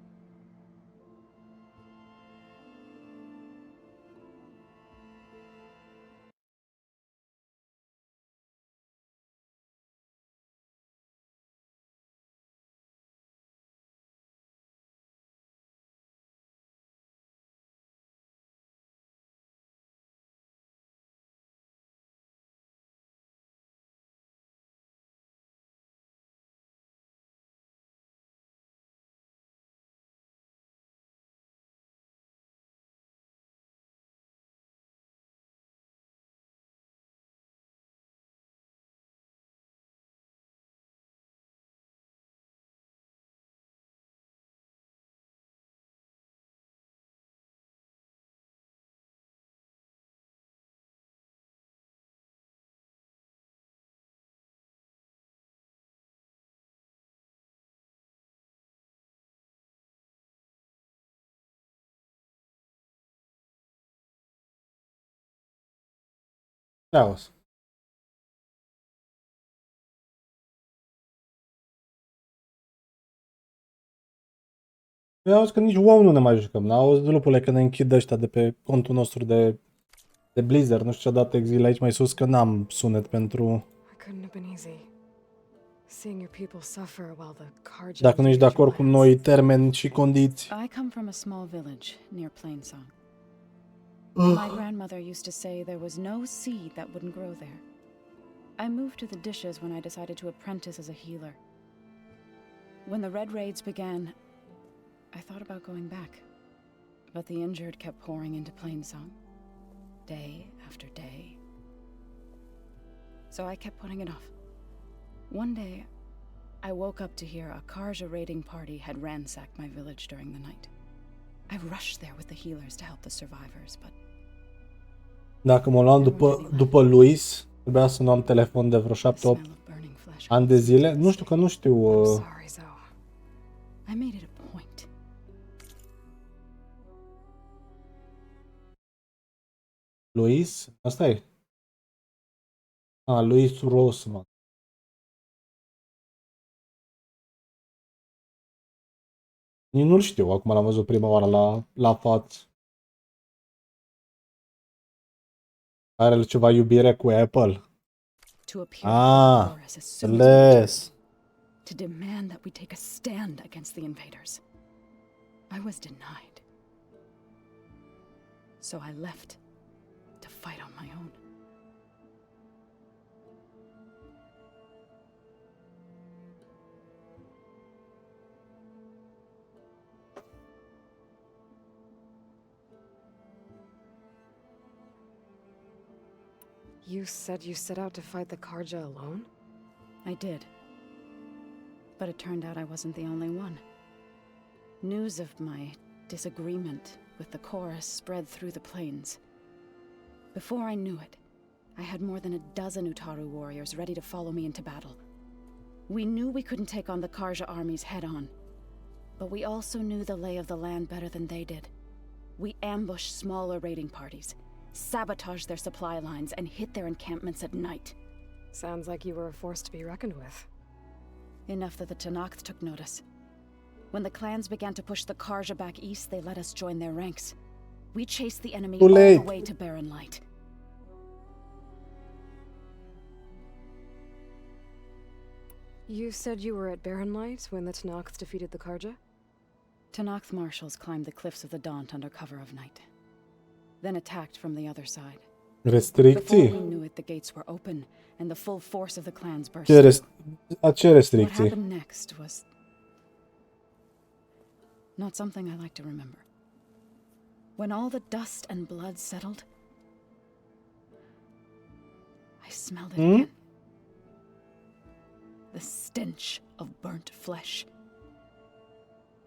Auzi. Eu auzi că nici WoW nu ne mai jucăm. Auzi, lupule, că ne închid ăștia de pe contul nostru de Blizzard. Nu știu ce-a dat exil aici mai sus, că n-am sunet pentru... Dacă nu ești de acord cu noi termeni și condiții. I come from a small village near Plainsong. My grandmother used to say there was no seed that wouldn't grow there. I moved to the dishes when I decided to apprentice as a healer. When the Red Raids began, I thought about going back. But the injured kept pouring into Plainsong, day after day. So I kept putting it off. One day, I woke up to hear a Karja raiding party had ransacked my village during the night. I rushed there with the healers to help the survivors, but... Dacă mă luam după Luis, trebuia să nu am telefon de vreo 7-8 ani de zile. Nu știu că nu știu... I made it a point. Luis? Asta e? Luis Rosman. Nici nu-l știu, acum l-am văzut prima oară la față. Are ceva iubire cu Apple. Înțeles. To demand that we take a stand against the invaders. I was denied. So I left to fight on my own. You said you set out to fight the Karja alone? I did. But it turned out I wasn't the only one. News of my disagreement with the chorus spread through the plains. Before I knew it, I had more than a dozen Utaru warriors ready to follow me into battle. We knew we couldn't take on the Karja armies head-on, but we also knew the lay of the land better than they did. We ambushed smaller raiding parties, sabotaged their supply lines, and hit their encampments at night. Sounds like you were a force to be reckoned with. Enough that the Tanakh took notice. When the clans began to push the Karja back east, they let us join their ranks. We chased the enemy all the way to Barren Light. You said you were at Barren Light when the Tanakh defeated the Karja? Tanakh marshals climbed the cliffs of the Daunt under cover of night, then attacked from the other side. Restricții? Before we knew it, the gates were open, and the full force of the clans burst. Ce restricții? What happened next was not something I like to remember. When all the dust and blood settled, I smelled it again. The stench of burnt flesh.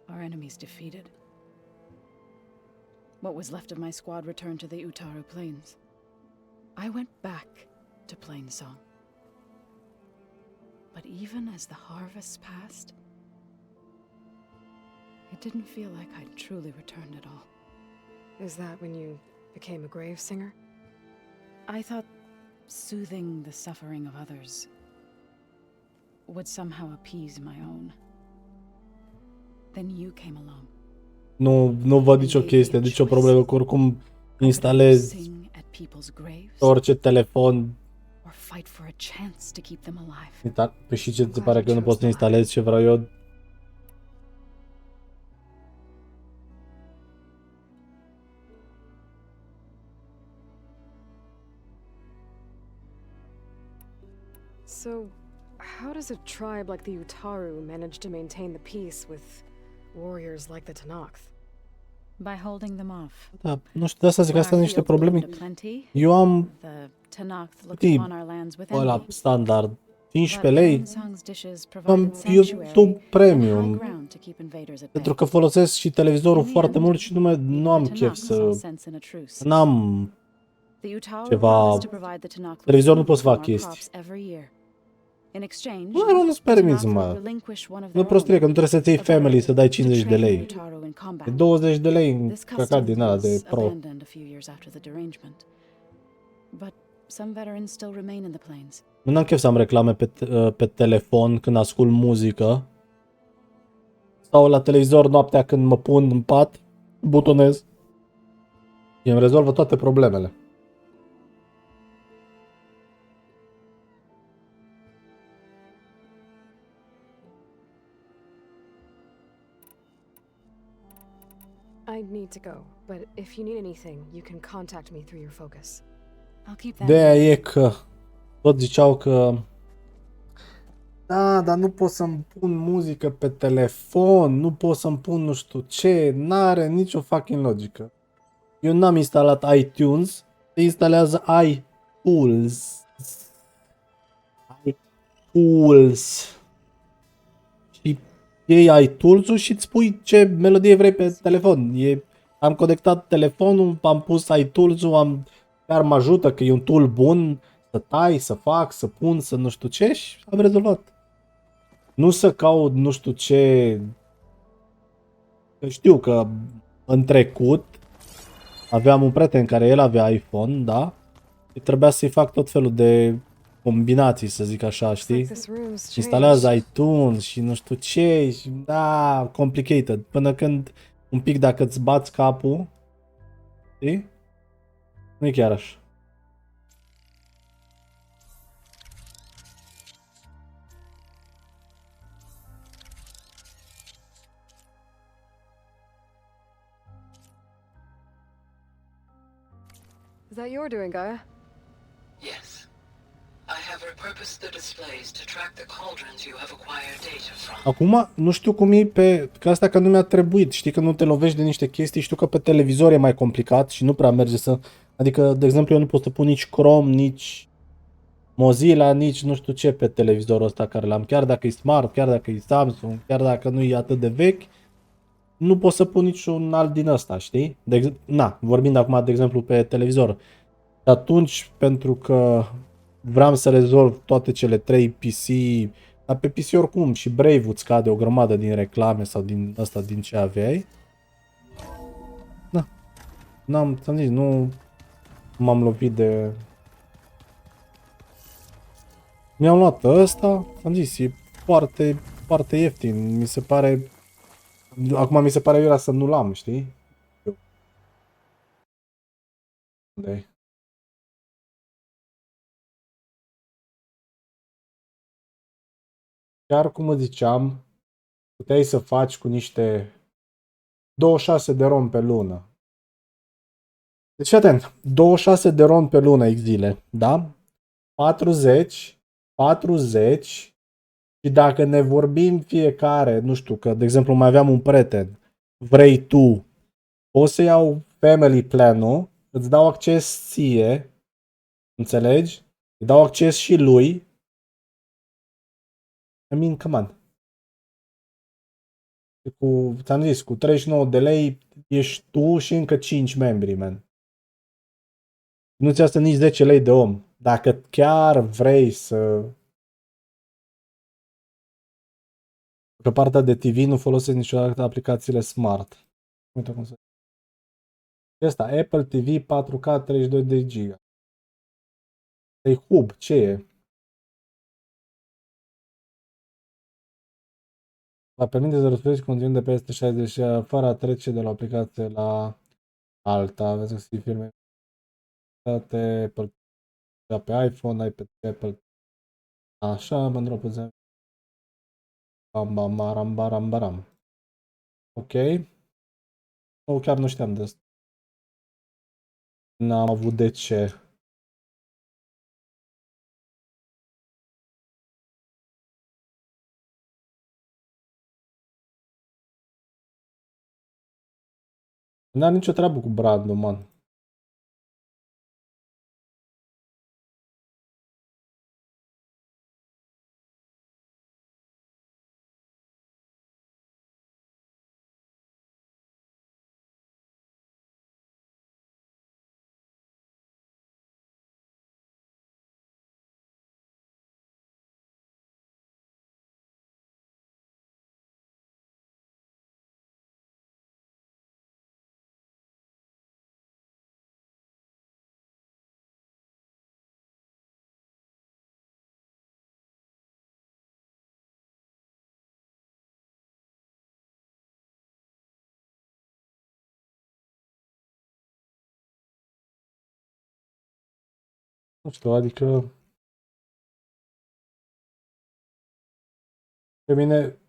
Our enemies defeated. What was left of my squad returned to the Utaru Plains. I went back to Plainsong. But even as the harvest passed, It didn't feel like I'd truly returned at all. Is that when you became a grave singer? I thought soothing the suffering of others would somehow appease my own. Then you came along. Nu văd nicio chestie, nicio problemă, că oricum instalezi orice telefon. Păi și ce ți se pare că nu poți să instalezi ce vreau eu? So, how does a tribe like the Utaru manage to maintain the peace with warriors like the Tanakh? By holding them off. Da, nu știu, de asta zic că astea sunt niște probleme. Eu am ăla standard, 15 lei, am YouTube Premium, pentru că folosesc și televizorul foarte mult și nu am chef să... N-am ceva... Televizorul nu pot să fac chestii. Nu-ți permiți, mă. Nu prostire, că nu trebuie să-ți iei family să dai 50 de lei. E 20 de lei în căcat din ăla de pro. Nu am chef să am reclame pe telefon când ascult muzică. Sau la televizor noaptea când mă pun în pat, butonez. Și îmi rezolvă toate problemele. I need to go, but if you need anything, you can contact me through your focus. I'll keep that. De-aia e că tot ziceau că da, dar nu pot să-mi pun muzică pe telefon, nu pot să-mi pun nu știu ce, n-are nicio fucking logică. Eu n-am instalat iTunes, se instalează iTools. Și iei iTools-ul și îți pui ce melodie vrei pe telefon. Am conectat telefonul, am pus iTools-ul, chiar mă ajută că e un tool bun să tai, să fac, să pun, să nu știu ce și am rezolvat. Nu să caut nu știu ce. Știu că în trecut aveam un prieten care el avea iPhone, da? Și trebuia să-i fac tot felul de combinații, să zic așa, știi? Instalează iTunes și nu știu ce și da, complicated. Până când un pic dacă îți bați capul, știi? Nu e chiar așa. Is that your doing, Gaia? Yes. I have repurposed the displays to track the cauldrons you have acquired data from. Acum, nu știu cum e că asta că nu mi-a trebuit. Știi că nu te lovești de niște chestii, știu că pe televizor e mai complicat și nu prea merge să... Adică, de exemplu, eu nu pot să pun nici Chrome, nici Mozilla, nici nu știu ce pe televizorul ăsta care l-am. Chiar dacă e smart, chiar dacă e Samsung, chiar dacă nu e atât de vechi, nu pot să pun niciun alt din ăsta, știi? Vorbind acum, de exemplu, pe televizor. Atunci, pentru că vreau să rezolv toate cele 3 PC, dar pe PC oricum și Brave îți scade o grămadă din reclame sau din ăsta, din ce aveai. Ți-am zis, nu m-am lovit de... Mi-am luat ăsta, ți-am zis, e foarte, foarte ieftin, mi se pare... Acum mi se pare iurea să nu l-am, știi? Unde-i? Chiar cum îți ziceam, puteai să faci cu niște 26 de ron pe lună. Deci, atent, 26 de ron pe lună, X zile, da? 40 și dacă ne vorbim fiecare, nu știu, că de exemplu mai aveam un prieten, vrei tu, o să iau family plan-ul, îți dau acces ție, înțelegi? Îi dau acces și lui. I mean, come on. Ți-am zis, cu 39 de lei ești tu și încă 5 membri, man. Nu-ți asta nici 10 lei de om. Dacă chiar vrei să Pe partea de TV nu folosesc niciodată aplicațiile smart. Uite cum se... Asta, Apple TV 4K 32 de GB. E hub, ce e? Va permite să răspundezi conținut de peste 60 fără a trece de la o aplicație la alta. Aveți să găsi filme Apple pe iPhone, iPad, Apple. Așa, mă îndrop puțin. Bam, bam, baram, baram, baram. Ok. Nu, chiar nu știam de asta. N-am avut de ce. N-am nicio treabă cu brandul, man. Nu știu, adică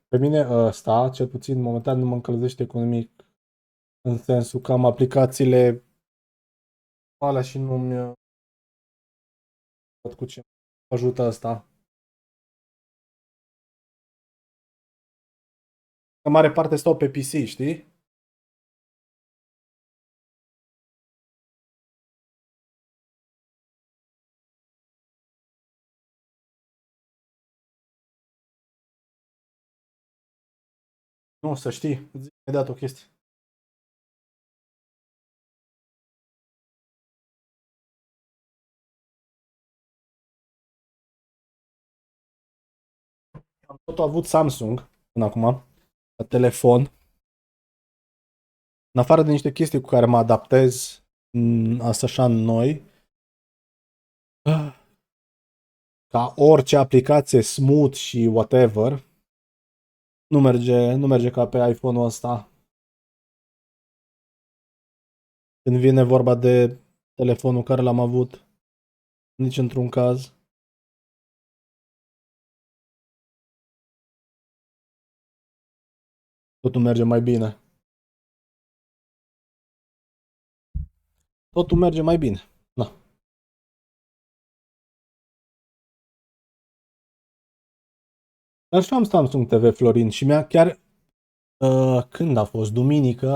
pe mine ăsta, cel puțin momentan, nu mă încălzește economic în sensul că am aplicațiile alea și nu-mi văd cu ce ajută asta. În mare parte stau pe PC, știi? Nu, să știi, îți zic imediat o chestie. Am tot avut Samsung până acum, la telefon. În afară de niște chestii cu care mă adaptez, asta așa noi, ca orice aplicație smooth și whatever, nu merge ca pe iPhone-ul ăsta. Când vine vorba de telefonul care l-am avut, nici într-un caz. Totul merge mai bine. Totul merge mai bine. Na. Dar și am Samsung TV, Florin, și mi-a chiar, când a fost, duminică,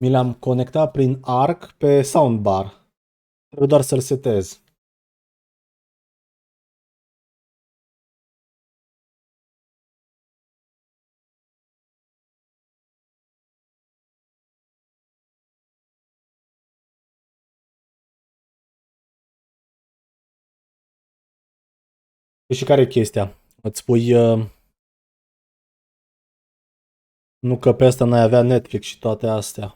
mi l-am conectat prin ARC pe soundbar. Trebuie doar să-l setez. Și care e chestia? Îți spui, nu că pe asta n-ai avea Netflix și toate astea.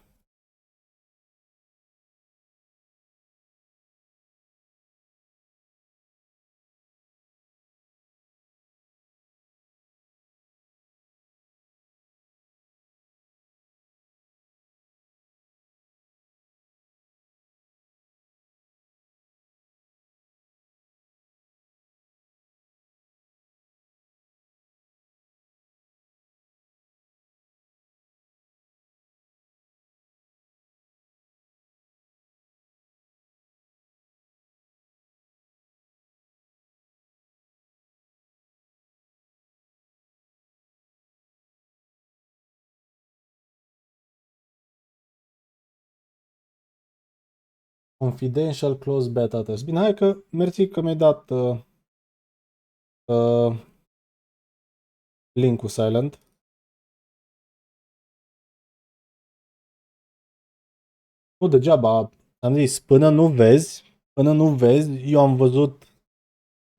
Confidential Close Beta Test. Bine, hai că mersi că mi-ai dat link-ul Silent. Nu degeaba, am zis, până nu vezi, eu am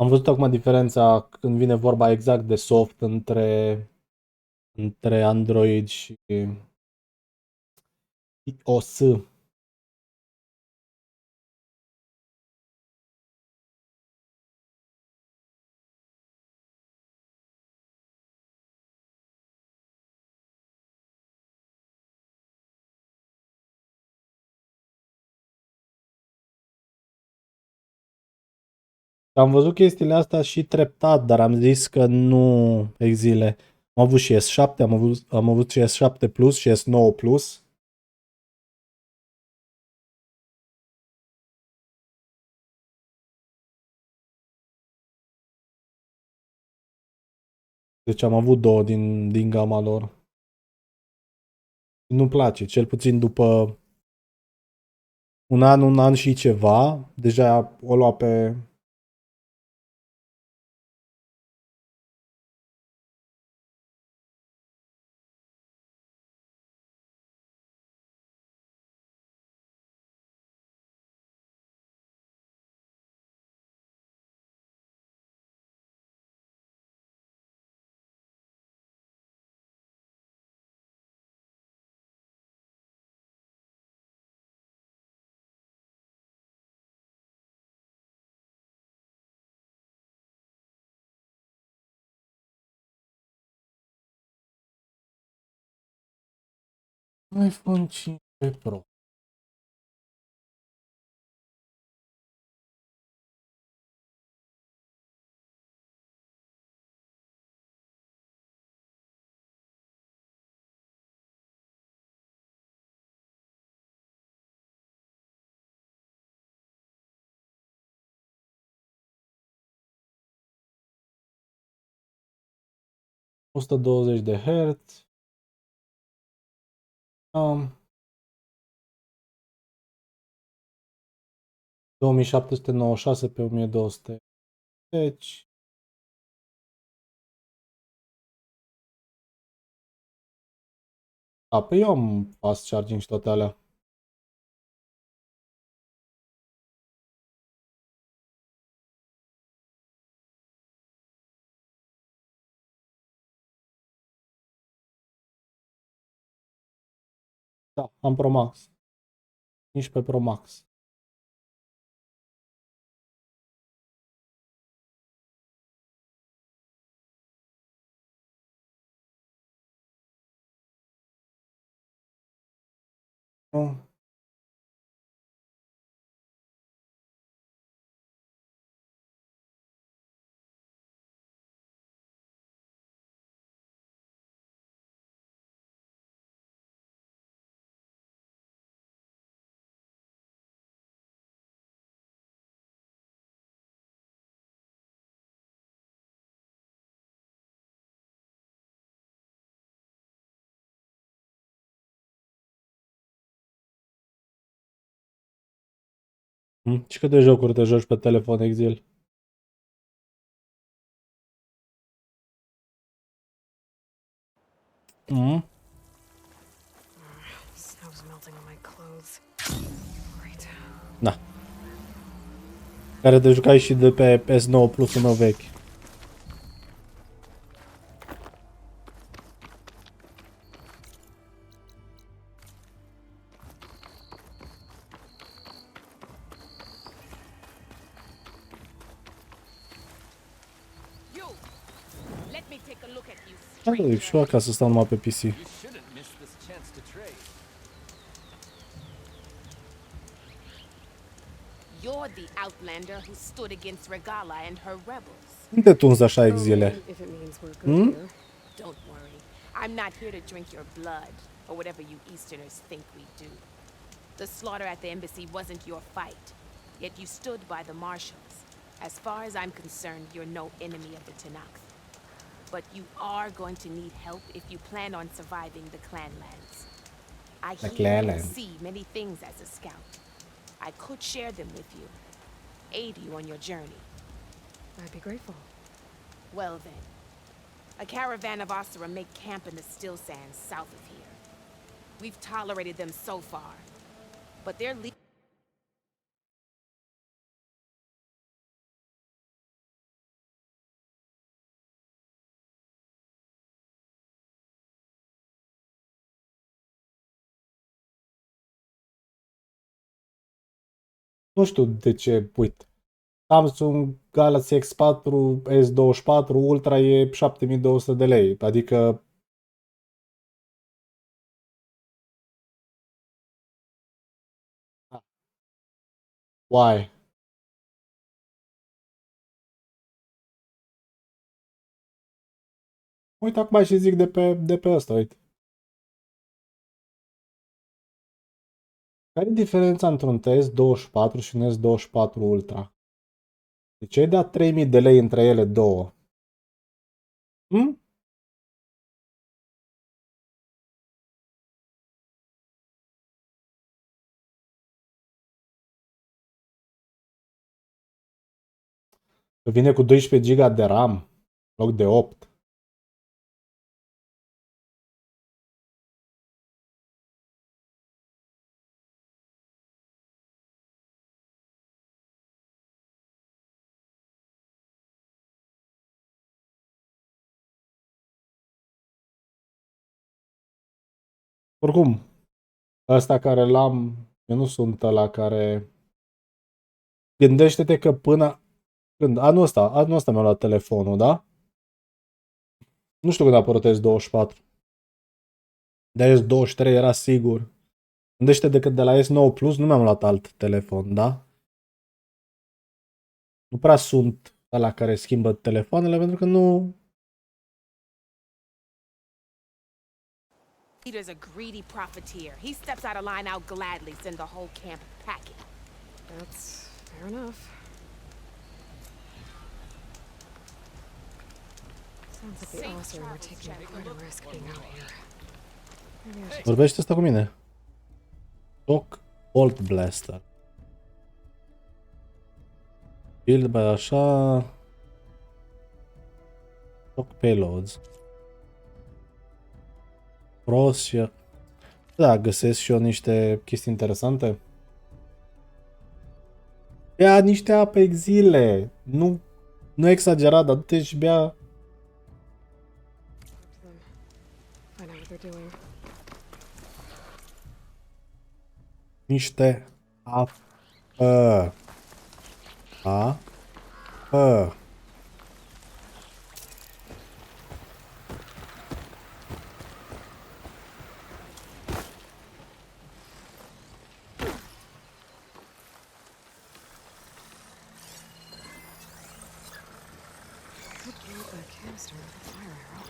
văzut acum diferența când vine vorba exact de soft între între Android și iOS. Am văzut chestiile astea și treptat, dar am zis că nu exile. Am avut și S7, am avut și S7 Plus și S9 Plus. Deci am avut două din gama lor. Nu-mi place, cel puțin după un an și ceva, deja o lua pe... iPhone 5 Pro. $120 Hz. 2796 pe 1200. Deci... Da, pe eu am fast charging și toate alea. Da, am Pro Max. 15 Pro Max. Nu. Și câte jocuri te joci pe telefon, Exil? Snow's melting on my clothes. Great. Da. Care te jucai și de pe PS9 Plus-ul meu vechi. Da, și eu acasă stau numai pe PC. You're the outlander who stood against Regala and her rebels. Cum te tunzi așa, Exile? Don't worry. I'm not here to drink your blood, or whatever you Easterners think we do. The slaughter at the embassy wasn't your fight, yet you stood by the marshals. As far as I'm concerned, you're no enemy of the Tanakh. But you are going to need help if you plan on surviving the Clanlands. I hear and see many things as a scout. I could share them with you, aid you on your journey. I'd be grateful. Well then, a caravan of Asura make camp in the still sands south of here. We've tolerated them so far, but they're Nu știu de ce, uite. Samsung Galaxy S4 S24 Ultra e 7200 de lei. Adică why? Uite acum și zic de pe ăsta, uite. Care e diferența între un S24 și un S24 Ultra? De ce ai dat 3000 de lei între ele două? Hm? Că vine cu 12 GB de RAM în loc de 8. Oricum, ăsta care l-am, eu nu sunt ăla care... Gândește-te că până... Când? Anul ăsta mi-a luat telefonul, da? Nu știu când a apărut S24. De S23 era sigur. Gândește-te că de la S9 Plus nu mi-am luat alt telefon, da? Nu prea sunt ăla care schimbă telefoanele pentru că nu... Peter's a greedy profiteer. He steps out of line, I'll gladly send the whole camp packing. That's fair enough. Sounds like the Osir were taking quite a risk being out here. Maybe I should... Vorbește asta cu mine. Shock Bolt Blaster. Build by așa... Shock Payloads. Pros și... Da, găsesc și eu niște chestii interesante. Ia niște ape exile. Nu exagerat, dar du-te și bea... Find out what they're doing. Niște apă. Apă. Could blow up that canister with a fire arrow.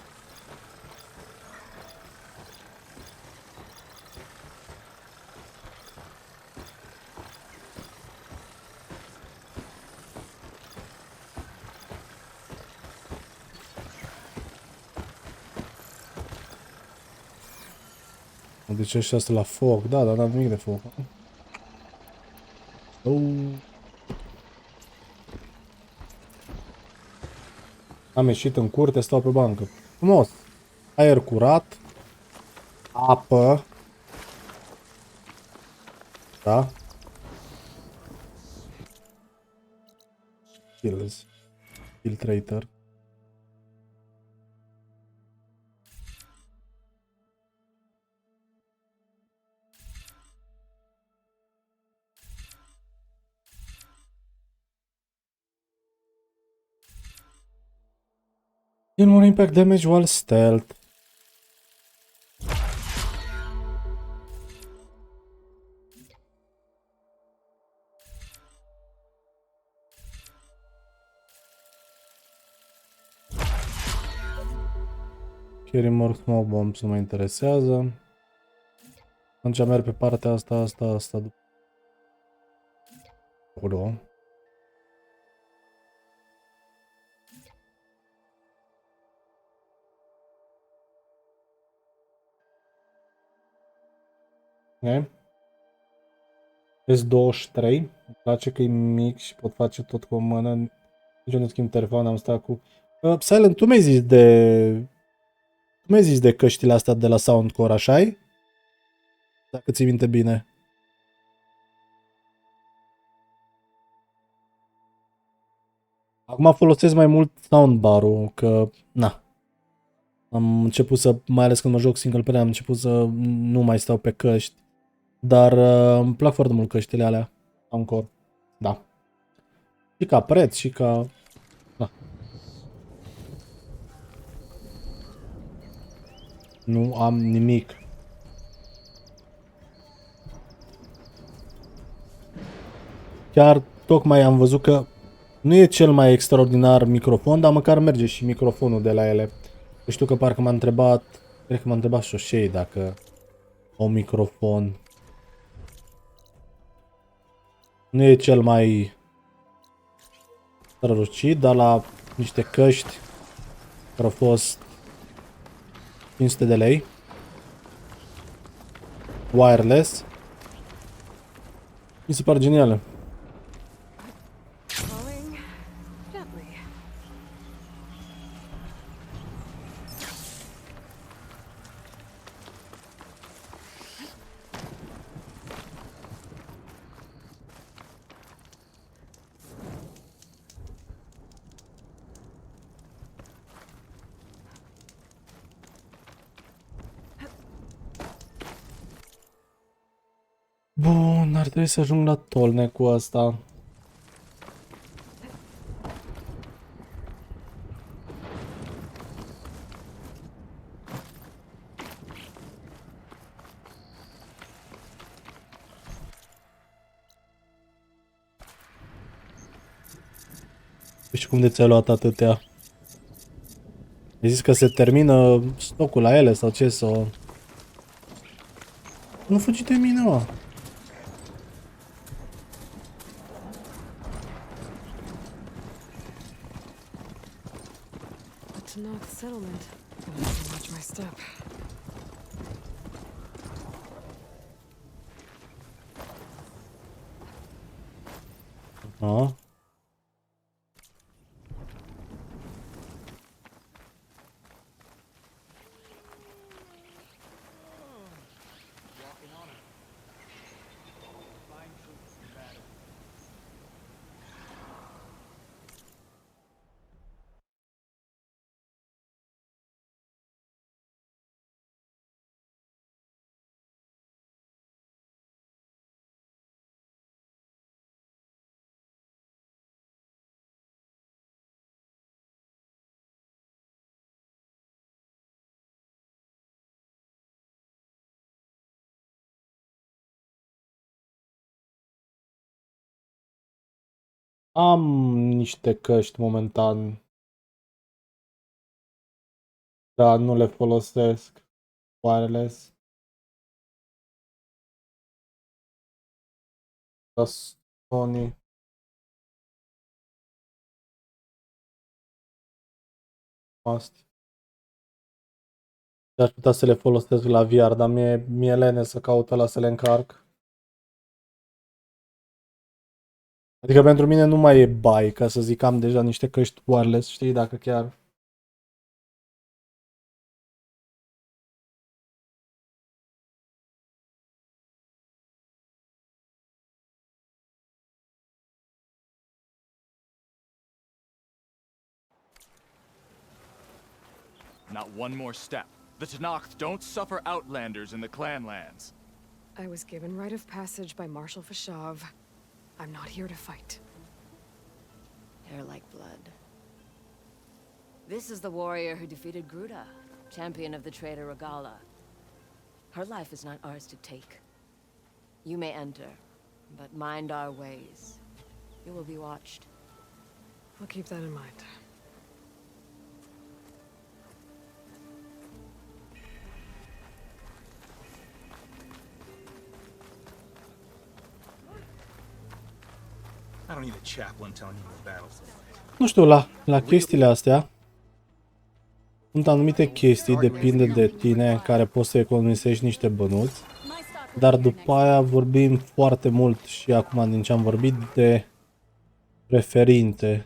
Deci ăștia sunt la foc. Da, dar n-am nimic de foc. Am ieșit în curte, stau pe bancă. Frumos. Aer curat. Apă. Da. Skills. Filtrator. Deal more impact damage while stealth. Carry more smoke bombs nu mă interesează. Atunci merg pe partea asta. Acolo. Okay. S23. Îmi place că e mic și pot face tot cu o mână. Nici eu nu schimb telefon, am stat cu... Silent, tu mi-ai zis de căștile astea de la Soundcore, așa-i? Dacă ții minte bine. Acum folosesc mai mult soundbar-ul, că... Na. Am început să, mai ales când mă joc single player, am început să nu mai stau pe căști. Dar îmi plac foarte mult căștile alea. Soundcore. Și ca preț, și ca... Da. Nu am nimic. Chiar tocmai am văzut că nu e cel mai extraordinar microfon, dar măcar merge și microfonul de la ele. Știu că parcă m-a întrebat, cred că m-a întrebat Șoșei dacă au microfon. Nu e cel mai strălucit, dar la niște căști care au fost 500 de lei. Wireless. Mi se par geniale. Falling gently. Bun, ar trebui să ajung la Tolne cu asta. Nu știu cum de ți-ai luat atâtea. Ai zis că se termină stocul la ele sau ce, sau... Nu fugi de mine, mă. To knock settlement. Don't watch my step. A? Am niște căști momentan, dar nu le folosesc. Wireless. La Sony. Asta. Aș putea să le folosesc la VR, dar mi-e lene să caut ăla să le încarc. Adică pentru mine nu mai e bai, ca să zic, am deja niște căști wireless, știi, dacă chiar... Not one more step. The Tenakth don't suffer outlanders in the Clanlands. I was given rite of passage by Marshal Fashav. I'm not here to fight. They're like blood. This is the warrior who defeated Gruda, champion of the traitor Regala. Her life is not ours to take. You may enter, but mind our ways. You will be watched. I'll keep that in mind. I don't need a chaplain telling you the battlefield. Nu știu, la chestiile astea sunt anumite chestii, depinde de tine, în care poți să economisești niște bănuți, dar după aia vorbim foarte mult și acum din ce am vorbit de preferințe.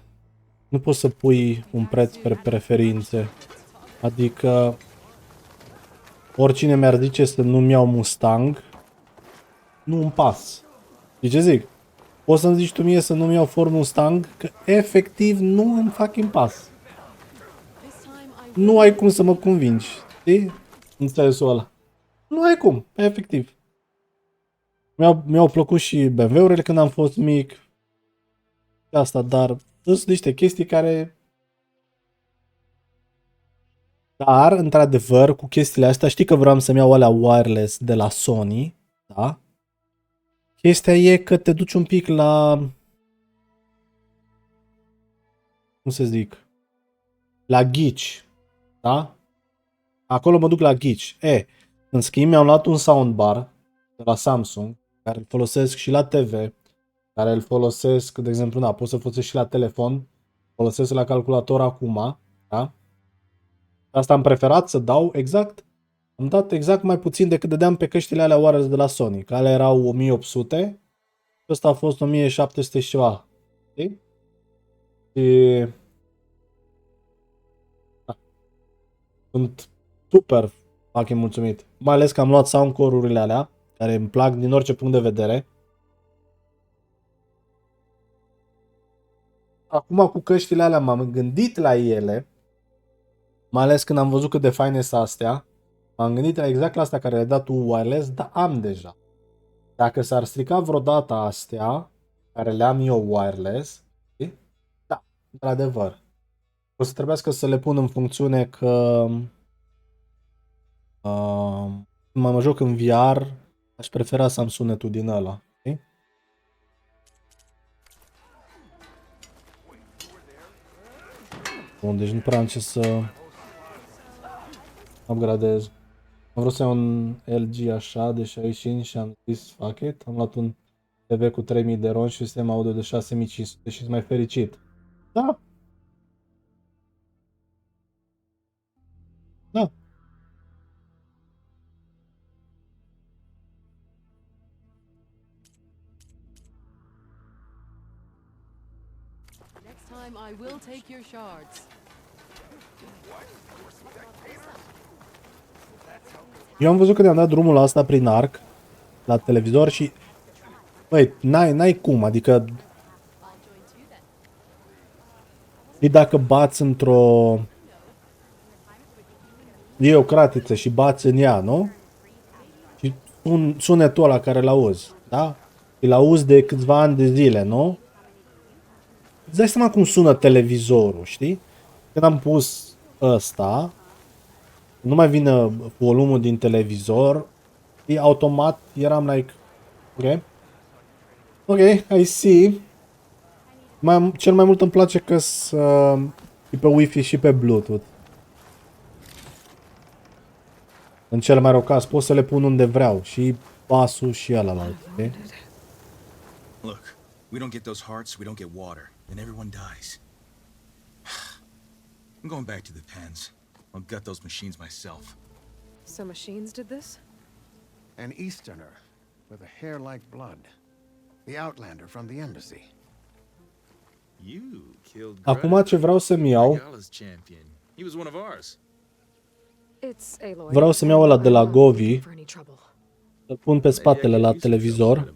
Nu poți să pui un preț pe preferințe, adică oricine mi-ar zice să nu-mi iau Mustang, nu îmi pas. Știi ce zic? Poți să-mi zici tu mie să nu-mi iau Ford Mustang, că efectiv nu îmi fac impas. Nu ai cum să mă convingi, știi? În sensul ăla. Nu ai cum, efectiv. Mi-au plăcut și BMW-urile când am fost mic. asta, dar sunt niște chestii care... Dar, într-adevăr, cu chestiile astea, știi că vreau să-mi iau alea wireless de la Sony, da? Chestia e că te duci un pic la... Cum să zic? La ghici, da? Acolo mă duc la ghici. În schimb, mi-am luat un soundbar de la Samsung, care îl folosesc și la TV, care îl folosesc, de exemplu, pot să folosesc și la telefon, folosesc la calculator acum, da? Asta am preferat să dau exact, am dat exact mai puțin decât dădeam pe căștile alea wireless de la Sony, că alea erau 1800, și ăsta a fost 1700 și ceva, știi? Și sunt super fucking mulțumit. Mai ales că am luat soundcore-urile alea, care îmi plac din orice punct de vedere. Acum cu căștile alea m-am gândit la ele, mai ales când am văzut cât de faine sunt astea. M-am gândit la exact la astea care le-ai dat tu wireless, dar am deja. Dacă s-ar strica vreodată astea, care le am eu wireless, știi? Da, într-adevăr. O să trebuiască să le pun în funcțiune că mă joc în VR, aș prefera să am sunetul din ăla. Okay? Bun, deci nu prea am ce să upgradez. Am vrut să iau un LG așa de 65 și am zis fuck it. Am luat un TV cu 3000 de ron și sistem audio de 6500 și sunt mai fericit. Da. Da. Next time I will take your shards. Eu am văzut că ne-am dat drumul la asta prin arc, la televizor și băi, n-ai cum, adică și dacă bați într-o e o cratiță și bați în ea, nu? Și sunetul ăla care l-auzi, da? Îl auzi de câțiva ani de zile, nu? Îți dai seama cum sună televizorul, știi? Când am pus ăsta, nu mai vine volumul din televizor, și automat eram like, ok, ok, I see. Cel mai mult îmi place că e pe Wi-Fi și pe Bluetooth. În cel mai rău caz pot să le pun unde vreau, și basul și ălalt, ok? Look, we don't get those hearts, we don't get water, and everyone dies. I'm going back to the pens. I'll gut those machines myself. So machines did this? An Easterner with a hair like blood. The Outlander from the embassy. You killed Acum ce vreau să-mi iau, champion. He was one of ours. It's Aloy. vreau să-mi iau ăla de la Govi, For any trouble. să-l pun pe spatele la televizor,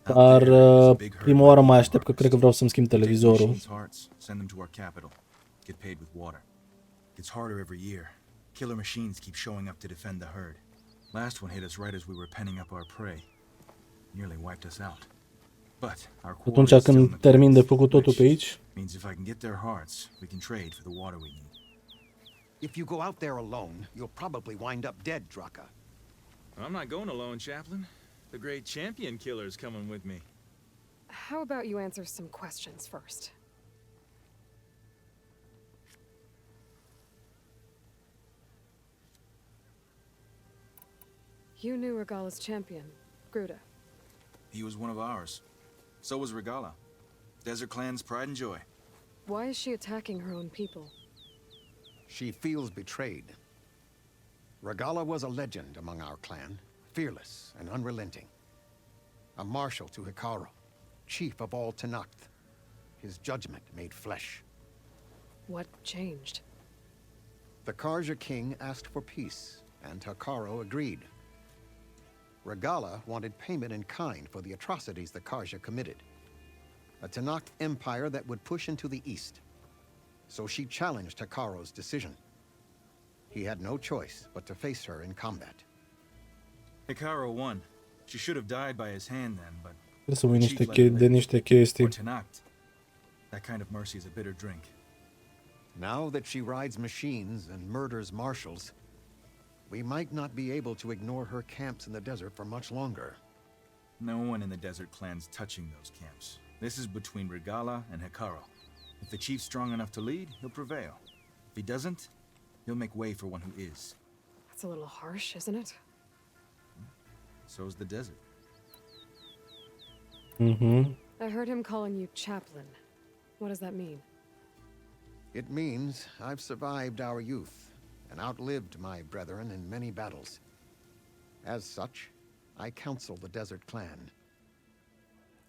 dar prima oară mai aștept, că cred că vreau să-mi schimb televizorul. Send them to our capital. Get paid with water. It's harder every year. Killer machines keep showing up to defend the herd. Last one hit us right as we were penning up our prey. Nearly wiped us out. But our quarry is Atunci still in când the termin de pens, făcut totul which pe aici, means if I can get their hearts, we can trade for the water we need. If you go out there alone, you'll probably wind up dead, Draka. I'm not going alone, Chaplain. The great champion killer's coming with me. How about you answer some questions first? You knew Regala's champion, Gruda. He was one of ours. So was Regala. Desert Clan's pride and joy. Why is she attacking her own people? She feels betrayed. Regala was a legend among our clan, fearless and unrelenting. A marshal to Hikaru, chief of all Tenakth. His judgment made flesh. What changed? The Karja king asked for peace, and Hikaru agreed. Regala wanted payment in kind for the atrocities the Karja committed. A Tenakth empire that would push into the east. So she challenged Hikaru's decision. He had no choice but to face her in combat. Hikaru won. She should have died by his hand then, but Trebuie să mă de niște chestii. That kind of mercy is a bitter drink. Now that she rides machines and murders marshals, we might not be able to ignore her camps in the desert for much longer. No one in the desert clan's touching those camps. This is between Regala and Hikaru. If the chief's strong enough to lead, he'll prevail. If he doesn't, he'll make way for one who is. That's a little harsh, isn't it? So's the desert. I heard him calling you chaplain. What does that mean? It means I've survived our youth and outlived my brethren in many battles. As such, I counsel the Desert Clan.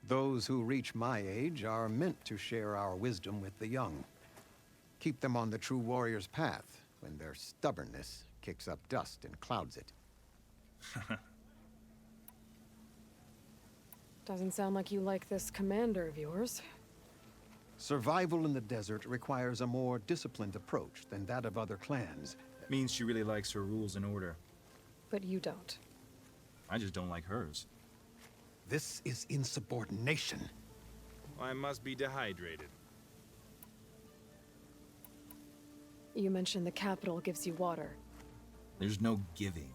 Those who reach my age are meant to share our wisdom with the young. Keep them on the true warrior's path when their stubbornness kicks up dust and clouds it. Doesn't sound like you like this commander of yours. Survival in the desert requires a more disciplined approach than that of other clans. Means she really likes her rules and order. But you don't. I just don't like hers. This is insubordination. I must be dehydrated. You mentioned the capital gives you water. There's no giving.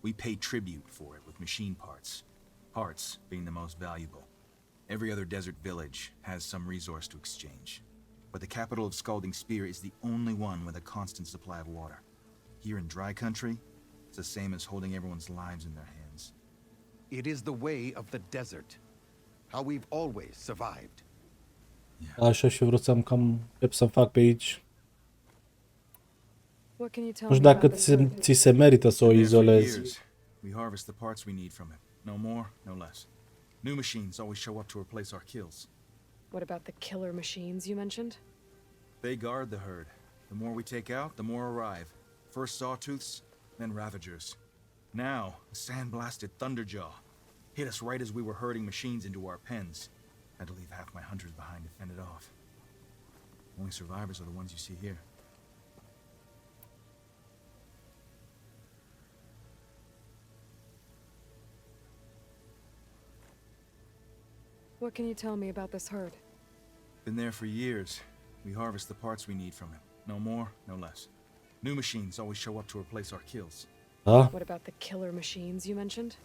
We pay tribute for it with machine parts. Parts being the most valuable. Every other desert village has some resource to exchange. But the capital of Scalding Spear is the only one with a constant supply of water. Here in dry country, it's the same as holding everyone's lives in their hands. It is the way of the desert. How we've always survived. Așa și vreau să-mi cam încep să fac pe aici. What can you tell Nu me știu dacă about this? ți se merită să o izolezi. We harvest the parts we need from it. No more, no less. New machines always show up to replace our kills. What about the killer machines you mentioned? They guard the herd. The more we take out, the more arrive. First sawtooths, then ravagers. Now, a sand-blasted thunderjaw hit us right as we were herding machines into our pens. Had to leave half my hunters behind to fend it off. Only survivors are the ones you see here. What can you tell me about this herd? Been there for years. We harvest the parts we need from it. No more, no less. New machines always show up to replace our kills. Da? What about the killer machines you mentioned?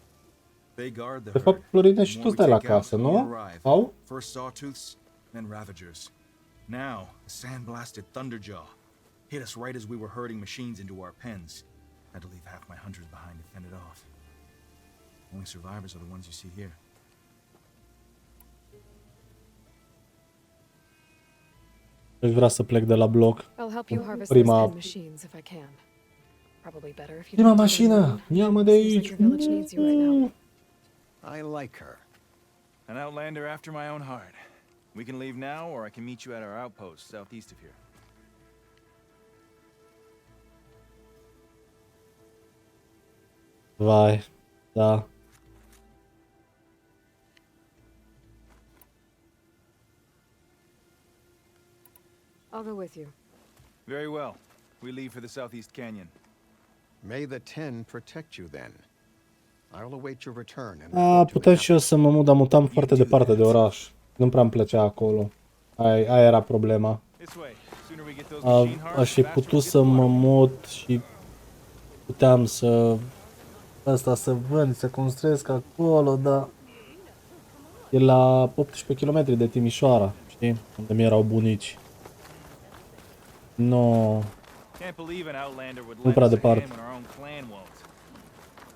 They guard the De herd. fapt, Florine, și The tu more stai we la take out, casă, the nu? more arrive. Sau? First sawtooths, then ravagers. Now, a sand-blasted thunderjaw hit us right as we were herding machines into our pens. Had to leave half my hunters behind to fend it off. Only survivors are the ones you see here. Aș vrea să plec de la bloc. I'll help you harvest Prima, those 10 machines if I can. Probably better if you prima don't take mașină! anyone. Ia-mă de Seems like aici! your village needs you right now. I like her. An outlander after my own heart. We can leave now, or I can meet you at our outpost southeast of here. Vai, da. I'll go with you. Very well. We leave for the southeast canyon. May the 10 protect you then. I'll await your return and Putem și eu să mă mut, dar mutam foarte departe de oraș. Nu prea îmi plăcea acolo. Aia era problema. Aș fi putut să mă mut și puteam să să vând, să construiesc acolo, dar e la 18 km de Timișoara, știi? Unde mi erau bunici. Nu prea departe.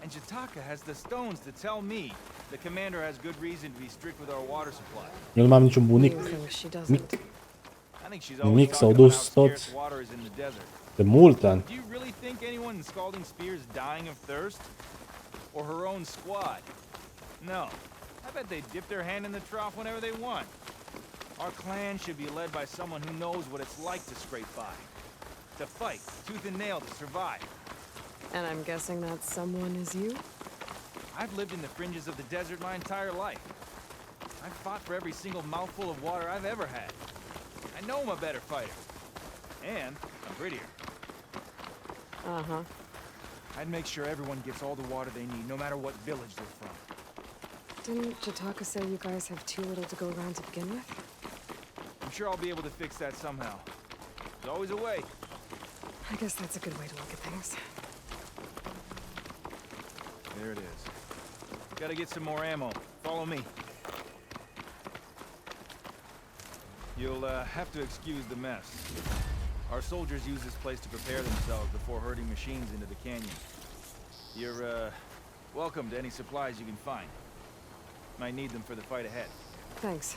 And Jataka has the stones to tell me the commander has good reason to be strict with our water supply. Eu nu mai am niciun bunic. Mic. Nimic, s-au dus toți de multe ani. Do you really think anyone in Scalding Spear is dying of thirst? Or her own squad? No. I bet they dip their hand in the trough whenever they want. Our clan should be led by someone who knows what it's like to scrape by. To fight, tooth and nail to survive. And I'm guessing that someone is you? I've lived in the fringes of the desert my entire life. I've fought for every single mouthful of water I've ever had. I know I'm a better fighter. And I'm prettier. Uh-huh. I'd make sure everyone gets all the water they need, no matter what village they're from. Didn't Tazuku say you guys have too little to go around to begin with? I'm sure I'll be able to fix that somehow. There's always a way. I guess that's a good way to look at things. There it is. Gotta get some more ammo. Follow me. You'll have to excuse the mess. Our soldiers use this place to prepare themselves before herding machines into the canyon. You're welcome to any supplies you can find. Might need them for the fight ahead. Thanks.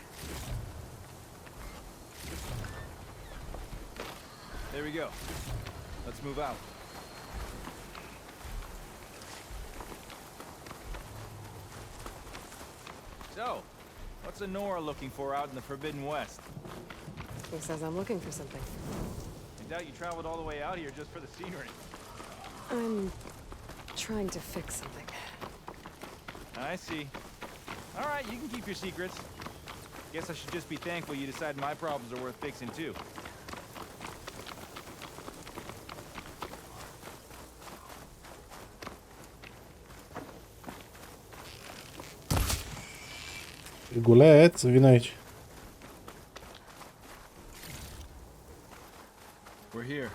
There we go. Let's move out. So, what's Honora looking for out in the Forbidden West? He says I'm looking for something. I doubt you traveled all the way out here just for the scenery. I'm trying to fix something. I see. All right, you can keep your secrets. Guess I should just be thankful you decided my problems are worth fixing too. Guleț, vin aici. We're here.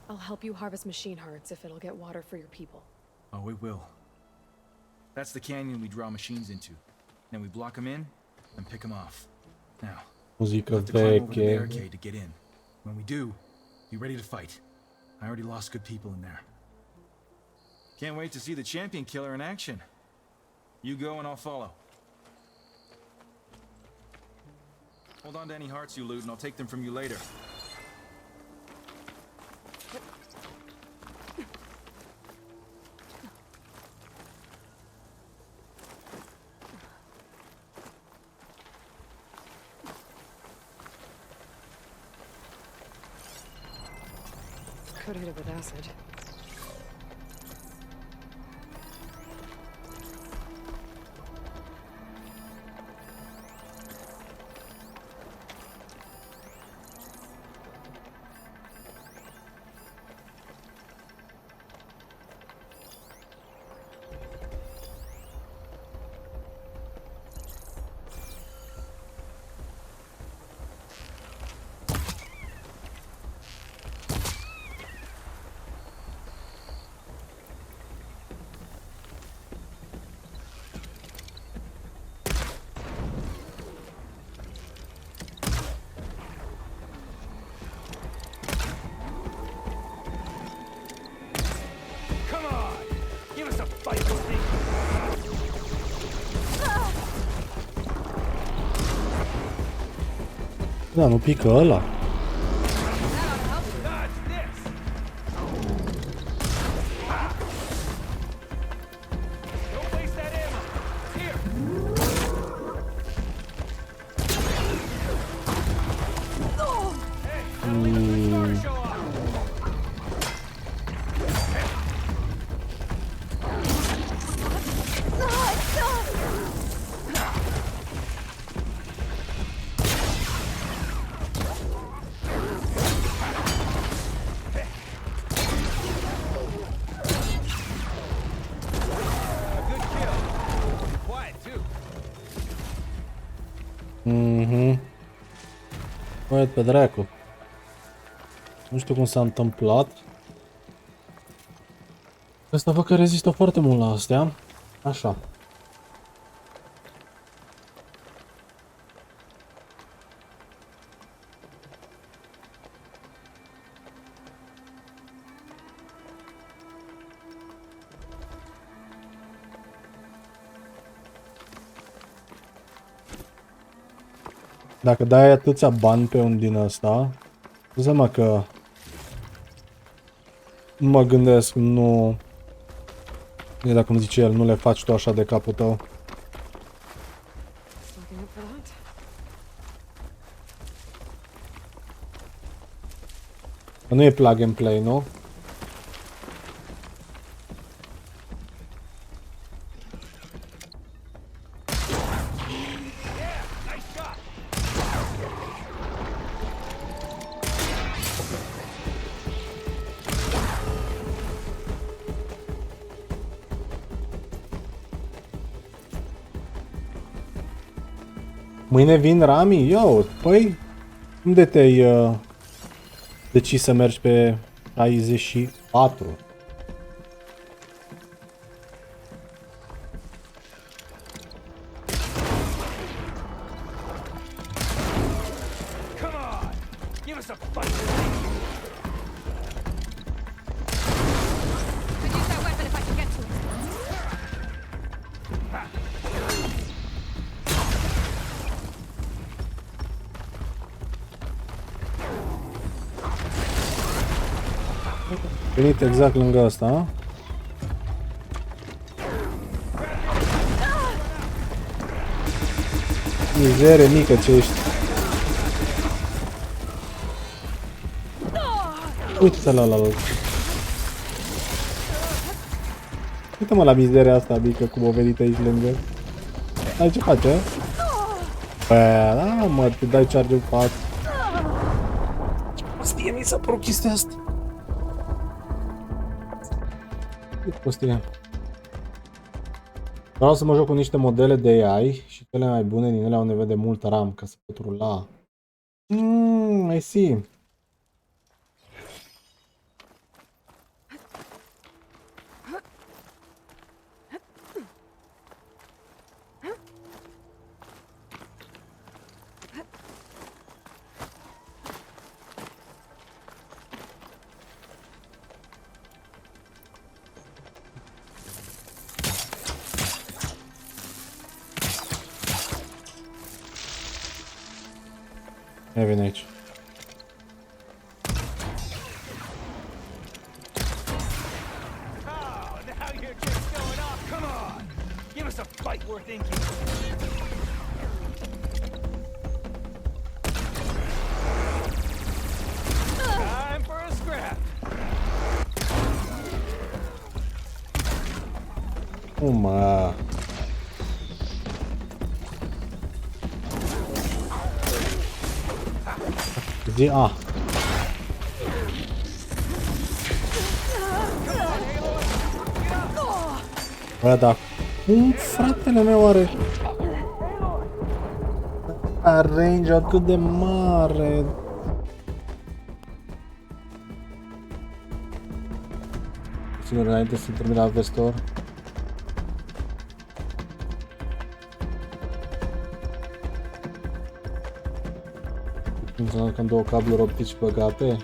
I'll help you harvest machine hearts if it'll get water for your people. Oh, we will. That's the canyon we draw machines into. Then we block them in and pick them off. Now, Muzică have to climb over the veche. barricade to get in. When we do, be ready to fight. I already lost good people in there. Can't wait to see the champion killer in action. You go and I'll follow. Hold on to any hearts you loot and I'll take them from you later. Could hit it with acid. Da, nu pică ăla. Băi, pe dracu. Nu știu cum s-a întâmplat. Ăsta văd că rezistă foarte mult la astea. Așa. Dacă dai atâția bani pe un din ăsta, dă seama că mă gândesc, nu... E dacă îmi zice el, nu le faci tu așa de capul tău. Nu e plug and play, nu? Mâine vin Rami? Yo, păi, unde te-ai decis să mergi pe 64? Come on! Give us a fight! Could use that weapon if I can get to it. Venit exact lângă ăsta, a? Mizere mică ce ești. Uite-te la ăla. Uite-mă la mizeria asta mică cum o venit aici lângă. Ai ce face? Bă, da, mă, te dai charge în față. Prostie, mi s-a părut chestia asta. Prostie. Vreau să mă joc cu niște modele de AI și cele mai bune din ele au nevoie de mult RAM ca să pot rula. I see. Ia vine aici. Oh, now you're just going off. Come on! Give us a fight worth inking. Time for a scrap. Mă. Zi A. Bă, da. Cum fratele meu are range atât de mare? Sigur, înainte să termine Avestor. Înseamnă că am două cabluri optici băgate.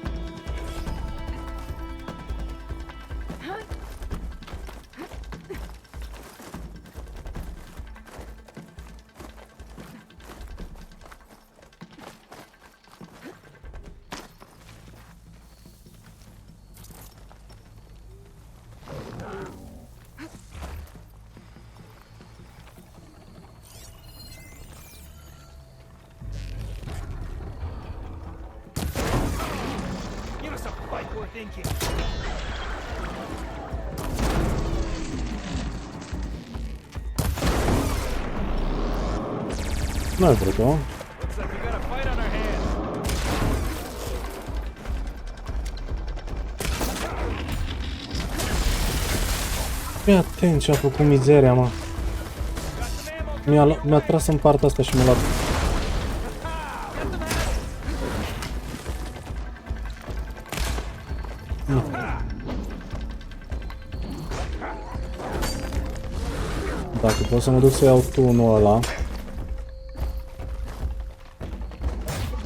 Give us a fight worth inking. Nu ai vrut-o. Looks like we got a fight on our hands. Fii atent ce a făcut mizeria, mă. Mi-a tras în partea asta și mi-a luat. Dacă pot să mă duc să iau tunul ăla.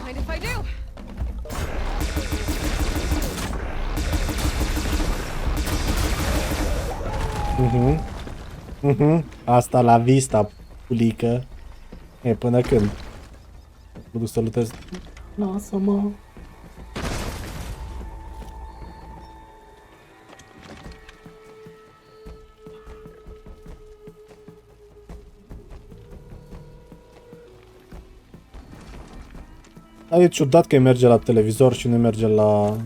Mind if I do? Asta la vista, pulică. E, până când? Mă duc să lutez. Lasă-mă. Dar e ciudat că merge la televizor și nu merge la...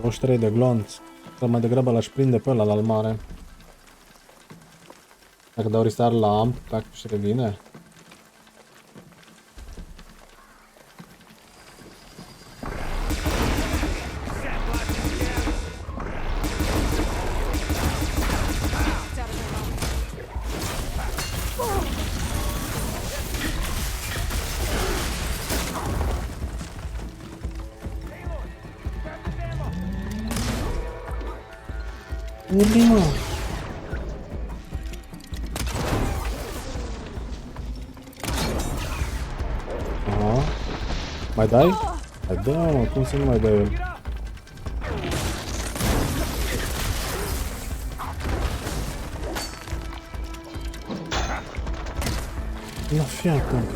O 3 de glonț. Dar mai degrabă l-aș prinde pe ăla la mare. Dacă dau restart la amp, dacă și revine. Unde mă? Aha. Mai dai? Hai dă, mă, cum să nu mai dai el? Nu, fii atent.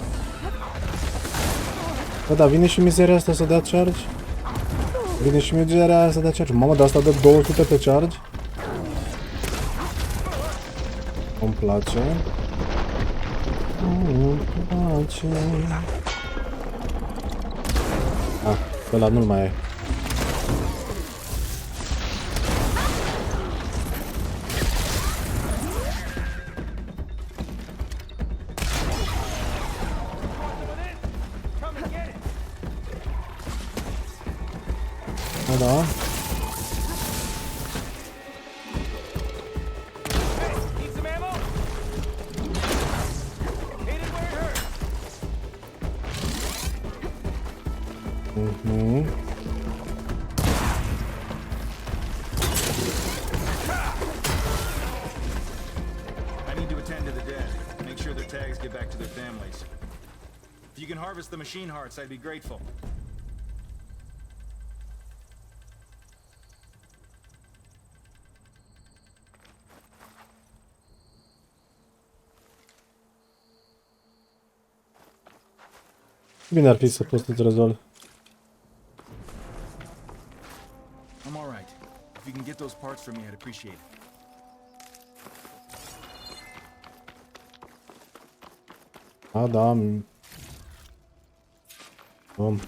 Bă, da, vine și mizeria asta să dea charge? Vine și mizeria aia să dea charge. Mamă, dar asta dă 200 pe charge? Îmi place. Îmi place. Ah, ăla nu-l mai ai. Da. I need to attend to the dead. Make sure their tags get back to their families. If you can harvest the machine hearts, I'd be grateful. Bine ar fi să poți să-ți rezolvi. I'm all right. If you can get those parts for me, I'd appreciate it. A, da. Bun.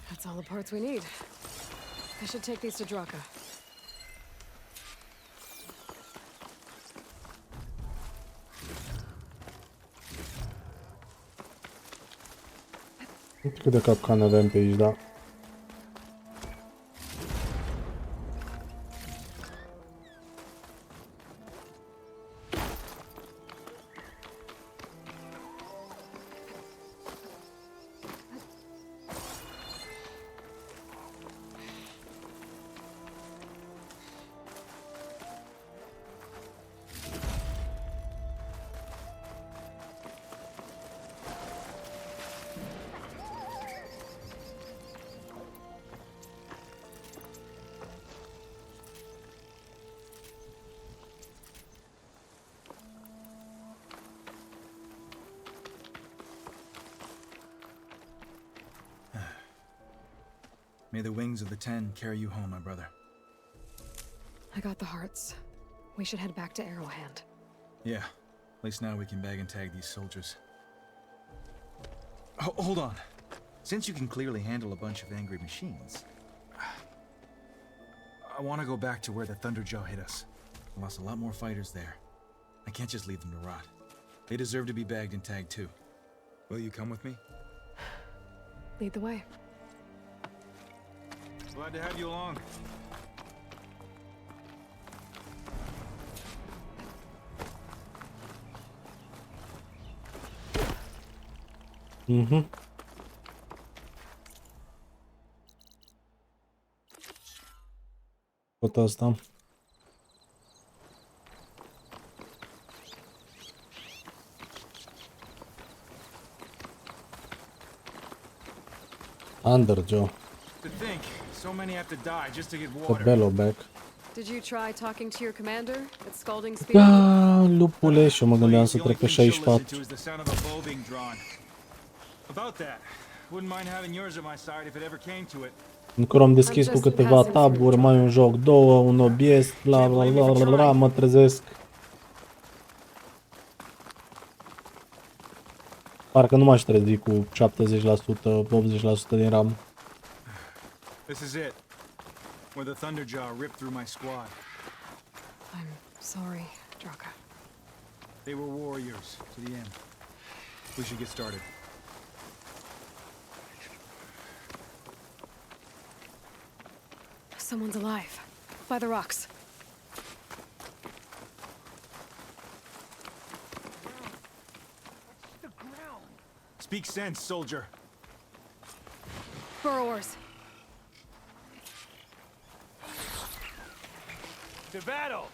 That's all the parts we need. I should take these to Draka. Cât de capcan avem pe aici, da? May the wings of the Ten carry you home, my brother. I got the hearts. We should head back to Arrowhand. Yeah, at least now we can bag and tag these soldiers. Hold on. Since you can clearly handle a bunch of angry machines, I want to go back to where the Thunderjaw hit us. I lost a lot more fighters there. I can't just leave them to rot. They deserve to be bagged and tagged too. Will you come with me? Lead the way. Glad to have you along. Mhm. Tot asta. Underjaw. To think, so many have to die just to get The water. bellow back. Did you try talking to your commander at Scalding Spear? Da, lupule, și eu mă gândeam să trec pe 64. Is the sound of a bow being drawn. About that, wouldn't mind having yours at my side if it ever came to it. În care am deschis cu câteva taburi, mai un joc, două, un obiect, bla bla bla bla bla, mă trezesc. Parcă nu m-aș trezi cu 70%, 80% din RAM. This is it. Where the Thunderjaw ripped through my squad. I'm sorry, Draka. They were warriors to the end. We should get started. Someone's alive. By the rocks. Speak sense, soldier. Burrowers. To battle!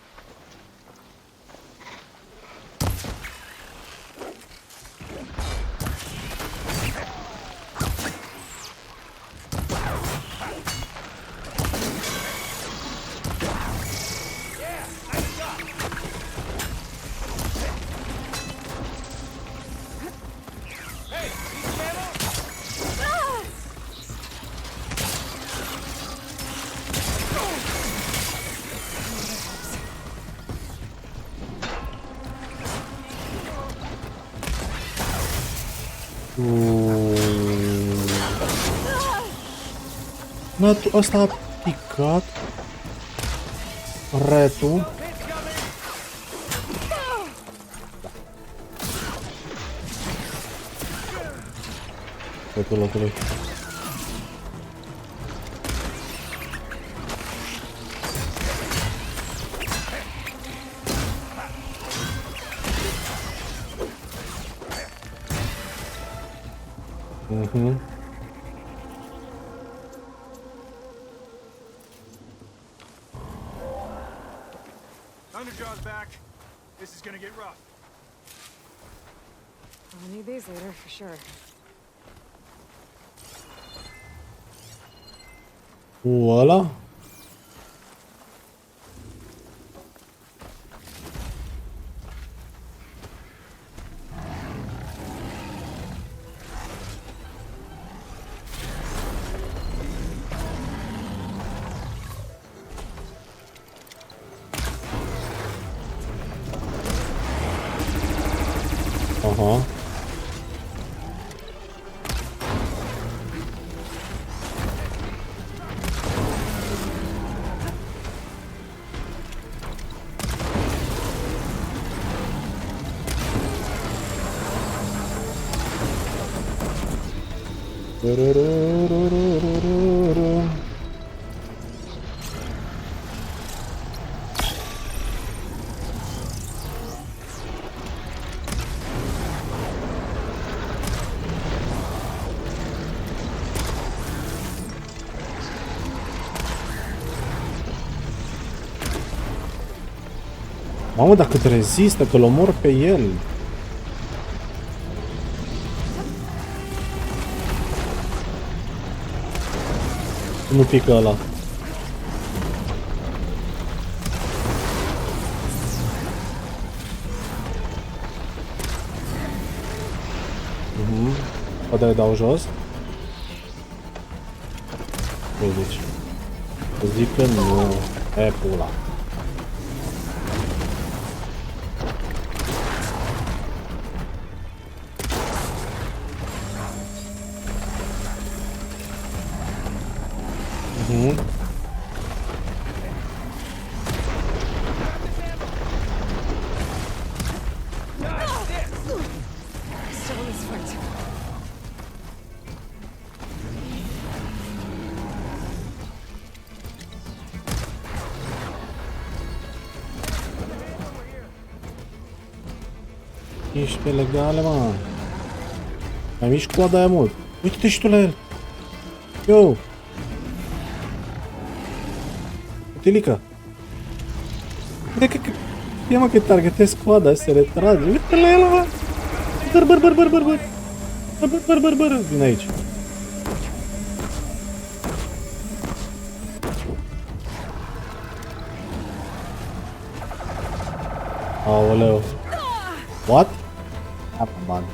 Ăsta a picat. Retul. Retul locului. Underjaw's back. This is gonna get rough. I'll need these later, for sure. Voila. Aha. Mamă, dar cât rezistă, că-l omor pe el. Nu pică ăla. Poate le dau jos. Deci. Zic că nu. E pula. Ești pe legale, mă. Mai mișc coada aia mult. Uite-te și tu la el. Yo. Utilică. Uite că... Ia mă că targetez coada și se retrage. Uite la el, mă. Băr. Vin aici. Aoleu. What? Apa bani.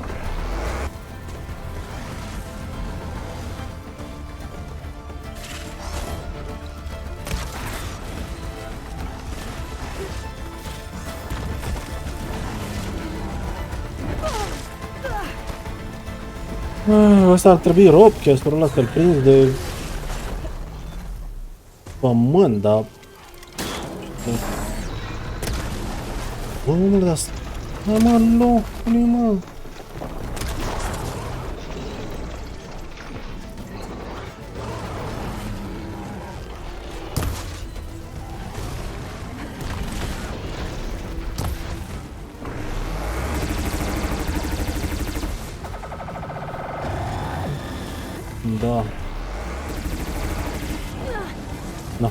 Ăsta ar trebui rob-casterul ăla să-l prinzi de pământ, dar... Bă, omul ăsta Hai mă, locului, mă. Da. No.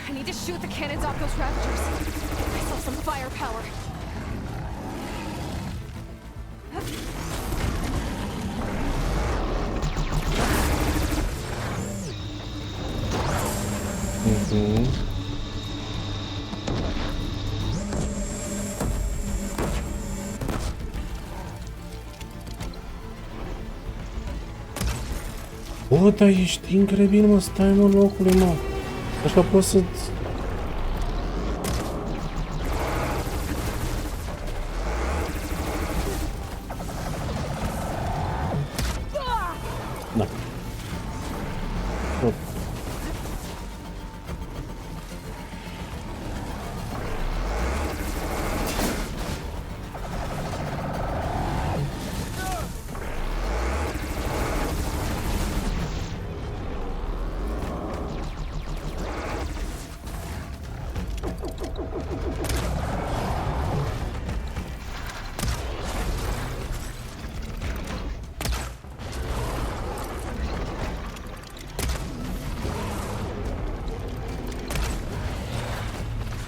I need to shoot the cannons off those Ravagers. Give myself some firepower. Bă, dar ești incredibil, mă, stai mă locului, mă. Așa poți să... Da. Tot.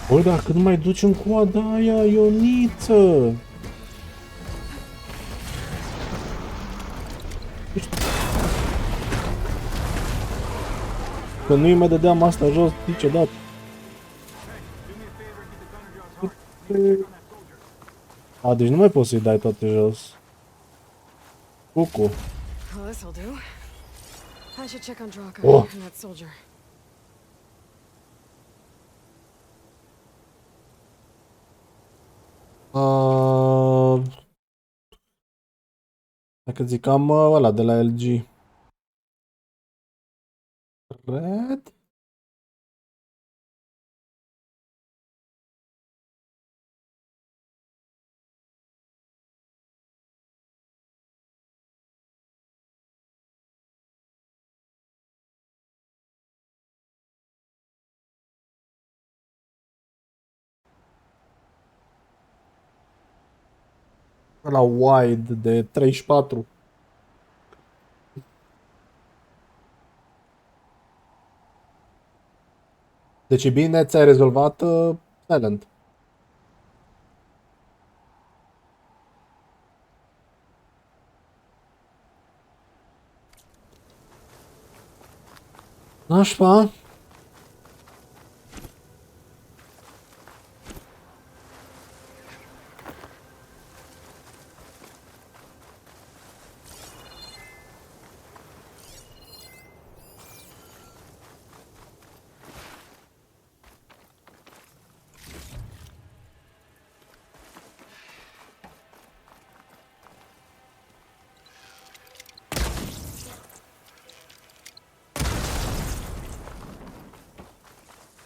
Bă, dar cât mai duci în coada aia, Ioniță? Că nu-i mai dădeam asta jos niciodată. A, deci nu mai poți să-i dai toate jos. Cucu. Well, this'll do. I should check on Draka Oh. and that soldier. Dacă zic am ăla de la LG. Cred? La wide de 34. Deci e bine, ți-ai rezolvat Silent. Nașpa.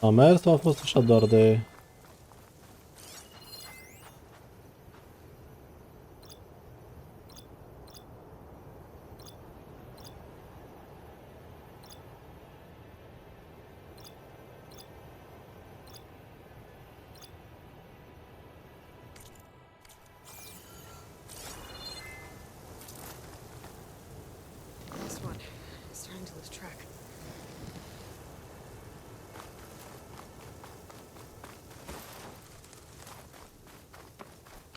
A mers sau a fost așa doar de... This one. Starting to lose track.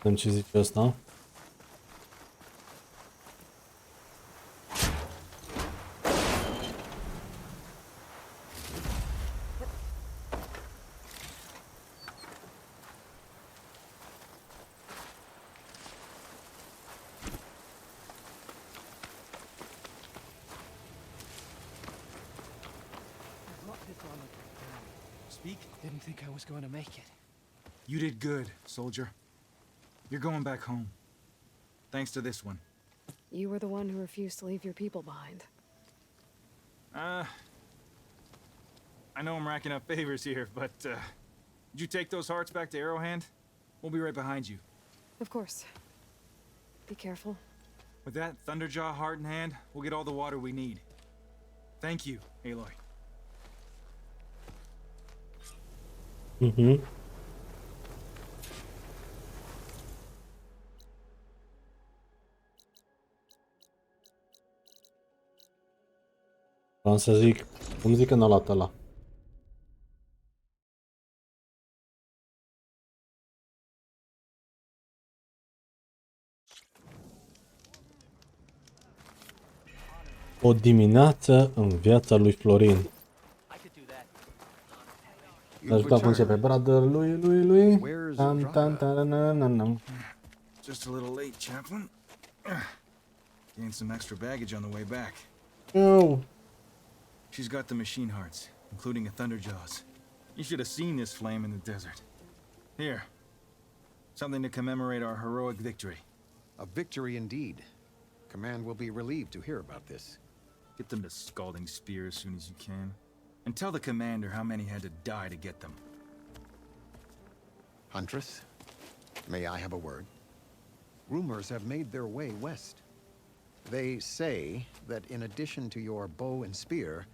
Vedem ce zice ăsta. Speak? Didn't think I was going to make it. You did good, soldier. You're going back home. Thanks to this one. You were the one who refused to leave your people behind. I know I'm racking up favors here, but, Did you take those hearts back to Arrowhand? We'll be right behind you. Of course. Be careful. With that Thunderjaw heart in hand, we'll get all the water we need. Thank you, Aloy. Mhm. Vreau să zic, cum zic în ăla. O dimineață în viața lui Florin. Ajută cum începe, brother lui. Tan, tan, tan, nan, nan, nan. Just a little late, Chaplain. Gained some extra baggage on the way back. Oh. She's got the machine hearts, including a Thunderjaws. You should have seen this flame in the desert. Here. Something to commemorate our heroic victory. A victory indeed. Command will be relieved to hear about this. Get them to Scalding Spear as soon as you can. And tell the commander how many had to die to get them. Huntress, may I have a word? Rumors have made their way west. They say that in addition to your bow and spear,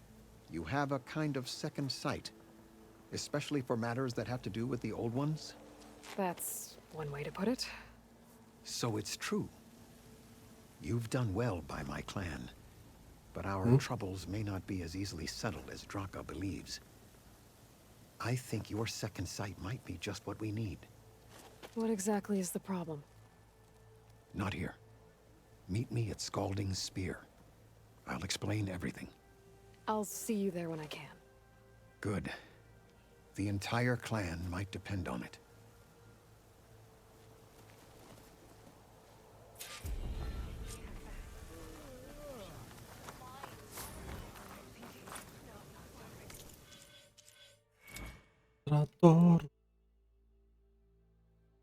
you have a kind of second sight, especially for matters that have to do with the old ones? That's one way to put it. So it's true. You've done well by my clan, but our troubles may not be as easily settled as Draka believes. I think your second sight might be just what we need. What exactly is the problem? Not here. Meet me at Scalding Spear. I'll explain everything. I'll see you there when I can. Good. The entire clan might depend on it.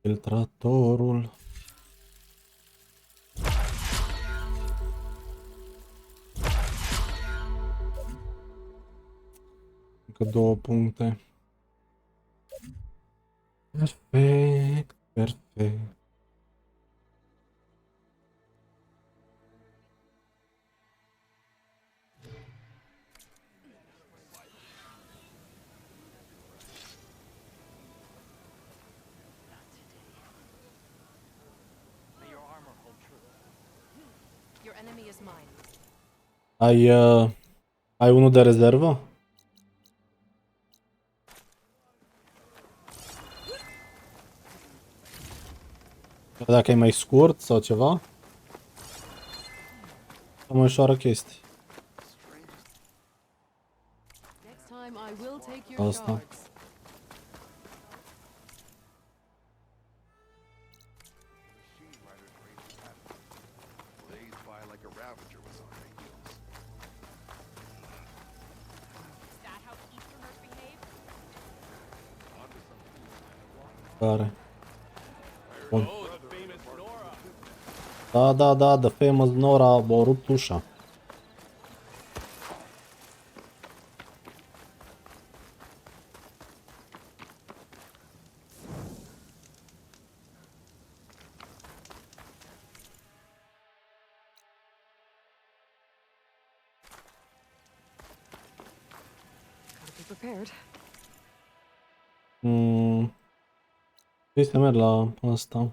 Filtratorul. Încă 2 puncte. Perfect. Your enemy is mine. Ai unul de rezervă? Dacă e mai scurt sau ceva? Sau mai ușoară chestii. Next time I will take your Asta. shards. Care? Bun. Da, the famous Nora a rupt ușa. Gotta be prepared. Trebuie să merg la asta.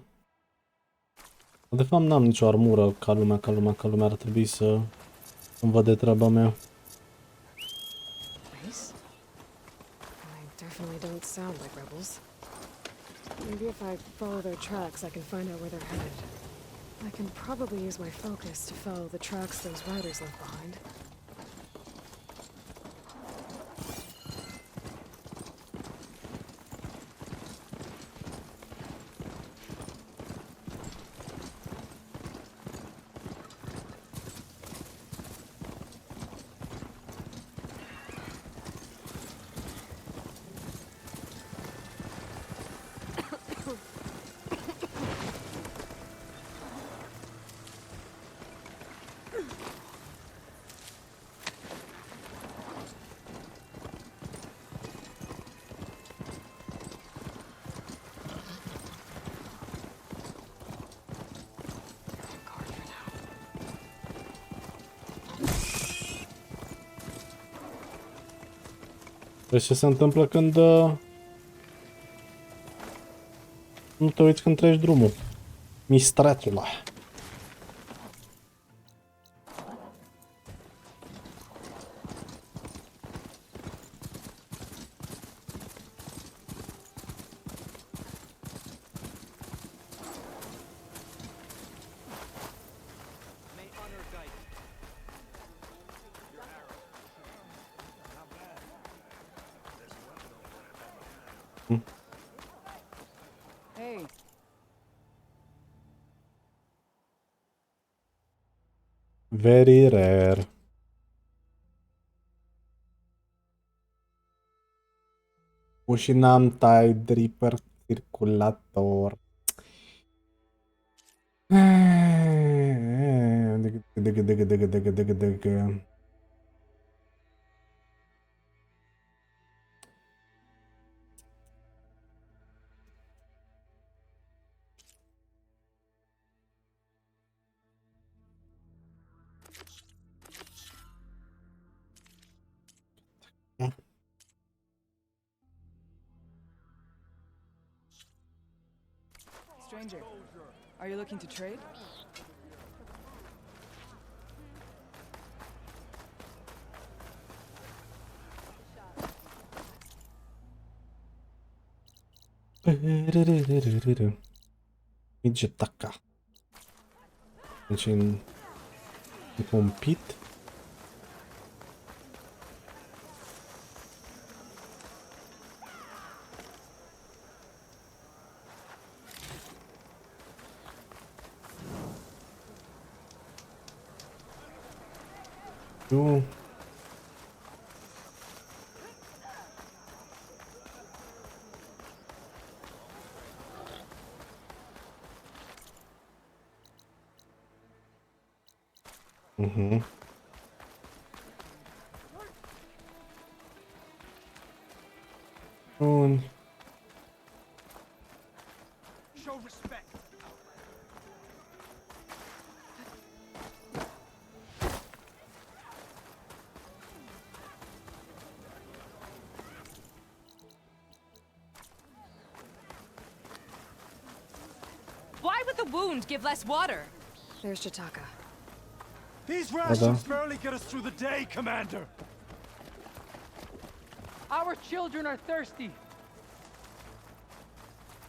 De fapt n-am nicio armură ca lumea, ar trebui să îmi văd de treaba mea. Nice. I definitely don't sound like rebels. Maybe if I follow their tracks, I can find out where they're headed. I can probably use my focus to follow the tracks those riders left behind. Deci ce se întâmplă când nu te uiți când treci drumul. Mistrețule. Hey. Very rare. Și n-am Tide Reaper circulator. Stranger, are you looking to trade? Midgetaka. Deci în compit. Nu. Bun. Show respect. Why would the wound give less water? There's Jataka. These rations barely get us through the day, Commander. Our children are thirsty.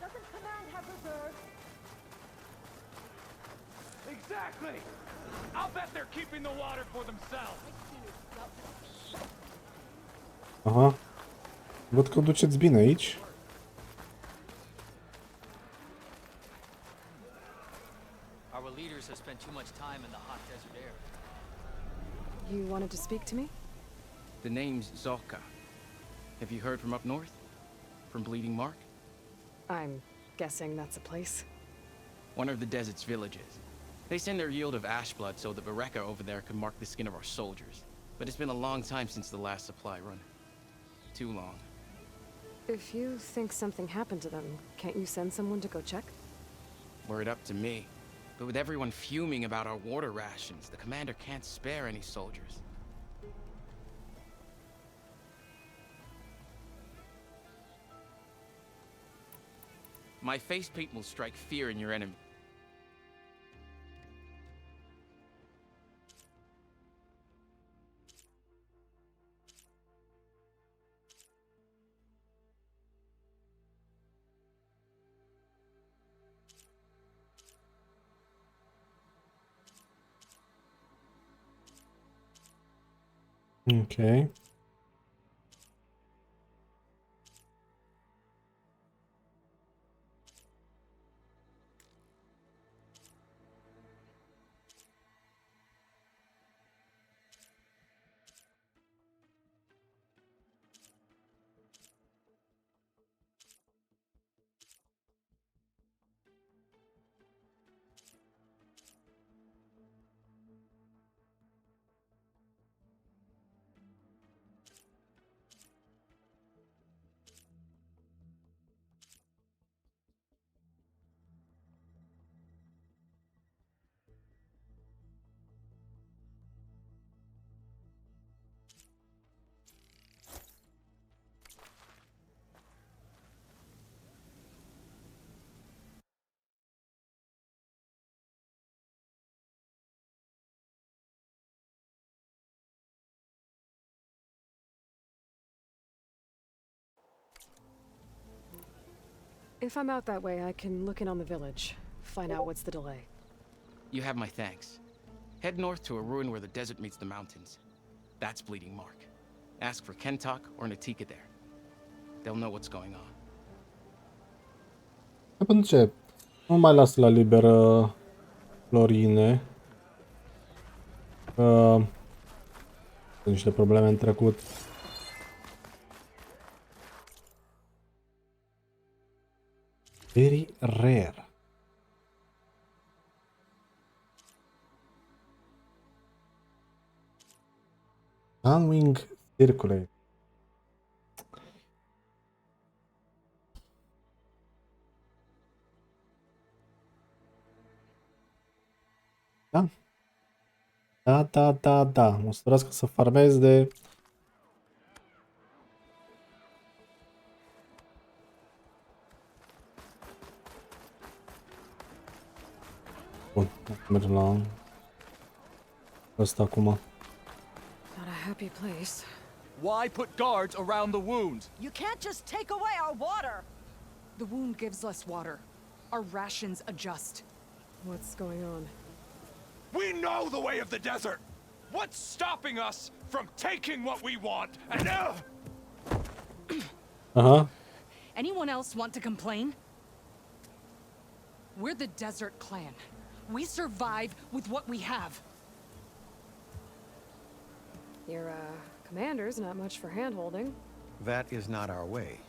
Doesn't Command have reserves? Exactly. I'll bet they're keeping the water for themselves. Aha. Văd că o duceți bine aici. Our leaders have spent too much time in the hot desert air. You wanted to speak to me? The name's Zolka. Have you heard from up north? From Bleeding Mark? I'm guessing that's a place. One of the desert's villages. They send their yield of ash blood so the Bereka over there can mark the skin of our soldiers. But it's been a long time since the last supply run. Too long. If you think something happened to them, can't you send someone to go check? Were it up to me. But with everyone fuming about our water rations, the commander can't spare any soldiers. My face paint will strike fear in your enemy. Okay. If I'm out that way, I can look in on the village, find out what's the delay. You have my thanks. Head north to a ruin where the desert meets the mountains. That's Bleeding Mark. Ask for Kentok or Natika there. They'll know what's going on. Pentru ce? Nu mai las la liberă Florine. Sunt niște probleme în trecut. Very rare. Sunwing Circulate. Da? Da. O să vrească să farmez de... Bun, mergem la ăsta acum. Not a happy place. Why put guards around the wound? You can't just take away our water! The wound gives us water. Our rations adjust. What's going on? We know the way of the desert! What's stopping us from taking what we want and Aha. Anyone else want to complain? We're the Desert Clan. We survive with what we have. Your, commander's not much for hand-holding. That is not our way.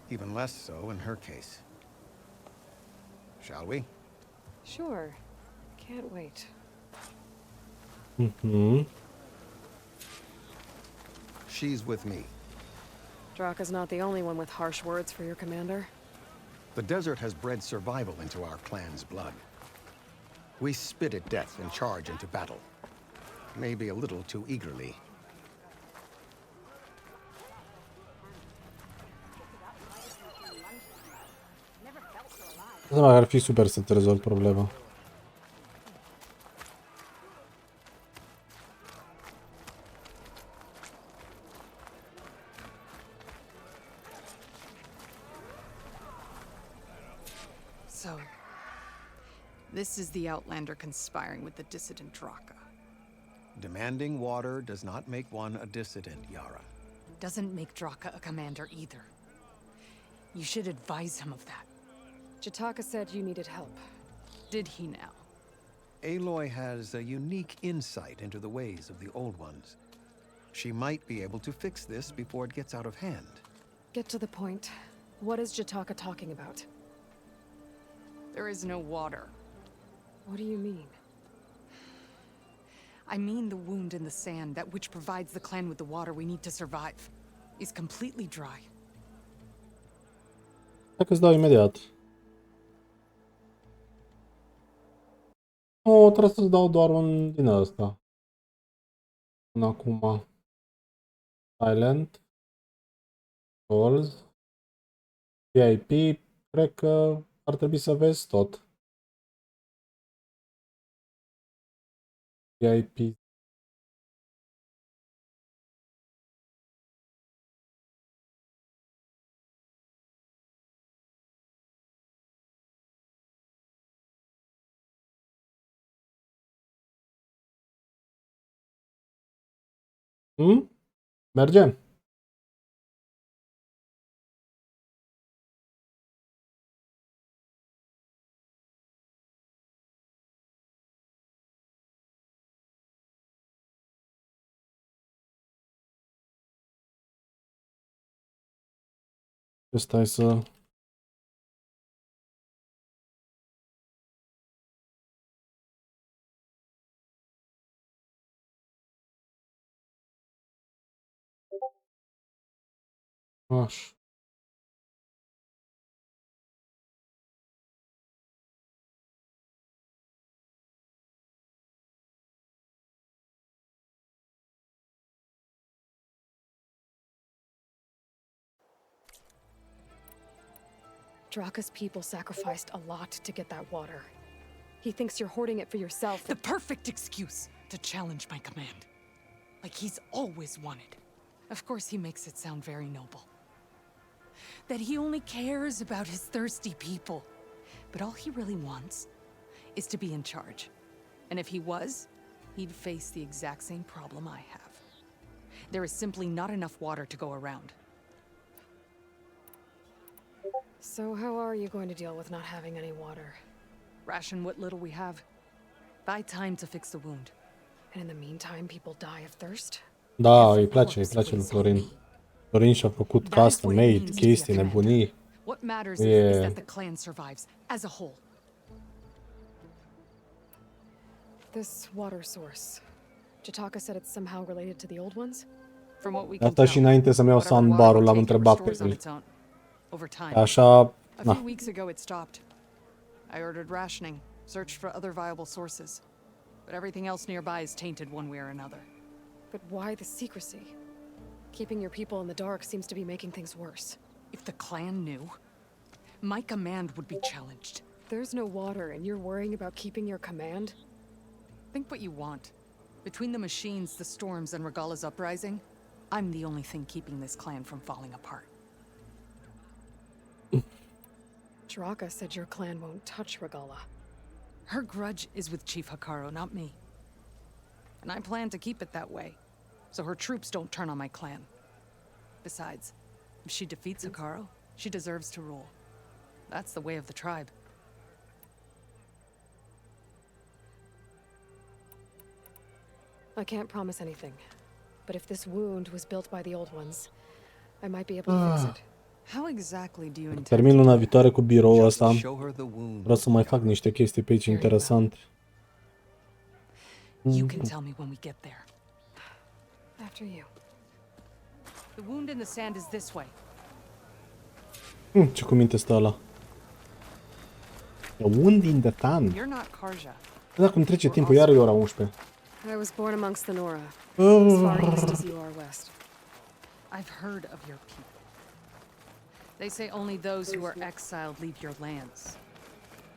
Even less so in her case. Shall we? Sure. Can't wait. Mm-hmm. She's with me. Draka's not the only one with harsh words for your commander. The desert has bred survival into our clan's blood. We spit at death and charge into battle. Maybe a little too eagerly. Asta ar fi super să te rezolvi problema. So, this is the Outlander conspiring with the dissident Draka. Demanding water does not make one a dissident, Yara. Doesn't make Draka a commander either. You should advise him of that. Jataka said you needed help. Did he now? Aloy has a unique insight into the ways of the Old Ones. She might be able to fix this before it gets out of hand. Get to the point. What is Jataka talking about? There is no water. What do you mean? I mean the wound in the sand, that which provides the clan with the water we need to survive, is completely dry. Hai că îți dau imediat. Nu, trebuie să-ți dau doar un din ăsta. Până acum. Silent. Calls. VIP. Cred că ar trebui să vezi tot. VIP. Mergem. Stai să... Așa. Draka's people sacrificed a lot to get that water. He thinks you're hoarding it for yourself. The perfect excuse to challenge my command. Like he's always wanted. Of course he makes it sound very noble. That he only cares about his thirsty people. But all he really wants is to be in charge. And if he was, he'd face the exact same problem I have. There is simply not enough water to go around. So how are you going to deal with not having any water? Ration what little we have. Buy time to fix the wound. And in the meantime, people die of thirst? Da, îi place lui Florin. Florin și-a făcut custom-made chestii, nebunii. What matters is that the clan survives as a whole. This water source. Jataka said it's somehow related to the old ones? From what we can Asta și înainte să-mi iau soundbar-ul, l-am întrebat pe el. Așa, A na. few weeks ago it stopped. I ordered rationing, searched for other viable sources. But everything else nearby is tainted one way or another. But why the secrecy? Keeping your people in the dark seems to be making things worse. If the clan knew, my command would be challenged. There's no water and you're worrying about keeping your command? Think what you want. Between the machines, the storms, and Regala's uprising, I'm the only thing keeping this clan from falling apart. Draka said your clan won't touch Regala. Her grudge is with Chief Hikaru, not me. And I plan to keep it that way, so her troops don't turn on my clan. Besides, if she defeats Hikaru, she deserves to rule. That's the way of the tribe. I can't promise anything, but if this wound was built by the old ones, I might be able to fix it. How exactly do you intend? Termin luna viitoare cu biroul ăsta. Vreau să mai fac niște chestii pe aici interesante. You can tell me when we get there. After you. The wound in the sand is this way. Ce cuminte stă ăla. The wound in the sand. You're not Karja. Da, cum trece timpul, iar e ora 11. I was born amongst the Nora, as far east as you are west. I've heard of your people. They say only those who are exiled leave your lands.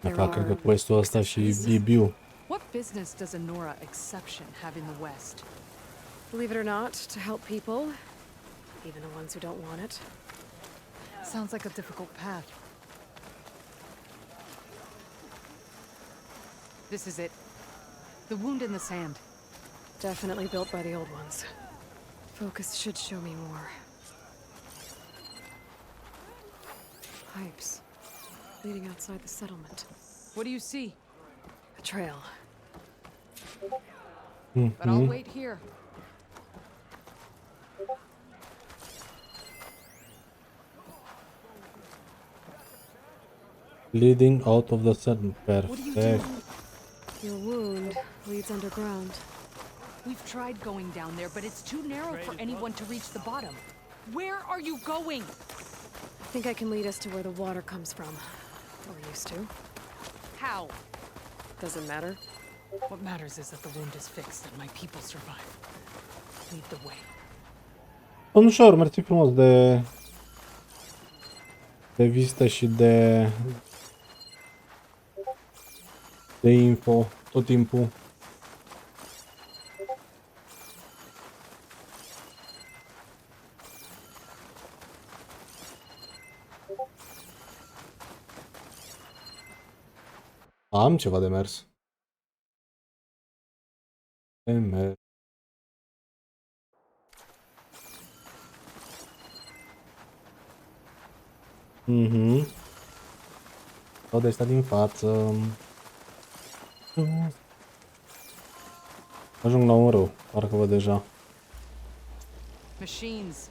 Da, cred că questul ăsta și Bibiu. What business does a Nora exception have in the West? Believe it or not, to help people, even the ones who don't want it. Sounds like a difficult path. This is it. The wound in the sand. Definitely built by the old ones. Focus should show me more. Pipes leading outside the settlement. What do you see? A trail. But I'll wait here. Leading out of the settlement. Perfect. Your wound leads underground. We've tried going down there, but it's too narrow for anyone to reach the bottom. Where are you going? I think I can lead us to where the water comes from. Or used to. How? Doesn't matter. What matters is that the wound is fixed and my people survive. Lead the way. Domnișor, mersi frumos de vizită și de info tot timpul. Am ceva de mers. De mers. Sau de ăsta din față. Ajung la un râu, parcă văd deja. Machines.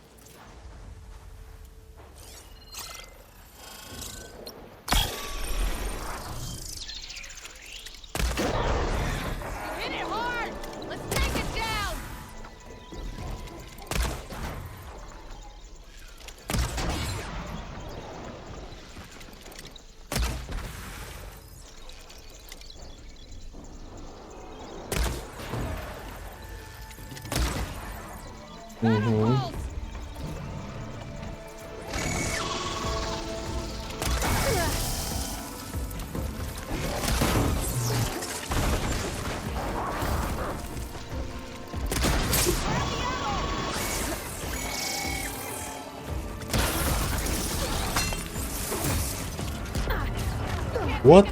What?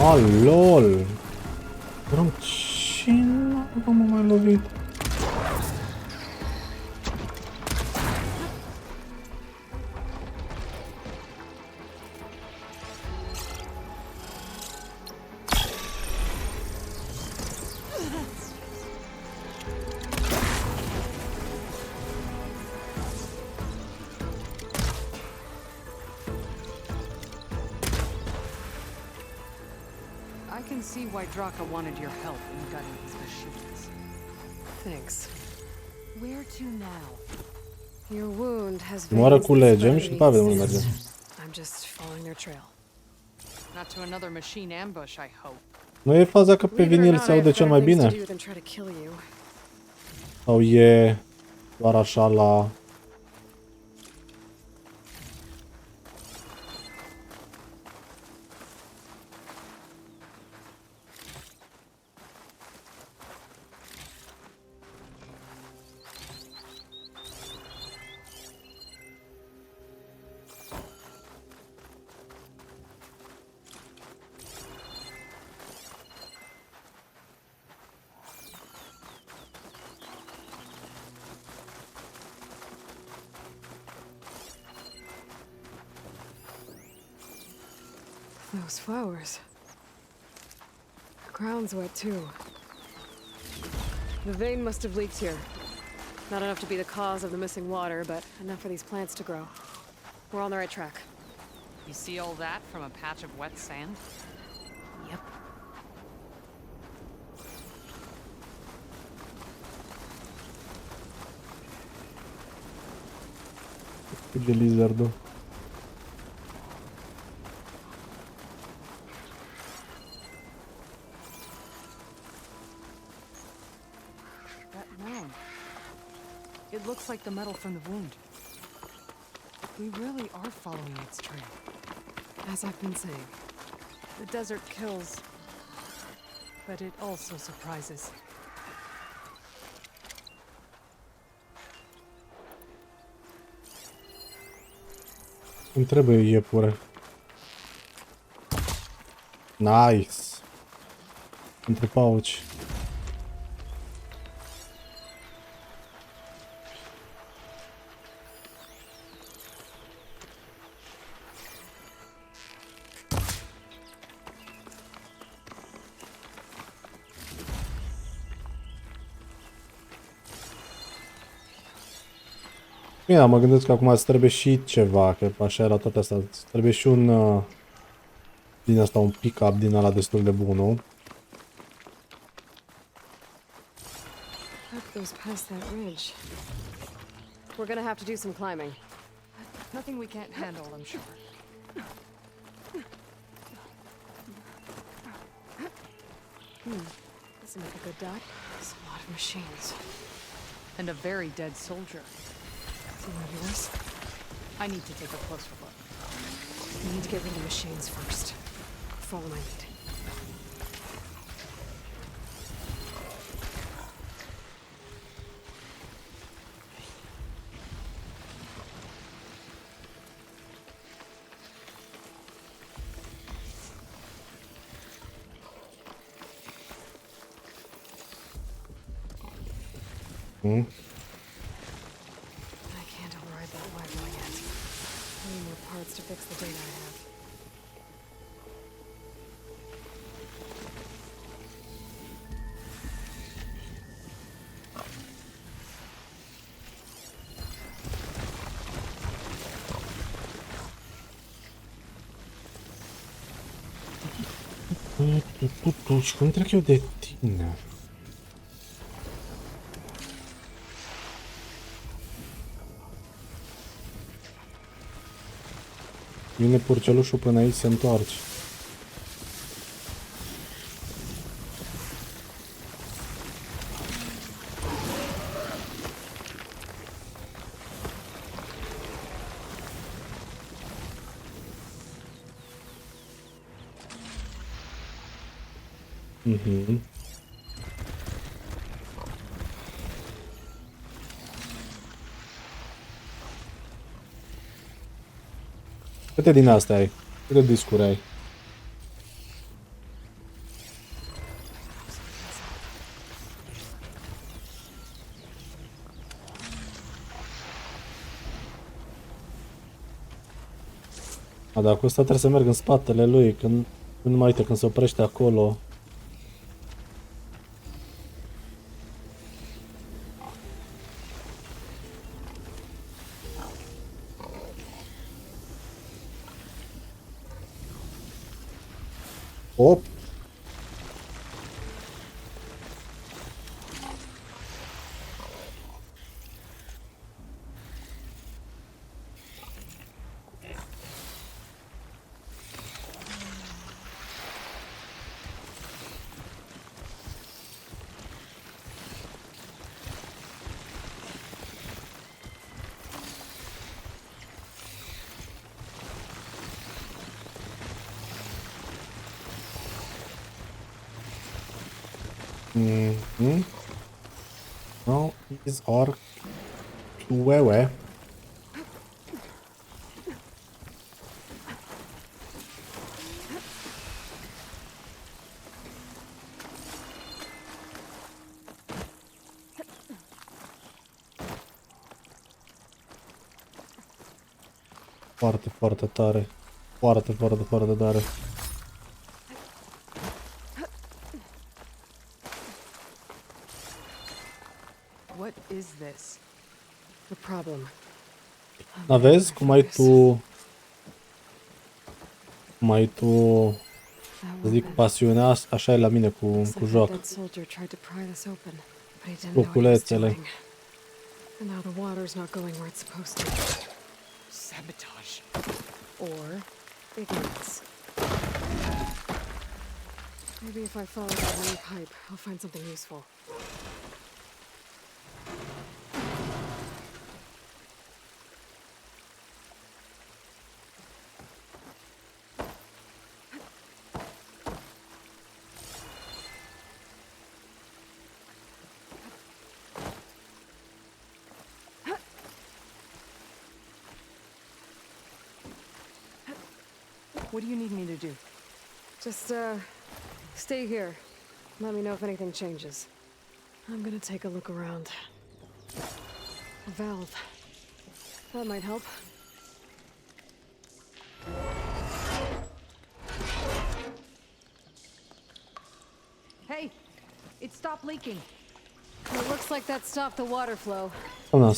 Ah, lol. Eram ce n-am mai lovit? I can see why Draka wanted your help in gutting his machines. Thanks. Where to now? Your wound has Moară veins cu that legem spread și după aia vedem unde beneath mergem. the skin. I'm just following their trail. Not to another machine ambush, I hope. Nu e faza că pe vinil se aude cel mai bine? Sau e doar așa la... Those flowers. The ground's wet too. The vein must have leaked here. Not enough to be the cause of the missing water, but enough for these plants to grow. We're on the right track. You see all that from a patch of wet sand? Yep. Fuge lizardul. That mound. It looks like the metal from the wound. We really are following its trail. As I've been saying, The desert kills, but it also surprises. Îmi trebuie iepure. Nice. Între pauci. Bine, dar mă gândesc că acum îți trebuie și ceva, că așa era toate astea. Îți trebuie și un... din asta, un pick-up din ăla destul de bun, nu? that goes past that ridge. We're gonna have to do some climbing. Nothing we can't handle, I'm sure. This will make a good dot. There's a lot of machines. And a very dead soldier. Is he one of yours? I need to take a closer look. We need to get rid of the machines first. Follow my lead. Hmm? I can't override that Wi-Fi yet. I need more parts to fix the data I have. Și cum trec eu de tine? Vine purcelușul până aici, se întoarce. Mhm. Câte din astea ai? Câte discuri ai? A, dar cu ăsta trebuie să merg în spatele lui, când nu mai uite, când se oprește acolo. Op! Mhm. No, these are Wewe. Foarte, foarte tare. Foarte, foarte, foarte tare. What is this? The problem. Vezi cum ai tu... Cum ai tu... Să zic, pasiunea, așa e la mine cu joc. Lucrulețele. And now the water's not going where it's supposed to. Sabotage. Or ignorance. Maybe if I follow that main pipe, I'll find something useful. What do you need me to do? Just, stay here. Let me know if anything changes. I'm gonna take a look around. A valve. That might help. Hey! It stopped leaking. It looks like that stopped the water flow. Now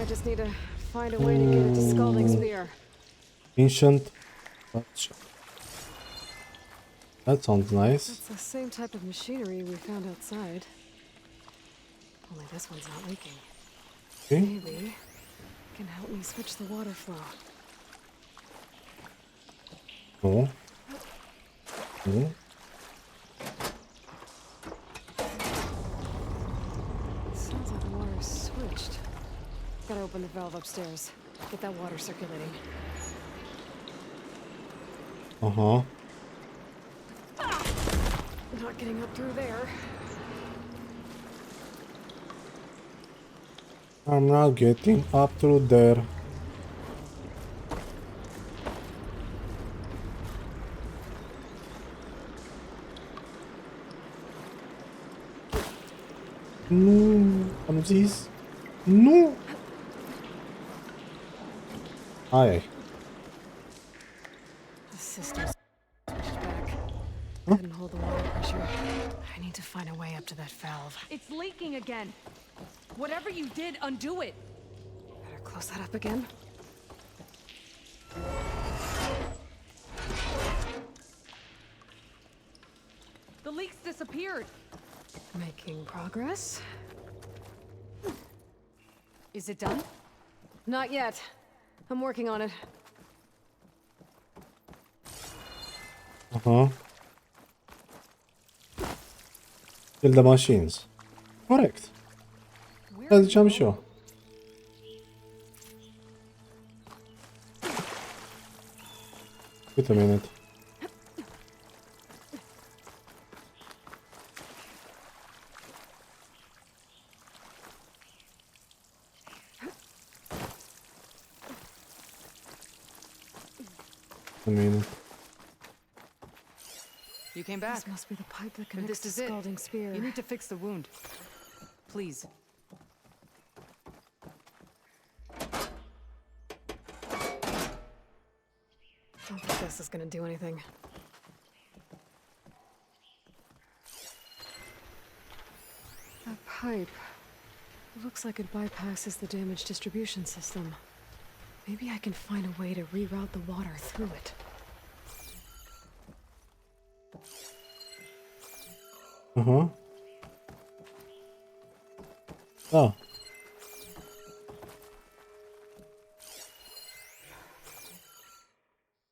I just need to find a way to get it to Scalding Spear. Ancient. That sounds nice. It's the same type of machinery we found outside. Only this one's not leaking. Okay. Maybe it can help me switch the water flow. No. No. Sounds like the water is switched. Gotta open the valve upstairs. Get that water circulating. Uh-huh. Not getting up through there. I'm not getting up through there. Nu, am zis. Nu! Hai. The system's switched back. Couldn't hold the water pressure. I need to find a way up to that valve. It's leaking again. Whatever you did, undo it. Better close that up again. The leaks disappeared. Making progress. Is it done? Not yet. I'm working on it. Uh-huh. Kill the machines. Corect. Asta ziceam și eu. Wait a minute. A minute. You came back. This must be the pipe that Then connects this the is it. scalding spear. You need to fix the wound. Please. I don't think this is gonna do anything. That pipe looks like it bypasses the damaged distribution system. Maybe I can find a way to reroute the water through it. Uh-huh. Oh.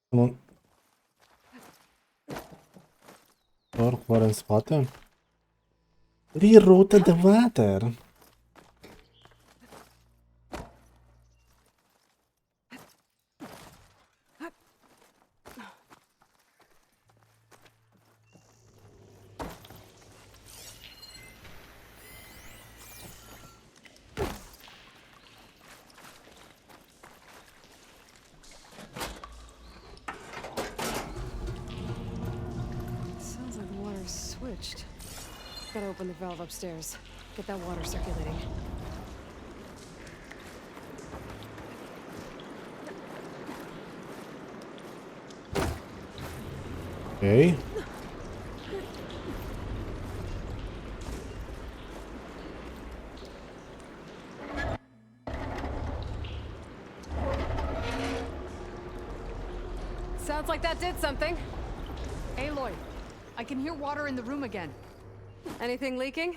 Nu. Doar oare în spate? Reroute the water. Sounds like the water's switched. Gotta open the valve upstairs. Get that water circulating. Okay. Sounds like that did something. Aloy, I can hear water in the room again. Anything leaking?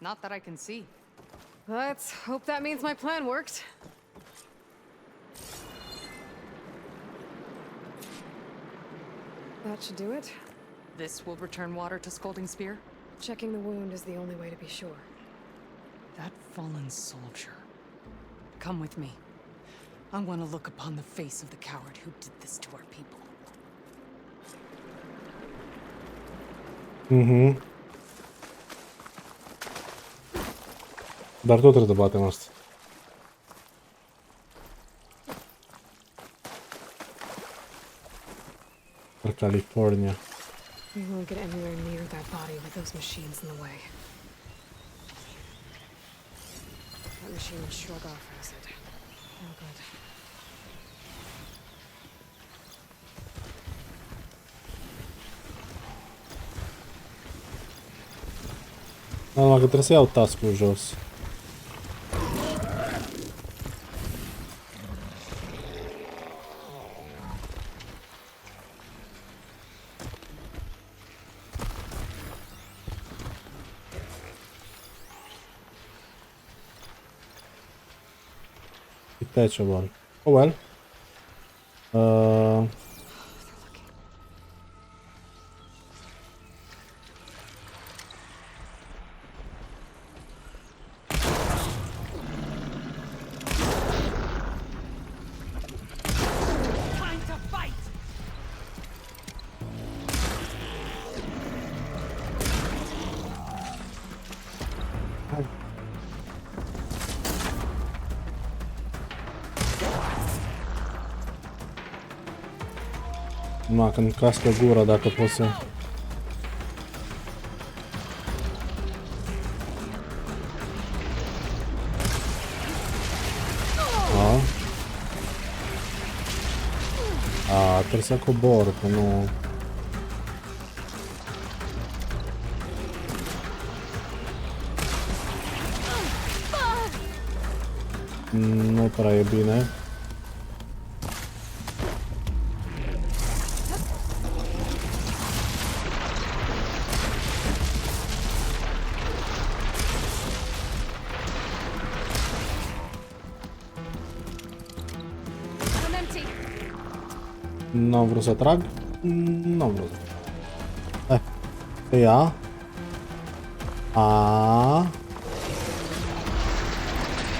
Not that I can see. Let's hope that means my plan worked. That should do it. This will return water to Scalding Spear? Checking the wound is the only way to be sure. That fallen soldier. Come with me. I want to look upon the face of the coward who did this to our people. Mhm. Dar tot trebuie să batem asta. For California. We won't get anywhere near that body with those machines in the way. That machine would shrug off acid. No good. Numai că trebuie să iau task-ul jos. Detachable. Oh well. Time to fight! Numai când cască gura dacă poți să... Trebuie să cobor, că nu... Nu prea e bine. I'm empty. N-am vrut să trag? N-am vrut să trag. Hai, să ia.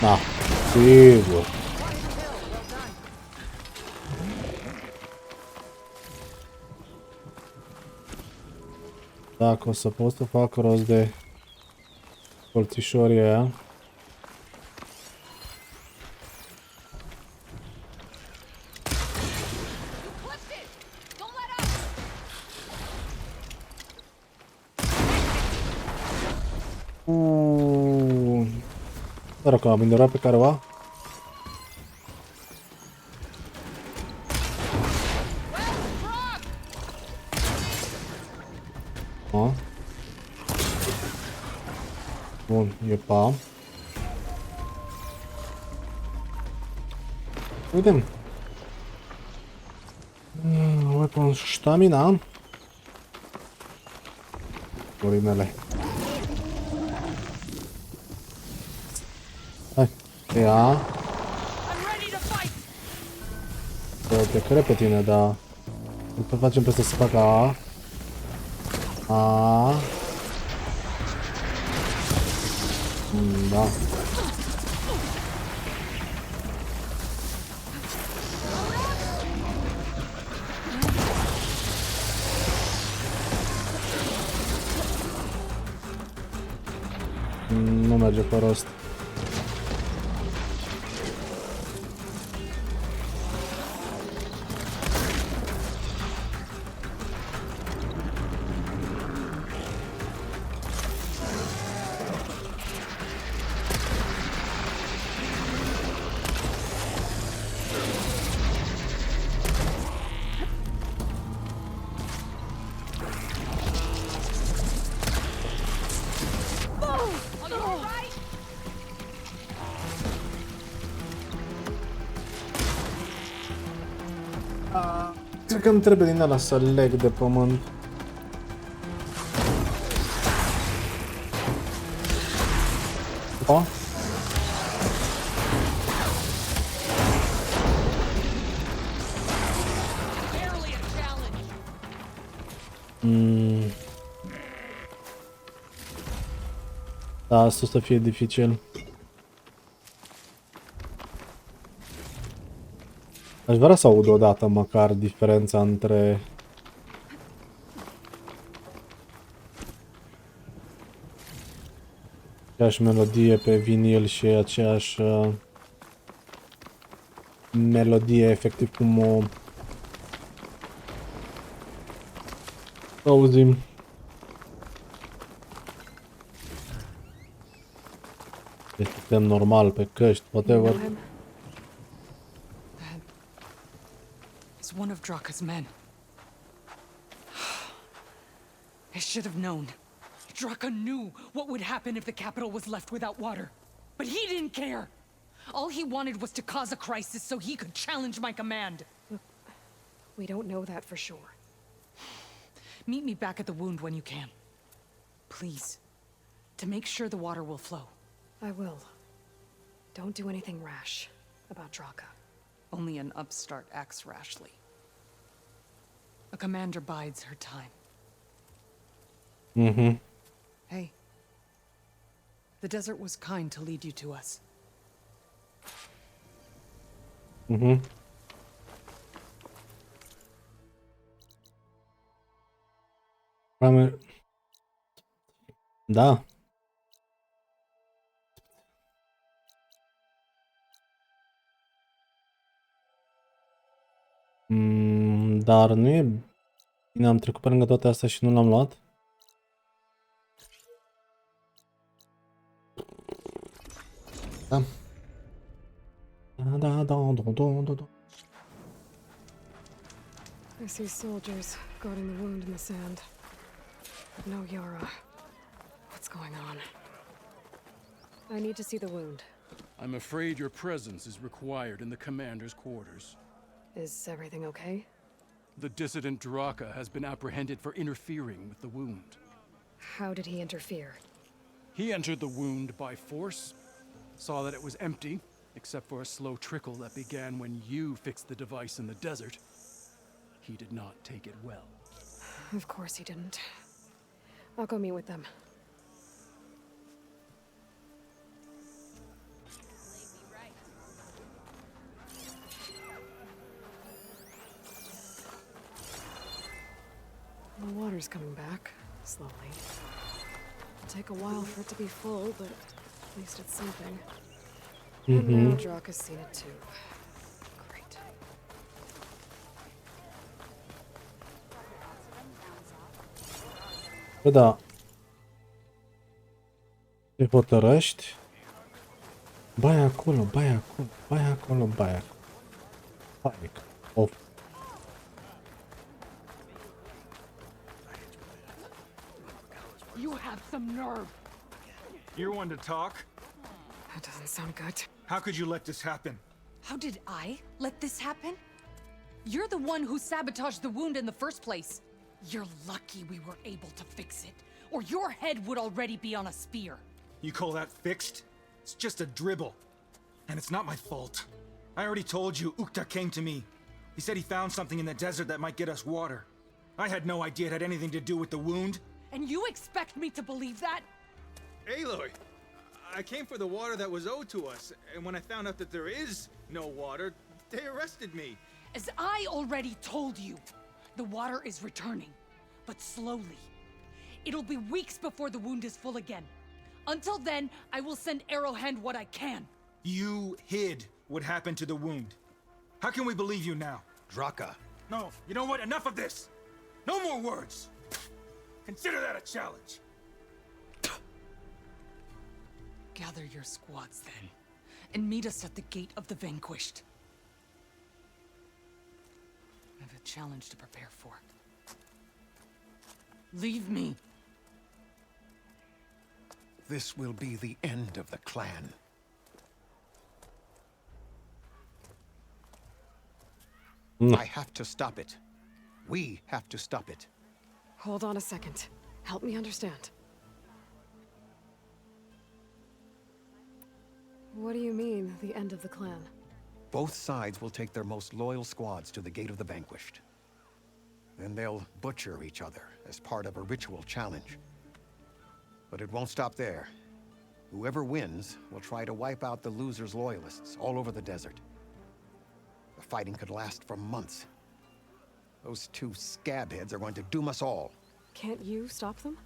Da, sigur. Dacă o să pot să fac rost de colțișorii aia. Sper că am ignorat pe careva. Bun, e pa. Uite. Weapon stamina. Urinele. Hai, ia. Te cred pe tine, dar îl facem pe să facă A. A. Da. Nu merge pe rost. Cred că îmi trebuie din ăla să leg de pământ. O? Da, asta o să fie dificil. Aș vrea să aud odată măcar diferența între aceeași melodie pe vinil și aceeași melodie, efectiv cum o auzim. Este normal pe căști, whatever. He's one of Draka's men. I should have known. Draka knew what would happen if the capital was left without water. But he didn't care. All he wanted was to cause a crisis so he could challenge my command. Look, we don't know that for sure. Meet me back at the wound when you can. Please. To make sure the water will flow. I will. Don't do anything rash about Draka. Only an upstart acts rashly. A commander bides her time. Mm-hmm. Hey. The desert was kind to lead you to us. Mm-hmm. Da. Dar nu e bine, am trecut pe lângă toate astea și nu l-am luat. Da. I see soldiers guarding the wound in the sand. But no Yara. What's going on? I need to see the wound. I'm afraid your presence is required in the commander's quarters. Is everything okay? The dissident Draka has been apprehended for interfering with the wound. How did he interfere? He entered the wound by force, saw that it was empty, except for a slow trickle that began when you fixed the device in the desert. He did not take it well. Of course he didn't. I'll go meet with them. The water's coming back, slowly. It'll take a while for it to be full, but at least it's something. And now Draka's seen it too. Great. Da. Te hotărăști? Bai acolo, bai acolo, bai acolo, bai acolo. Panic. Of. You have some nerve. You're one to talk? That doesn't sound good. How could you let this happen? How did I let this happen? You're the one who sabotaged the wound in the first place. You're lucky we were able to fix it, or your head would already be on a spear. You call that fixed? It's just a dribble. And it's not my fault. I already told you, Ukta came to me. He said he found something in the desert that might get us water. I had no idea it had anything to do with the wound. And you expect me to believe that? Aloy, I came for the water that was owed to us, and when I found out that there is no water, they arrested me. As I already told you, the water is returning, but slowly. It'll be weeks before the wound is full again. Until then, I will send Arrowhand what I can. You hid what happened to the wound. How can we believe you now? Draka. No, you know what? Enough of this! No more words! Consider that a challenge. Gather your squads then, and meet us at the Gate of the Vanquished. I have a challenge to prepare for. Leave me. This will be the end of the clan. I have to stop it. We have to stop it. Hold on a second. Help me understand. What do you mean, the end of the clan? Both sides will take their most loyal squads to the Gate of the Vanquished. Then they'll butcher each other as part of a ritual challenge. But it won't stop there. Whoever wins will try to wipe out the loser's loyalists all over the desert. The fighting could last for months. Those two scabheads are going to doom us all. Can't you stop them?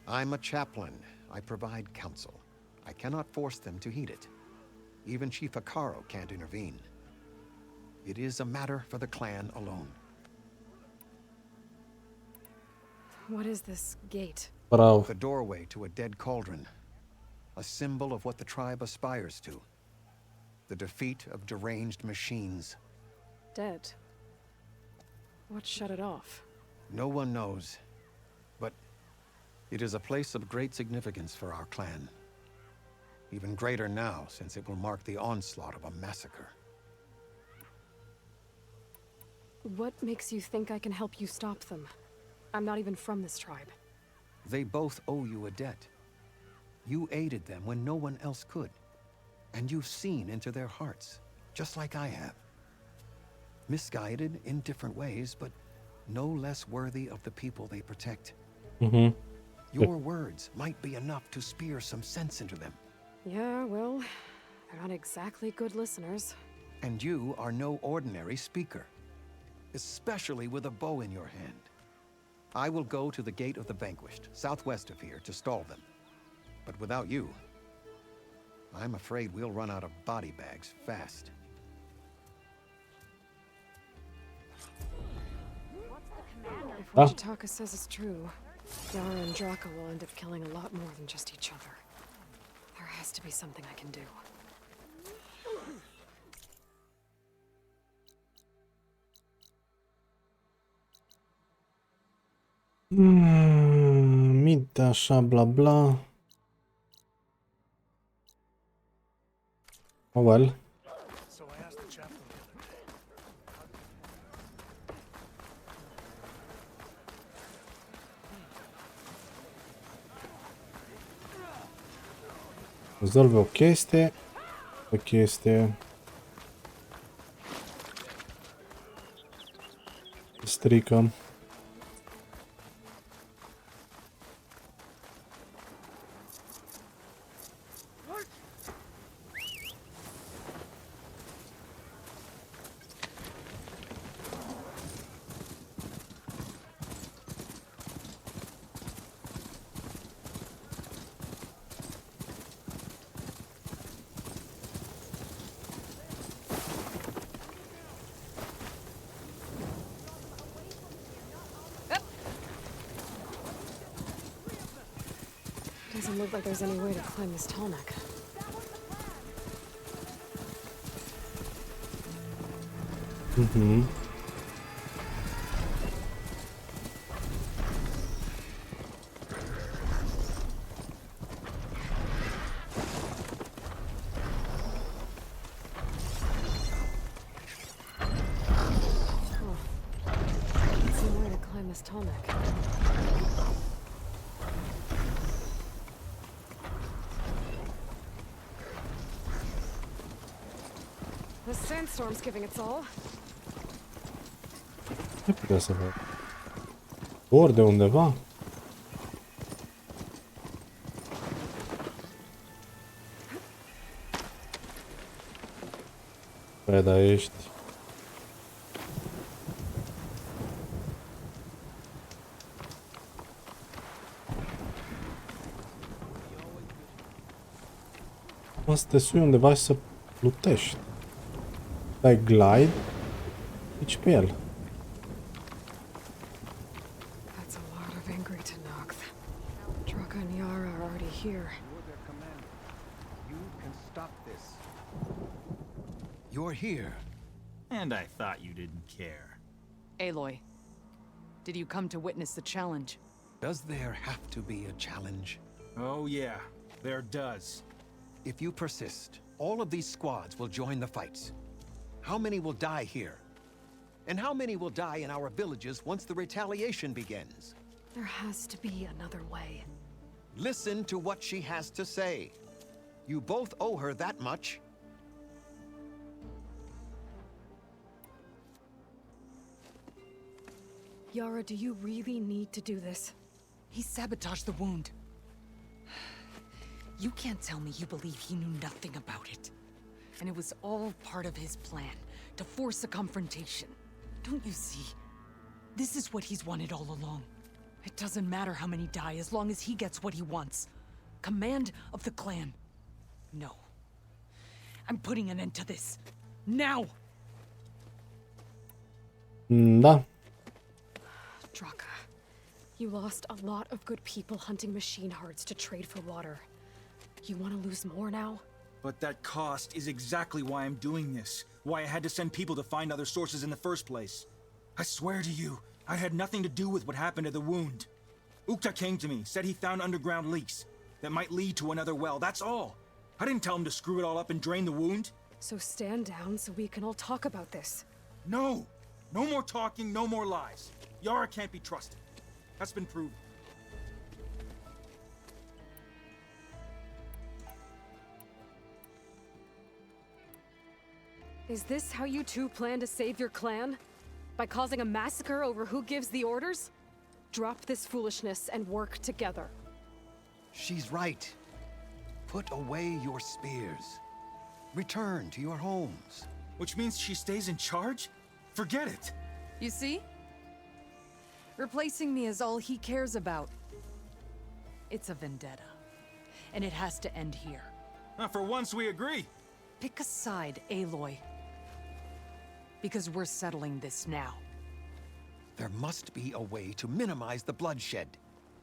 I'm a chaplain. I provide counsel. I cannot force them to heed it. Even Chief Hekarro can't intervene. It is a matter for the clan alone. What is this gate? Bravo. The doorway to a dead cauldron. A symbol of what the tribe aspires to. The defeat of deranged machines. Dead. What shut it off? No one knows. But it is a place of great significance for our clan. Even greater now, since it will mark the onslaught of a massacre. What makes you think I can help you stop them? I'm not even from this tribe. They both owe you a debt. You aided them when no one else could. And you've seen into their hearts, just like I have. Misguided in different ways, but no less worthy of the people they protect. Mm-hmm. Your words might be enough to spear some sense into them. Yeah, well, they're not exactly good listeners. And you are no ordinary speaker, especially with a bow in your hand. I will go to the Gate of the Vanquished, southwest of here, to stall them. But without you, I'm afraid we'll run out of body bags fast. If what Jataka says is true, Yara and Draka will end up killing a lot more than just each other. There has to be something I can do. Mid, așa, bla bla. Oh well. So I asked the chaplain the other day. Rezolve o chestie. O chestie. Strică. Doesn't look like there's any way to climb this tall neck. Mhm. This tall neck. The sandstorm's giving its all. Ce putea să fac? Ori de undeva? Păi, dar ești... Mă, să te sui undeva și să plutești. Dai glide, nici pe el. That's a lot of angry Tenakth. Draka and Yara are already here. You're their commander. You can stop this. You're here. And I thought you didn't care. Aloy, did you come to witness the challenge? Does there have to be a challenge? Oh yeah, there does. If you persist, all of these squads will join the fights. How many will die here? And how many will die in our villages once the retaliation begins? There has to be another way. Listen to what she has to say. You both owe her that much. Yara, do you really need to do this? He sabotaged the wound. You can't tell me you believe he knew nothing about it. And it was all part of his plan, to force a confrontation. Don't you see? This is what he's wanted all along. It doesn't matter how many die as long as he gets what he wants. Command of the clan. No. I'm putting an end to this. Now! Da. Draka, you lost a lot of good people hunting machine hearts to trade for water. You want to lose more now? But that cost is exactly why I'm doing this. Why I had to send people to find other sources in the first place. I swear to you, I had nothing to do with what happened to the wound. Ukta came to me, said he found underground leaks that might lead to another well, that's all. I didn't tell him to screw it all up and drain the wound. So stand down so we can all talk about this. No! No more talking, no more lies. Yara can't be trusted. That's been proven. Is this how you two plan to save your clan? By causing a massacre over who gives the orders? Drop this foolishness and work together. She's right. Put away your spears. Return to your homes. Which means she stays in charge? Forget it. You see? Replacing me is all he cares about. It's a vendetta. And it has to end here. For once we agree. Pick a side, Aloy. Because we're settling this now. There must be a way to minimize the bloodshed.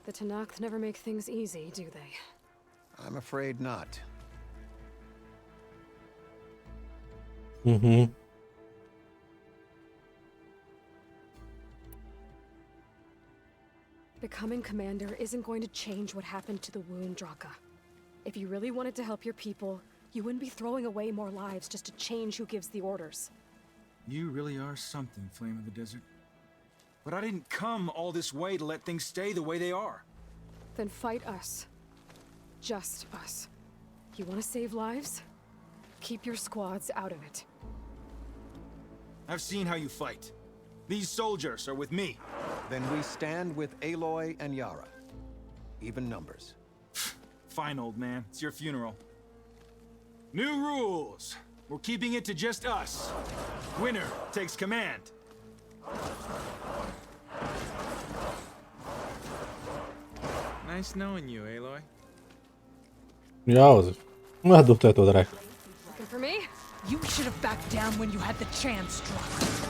The Tenakth never make things easy, do they? I'm afraid not. Mhm. Becoming commander isn't going to change what happened to the wound, Draka. If you really wanted to help your people, you wouldn't be throwing away more lives just to change who gives the orders. You really are something, Flame of the Desert. But I didn't come all this way to let things stay the way they are. Then fight us. Just us. You want to save lives? Keep your squads out of it. I've seen how you fight. These soldiers are with me. Then we stand with Aloy and Yara. Even numbers. Fine, old man. It's your funeral. New rules. We're keeping it to just us. Winner takes command. Nice knowing you, Aloy. Ia auzi. Mă, du-te tu, dracu. Looking for me? You should have backed down when you had the chance, Draka.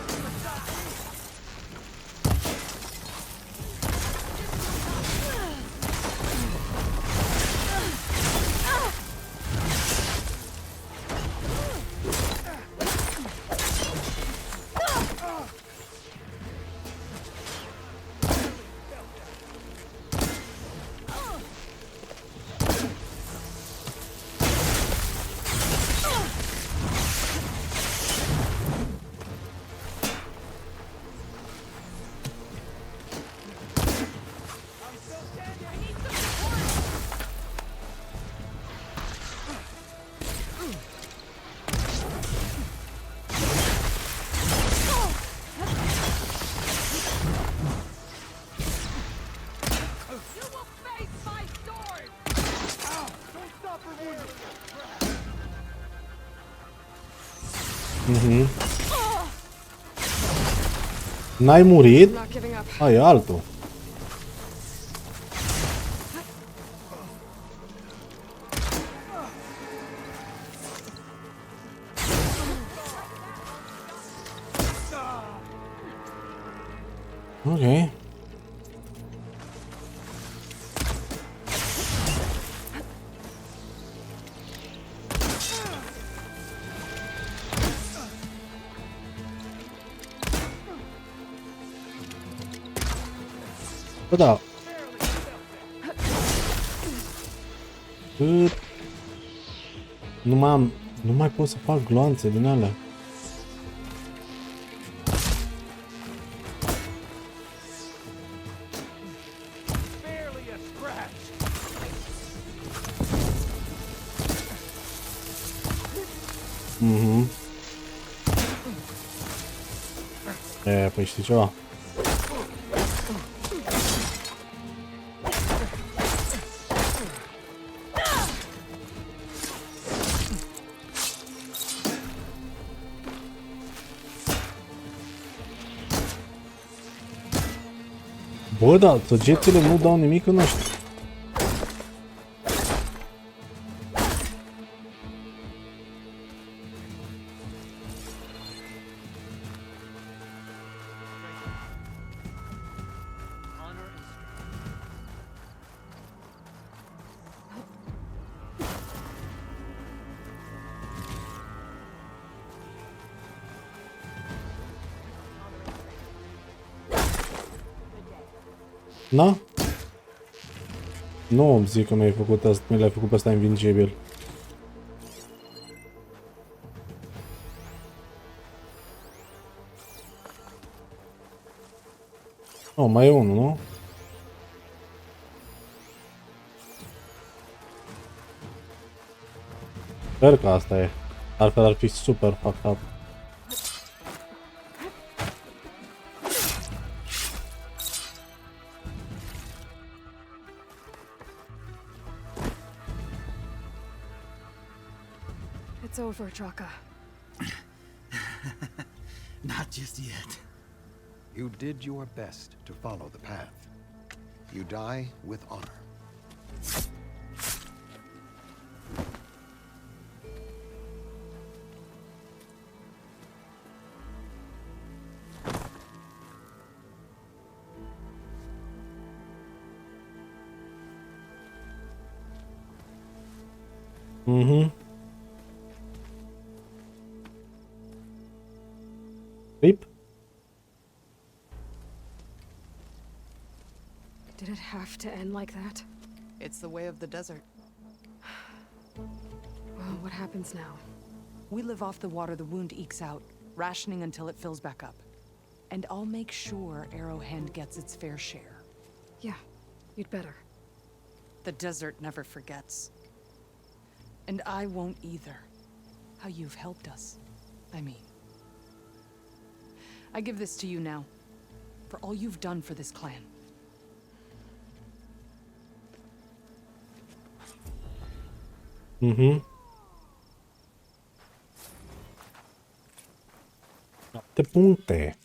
N-ai murit? A, e altul. Ok. Bă, da. Cât... Nu mai pot să fac gloanțe din alea. Păi știi ceva? Bă, da, săgețile nu dau nimic în ăștia. Na? Nu îmi zic că mi-ai făcut asta, mi l-ai făcut pe ăsta invincibil. Oh, mai e unul, nu? Sper că asta e. Altfel ar fi super fucked up. It's over, Draka. Not just yet. You did your best to follow the path. You die with honor. Rip? Did it have to end like that? It's the way of the desert. Well, what happens now? We live off the water the wound ekes out, rationing until it fills back up. And I'll make sure Arrowhand gets its fair share. Yeah, you'd better. The desert never forgets. And I won't either. How you've helped us, I mean. I give this to you now, for all you've done for this clan. Mhm. 7 puncte.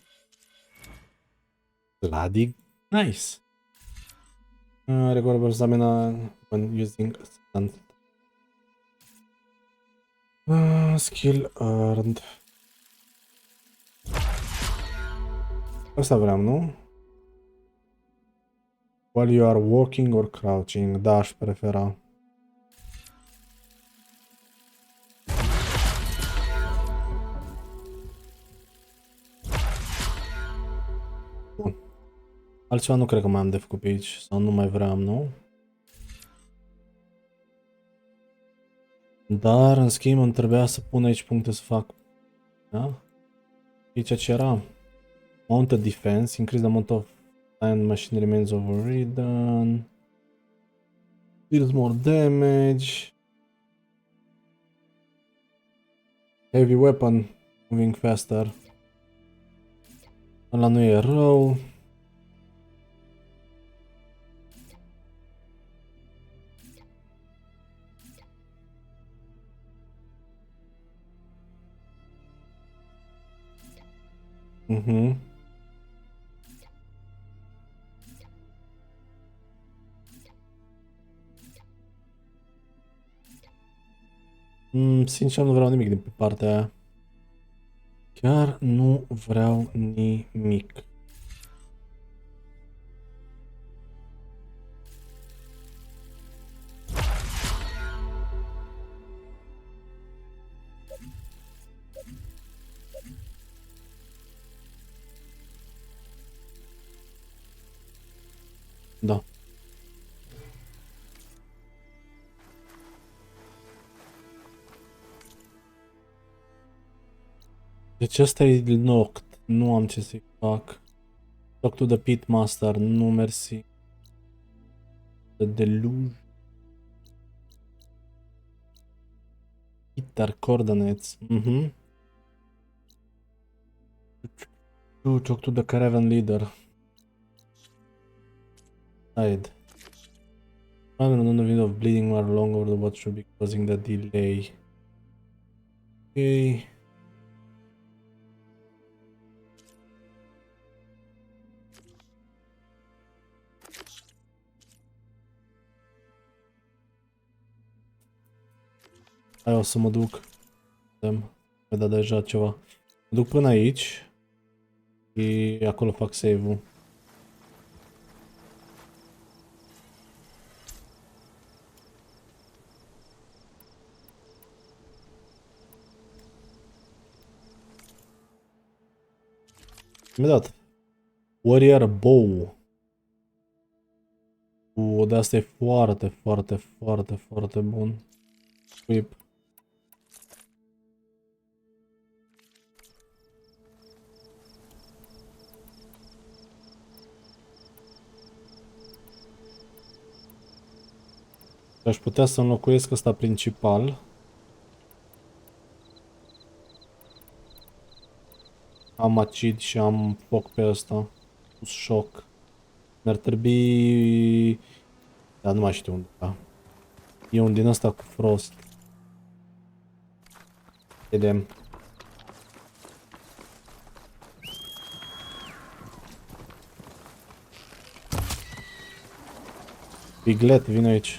Bloody nice. Recover stamina when using assistant. Skill earned. Asta vreau, nu? While you are walking or crouching. Da, aș prefera. Bun. Altceva nu cred că mai am de făcut pe aici. Sau nu mai vreau, nu? Dar, în schimb, îmi trebuia să pun aici puncte să fac. Da? Aici ce era? Mounted defense. Increase the amount of time machine remains overridden. Deals more damage. Heavy weapon. Moving faster. Ăla nu e rău. Mhm. Sincer, nu vreau nimic din partea aia. Chiar nu vreau nimic. Da. Deci ăsta e Noct. Nu am ce să-i fac. Talk to the Pitmaster. Nu mersi. The Deluge. Hitter Coordinates. Mhm. Talk to the Caravan Leader. Hide. I'm on the window of bleeding more long over the what should be causing the delay. Okay. Hai, o să mă duc. Mi-a dat deja ceva. Mă duc până aici. Și acolo fac save-ul. Mi-a dat. Warrior Bow. De asta e foarte, foarte, foarte, foarte bun. Whip. Aș putea să înlocuiesc ăsta principal. Am acid și am foc pe ăsta. Cu șoc. Mi-ar trebui... Dar nu mai știu unde. Da. E un din ăsta cu frost. Vedem. Piglet, vine aici.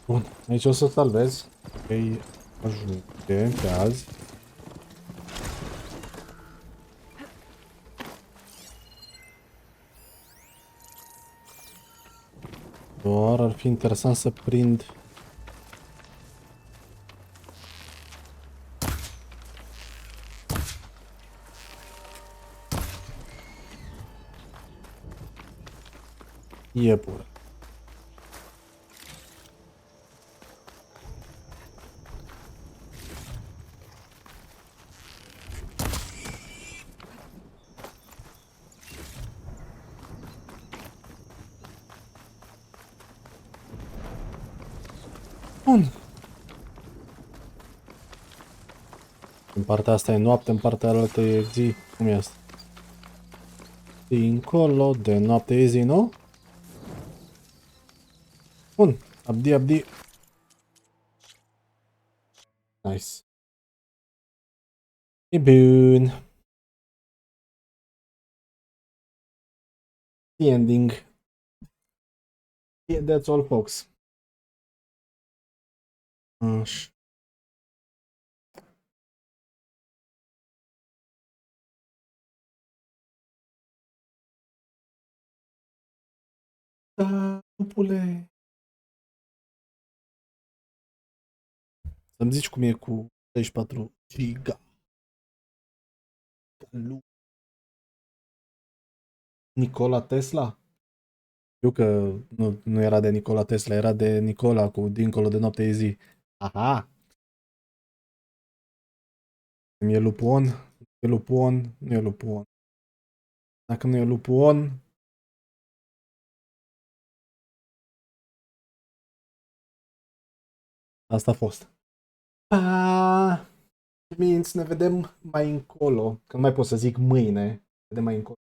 Bun, aici o să salvez. Ei ajunge pe azi. Doar ar fi interesant să prind. Iepure. Bun. În partea asta e noapte, în partea altă e zi. Cum e asta? Dincolo de noapte e zi, nu? Bun. Abdi, abdi. Nice. E bun. The ending. Yeah, that's all, folks. Așa. Da, lupule. Să-mi zici cum e cu 64 giga. Nikola Tesla? Știu că nu era de Nikola Tesla, era de Nicola cu Dincolo de noapte e zi. Aha! E Lupon? E Lupon? Nu e Lupon. Dacă nu e Lupon... Asta a fost. Pa! Means ne vedem mai încolo, că nu mai pot să zic mâine, vedem mai încolo.